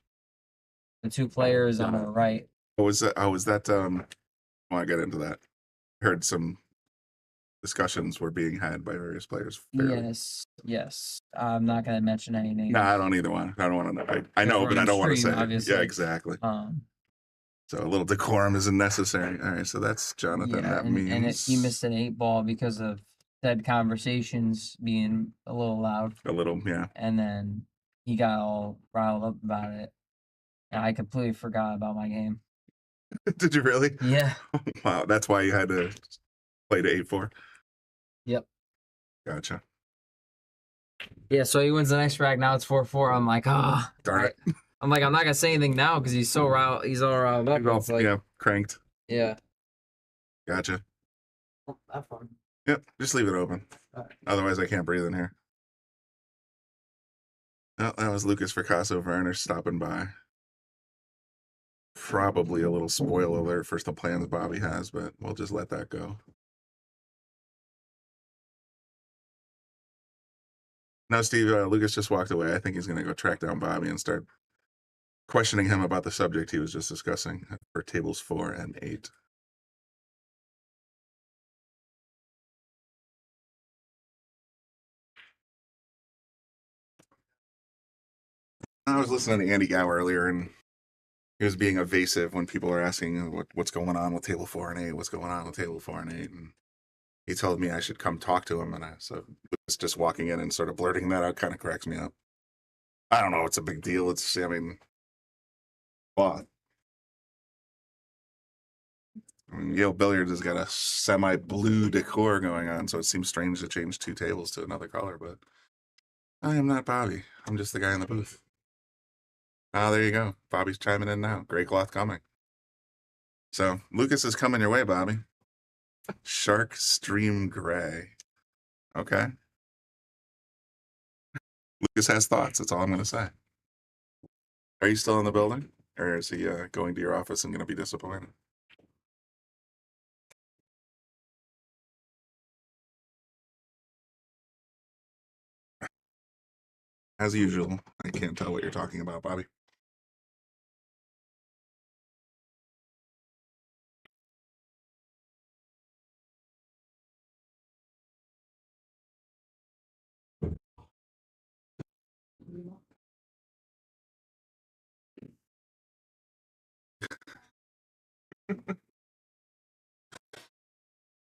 the two players on the right. Was that? Well, I got into that. Heard some discussions were being had by various players. Fairly. Yes. I'm not gonna mention any names. No, I don't either want. I don't want to. I know, but I don't want to say. Obviously. Yeah, exactly. Um, So a little decorum isn't necessary. All right, so that's Jonathan. yeah, That and means he missed an 8-ball because of said conversations being a little loud, a little, yeah. and then he got all riled up about it, and I completely forgot about my game. Did you really? Yeah. Wow, that's why you had to play to 8-4. Yep. Gotcha. Yeah, so he wins the next rack. Now it's 4-4. I'm like, Darn it. I'm like, I'm not gonna say anything now because he's so riled. He's all riled up. It's like, Yeah, cranked. yeah. Gotcha. Have fun. Yep, just leave it open. All right. Otherwise, I can't breathe in here. Oh, that was Lucas Fracasso Werner stopping by. Probably a little spoil alert for the plans Bobby has, but we'll just let that go. No, Steve, Lucas just walked away. I think he's going to go track down Bobby and start questioning him about the subject he was just discussing for tables 4 and 8. I was listening to Andy Gow earlier, and he was being evasive when people are asking what's going on with table 4 and 8, what's going on with table 4 and 8, and he told me I should come talk to him, and so Lucas just walking in and sort of blurting that out kind of cracks me up. I don't know, it's a big deal. It's, I mean, what? I mean, Yale Billiards has got a semi-blue decor going on, so it seems strange to change 2 tables to another color, but I am not Bobby. I'm just the guy in the booth. Ah, there you go. Bobby's chiming in now. Gray cloth coming. So, Lucas is coming your way, Bobby. Shark Stream Gray. Okay. Lucas has thoughts. That's all I'm going to say. Are you still in the building? Or is he going to your office and going to be disappointed? As usual, I can't tell what you're talking about, Bobby.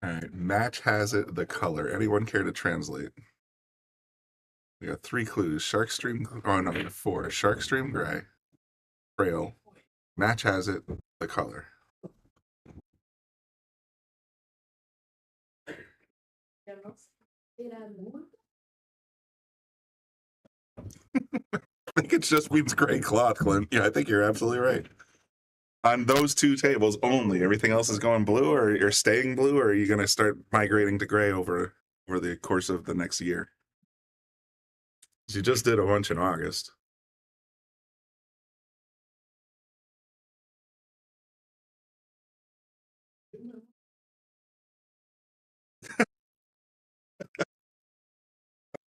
All right, match has it the color. Anyone care to translate? We got 3 clues. Shark Stream, oh no, we got 4. Shark Stream Gray, Trail, match has it the color. I think it just means gray cloth, Clint. Yeah, I think you're absolutely right. On those 2 tables only, everything else is going blue, or you're staying blue, or are you going to start migrating to gray over the course of the next year? You just did a bunch in August.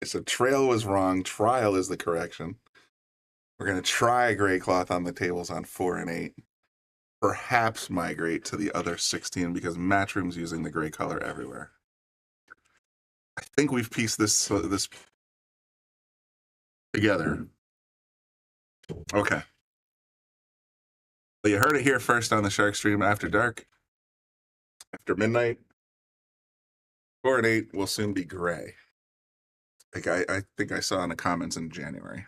So trail was wrong. Trial is the correction. We're going to try gray cloth on the tables on 4 and 8. Perhaps migrate to the other 16 because Matchroom's using the gray color everywhere. I think we've pieced this together. Okay. Well, you heard it here first on the Shark Stream After Dark. After midnight, 4 and 8 will soon be gray. I think I saw in the comments in January.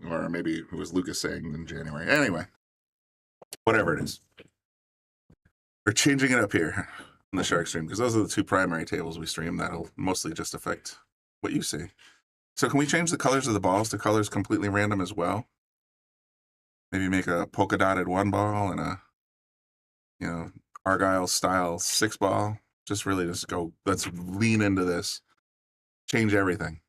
Or maybe it was Lucas saying in January. Anyway, whatever it is. We're changing it up here on the Shark Stream because those are the 2 primary tables we stream. That'll mostly just affect what you see. So can we change the colors of the balls to colors completely random as well? Maybe make a polka dotted 1 ball and a, you know, Argyle style 6 ball. Just really just go, let's lean into this. Change everything.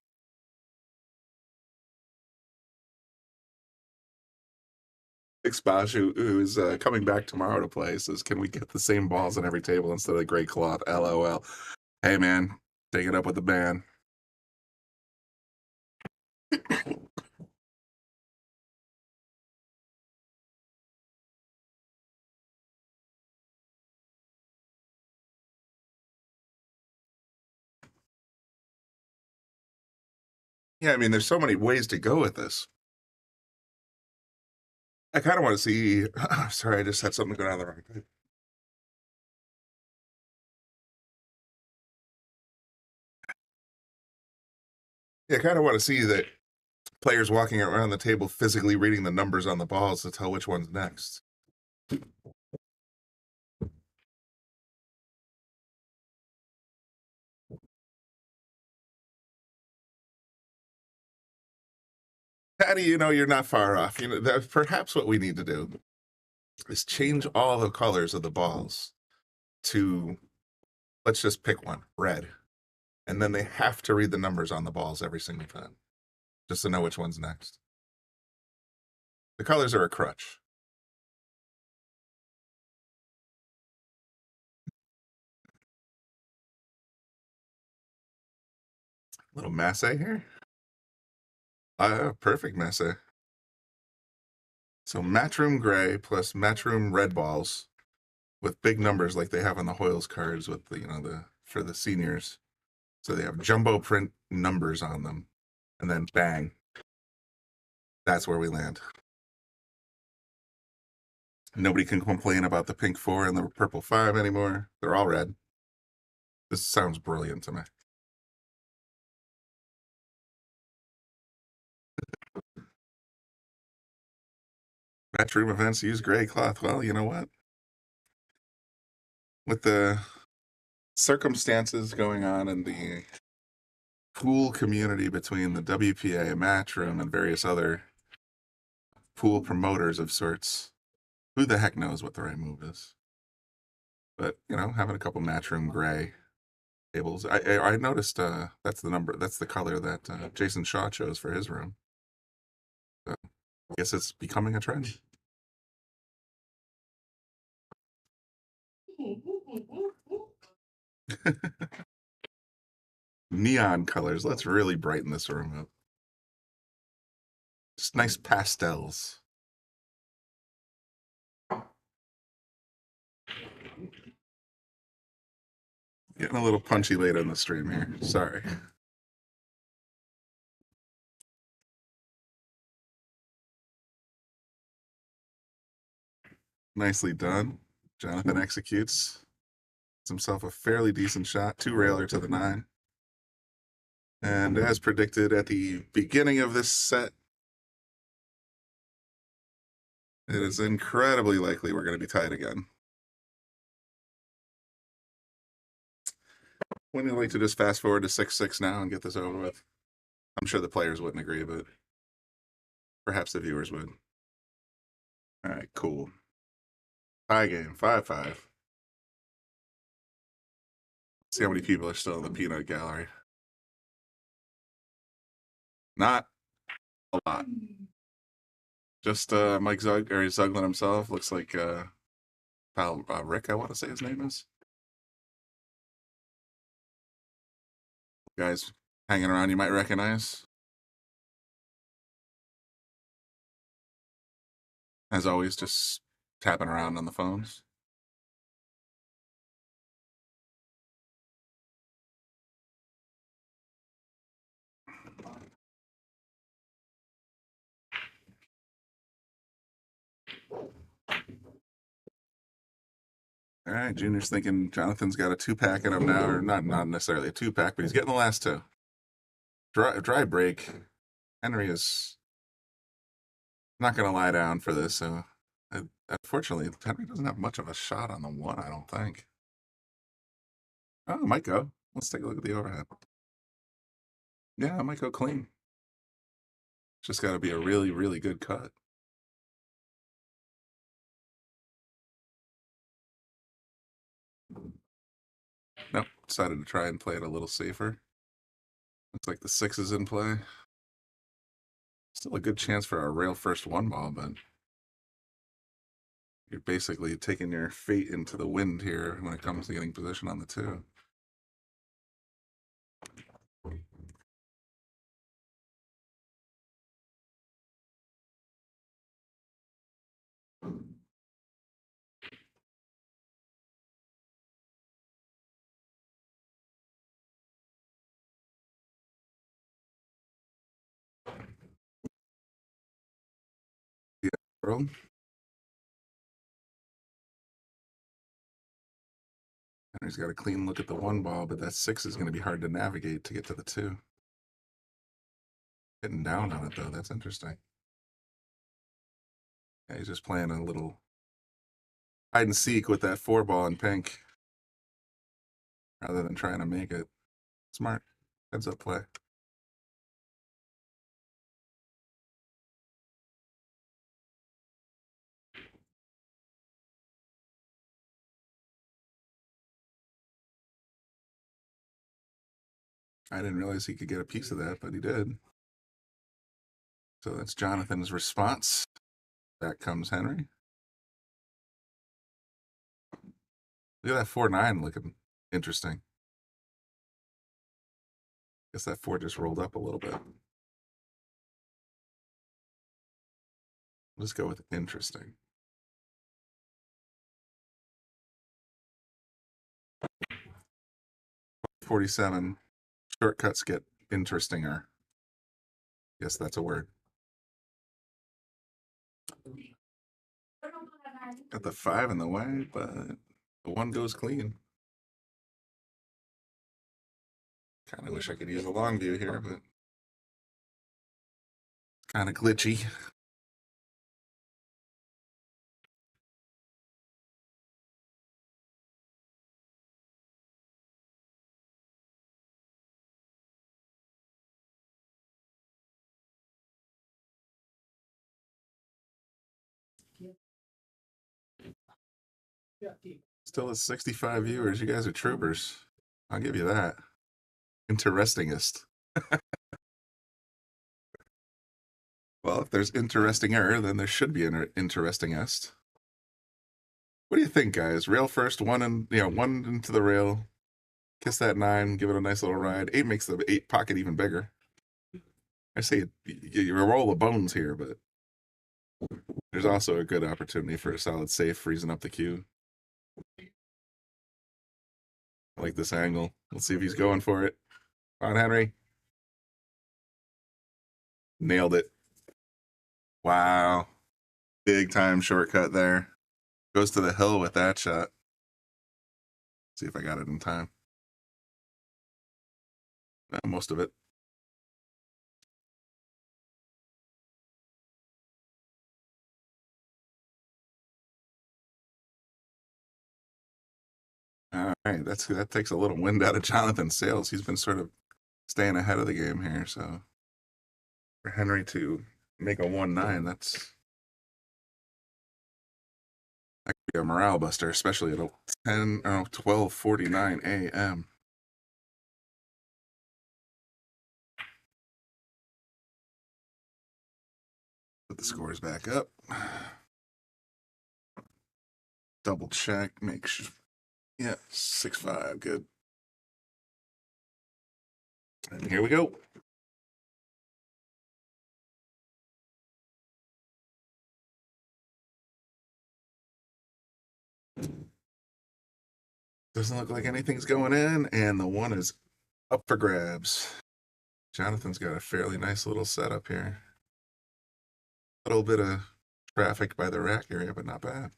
Bosch, who's coming back tomorrow to play, says, can we get the same balls on every table instead of the gray cloth? LOL. Hey, man, take it up with the band. Yeah, I mean, there's so many ways to go with this. I kind of want to see. Sorry, I just had something go down the wrong pipe. Yeah, I kind of want to see that players walking around the table physically reading the numbers on the balls to tell which one's next. Patty, you know, you're not far off. You know, that perhaps what we need to do is change all the colors of the balls to, let's just pick one, red. And then they have to read the numbers on the balls every single time, just to know which one's next. The colors are a crutch. Little masse here. Perfect masse. So Matchroom gray plus Matchroom red balls with big numbers like they have on the Hoyles cards with the, you know, for the seniors. So they have jumbo print numbers on them. And then bang. That's where we land. Nobody can complain about the pink 4 and the purple 5 anymore. They're all red. This sounds brilliant to me. Matchroom events use gray cloth. Well, you know what? With the circumstances going on in the pool community between the WPA, Matchroom, and various other pool promoters of sorts, who the heck knows what the right move is? But, you know, having a couple Matchroom gray tables. I noticed that's the color that Jason Shaw chose for his room. So I guess it's becoming a trend. Neon colors. Let's really brighten this room up. Just nice pastels. Getting a little punchy late in the stream here. Sorry. Nicely done. Jonathan executes. Gets himself a fairly decent shot. 2-railer to the 9. And as predicted at the beginning of this set, it is incredibly likely we're going to be tied again. Wouldn't you like to just fast forward to 6-6 now and get this over with? I'm sure the players wouldn't agree, but perhaps the viewers would. All right, cool. Tie game, 5-5. See how many people are still in the peanut gallery. Not a lot. Just Mike Zuglin himself. Looks like pal Rick, I want to say his name is. Guys hanging around you might recognize. As always, just tapping around on the phones. All right, Junior's thinking Jonathan's got a 2-pack in him now, or not necessarily a 2-pack, but he's getting the last 2. Dry break. Henry is not going to lie down for this. So, unfortunately, Henry doesn't have much of a shot on the 1, I don't think. Oh, it might go. Let's take a look at the overhead. Yeah, it might go clean. Just got to be a really, really good cut. Nope, decided to try and play it a little safer. Looks like the 6 is in play. Still a good chance for a rail first 1 ball, but you're basically taking your fate into the wind here when it comes to getting position on the 2. Yeah, bro. Henry's got a clean look at the 1 ball, but that 6 is going to be hard to navigate to get to the 2. Getting down on it, though. That's interesting. Yeah, he's just playing a little hide and seek with that 4 ball in pink rather than trying to make it. Smart. Heads up play. I didn't realize he could get a piece of that, but he did. So that's Jonathan's response. Back comes Henry. Look at that 4-9 looking interesting. Guess that 4 just rolled up a little bit. Let's go with interesting. $47. shortcuts get interestinger. Yes, that's a word. Got the 5 in the way, but the 1 goes clean. Kind of wish I could use a long view here, but kind of glitchy. Still at 65 viewers. You guys are troopers. I'll give you that. Interestingest. Well, if there's interestinger, then there should be an interestingest. What do you think, guys? Rail first, 1 and 1 into the rail. Kiss that 9, give it a nice little ride. 8 makes the 8 pocket even bigger. I say you roll the bones here, but there's also a good opportunity for a solid safe, freezing up the queue. I like this angle. Let's see if he's going for it. Come on, Henry. Nailed it. Wow. Big time shortcut there. Goes to the hill with that shot. See if I got it in time. Most of it. All right, that takes a little wind out of Jonathan's sails. He's been sort of staying ahead of the game here. So for Henry to make a 1-9, that could be a morale buster, especially at 12:49 a.m. Put the scores back up. Double check, make sure. Yeah, 6-5, good. And here we go. Doesn't look like anything's going in, and the 1 is up for grabs. Jonathan's got a fairly nice little setup here. A little bit of traffic by the rack area, but not bad.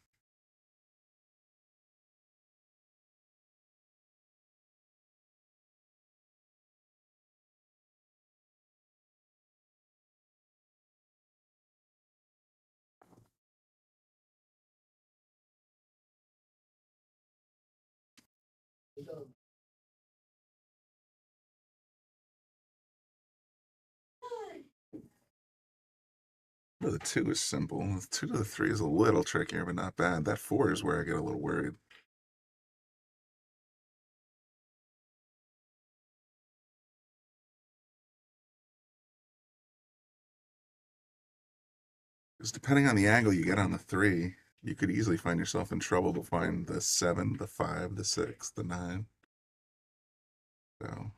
The 2 is simple. The 2 to the 3 is a little trickier, but not bad. That 4 is where I get a little worried. Because depending on the angle you get on the 3, you could easily find yourself in trouble to find the 7, the 5, the 6, the 9. So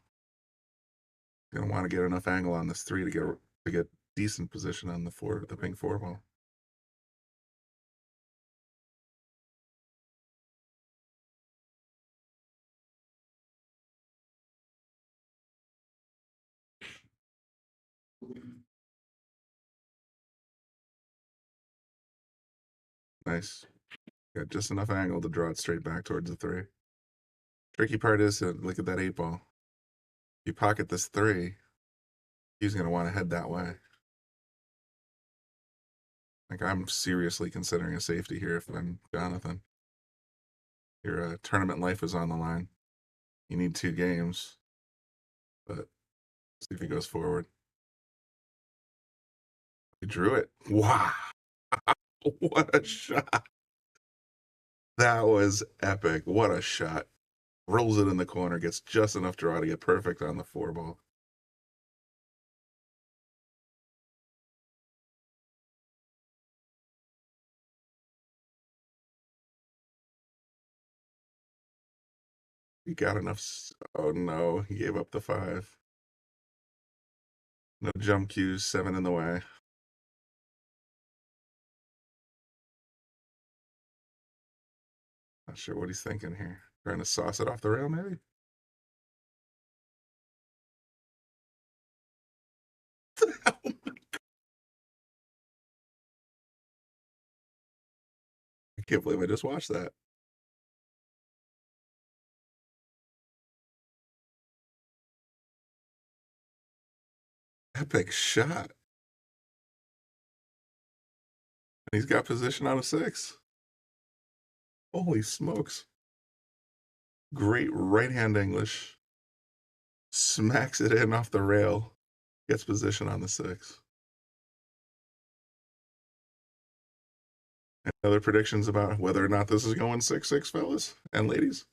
you're gonna want to get enough angle on this 3 to get decent position on the 4, the pink 4 ball. Nice. Got just enough angle to draw it straight back towards the 3. Tricky part is to look at that 8 ball. You pocket this 3, he's going to want to head that way. Like, I'm seriously considering a safety here if I'm Jonathan. Your tournament life is on the line. You need 2 games, but see if he goes forward. He drew it. Wow. What a shot. That was epic. What a shot. Rolls it in the corner, gets just enough draw to get perfect on the 4 ball. He got enough. Oh no, he gave up the 5. No jump cues, 7 in the way. Not sure what he's thinking here. Trying to sauce it off the rail, maybe? can't believe I just watched that. Epic shot. And he's got position on a 6. Holy smokes. Great right hand English. Smacks it in off the rail. Gets position on the 6. Any other predictions about whether or not this is going 6-6, fellas and ladies?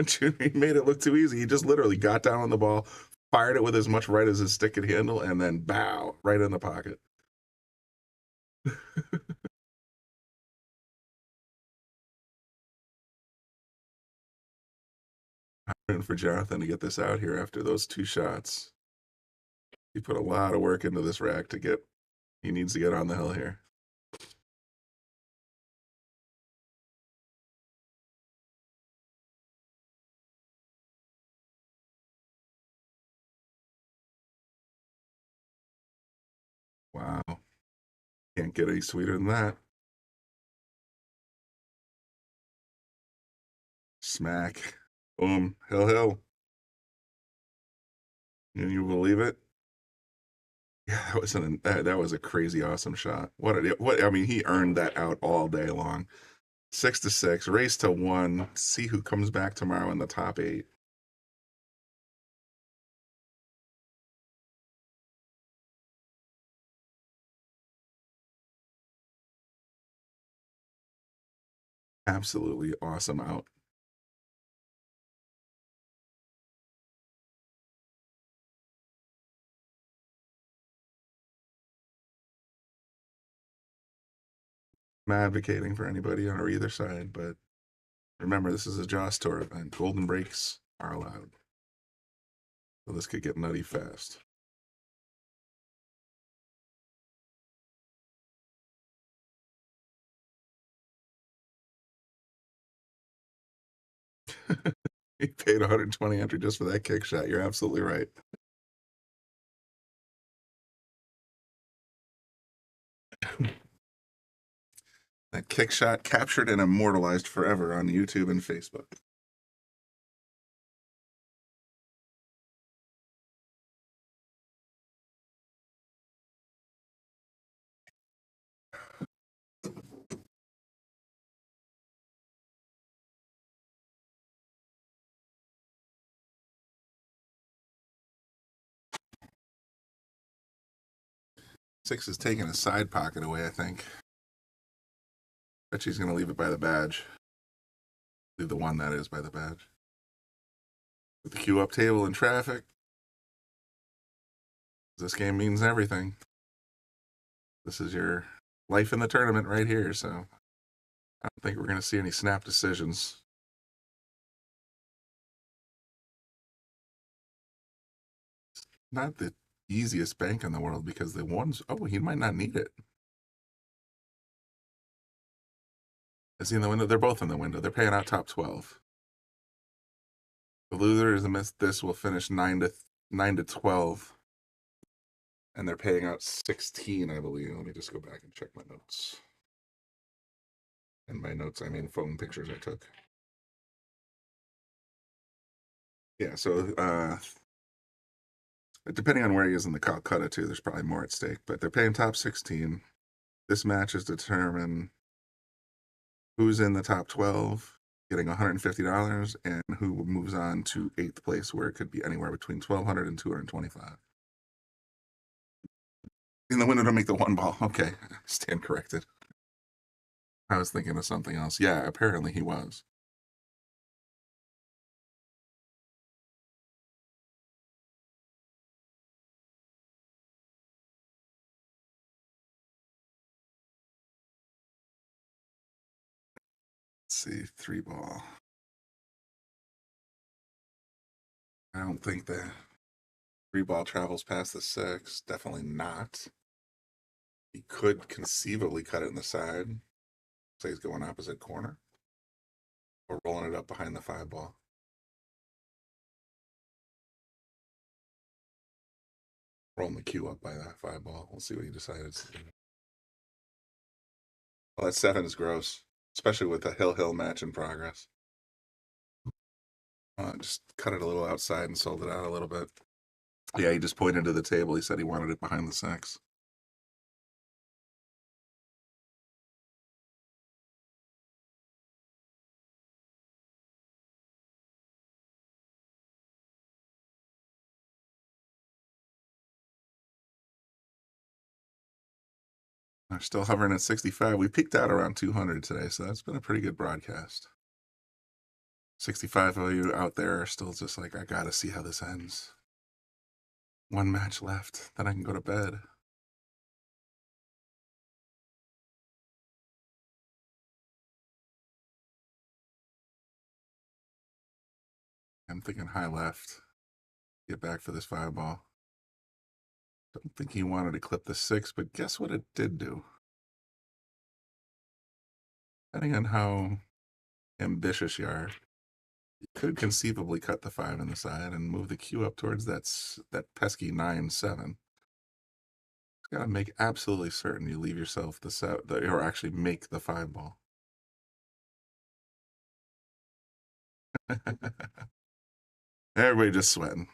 Junior made it look too easy. He just literally got down on the ball, fired it with as much right as his stick could handle, and then bow, right in the pocket. I'm rooting for Jonathan to get this out here after those 2 shots. He put a lot of work into this rack to get. He needs to get on the hill here. Wow. Can't get any sweeter than that. Smack. Boom. Hill. Can you believe it? Yeah, that was a crazy awesome shot. What I mean, he earned that out all day long. 6-6, race to 1. See who comes back tomorrow in the top 8. Absolutely awesome out. I'm advocating for anybody on either side, but remember, this is a Joss Tour event. Golden breaks are allowed. So this could get nutty fast. He paid 120 entry just for that kick shot. You're absolutely right. That kick shot captured and immortalized forever on YouTube and Facebook. Six is taking a side pocket away, I think. Bet she's going to leave it by the badge. Leave the one that is by the badge. With the queue up table in traffic. This game means everything. This is your life in the tournament right here, so I don't think we're going to see any snap decisions. It's not the easiest bank in the world because the ones, he might not need it. Is he in the window? They're both in the window. They're paying out top 12. The losers amidst this will finish 9 to 12. And they're paying out 16, I believe. Let me just go back and check my notes. And by notes, I mean phone pictures I took. Yeah, so depending on where he is in the Calcutta, too, there's probably more at stake. But they're paying top 16. This match is determined who's in the top 12, getting $150, and who moves on to 8th place, where it could be anywhere between $1,200 and $225. In the window to make the one ball. Okay, stand corrected. I was thinking of something else. Yeah, apparently he was. Let's see, 3 ball. I don't think the 3 ball travels past the 6. Definitely not. He could conceivably cut it in the side. Say he's going opposite corner. Or rolling it up behind the 5 ball. Rolling the cue up by that 5 ball. We'll see what he decides. Well, that 7 is gross, especially with the hill match in progress. Just cut it a little outside and sold it out a little bit. Yeah, he just pointed to the table. He said he wanted it behind the 6. We're still hovering at 65. We peaked out around 200 today, so that's been a pretty good broadcast. 65 of you out there are still just like, I gotta see how this ends. One match left, then I can go to bed. I'm thinking high left. Get back for this 5 ball. Don't think he wanted to clip the 6, but guess what it did do? Depending on how ambitious you are, you could conceivably cut the 5 in the side and move the cue up towards that pesky 9-7. Got to make absolutely certain you leave yourself the set, or actually make the 5 ball. Everybody just sweating.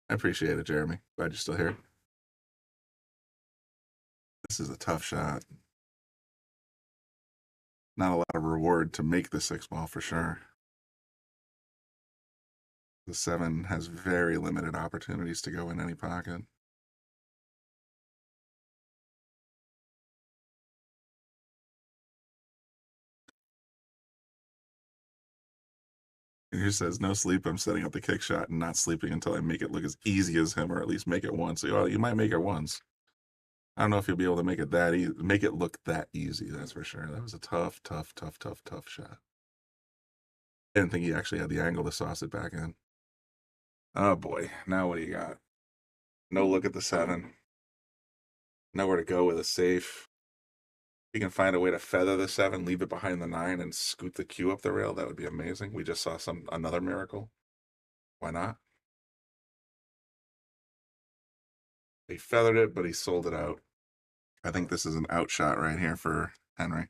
I appreciate it, Jeremy. Glad you're still here. This is a tough shot. Not a lot of reward to make the 6 ball for sure. The 7 has very limited opportunities to go in any pocket. And he says, no sleep. I'm setting up the kick shot and not sleeping until I make it look as easy as him, or at least make it once. Well, you might make it once. I don't know if you'll be able to make it that easy, make it look that easy. That's for sure. That was a tough shot. I didn't think he actually had the angle to sauce it back in. Oh boy. Now what do you got? No look at the 7. Nowhere to go with a safe. If you can find a way to feather the 7, leave it behind the 9, and scoot the cue up the rail, that would be amazing. We just saw another miracle. Why not? He feathered it, but he sold it out. I think this is an outshot right here for Henry.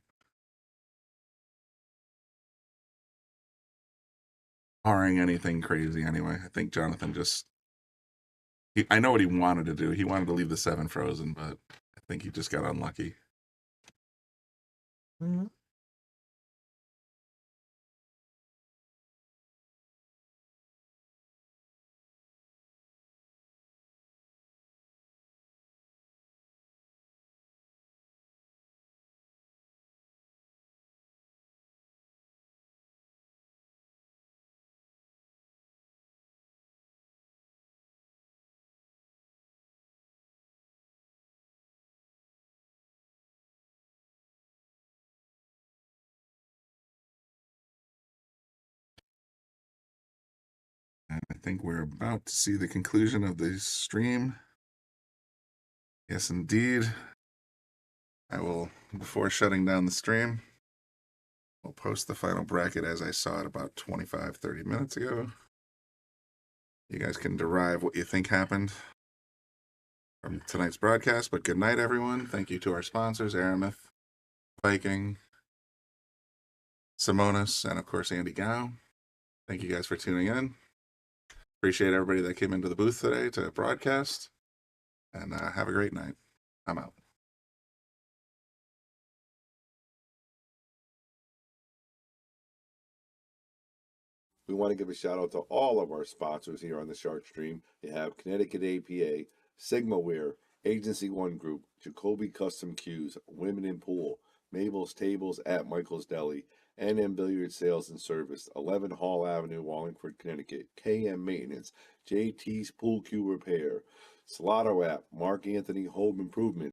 Barring anything crazy anyway. I think Jonathan I know what he wanted to do. He wanted to leave the 7 frozen, but I think he just got unlucky. Mm-hmm. And I think we're about to see the conclusion of the stream. Yes, indeed. I will, before shutting down the stream, I'll post the final bracket as I saw it about 25-30 minutes ago. You guys can derive what you think happened from tonight's broadcast, but good night, everyone. Thank you to our sponsors, Aramith, Viking, Simonis, and of course, Andy Gow. Thank you guys for tuning in. Appreciate everybody that came into the booth today to broadcast, and have a great night. I'm out. We want to give a shout out to all of our sponsors here on the Shark Stream. You have Connecticut APA, SigmaWare, Agency One Group, Jacoby Custom Cues, Women in Pool, Mabel's Tables at Michael's Deli, NM Billiard Sales and Service, 11 Hall Avenue, Wallingford, Connecticut, KM Maintenance, JT's Pool Cue Repair, Salado App, Mark Anthony Home Improvement,